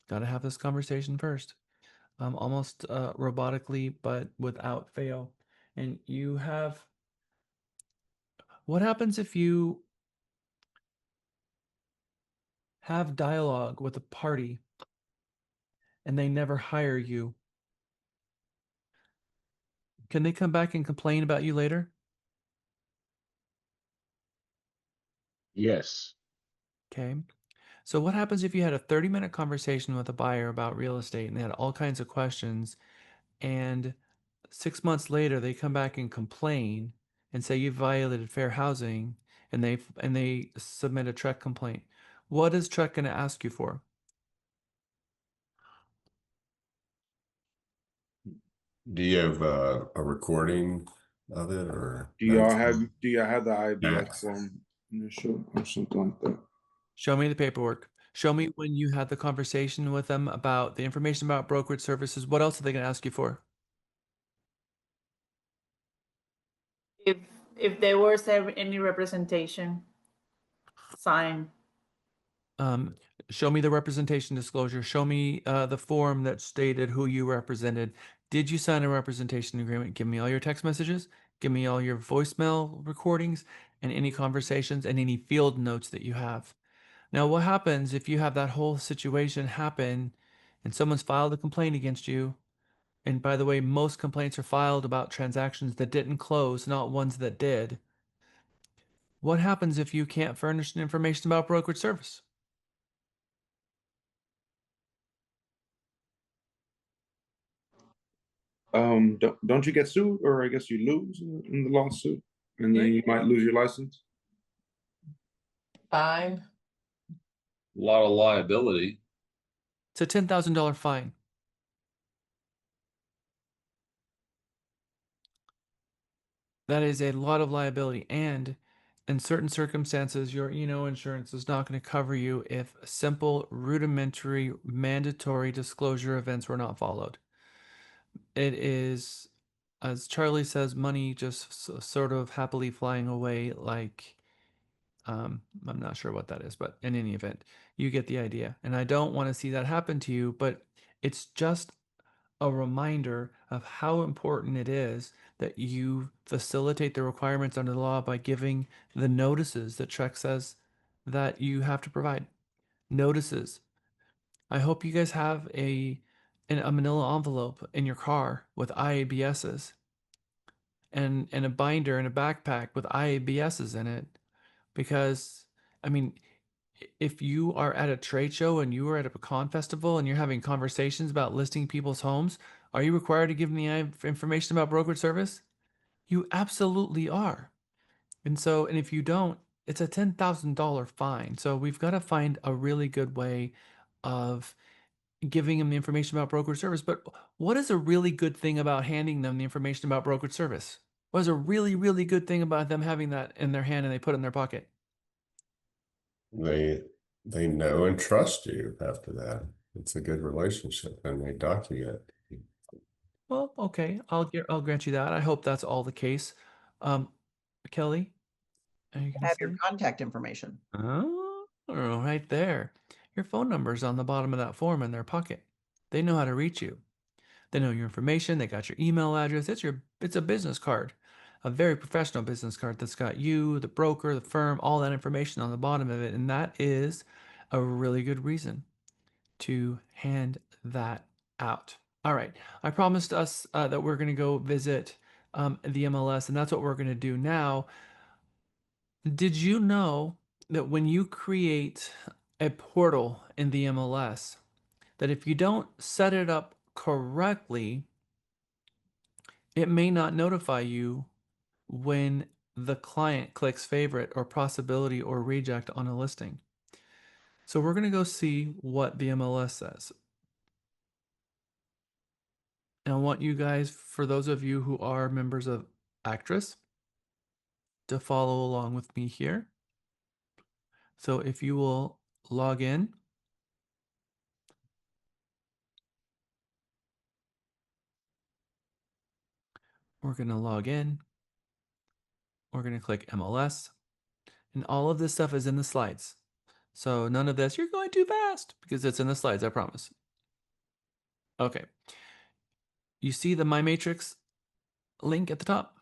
Got to have this conversation first, almost robotically, but without fail. And you have what happens if you have dialogue with a party and they never hire you? Can they come back and complain about you later? Yes. Okay. So what happens if you had a 30-minute conversation with a buyer about real estate and they had all kinds of questions, and 6 months later they come back and complain and say you violated fair housing, and they submit a TREC complaint? What is TREC going to ask you for? Do you have a recording of it or Do notes? y'all have the IBS Yes. form initial or something like that? Show me the paperwork. Show me when you had the conversation with them about the information about brokerage services. What else are they going to ask you for? If there was any representation, sign. Show me the representation disclosure. Show me the form that stated who you represented. Did you sign a representation agreement? Give me all your text messages. Give me all your voicemail recordings and any conversations and any field notes that you have. Now, what happens if you have that whole situation happen and someone's filed a complaint against you? And by the way, most complaints are filed about transactions that didn't close, not ones that did. What happens if you can't furnish information about brokerage service? Don't you get sued, or I guess you lose in the lawsuit, and then you might lose your license? Fine. A lot of liability. It's a $10,000 fine. That is a lot of liability, and in certain circumstances, your E&O insurance is not going to cover you if simple, rudimentary, mandatory disclosure events were not followed. It is, as Charlie says, money just sort of happily flying away like, I'm not sure what that is, but in any event, you get the idea. And I don't want to see that happen to you, but it's just a reminder of how important it is that you facilitate the requirements under the law by giving the notices that TREC says that you have to provide. Notices. I hope you guys have a manila envelope in your car with IABSs and a binder and a backpack with IABSs in it, because I mean, if you are at a trade show and you are at a pecan festival and you're having conversations about listing people's homes, are you required to give them the information about brokerage service? You absolutely are. And so, and if you don't, it's a $10,000 fine. So we've got to find a really good way of giving them the information about brokerage service. But what is a really good thing about handing them the information about brokerage service? What is a really, really good thing about them having that in their hand and they put it in their pocket? They know and trust you after that. It's a good relationship and they document. Well, okay, I'll grant you that. I hope that's all the case. Um, Kelly, are you gonna Have your say? contact information. Oh, right there. Your phone number's on the bottom of that form in their pocket. They know how to reach you. They know your information. They got your email address. It's a business card, a very professional business card that's got you, the broker, the firm, all that information on the bottom of it, and that is a really good reason to hand that out. All right, I promised us that we're going to go visit the MLS, and that's what we're going to do now. Did you know that when you create a portal in the MLS, that if you don't set it up correctly, it may not notify you when the client clicks favorite or possibility or reject on a listing? So we're going to go see what the MLS says. And I want you guys, for those of you who are members of Actress, to follow along with me here. So if you will log in, we're going to log in. We're going to click MLS. And all of this stuff is in the slides. So none of this, you're going too fast, because it's in the slides, I promise. Okay. You see the My Matrix link at the top?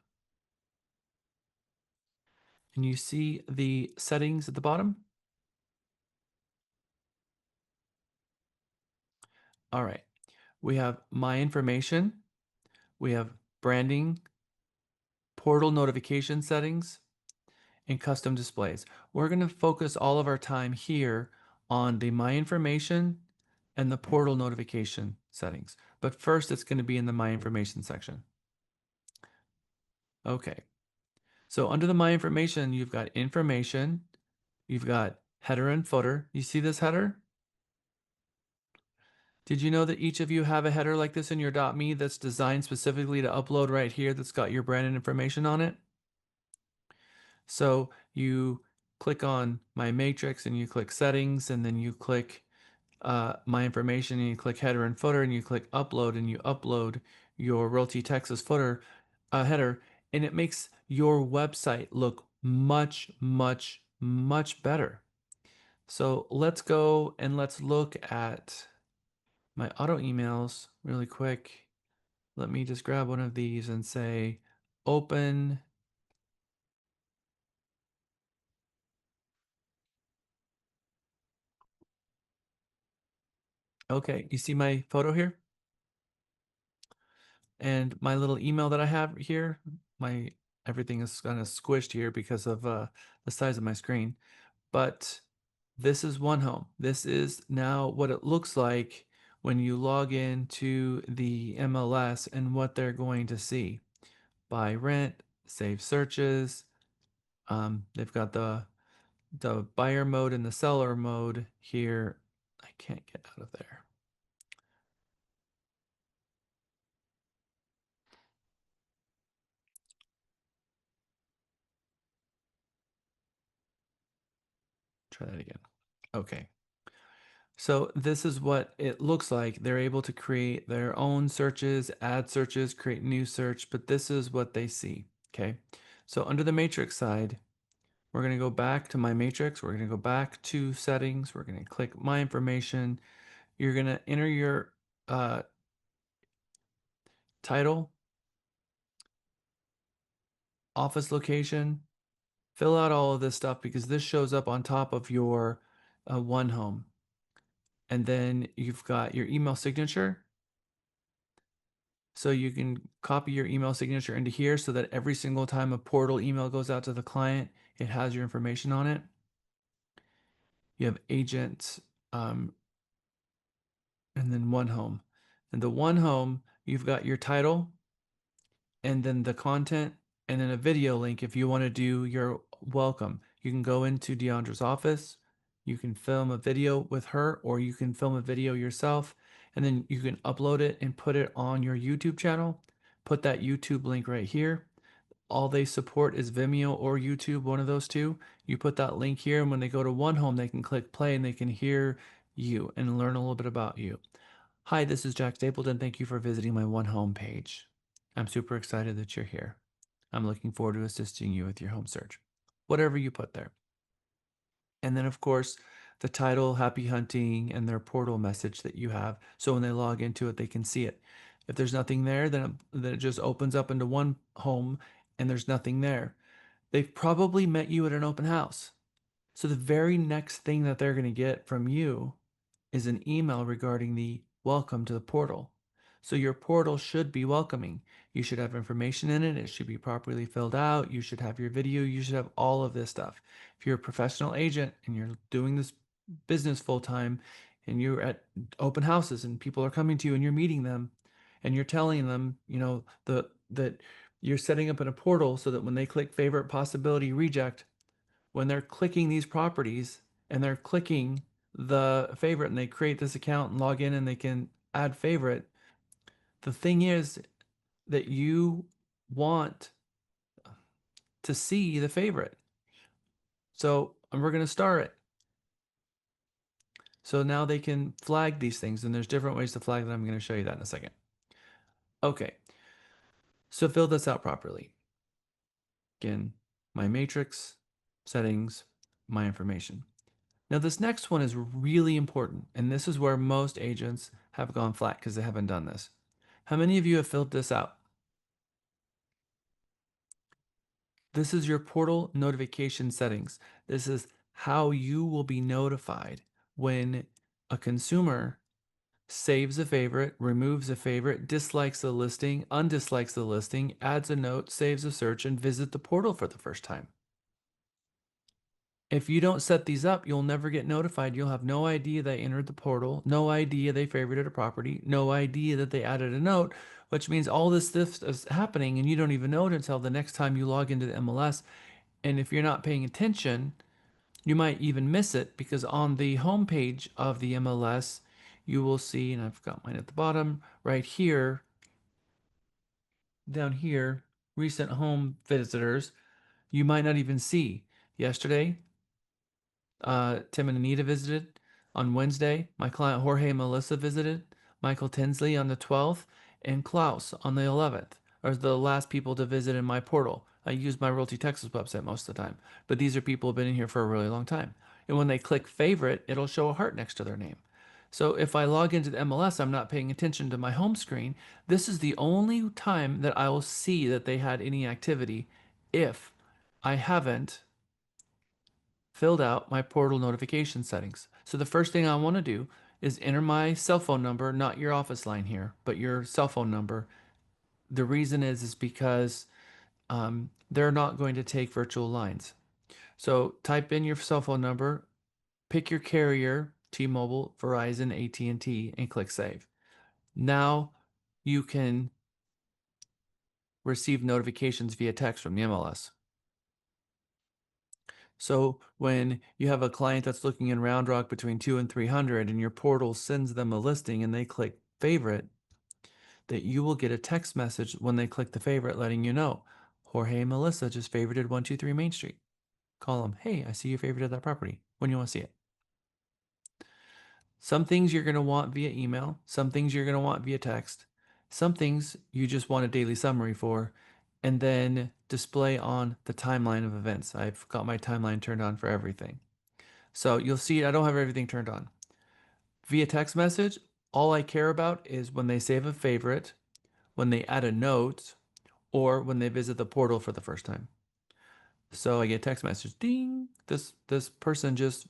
And you see the settings at the bottom? All right. We have My Information. We have Branding, Portal Notification Settings, and Custom Displays. We're going to focus all of our time here on the My Information and the Portal Notification settings. But first, it's going to be in the My Information section. Okay. So under the My Information, you've got information, you've got header and footer. You see this header? Did you know that each of you have a header like this in your .me that's designed specifically to upload right here that's got your branded information on it? So you click on My Matrix and you click Settings, and then you click My Information and you click Header and Footer, and you click Upload, and you upload your Realty Texas footer header, and it makes your website look much, much, much better. So let's go and let's look at my auto emails really quick. Let me just grab one of these and say open. Okay, you see my photo here? And my little email that I have here, everything is kind of squished here because of the size of my screen. But this is One Home. This is now what it looks like when you log into the MLS and what they're going to see. Buy rent, save searches. They've got the buyer mode and the seller mode here. I can't get out of there. Try that again. Okay. So this is what it looks like. They're able to create their own searches, add searches, create new search, but this is what they see. Okay. So under the matrix side, we're going to go back to My Matrix. We're going to go back to settings. We're going to click My Information. You're going to enter your title, office location, fill out all of this stuff because this shows up on top of your One Home. And then you've got your email signature. So you can copy your email signature into here so that every single time a portal email goes out to the client, it has your information on it. You have agent, and then One Home. And the One Home, you've got your title, and then the content, and then a video link if you want to do your welcome. You can go into Deandra's office, you can film a video with her, or you can film a video yourself, and then you can upload it and put it on your YouTube channel. Put that YouTube link right here. All they support is Vimeo or YouTube, one of those two. You put that link here, and when they go to One Home, they can click play and they can hear you and learn a little bit about you. Hi, this is Jack Stapleton. Thank you for visiting my one home page. I'm super excited that you're here. I'm looking forward to assisting you with your home search, whatever you put there. And then, of course, the title, Happy Hunting, and their portal message that you have. So when they log into it, they can see it. If there's nothing there, then it just opens up into one home and there's nothing there. They've probably met you at an open house. So the very next thing that they're going to get from you is an email regarding the welcome to the portal. So your portal should be welcoming. You should have information in it. It should be properly filled out. You should have your video. You should have all of this stuff. If you're a professional agent and you're doing this business full time and you're at open houses and people are coming to you and you're meeting them and you're telling them, that you're setting up in a portal so that when they click favorite, possibility, reject, when they're clicking these properties and they're clicking the favorite and they create this account and log in and they can add favorite, the thing is that you want to see the favorite. So we're going to star it. So now they can flag these things, and there's different ways to flag them. I'm going to show you that in a second. Okay, so fill this out properly. Again, my matrix, settings, my information. Now, this next one is really important, and this is where most agents have gone flat because they haven't done this. How many of you have filled this out? This is your portal notification settings. This is how you will be notified when a consumer saves a favorite, removes a favorite, dislikes the listing, undislikes the listing, adds a note, saves a search, and visit the portal for the first time. If you don't set these up, you'll never get notified. You'll have no idea they entered the portal, no idea they favorited a property, no idea that they added a note, which means all this stuff is happening and you don't even know it until the next time you log into the MLS. And if you're not paying attention, you might even miss it because on the homepage of the MLS, you will see, and I've got mine at the bottom right here, down here, recent home visitors, you might not even see. Yesterday, Tim and Anita visited. On Wednesday, my client Jorge and Melissa visited. Michael Tinsley on the 12th, and Klaus on the 11th are the last people to visit in my portal. I use my Realty Texas website most of the time, but these are people who've been in here for a really long time. And when they click favorite, it'll show a heart next to their name. So if I log into the MLS, I'm not paying attention to my home screen. This is the only time that I will see that they had any activity if I haven't filled out my portal notification settings. So the first thing I want to do is enter my cell phone number, not your office line here, but your cell phone number. The reason is because they're not going to take virtual lines. So type in your cell phone number, pick your carrier, T-Mobile, Verizon, AT&T, and click save. Now you can receive notifications via text from the MLS. So when you have a client that's looking in Round Rock between 2 and 300 and your portal sends them a listing and they click favorite, that you will get a text message when they click the favorite letting you know, Jorge and Melissa just favorited 123 Main Street. Call them, hey, I see you favorited that property. When do you want to see it? Some things you're going to want via email. Some things you're going to want via text. Some things you just want a daily summary for, and then display on the timeline of events. I've got my timeline turned on for everything. So you'll see I don't have everything turned on. Via text message, all I care about is when they save a favorite, when they add a note, or when they visit the portal for the first time. So I get a text message, ding, this person just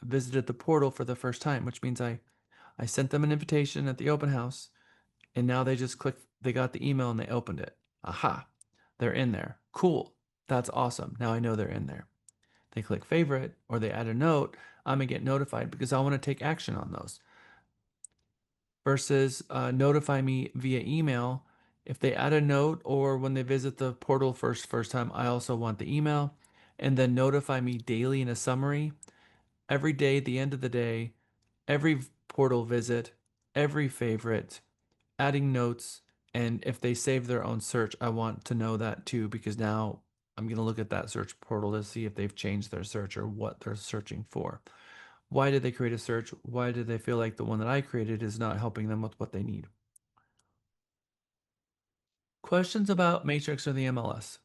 visited the portal for the first time, which means I sent them an invitation at the open house, and now they just clicked, they got the email and they opened it. Aha, they're in there. Cool. That's awesome. Now I know they're in there. They click favorite or they add a note, I'm gonna get notified because I want to take action on those. Versus notify me via email. If they add a note or when they visit the portal first time, I also want the email. And then notify me daily in a summary. Every day, at the end of the day, every portal visit, every favorite, adding notes, and if they save their own search, I want to know that too, because now I'm going to look at that search portal to see if they've changed their search or what they're searching for. Why did they create a search? Why did they feel like the one that I created is not helping them with what they need? Questions about Matrix or the MLS?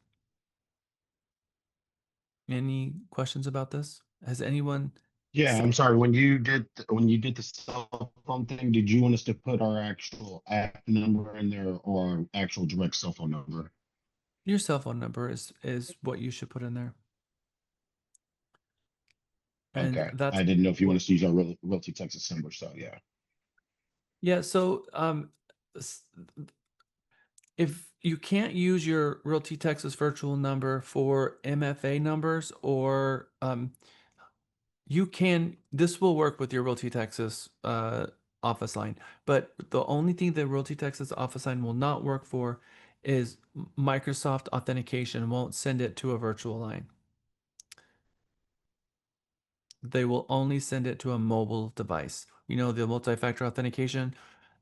Any questions about this? Has anyone? Yeah, I'm sorry. When you did the cell phone thing, did you want us to put our actual app number in there or our actual direct cell phone number? Your cell phone number is what you should put in there. And Okay. that's I didn't know if you want us to use our Realty Texas number, so yeah. yeah. So if you can't use your Realty Texas virtual number for MFA numbers or you can, this will work with your Realty Texas office line, but the only thing that Realty Texas office line will not work for is Microsoft authentication won't send it to a virtual line. They will only send it to a mobile device. You know, the multi-factor authentication,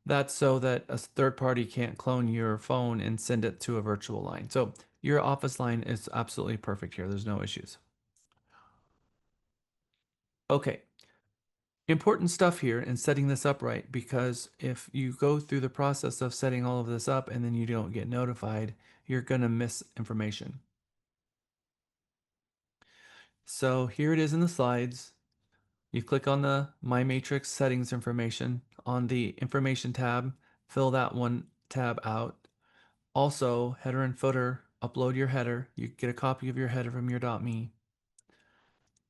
that's so that a third party can't clone your phone and send it to a virtual line. So your office line is absolutely perfect here. There's no issues. Okay. Important stuff here in setting this up right, because if you go through the process of setting all of this up and then you don't get notified, you're going to miss information. So here it is in the slides. You click on the My Matrix settings information on the information tab, fill that one tab out. Also, header and footer, upload your header. You get a copy of your header from your .me.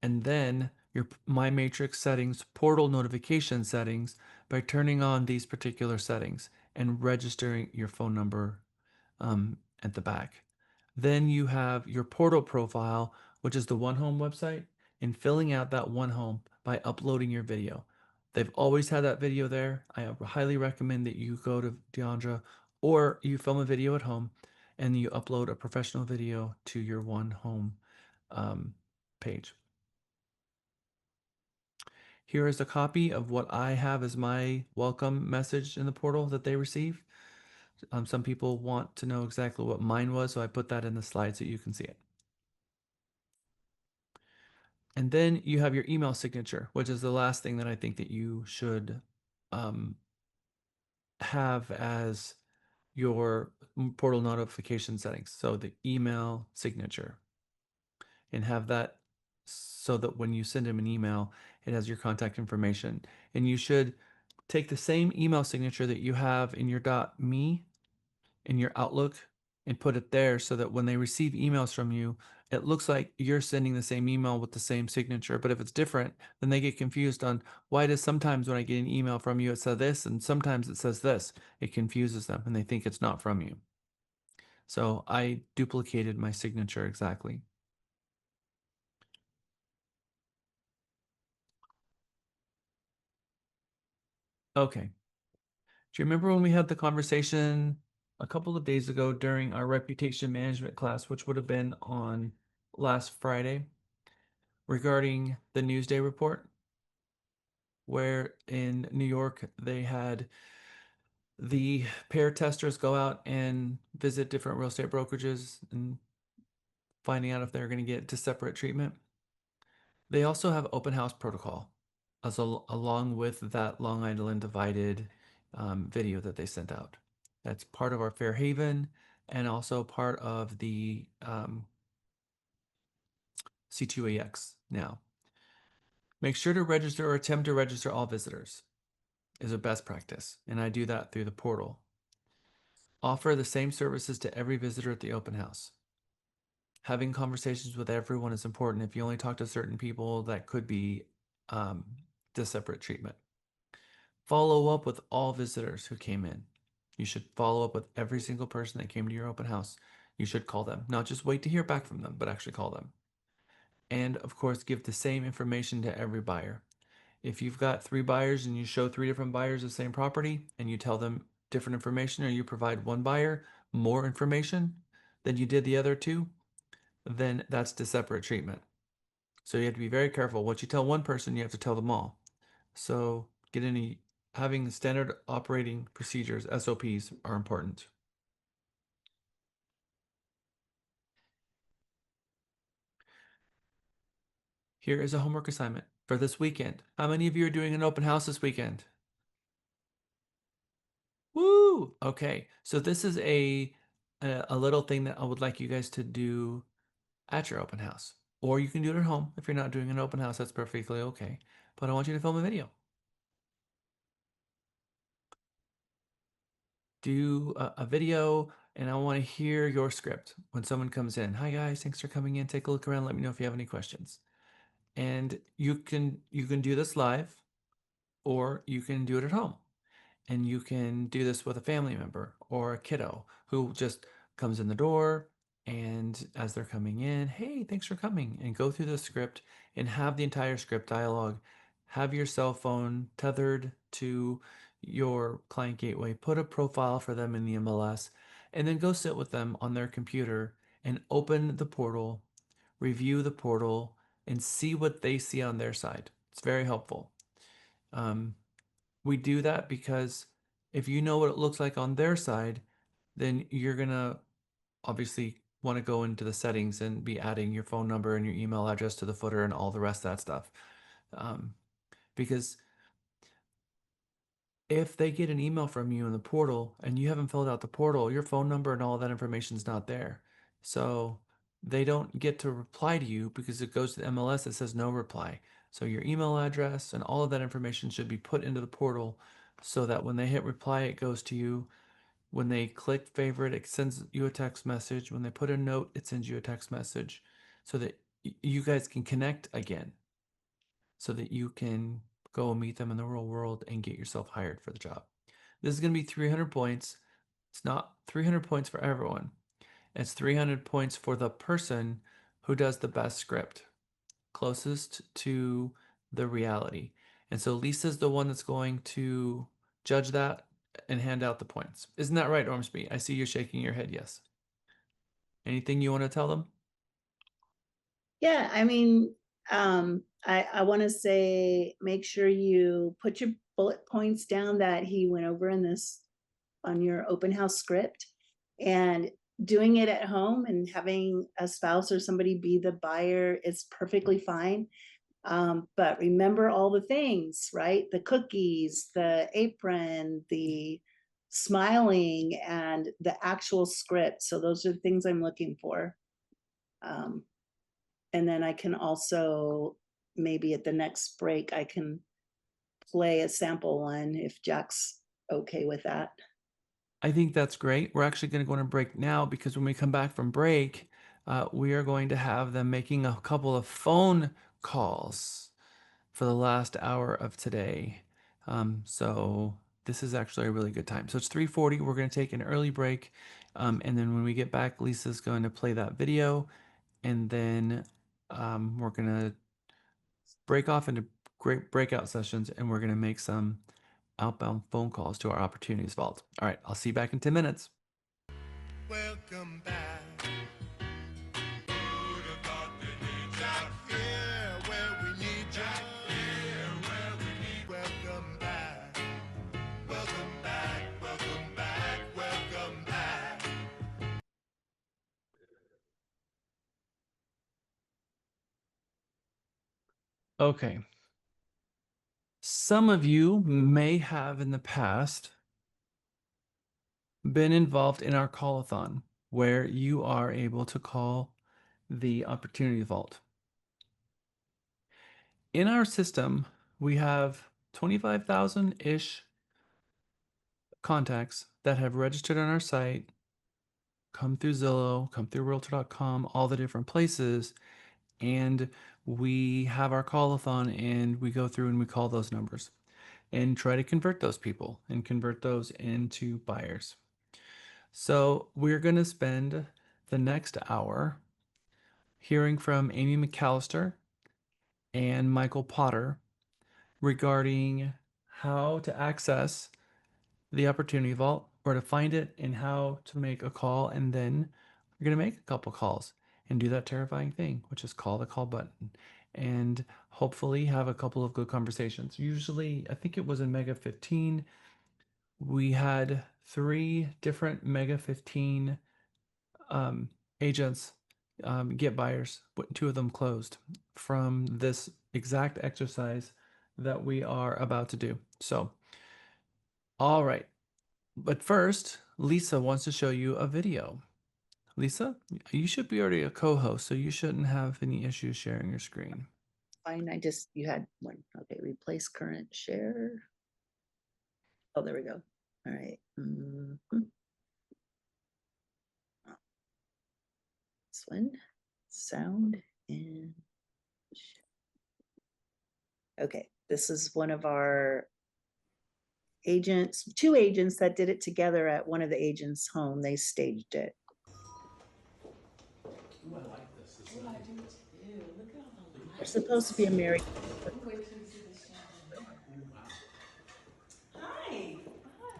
And then your My Matrix settings, portal notification settings by turning on these particular settings and registering your phone number at the back. Then you have your portal profile, which is the One Home website, and filling out that One Home by uploading your video. They've always had that video there. I highly recommend that you go to Deandra or you film a video at home and you upload a professional video to your One Home page. Here is a copy of what I have as my welcome message in the portal that they receive. Some people want to know exactly what mine was, so I put that in the slide so you can see it. And then you have your email signature, which is the last thing that I think that you should have as your portal notification settings. So the email signature, and have that so that when you send them an email, it has your contact information. And you should take the same email signature that you have in your .me in your Outlook and put it there so that when they receive emails from you, it looks like you're sending the same email with the same signature. But if it's different, then they get confused on why does sometimes when I get an email from you, it says this and sometimes it says this. It confuses them and they think it's not from you. So I duplicated my signature exactly. Okay. Do you remember when we had the conversation a couple of days ago during our reputation management class, which would have been on last Friday, regarding the Newsday report, where in New York they had the pair testers go out and visit different real estate brokerages and finding out if they're going to get to separate treatment? They also have open house protocol along with that Long Island Divided video that they sent out. That's part of our Fair Haven and also part of the C2AX now. Make sure to register or attempt to register all visitors is a best practice, and I do that through the portal. Offer the same services to every visitor at the open house. Having conversations with everyone is important. If you only talk to certain people, that could be separate treatment. Follow up with all visitors who came in. You should follow up with every single person that came to your open house. You should call them, not just wait to hear back from them, but actually call them. And of course, give the same information to every buyer. If you've got 3 buyers and you show 3 different buyers the same property and you tell them different information, or you provide one buyer more information than you did the other 2, then that's separate treatment. So you have to be very careful. What you tell one person, you have to tell them all. So having standard operating procedures, SOPs, are important. Here is a homework assignment. for this weekend. How many of you are doing an open house this weekend? Woo! Okay, so this is a little thing that I would like you guys to do at your open house. Or you can do it at home. If you're not doing an open house, that's perfectly okay. But I want you to film a video. Do a video, and I want to hear your script when someone comes in. Hi guys, thanks for coming in. Take a look around. Let me know if you have any questions. And you can do this live, or you can do it at home. And you can do this with a family member or a kiddo who just comes in the door, and as they're coming in, hey, thanks for coming, and go through the script and have the entire script dialogue. Have your cell phone tethered to your client gateway, put a profile for them in the MLS, and then go sit with them on their computer and open the portal, review the portal, and see what they see on their side. It's very helpful. We do that because if you know what it looks like on their side, then you're gonna obviously want to go into the settings and be adding your phone number and your email address to the footer and all the rest of that stuff. Because if they get an email from you in the portal and you haven't filled out the portal, your phone number and all that information is not there. So they don't get to reply to you because it goes to the MLS that says no reply. So your email address and all of that information should be put into the portal so that when they hit reply, it goes to you. When they click favorite, it sends you a text message. When they put a note, it sends you a text message so that you guys can connect again, so that you can go meet them in the real world and get yourself hired for the job. This is going to be 300 points. It's not 300 points for everyone. It's 300 points for the person who does the best script, closest to the reality. And so Lisa's the one that's going to judge that and hand out the points. Isn't that right, Ormsby? I see you're shaking your head yes. Anything you want to tell them? Yeah, I mean, I want to say make sure you put your bullet points down that he went over in this on your open house script, and doing it at home and having a spouse or somebody be the buyer is perfectly fine. But remember all the things, right? The cookies, the apron, the smiling, and the actual script. So those are the things I'm looking for. And then I can also, maybe at the next break, I can play a sample one if Jack's okay with that. I think that's great. We're actually going to go on a break now because when we come back from break, we are going to have them making a couple of phone calls for the last hour of today. So this is actually a really good time. So it's 3:40. We're going to take an early break. And then when we get back, Lisa's going to play that video. And then we're going to break off into great breakout sessions, and we're going to make some outbound phone calls to our opportunities vault. All right, I'll see you back in 10 minutes. Welcome back. Who'd have thought that you'd out here where we need you? Here where we need. Welcome back. Welcome back. Welcome back. Welcome back. Okay. Some of you may have in the past been involved in our call-a-thon, where you are able to call the opportunity vault. In our system, we have 25,000-ish contacts that have registered on our site, come through Zillow, come through Realtor.com, all the different places, and we have our call-a-thon, and we go through and we call those numbers and try to convert those people and convert those into buyers. So we're going to spend the next hour hearing from Amy McAllister and Michael Potter regarding how to access the opportunity vault, where to find it, and how to make a call. And then we're going to make a couple calls and do that terrifying thing, which is call the call button, and hopefully have a couple of good conversations. Usually, I think it was in MEGA-15, we had 3 different MEGA-15 agents get buyers. But 2 of them closed from this exact exercise that we are about to do. So, all right. But first, Lisa wants to show you a video. Lisa, you should be already a co-host, so you shouldn't have any issues sharing your screen. Fine, you had one. Okay, replace current share. Oh, there we go. All right. This one, sound and okay, this is one of our agents, 2 agents that did it together at one of the agents' home. They staged it. Ooh, I like this. This Oh, I do too. Look at all the lights. They're supposed to be a married. Hi.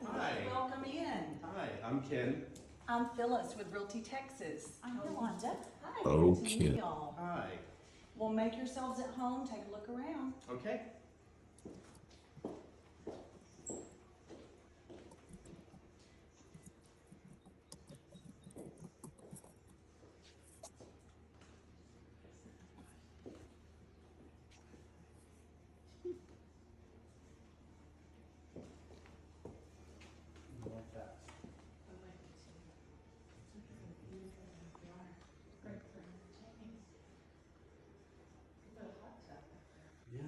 Hi. Welcome in. Hi, I'm Ken. I'm Phyllis with Realty Texas. I'm Yolanda. Hi. Oh, Good to Ken. meet y'all. Hi. Well, make yourselves at home. Take a look around. Okay. Yeah,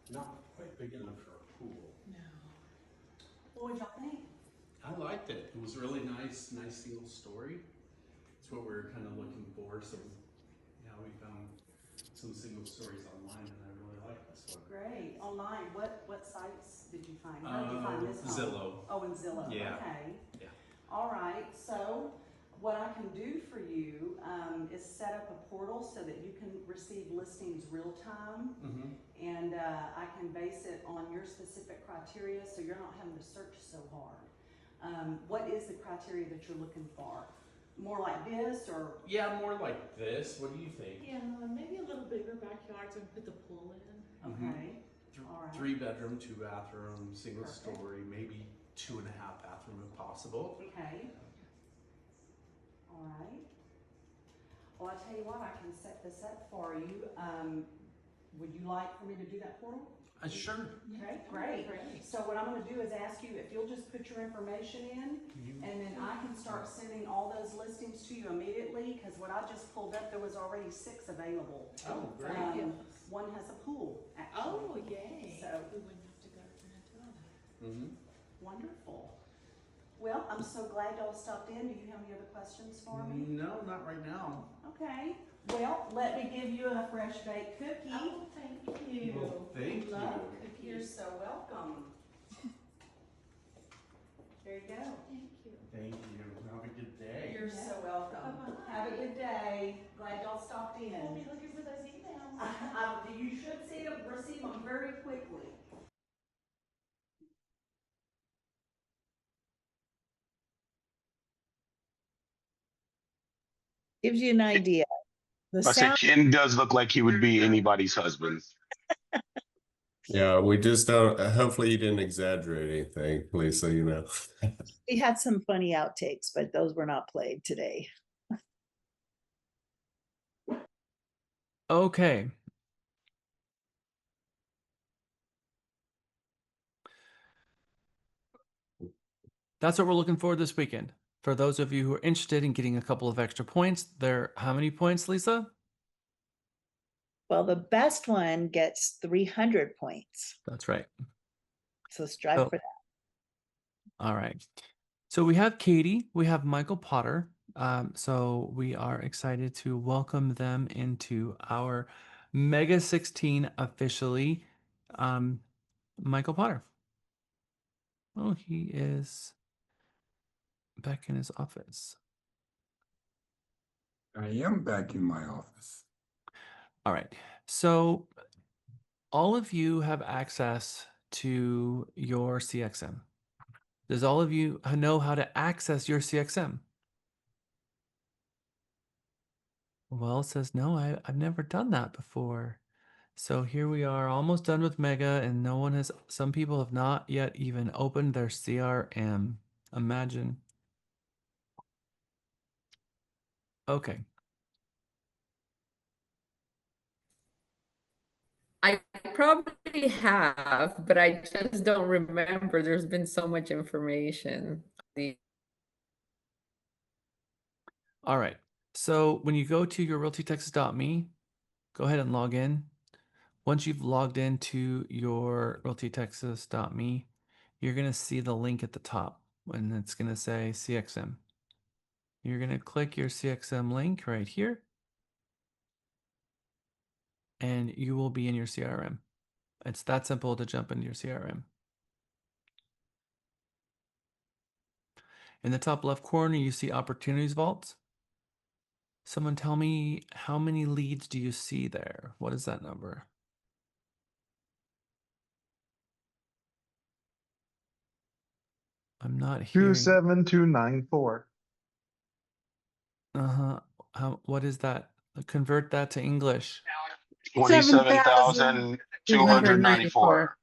not quite big enough for a pool. No. What would y'all think? I liked it. It was really nice single story. It's what we were kind of looking for. So, yeah, we found some single stories online, and I really like this one. Great. Online, what sites did you find? How did you find this home? Zillow. Oh, in Zillow. Yeah. Okay. Yeah. All right. So, what I can do for you is set up a portal so that you can receive listings real time. Mm-hmm. And I can base it on your specific criteria so you're not having to search so hard. What is the criteria that you're looking for? More like this or? Yeah, more like this. What do you think? Yeah, maybe a little bigger backyard so we can put the pool in. Okay. All right. 3 bedroom, 2 bathroom, single Perfect. story, maybe 2.5 bathroom if possible. Okay. All right. Well, I tell you what, I can set this up for you. Would you like for me to do that portal? Sure. Okay, great. So what I'm gonna do is ask you if you'll just put your information in, and then I can start sending all those listings to you immediately, because what I just pulled up, there was already 6 available. Oh, great. One has a pool, actually. Oh, yay. So, We wouldn't have to go into all that. Mm-hmm. wonderful. Well, I'm so glad y'all stopped in. Do you have any other questions for me? No, not right now. Okay. Well, let me give you a fresh baked cookie. Oh, thank you. Well, thank Love you. cookies. You're so welcome. There you go. Thank you. Thank you. Have a good day. You're so welcome. Bye-bye. Have a good day. Glad y'all stopped in. We'll be looking for those emails. You should receive them very quickly. Gives you an idea. The I said sound. Ken does look like he would be anybody's husband. Yeah, we just don't. Hopefully, you didn't exaggerate anything, Lisa. You know. We had some funny outtakes, but those were not played today. Okay. That's what we're looking for this weekend. For those of you who are interested in getting a couple of extra points, how many points, Lisa? Well, the best one gets 300 points. That's right. So strive for that. All right. So we have Katie, we have Michael Potter. So we are excited to welcome them into our MEGA-16 officially. Michael Potter. Oh, he is back in his office. I am back in my office. All right. So all of you have access to your CXM. Does all of you know how to access your CXM? Well, it says, no, I've never done that before. So here we are, almost done with Mega, and some people have not yet even opened their CRM. Imagine. Okay. I probably have, but I just don't remember. There's been so much information. All right. So when you go to your realtytexas.me, go ahead and log in. Once you've logged into your realtytexas.me, you're going to see the link at the top and it's going to say CXM. You're going to click your CXM link right here and you will be in your CRM. It's that simple to jump into your CRM. In the top left corner, you see Opportunities Vault. Someone tell me, how many leads do you see there? What is that number? I'm not hearing. 27294. What is that? Convert that to English. 27,294.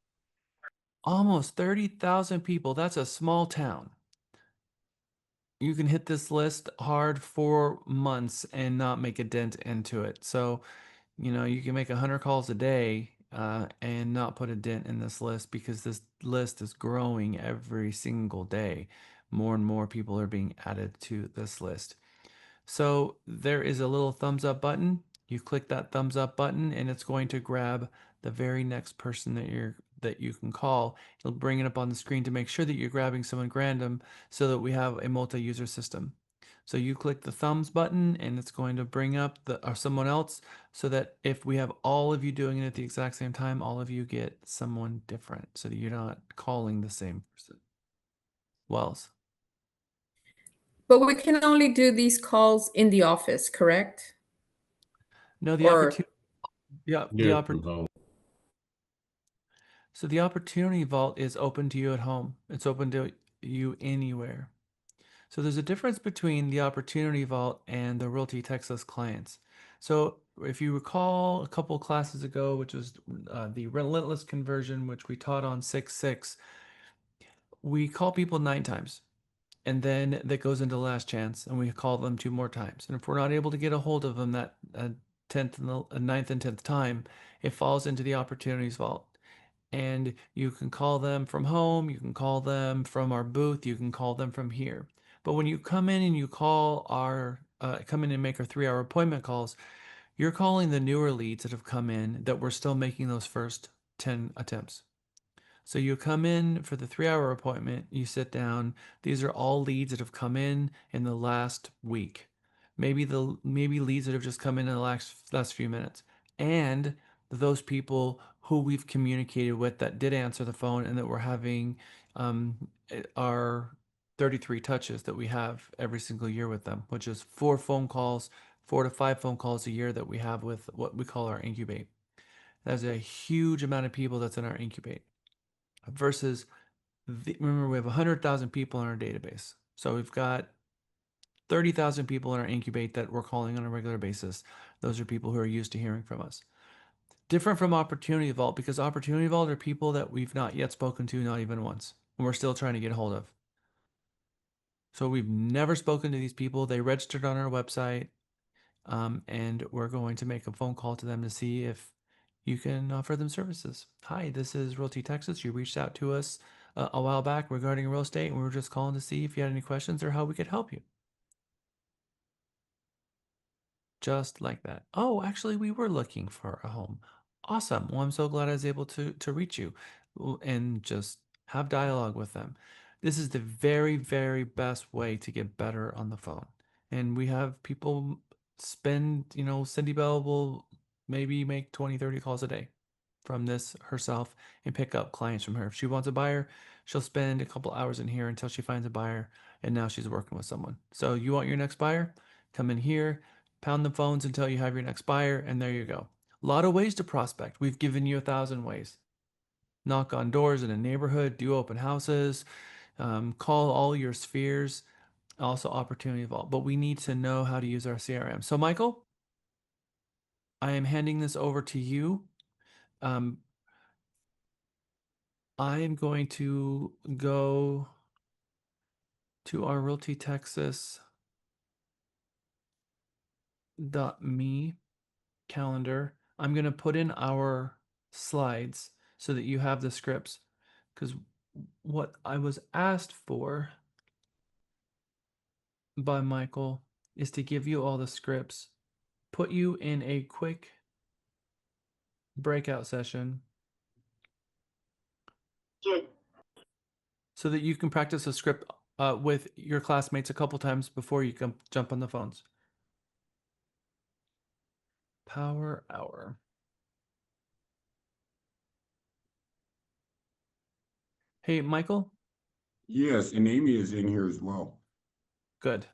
Almost 30,000 people. That's a small town. You can hit this list hard for months and not make a dent into it. So, you know, you can make 100 calls a day and not put a dent in this list because this list is growing every single day. More and more people are being added to this list. So there is a little thumbs up button. You click that thumbs up button and it's going to grab the very next person that you can call. It'll bring it up on the screen to make sure that you're grabbing someone random so that we have a multi-user system. So you click the thumbs button and it's going to bring up someone else so that if we have all of you doing it at the exact same time, all of you get someone different so that you're not calling the same person. Wells. But we can only do these calls in the office, correct? No, the opportunity. Yeah, the opportunity. So the Opportunity Vault is open to you at home. It's open to you anywhere. So there's a difference between the Opportunity Vault and the Realty Texas clients. So if you recall a couple classes ago, which was the Relentless Conversion, which we taught on 6-6, we call people 9 times. And then that goes into last chance, and we call them 2 more times. And if we're not able to get a hold of them that 10th and the 9th and 10th time, it falls into the Opportunities Vault. And you can call them from home, you can call them from our booth, you can call them from here. But when you come in and you call come in and make our 3-hour appointment calls, you're calling the newer leads that have come in that we're still making those first 10 attempts. So you come in for the 3-hour appointment, you sit down. These are all leads that have come in the last week. Maybe leads that have just come in the last few minutes. And those people who we've communicated with that did answer the phone and that we're having our 33 touches that we have every single year with them, which is 4 to 5 phone calls a year that we have with what we call our incubate. That's a huge amount of people that's in our incubate versus remember we have 100,000 people in our database. So we've got 30,000 people in our incubate that we're calling on a regular basis. Those are people who are used to hearing from us. Different from Opportunity Vault because Opportunity Vault are people that we've not yet spoken to, not even once, and we're still trying to get a hold of. So we've never spoken to these people. They registered on our website, and we're going to make a phone call to them to see if you can offer them services. Hi, this is Realty Texas. You reached out to us a while back regarding real estate, and we were just calling to see if you had any questions or how we could help you. Just like that. Oh, actually, we were looking for a home. Awesome. Well, I'm so glad I was able to reach you and just have dialogue with them. This is the very, very best way to get better on the phone. And we have people spend, Cindy Bell will maybe make 20, 30 calls a day from this herself and pick up clients from her. If she wants a buyer, she'll spend a couple hours in here until she finds a buyer. And now she's working with someone. So you want your next buyer? Come in here, pound the phones until you have your next buyer, and there you go. A lot of ways to prospect. We've given you 1,000 ways. Knock on doors in a neighborhood, do open houses, call all your spheres, also Opportunity Vault. But we need to know how to use our CRM. So Michael, I am handing this over to you. I am going to go to our realtytexas.me calendar. I'm going to put in our slides so that you have the scripts. Because what I was asked for by Michael is to give you all the scripts, put you in a quick breakout session so that you can practice a script with your classmates a couple times before you can jump on the phones. Power Hour. Hey, Michael? Yes, and Amy is in here as well. Good.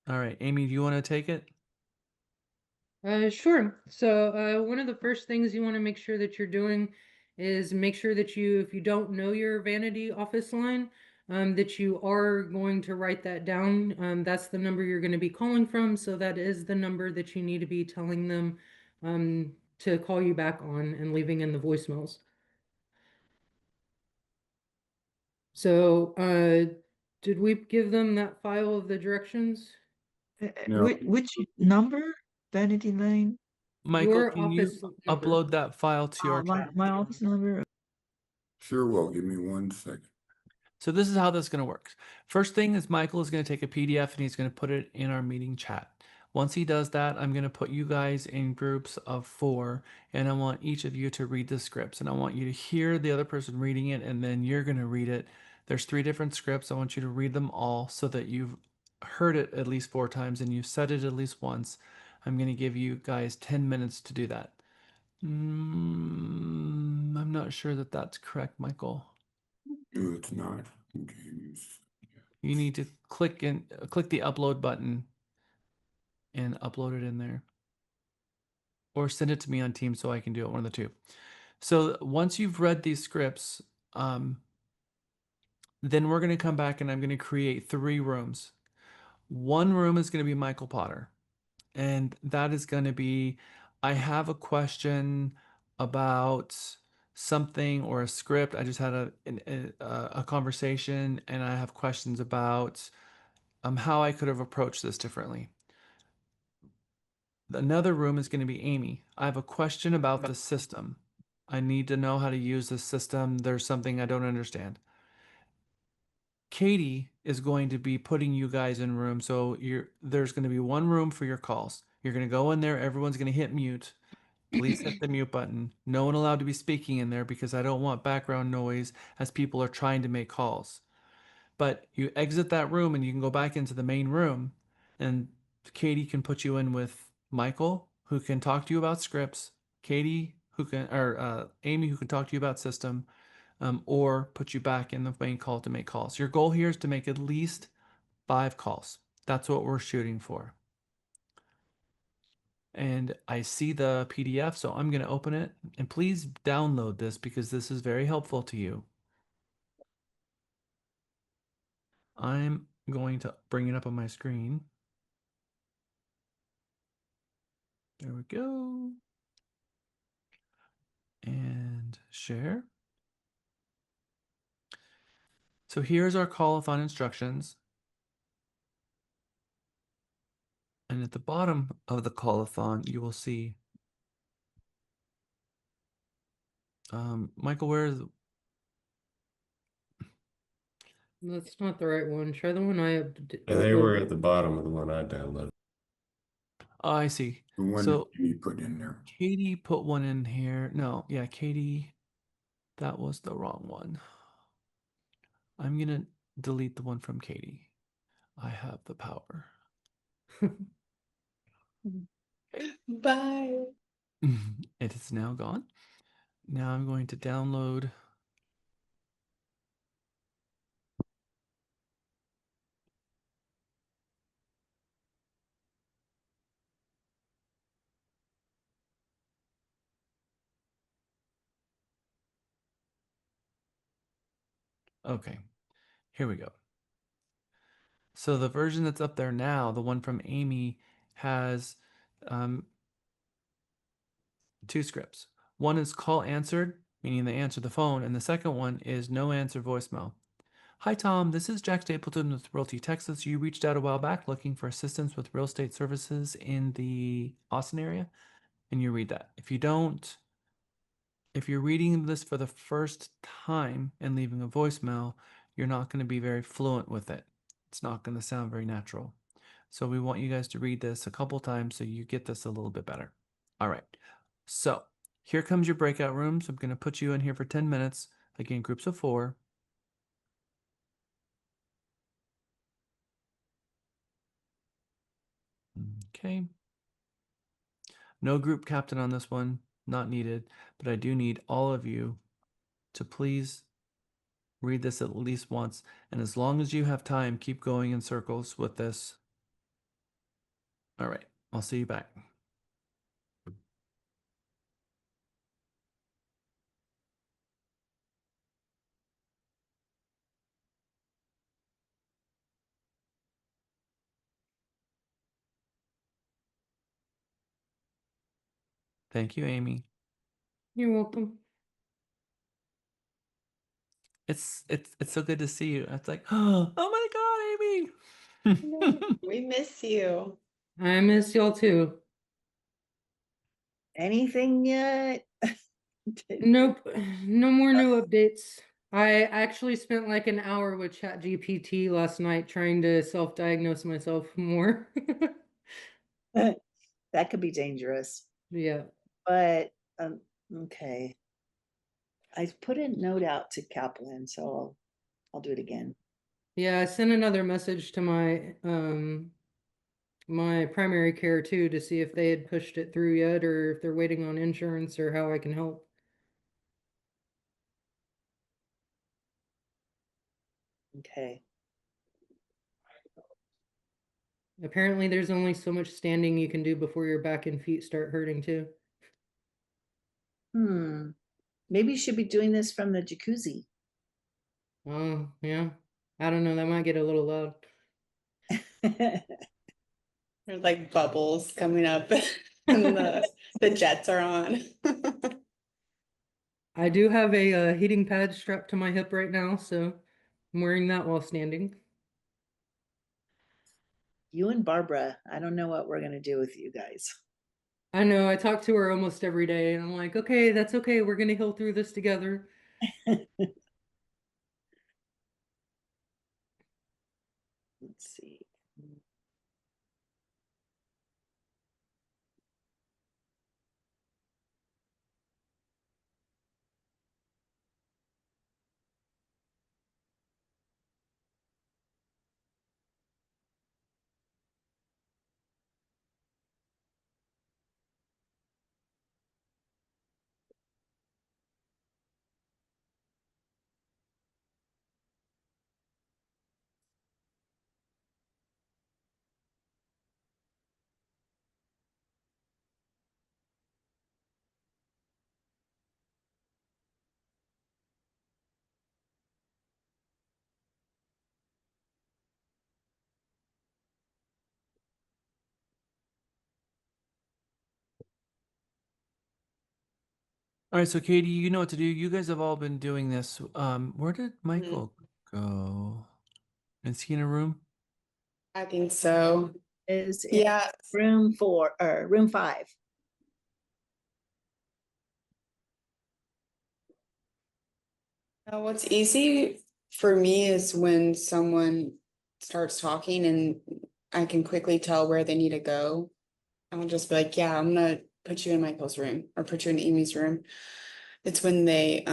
All right, Amy, do you want to take it? Sure. So, one of the first things you want to make sure that you're doing is make sure that if you don't know your vanity office line, that you are going to write that down. That's the number you're going to be calling from. So that is the number that you need to be telling them, to call you back on and leaving in the voicemails. So, did we give them that file of the directions? No. Which number? Vanity line? Michael, Your can you office number. upload that file to your My, chat? my office number. Sure will. Give me 1 second. So this is how this is going to work. First thing is Michael is going to take a PDF and he's going to put it in our meeting chat. Once he does that, I'm going to put you guys in groups of 4 and I want each of you to read the scripts and I want you to hear the other person reading it and then you're going to read it. There's 3 different scripts. I want you to read them all so that you've heard it at least 4 times and you've said it at least once. I'm going to give you guys 10 minutes to do that. I'm not sure that that's correct, Michael. No, it's not. Okay. You need to click the upload button and upload it in there. Or send it to me on Teams so I can do it, one of the two. So once you've read these scripts, then we're going to come back and I'm going to create 3 rooms. One room is going to be Michael Potter. And that is going to be, I have a question about something or a script. I just had a conversation and I have questions about how I could have approached this differently. Another room is going to be Amy. I have a question about the system. I need to know how to use this system. There's something I don't understand. Katie is going to be putting you guys in rooms. So there's going to be one room for your calls. You're going to go in there. Everyone's going to hit mute. Please hit the mute button. No one allowed to be speaking in there because I don't want background noise as people are trying to make calls. But you exit that room and you can go back into the main room and Katie can put you in with Michael, who can talk to you about scripts, Katie, Amy, who can talk to you about system, or put you back in the main call to make calls. Your goal here is to make at least 5 calls. That's what we're shooting for. And I see the PDF, so I'm going to open it. And please download this because this is very helpful to you. I'm going to bring it up on my screen. There we go. And share. So here's our call-a-thon instructions. And at the bottom of the call-a-thon, you will see, Michael, where is That's not the right one. Try the one I have. They were at the bottom of the one I downloaded. Oh, I see. The one So that you put in there. Katie put one in here. No, yeah, Katie, that was the wrong one. I'm going to delete the one from Katie. I have the power. Bye. It is now gone. Now I'm going to download. Okay, here we go. So the version that's up there now, the one from Amy, has 2 scripts. One is call answered, meaning they answer the phone, and the second one is no answer voicemail. Hi, Tom. This is Jack Stapleton with Realty, Texas. You reached out a while back looking for assistance with real estate services in the Austin area, and you read that. If you don't, if you're reading this for the first time and leaving a voicemail, you're not going to be very fluent with it. It's not going to sound very natural. So we want you guys to read this a couple times so you get this a little bit better. All right. So here comes your breakout rooms. I'm going to put you in here for 10 minutes. Again, groups of 4. Okay. No group captain on this one, not needed, but I do need all of you to please read this at least once. And as long as you have time, keep going in circles with this. All right, I'll see you back. Thank you, Amy. You're welcome. It's so good to see you. It's like, oh my God, Amy. We miss you. I miss y'all too. Anything yet? Nope, no more new updates. I actually spent like an hour with ChatGPT last night trying to self-diagnose myself more. That could be dangerous. Yeah. But okay. I put a note out to Kaplan, so I'll do it again. Yeah, I sent another message to my my primary care too to see if they had pushed it through yet or if they're waiting on insurance or how I can help. Okay. Apparently there's only so much standing you can do before your back and feet start hurting too. Maybe you should be doing this from the jacuzzi. Oh, yeah. I don't know, that might get a little loud. There's like bubbles coming up and the jets are on. I do have a heating pad strapped to my hip right now, so I'm wearing that while standing. You and Barbara, I don't know what we're going to do with you guys. I know, I talk to her almost every day, and I'm like, okay, that's okay. We're gonna heal through this together. Let's see. All right, so Katie, you know what to do. You guys have all been doing this. Where did Michael go? Is he in a room? I think so. Is in Yeah. room 4 or room 5. What's easy for me is when someone starts talking and I can quickly tell where they need to go. I'll just be like, yeah, I'm gonna put you in Michael's room or put you in Amy's room. It's when they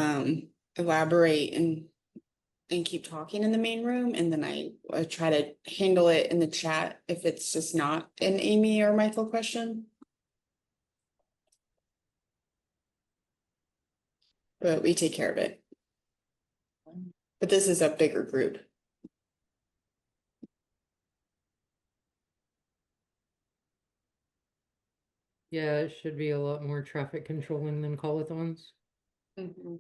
elaborate and keep talking in the main room, and then I try to handle it in the chat if it's just not an Amy or Michael question. But we take care of it. But this is a bigger group. Yeah, it should be a lot more traffic controlling than call-a-thons. Mm-hmm.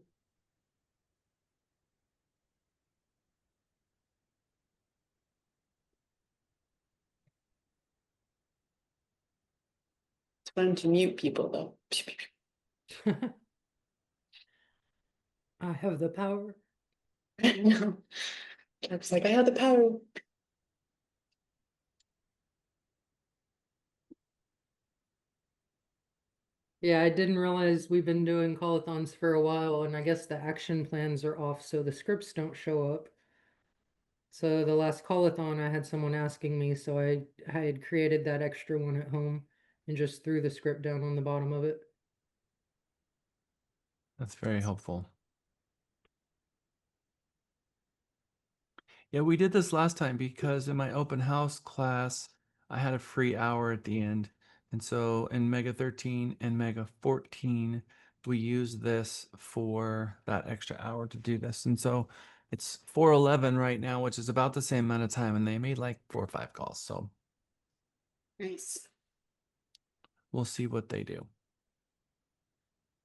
It's fun to mute people though. I have the power. No. It's like I have the power. Yeah, I didn't realize we've been doing call-a-thons for a while, and I guess the action plans are off, so the scripts don't show up. So the last call-a-thon, I had someone asking me, so I had created that extra one at home and just threw the script down on the bottom of it. That's very helpful. Yeah, we did this last time because in my open house class, I had a free hour at the end. And so in MEGA-13 and MEGA-14, we used this for that extra hour to do this. And so it's 4:11 right now, which is about the same amount of time. And they made like 4 or 5 calls. So Nice. we'll see what they do.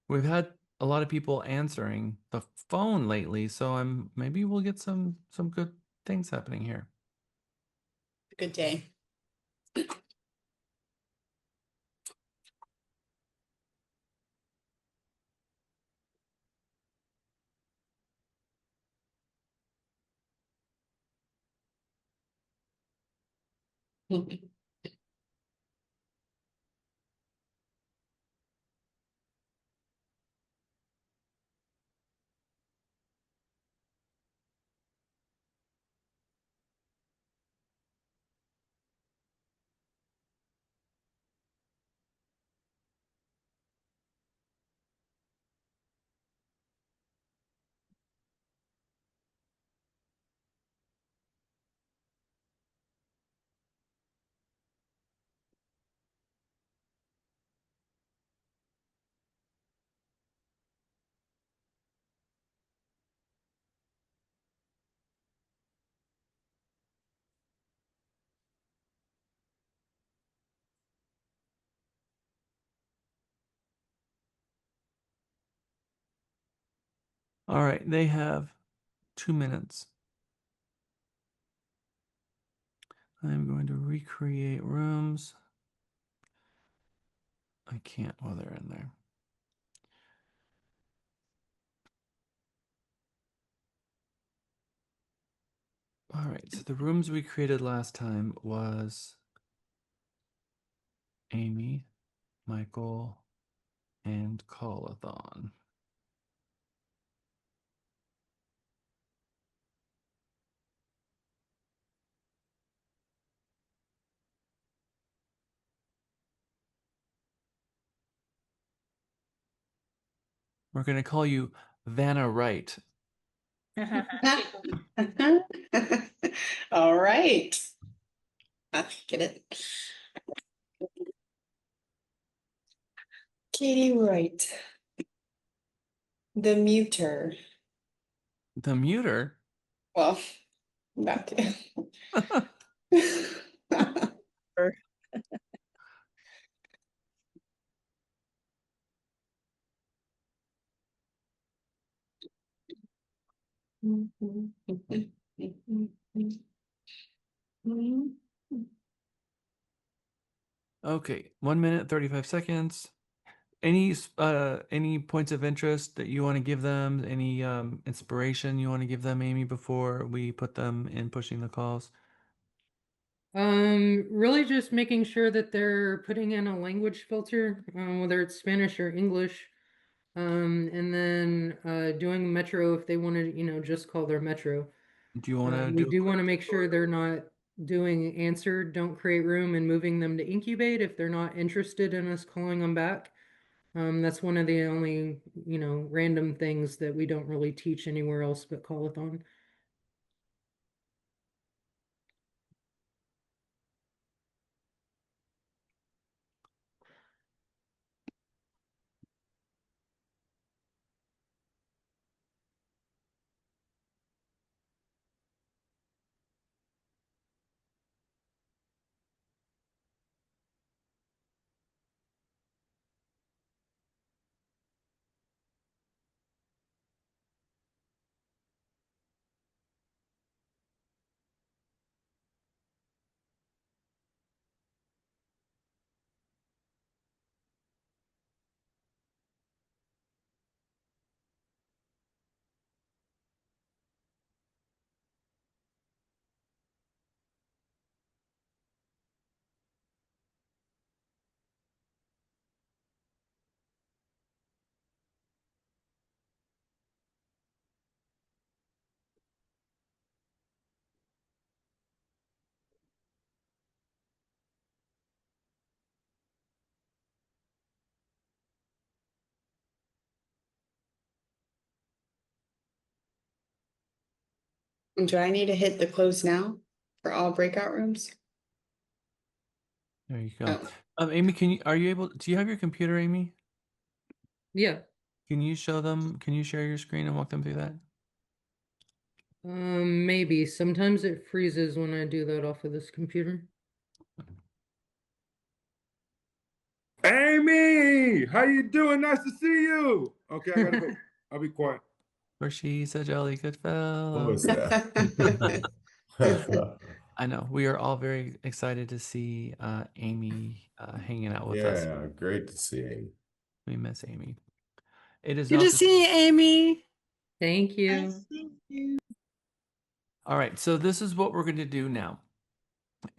We've had a lot of people answering the phone lately, so maybe we'll get some good things happening here. Good day. All right, they have 2 minutes. I'm going to recreate rooms. I can't while they're in there. All right, so the rooms we created last time was Amy, Michael, and Call-a-thon. We're going to call you Vanna Wright. All right. Get it? Katie Wright. The muter. The muter? Well, that too. Okay, 1 minute, 35 seconds. Any points of interest that you want to give them? Any inspiration you want to give them, Amy, before we put them in pushing the calls? Really just making sure that they're putting in a language filter, whether it's Spanish or English. And then doing metro if they want to, just call their metro. Do you want to We do do want to make sure they're not doing answer, don't create room, and moving them to incubate if they're not interested in us calling them back. That's one of the only, random things that we don't really teach anywhere else but call-a-thon. Do I need to hit the close now for all breakout rooms? There you go. Oh. Amy, do you have your computer, Amy? Yeah. Can you share your screen and walk them through that? Maybe. Sometimes it freezes when I do that off of this computer. Amy, how you doing? Nice to see you. Okay, I gotta go. I'll be quiet. For she's a jolly good fellow. What was that? I know. We are all very excited to see Amy hanging out with us. Yeah, great to see you. We miss Amy. It is Good not to the- see you, Amy. Thank you. Thank you. All right, so this is what we're going to do now.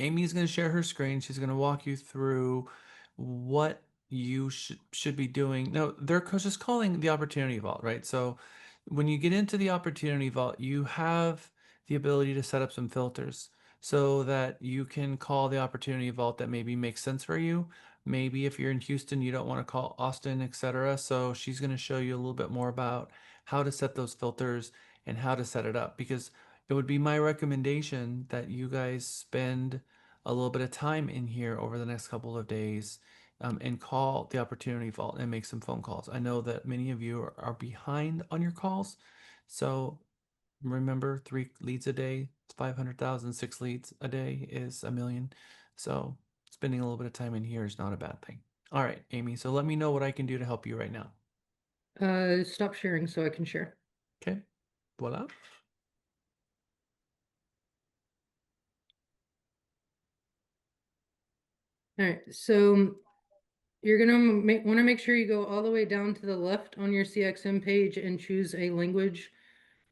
Amy's going to share her screen. She's going to walk you through what you should be doing. No, they're just calling the Opportunity Vault, right? So when you get into the Opportunity Vault, you have the ability to set up some filters so that you can call the Opportunity Vault that maybe makes sense for you. Maybe if you're in Houston, you don't want to call Austin, etc. So she's going to show you a little bit more about how to set those filters and how to set it up, because it would be my recommendation that you guys spend a little bit of time in here over the next couple of days and call the Opportunity Vault and make some phone calls. I know that many of you are behind on your calls. So remember, 3 leads a day, 500,000, 6 leads a day is $1 million. So spending a little bit of time in here is not a bad thing. All right, Amy, so let me know what I can do to help you right now. Stop sharing so I can share. Okay, voila. All right, so you're gonna want to make sure you go all the way down to the left on your CXM page and choose a language.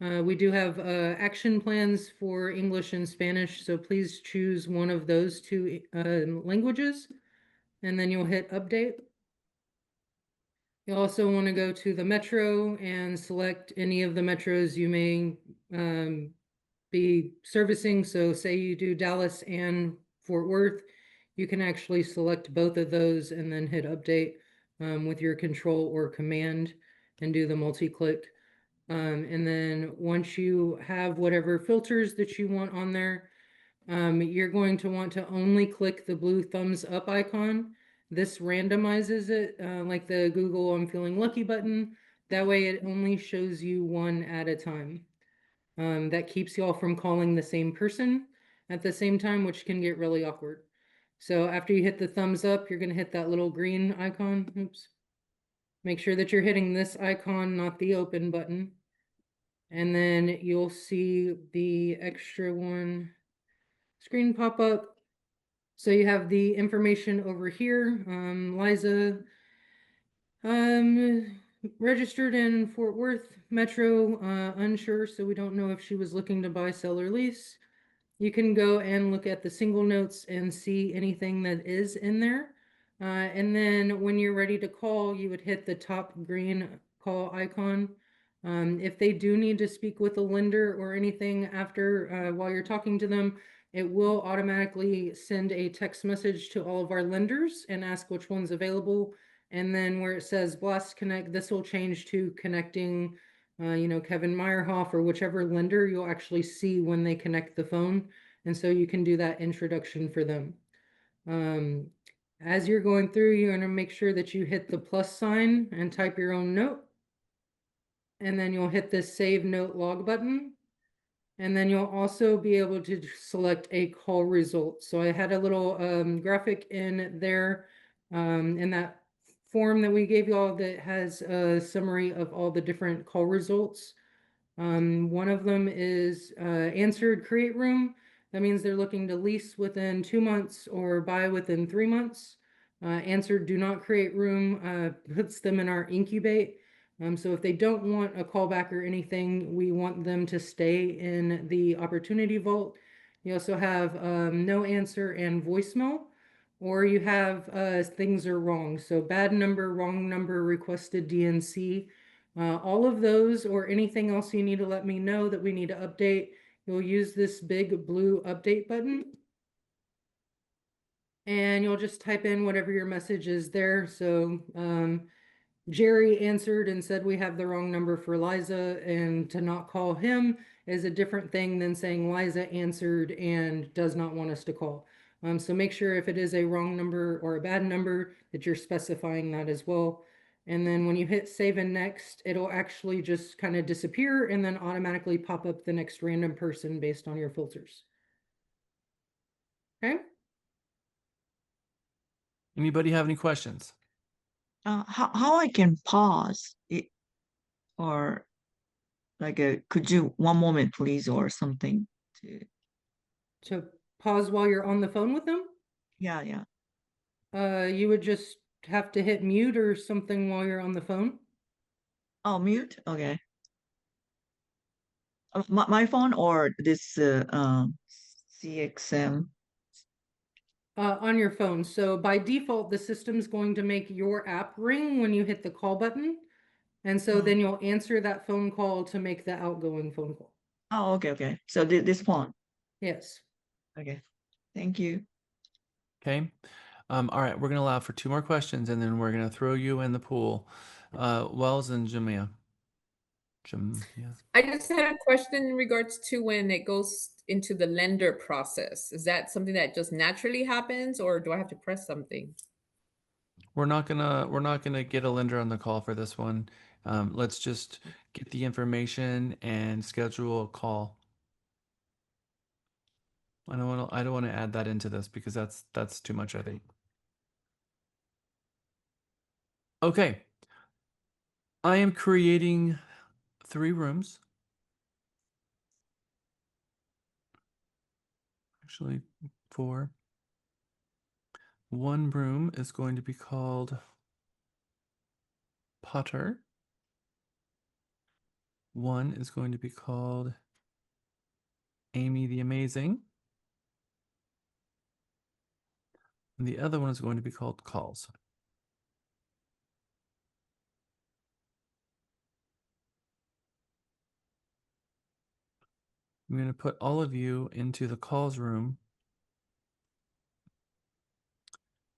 We do have action plans for English and Spanish, so please choose one of those two languages, and then you'll hit update. You also want to go to the metro and select any of the metros you may be servicing. So say you do Dallas and Fort Worth, you can actually select both of those and then hit update with your control or command and do the multi-click. And then once you have whatever filters that you want on there, you're going to want to only click the blue thumbs up icon. This randomizes it like the Google I'm feeling lucky button. That way it only shows you one at a time. That keeps y'all from calling the same person at the same time, which can get really awkward. So after you hit the thumbs up, you're going to hit that little green icon. Oops. Make sure that you're hitting this icon, not the open button. And then you'll see the extra one screen pop up. So you have the information over here. Liza registered in Fort Worth Metro, unsure, so we don't know if she was looking to buy, sell, or lease. You can go and look at the single notes and see anything that is in there. And then when you're ready to call, you would hit the top green call icon. If they do need to speak with a lender or anything after while you're talking to them, it will automatically send a text message to all of our lenders and ask which one's available. And then where it says Blast Connect, this will change to connecting Kevin Meyerhoff or whichever lender you'll actually see when they connect the phone. And so you can do that introduction for them. As you're going through, you're going to make sure that you hit the plus sign and type your own note. And then you'll hit this save note log button. And then you'll also be able to select a call result. So I had a little graphic in there in that form that we gave you all that has a summary of all the different call results. One of them is answered create room. That means they're looking to lease within 2 months or buy within 3 months. Answered do not create room puts them in our incubate. So if they don't want a callback or anything, we want them to stay in the Opportunity Vault. You also have no answer and voicemail, or you have things are wrong. So bad number, wrong number, requested DNC. All of those or anything else you need to let me know that we need to update, you'll use this big blue update button. And you'll just type in whatever your message is there. So Jerry answered and said we have the wrong number for Liza and to not call him. is a different thing than saying Liza answered and does not want us to call. So make sure if it is a wrong number or a bad number that you're specifying that as well. And then when you hit save and next, it'll actually just kind of disappear and then automatically pop up the next random person based on your filters. Okay. Anybody have any questions? How I can pause it, or like could you one moment please or something to pause while you're on the phone with them? Yeah. You would just have to hit mute or something while you're on the phone. Oh, mute. Okay. My phone or this CXM. On your phone. So by default, the system's going to make your app ring when you hit the call button. And so then you'll answer that phone call to make the outgoing phone call. Oh, okay. So this phone. Yes. Okay. Thank you. Okay. All right, we're going to allow for 2 more questions, and then we're going to throw you in the pool. Wells and Jamia. I just had a question in regards to when it goes into the lender process. Is that something that just naturally happens, or do I have to press something? We're not gonna get a lender on the call for this one. Let's just get the information and schedule a call. I don't want to add that into this because that's too much, I think. Okay. I am creating 3 rooms. Actually, 4. One room is going to be called Potter. One is going to be called Amy the Amazing. And the other one is going to be called Calls. I'm going to put all of you into the calls room.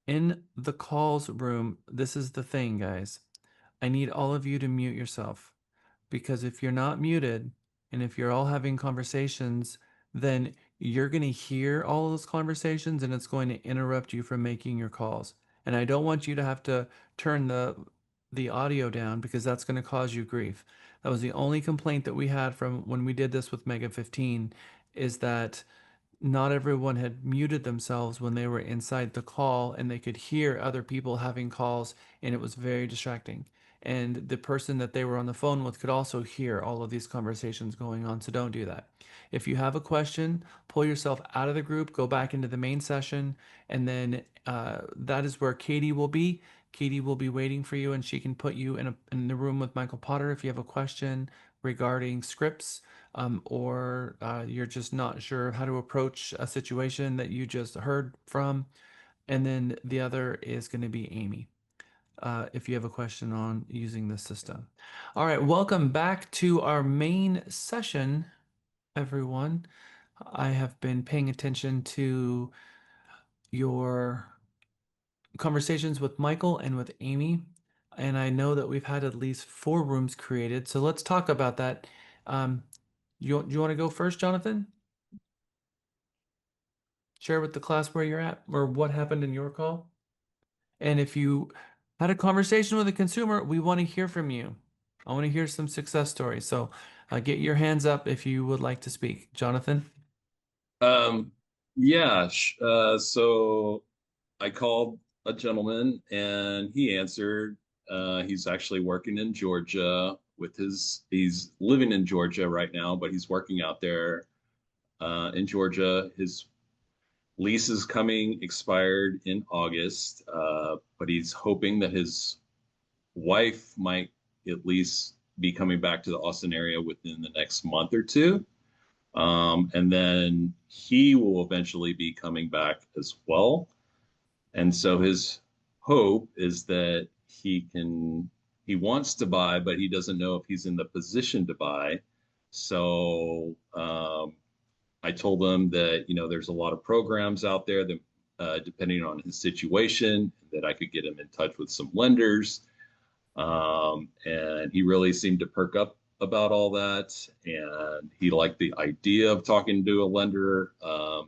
In the calls room, this is the thing, guys. I need all of you to mute yourself, because if you're not muted and if you're all having conversations, then you're going to hear all of those conversations and it's going to interrupt you from making your calls. And I don't want you to have to turn the audio down, because that's going to cause you grief. That was the only complaint that we had from when we did this with MEGA-16, is that not everyone had muted themselves when they were inside the call, and they could hear other people having calls, and it was very distracting. And the person that they were on the phone with could also hear all of these conversations going on, so don't do that. If you have a question, pull yourself out of the group, go back into the main session, and then that is where Katie will be. Katie will be waiting for you, and she can put you in the room with Michael Potter if you have a question regarding scripts, or you're just not sure how to approach a situation that you just heard from. And then the other is going to be Amy, if you have a question on using the system. All right, welcome back to our main session, everyone. I have been paying attention to your conversations with Michael and with Amy, and I know that we've had at least 4 rooms created. So let's talk about that. You want to go first, Jonathan? Share with the class where you're at or what happened in your call. And if you had a conversation with a consumer, we want to hear from you. I want to hear some success stories. So get your hands up if you would like to speak. Jonathan? Yeah. So I called a gentleman and he answered. He's actually working in Georgia he's living in Georgia right now, but he's working out there in Georgia. His lease is coming expired in August, but he's hoping that his wife might at least be coming back to the Austin area within the next month or 2. And then he will eventually be coming back as well. And so his hope is that he wants to buy, but he doesn't know if he's in the position to buy. So I told him that, there's a lot of programs out there that, depending on his situation, that I could get him in touch with some lenders. And he really seemed to perk up about all that, and he liked the idea of talking to a lender.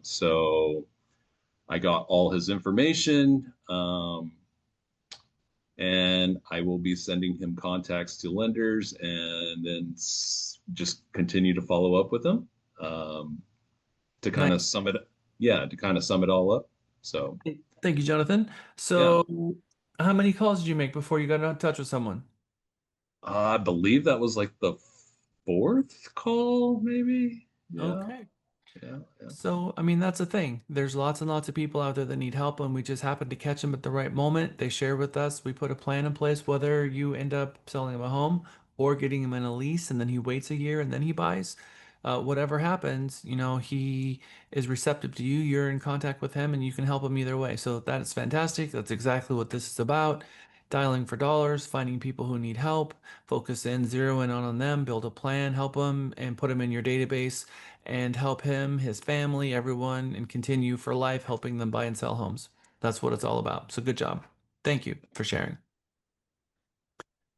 So I got all his information, and I will be sending him contacts to lenders, and then just continue to follow up with them, to kind of Nice. sum it. Yeah, to kind of sum it all up. So Thank you, Jonathan. So, how many calls did you make before you got in touch with someone? I believe that was like the fourth call, maybe. Yeah. Okay. Yeah. So, I mean, that's the thing. There's lots and lots of people out there that need help, and we just happen to catch them at the right moment. They share with us. We put a plan in place, whether you end up selling him a home or getting him in a lease, and then he waits a year and then he buys. Whatever happens, he is receptive to you. You're in contact with him, and you can help him either way. So that is fantastic. That's exactly what this is about. Dialing for dollars, finding people who need help, focus in, zero in on them, build a plan, help them, and put them in your database and help him, his family, everyone, and continue for life helping them buy and sell homes. That's what it's all about. So good job. Thank you for sharing.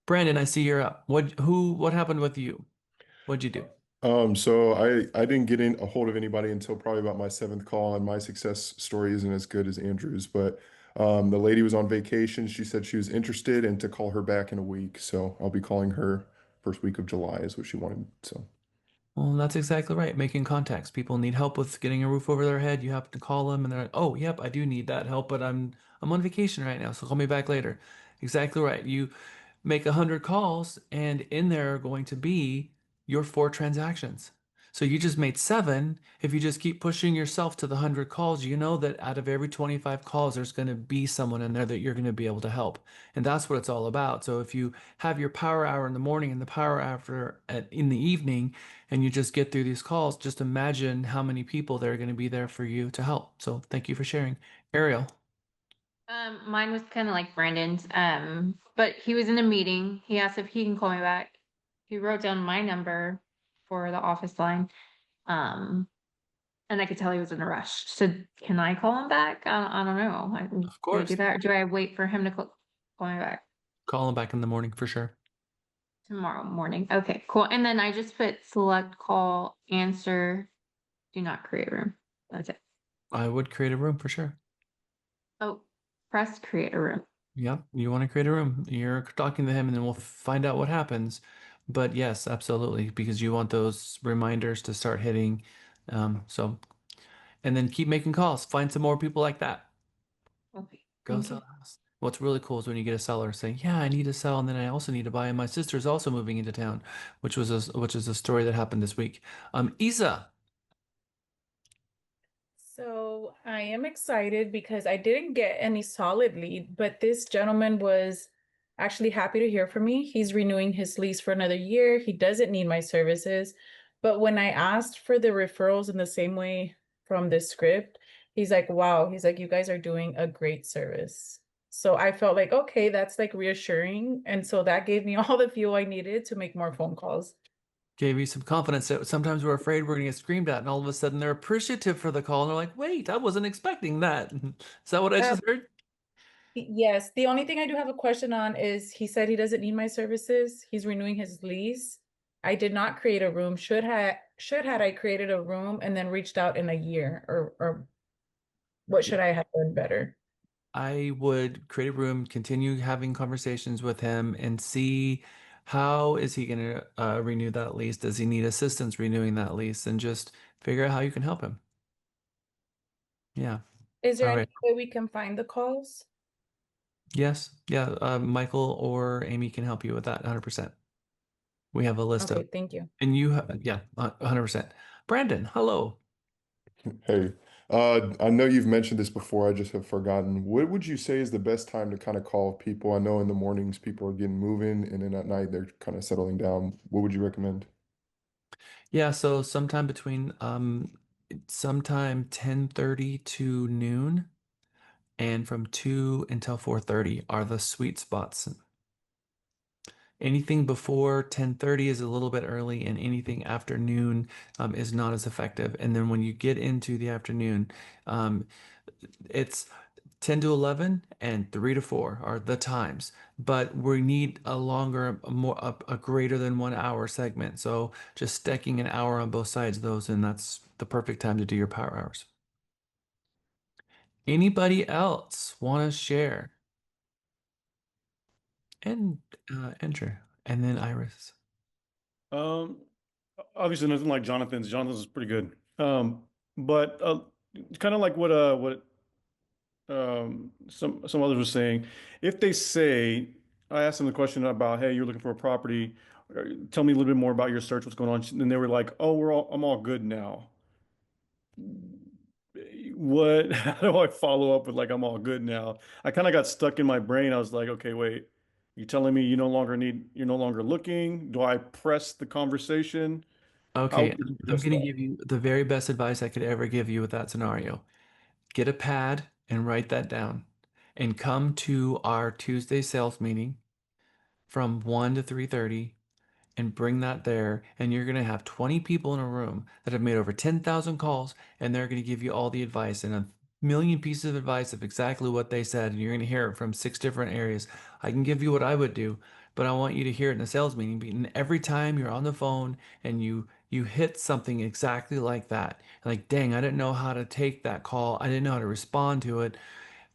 Brandon, I see you're up. What happened with you? What'd you do? So I didn't get in a hold of anybody until probably about my seventh call, and my success story isn't as good as Andrew's, but the lady was on vacation. She said she was interested and to call her back in a week. So I'll be calling her first week of July is what she wanted. So Well, that's exactly right. Making contacts. People need help with getting a roof over their head. You happen to call them and they're like, "Oh, yep, I do need that help, but I'm on vacation right now, so call me back later." Exactly right. You make 100 calls, and in there are going to be your 4 transactions. So you just made 7. If you just keep pushing yourself to the 100 calls, you know that out of every 25 calls, there's going to be someone in there that you're going to be able to help. And that's what it's all about. So if you have your power hour in the morning and the power hour in the evening, and you just get through these calls, just imagine how many people that are going to be there for you to help. So thank you for sharing. Ariel. Mine was kind of like Brandon's. But he was in a meeting. He asked if he can call me back. He wrote down my number for the office line. And I could tell he was in a rush. So can I call him back? I don't know. Of Do I course. do that, or do I wait for him to call me back Call him back in the morning for sure. tomorrow morning? Okay, cool. And then I just put select call, answer, do not create room. That's it. I would create a room for sure. Oh, press create a room. Yep, you want to create a room. You're talking to him, and then we'll find out what happens. But yes, absolutely, because you want those reminders to start hitting. And then keep making calls. Find some more people like that. Okay. Go Thank sell you. a house. What's really cool is when you get a seller saying, "Yeah, I need to sell, and then I also need to buy, and my sister's also moving into town," which is a story that happened this week. Isa. So I am excited because I didn't get any solid lead, but this gentleman was actually happy to hear from me. He's renewing his lease for another year. He doesn't need my services. But when I asked for the referrals in the same way from this script, he's like, wow, he's like, you guys are doing a great service. So I felt like, okay, that's like reassuring. And so that gave me all the fuel I needed to make more phone calls. Gave you some confidence that sometimes we're afraid we're going to get screamed at, and all of a sudden they're appreciative for the call, and they're like, "Wait, I wasn't expecting that." Is that what I just heard? Yes, the only thing I do have a question on is he said he doesn't need my services. He's renewing his lease. I did not create a room. Should had I created a room and then reached out in a year, or what should I have done better? I would create a room, continue having conversations with him, and see how is he going to renew that lease? Does he need assistance renewing that lease? And just figure out how you can help him. Yeah. Is there All any right. way we can find the calls? Yes. Yeah. Michael or Amy can help you with that 100%. We have a list Okay, of, thank you. and yeah, 100%. Brandon, hello. hey, I know you've mentioned this before. I just have forgotten. What would you say is the best time to kind of call people? I know in the mornings people are getting moving, and then at night they're kind of settling down. What would you recommend? Yeah, so sometime 10:30 to noon, and from 2 until 4:30 are the sweet spots. Anything before 10:30 is a little bit early, and anything after noon is not as effective. And then when you get into the afternoon, it's 10 to 11 and 3 to 4 are the times, but we need a longer, a greater than 1 hour segment. So just stacking an hour on both sides of those, and that's the perfect time to do your power hours. Anybody else want to share? And Andrew, and then Iris. Obviously nothing like Jonathan's. Jonathan's is pretty good. But kind of like what some others were saying. If they say, I asked them the question about, hey, you're looking for a property, tell me a little bit more about your search, what's going on. And they were like, oh, I'm all good now. What, how do I follow up with like, I'm all good now? I kind of got stuck in my brain. I was like, okay, wait, you telling me you're no longer looking? Do I press the conversation? How Okay, would you I'm address going to that? give you the very best advice I could ever give you with that scenario. Get a pad and write that down and come to our Tuesday sales meeting from 1 to 3:30 and bring that there, and you're going to have 20 people in a room that have made over 10,000 calls, and they're going to give you all the advice and a million pieces of advice of exactly what they said, and you're going to hear it from 6 different areas. I can give you what I would do, but I want you to hear it in a sales meeting. And every time you're on the phone and you hit something exactly like that, like, dang, I didn't know how to take that call, I didn't know how to respond to it,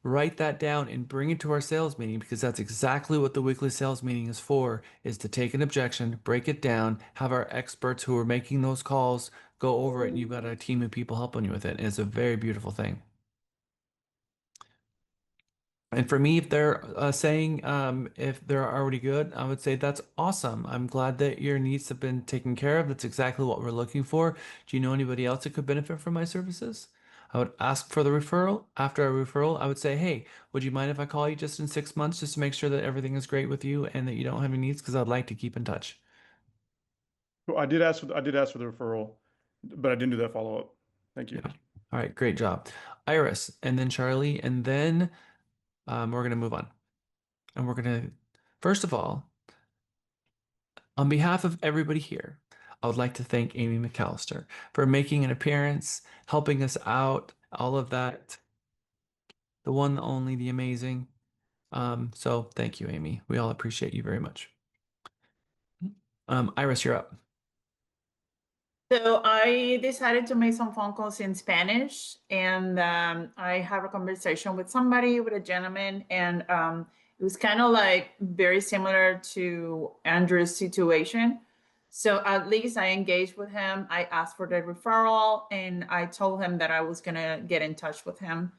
write that down and bring it to our sales meeting, because that's exactly what the weekly sales meeting is for, is to take an objection, break it down, have our experts who are making those calls go over it, and you've got a team of people helping you with it. And it's a very beautiful thing. And for me, if they're saying if they're already good, I would say that's awesome. I'm glad that your needs have been taken care of. That's exactly what we're looking for. Do you know anybody else that could benefit from my services? I would ask for the referral. After a referral, I would say, hey, would you mind if I call you just in 6 months just to make sure that everything is great with you and that you don't have any needs? Because I'd like to keep in touch. Well, I did ask for the referral, but I didn't do that follow-up. Thank you. Yeah. All right, great job. Iris, and then Charlie, and then we're going to move on. And we're going to, first of all, on behalf of everybody here, I would like to thank Amy McAllister for making an appearance, helping us out, all of that. The one, the only, the amazing. So thank you, Amy. We all appreciate you very much. Iris, you're up. So I decided to make some phone calls in Spanish, and I have a conversation with somebody, with a gentleman, and it was kind of like very similar to Andrew's situation. So at least I engaged with him. I asked for the referral, and I told him that I was gonna get in touch with him.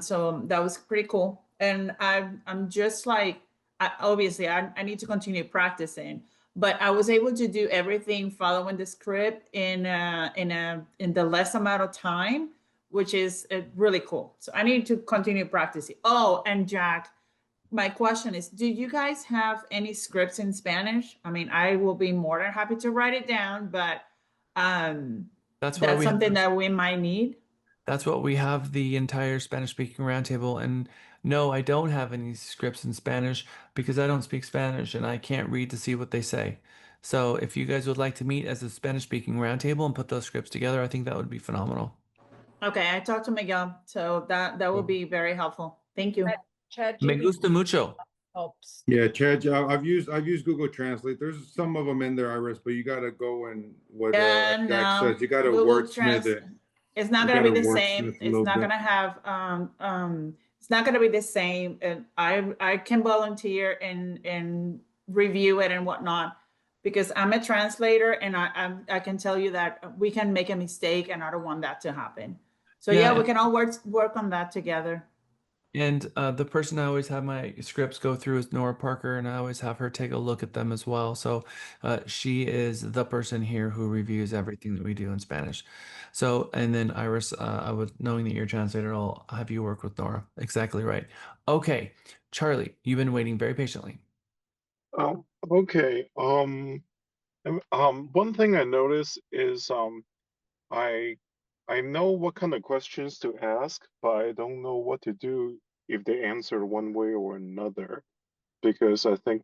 So that was pretty cool. And I'm just like, obviously, I need to continue practicing, but I was able to do everything following the script in the less amount of time, which is really cool. So I need to continue practicing. Oh, and Jack, my question is, do you guys have any scripts in Spanish? I mean, I will be more than happy to write it down, but That's why that's we have something that we might need. That's what we have the entire Spanish speaking roundtable. And no, I don't have any scripts in Spanish because I don't speak Spanish and I can't read to see what they say. So if you guys would like to meet as a Spanish speaking roundtable and put those scripts together, I think that would be phenomenal. Okay, I talked to Miguel, so that would be very helpful. Thank you. Me gusta mucho. Helps. Yeah, Chad, I've used Google Translate. There's some of them in there, Iris, but you got to go and what And Jack says, you got to Google wordsmith it. It's not You gonna got be to the wordsmith same. a It's little not bit. gonna have it's not gonna be the same. And I can volunteer and review it and whatnot, because I'm a translator, and I can tell you that we can make a mistake, and I don't want that to happen. So yeah, Yeah, we can all work on that together. and the person I always have my scripts go through is Nora Parker, and I always have her take a look at them as well. So she is the person here who reviews everything that we do in Spanish. So, and then Iris, I would, knowing that you're a translator, I'll have you work with Nora. Exactly right. Okay, Charlie, you've been waiting very patiently. Okay. One thing I noticed is I I know what kind of questions to ask, but I don't know what to do if they answer one way or another. Because I think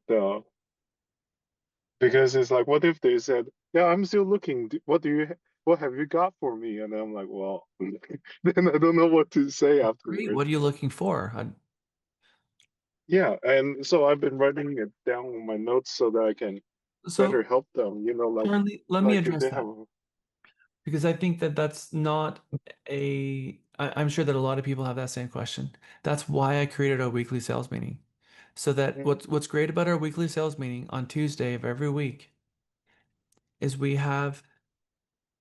because it's like, what if they said, "Yeah, I'm still looking. What do you what have you got for me? And I'm like, well, then I don't know what to say Great. afterwards. What are you looking for? Yeah, and so I've been writing it down in my notes so that I can better So help them, let me if address they that, have because I think that that's not I'm sure that a lot of people have that same question. That's why I created a weekly sales meeting. So that what's great about our weekly sales meeting on Tuesday of every week is we have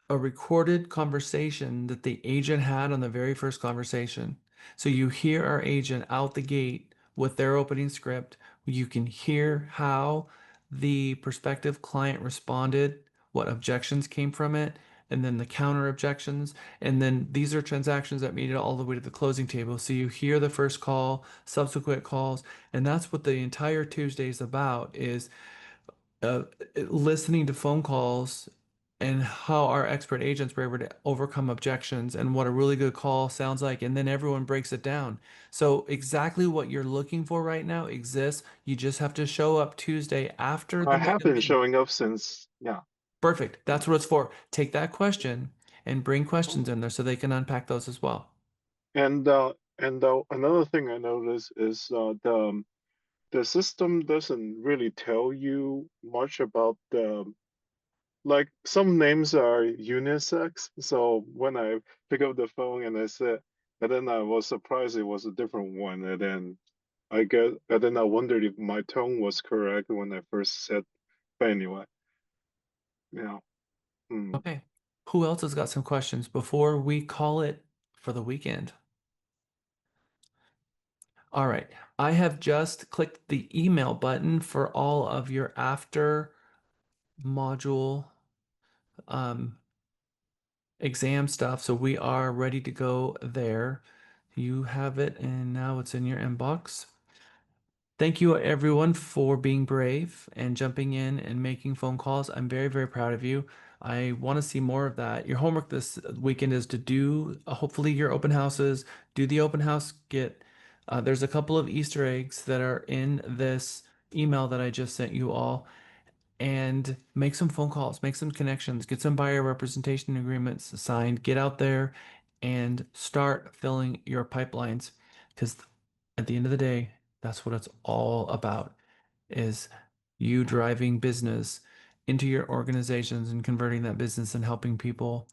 a recorded conversation that the agent had on the very first conversation. So you hear our agent out the gate with their opening script. You can hear how the prospective client responded, what objections came from it, and then the counter objections. And then these are transactions that made it all the way to the closing table. So you hear the first call, subsequent calls, and that's what the entire Tuesday is about, is uh, listening to phone calls and how our expert agents were able to overcome objections and what a really good call sounds like. And then everyone breaks it down. So exactly what you're looking for right now exists. You just have to show up Tuesday after I the have mega been meeting. showing up since, yeah. Perfect. That's what it's for. Take that question and bring questions in there so they can unpack those as well. And another thing I noticed is the system doesn't really tell you much about like some names are unisex. So when I pick up the phone and I said, and then I was surprised it was a different one, and then and then I wondered if my tone was correct when I first said. But anyway, yeah. Okay. Who else has got some questions before we call it for the weekend? All right. I have just clicked the email button for all of your after module exam stuff. So we are ready to go there. You have it, and now it's in your inbox. Thank you, everyone, for being brave and jumping in and making phone calls. I'm very, very proud of you. I want to see more of that. Your homework this weekend is to do, hopefully, your open houses. Do the open house get. There's a couple of Easter eggs that are in this email that I just sent you all, and make some phone calls, make some connections, get some buyer representation agreements signed, get out there and start filling your pipelines. Because at the end of the day, that's what it's all about, is you driving business into your organizations and converting that business and helping people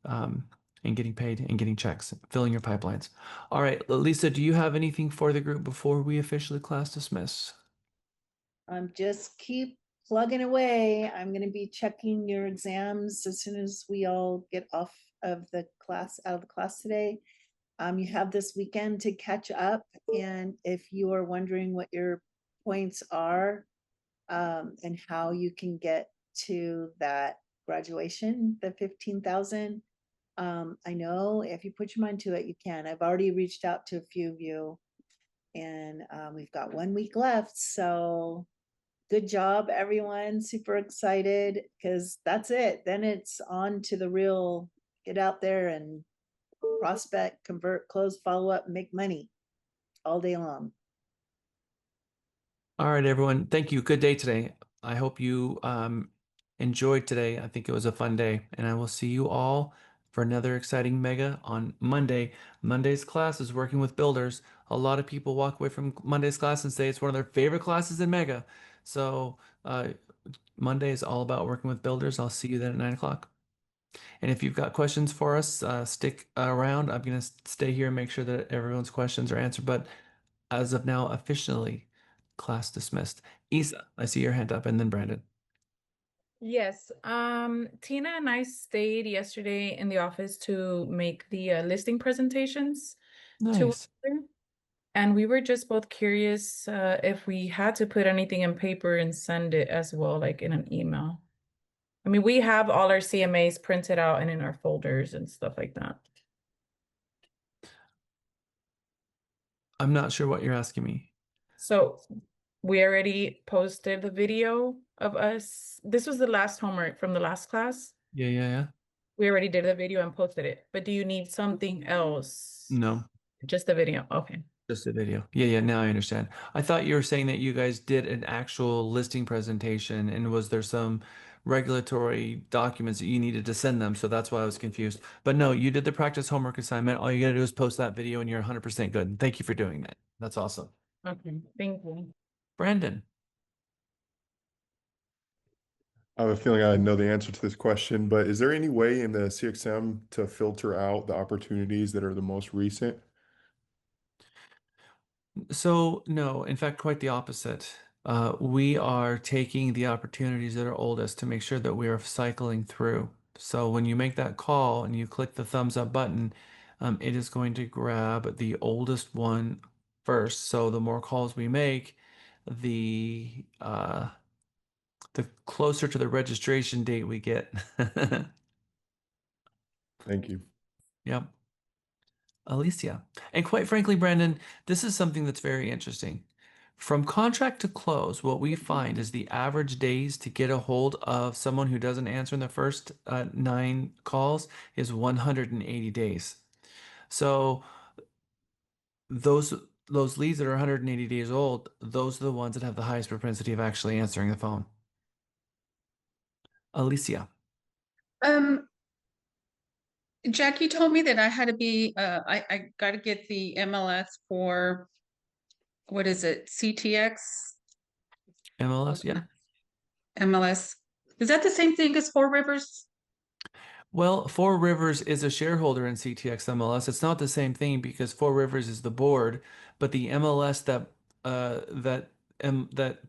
and getting paid and getting checks, filling your pipelines. All right, Lisa, do you have anything for the group before we officially class dismiss? Just keep plugging away. I'm going to be checking your exams as soon as we all get off of the class, out of the class today. You have this weekend to catch up. And if you are wondering what your points are and how you can get to that graduation, the 15,000, I know if you put your mind to it, you can. I've already reached out to a few of you and we've got 1 week left. So good job, everyone. Super excited because that's it. Then it's on to the real get out there and prospect, convert, close, follow up, make money all day long. All right, everyone. Thank you. Good day today. I hope you enjoyed today. I think it was a fun day, and I will see you all for another exciting mega on Monday. Monday's class is working with builders. A lot of people walk away from Monday's class and say it's one of their favorite classes in mega. So Monday is all about working with builders. I'll see you then at 9 o'clock. And if you've got questions for us, stick around. I'm going to stay here and make sure that everyone's questions are answered. But as of now, officially, class dismissed. Isa, I see your hand up, and then Brandon. Yes, Tina and I stayed yesterday in the office to make the listing presentations to Nice. one another. And we were just both curious if we had to put anything in paper and send it as well, like in an email. I mean, we have all our CMAs printed out and in our folders and stuff like that. I'm not sure what you're asking me. So we already posted the video of us. This was the last homework from the last class. Yeah. We already did the video and posted it. But do you need something else? No, Just the video. Okay. just the video. Yeah. Now I understand. I thought you were saying that you guys did an actual listing presentation, and was there some regulatory documents that you needed to send them. So that's why I was confused. But no, you did the practice homework assignment. All you got to do is post that video and you're 100% good. Thank you for doing that. That's awesome. Okay, thank you. Brandon. I have a feeling I know the answer to this question, but is there any way in the CXM to filter out the opportunities that are the most recent? So no, in fact, quite the opposite. We are taking the opportunities that are oldest to make sure that we are cycling through. So when you make that call and you click the thumbs up button, it is going to grab the oldest one first. So the more calls we make, the closer to the registration date we get. Thank you. Yep. Alicia. And quite frankly, Brandon, this is something that's very interesting. From contract to close, what we find is the average days to get a hold of someone who doesn't answer in the first 9 calls is 180 days. So those leads that are 180 days old, those are the ones that have the highest propensity of actually answering the phone. Alicia. Jackie told me that I had to be, I got to get the MLS for, what is it, CTX? MLS, yeah. MLS. Is that the same thing as Four Rivers? Well, Four Rivers is a shareholder in CTX MLS. It's not the same thing because Four Rivers is the board, but the MLS that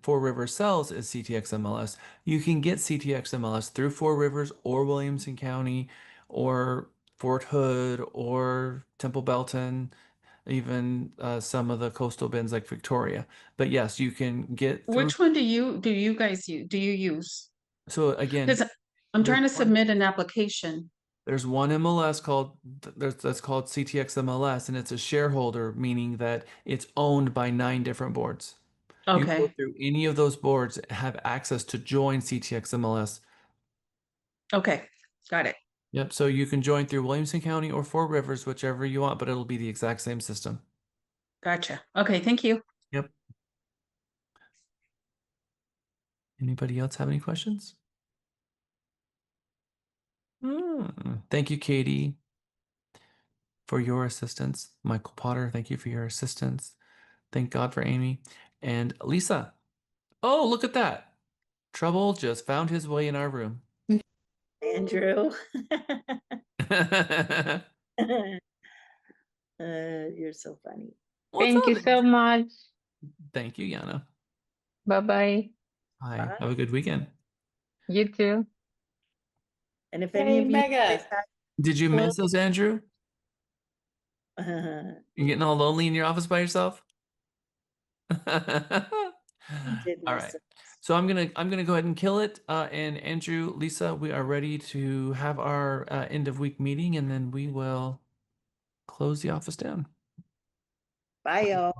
Four Rivers sells is CTX MLS. You can get CTX MLS through Four Rivers or Williamson County or Fort Hood or Temple Belton, even some of the coastal bins like Victoria. But yes, you can get through. Which one do you guys use? So again, Because I'm trying to submit an application. there's one MLS that's called CTX MLS, and it's a shareholder, meaning that it's owned by 9 different boards. You can go Okay. through any of those boards, have access to join CTX MLS. Okay, got it. Yep. So you can join through Williamson County or Four Rivers, whichever you want, but it'll be the exact same system. Gotcha. Okay, thank you. Yep. Anybody else have any questions? Thank you, Katie, for your assistance. Michael Potter, thank you for your assistance. Thank God for Amy. And Lisa. Oh, look at that. Trouble just found his way in our room. Andrew. You're so funny. Thank you so much. Thank you, Yana. Bye-bye. Hi. Have a good weekend. You too. And if Hey, any of you Mega. Did you miss us, Andrew? You getting all lonely in your office by yourself? All right. So I'm gonna go ahead and kill it. And Andrew, Lisa, we are ready to have our end of week meeting, and then we will close the office down. Bye, y'all.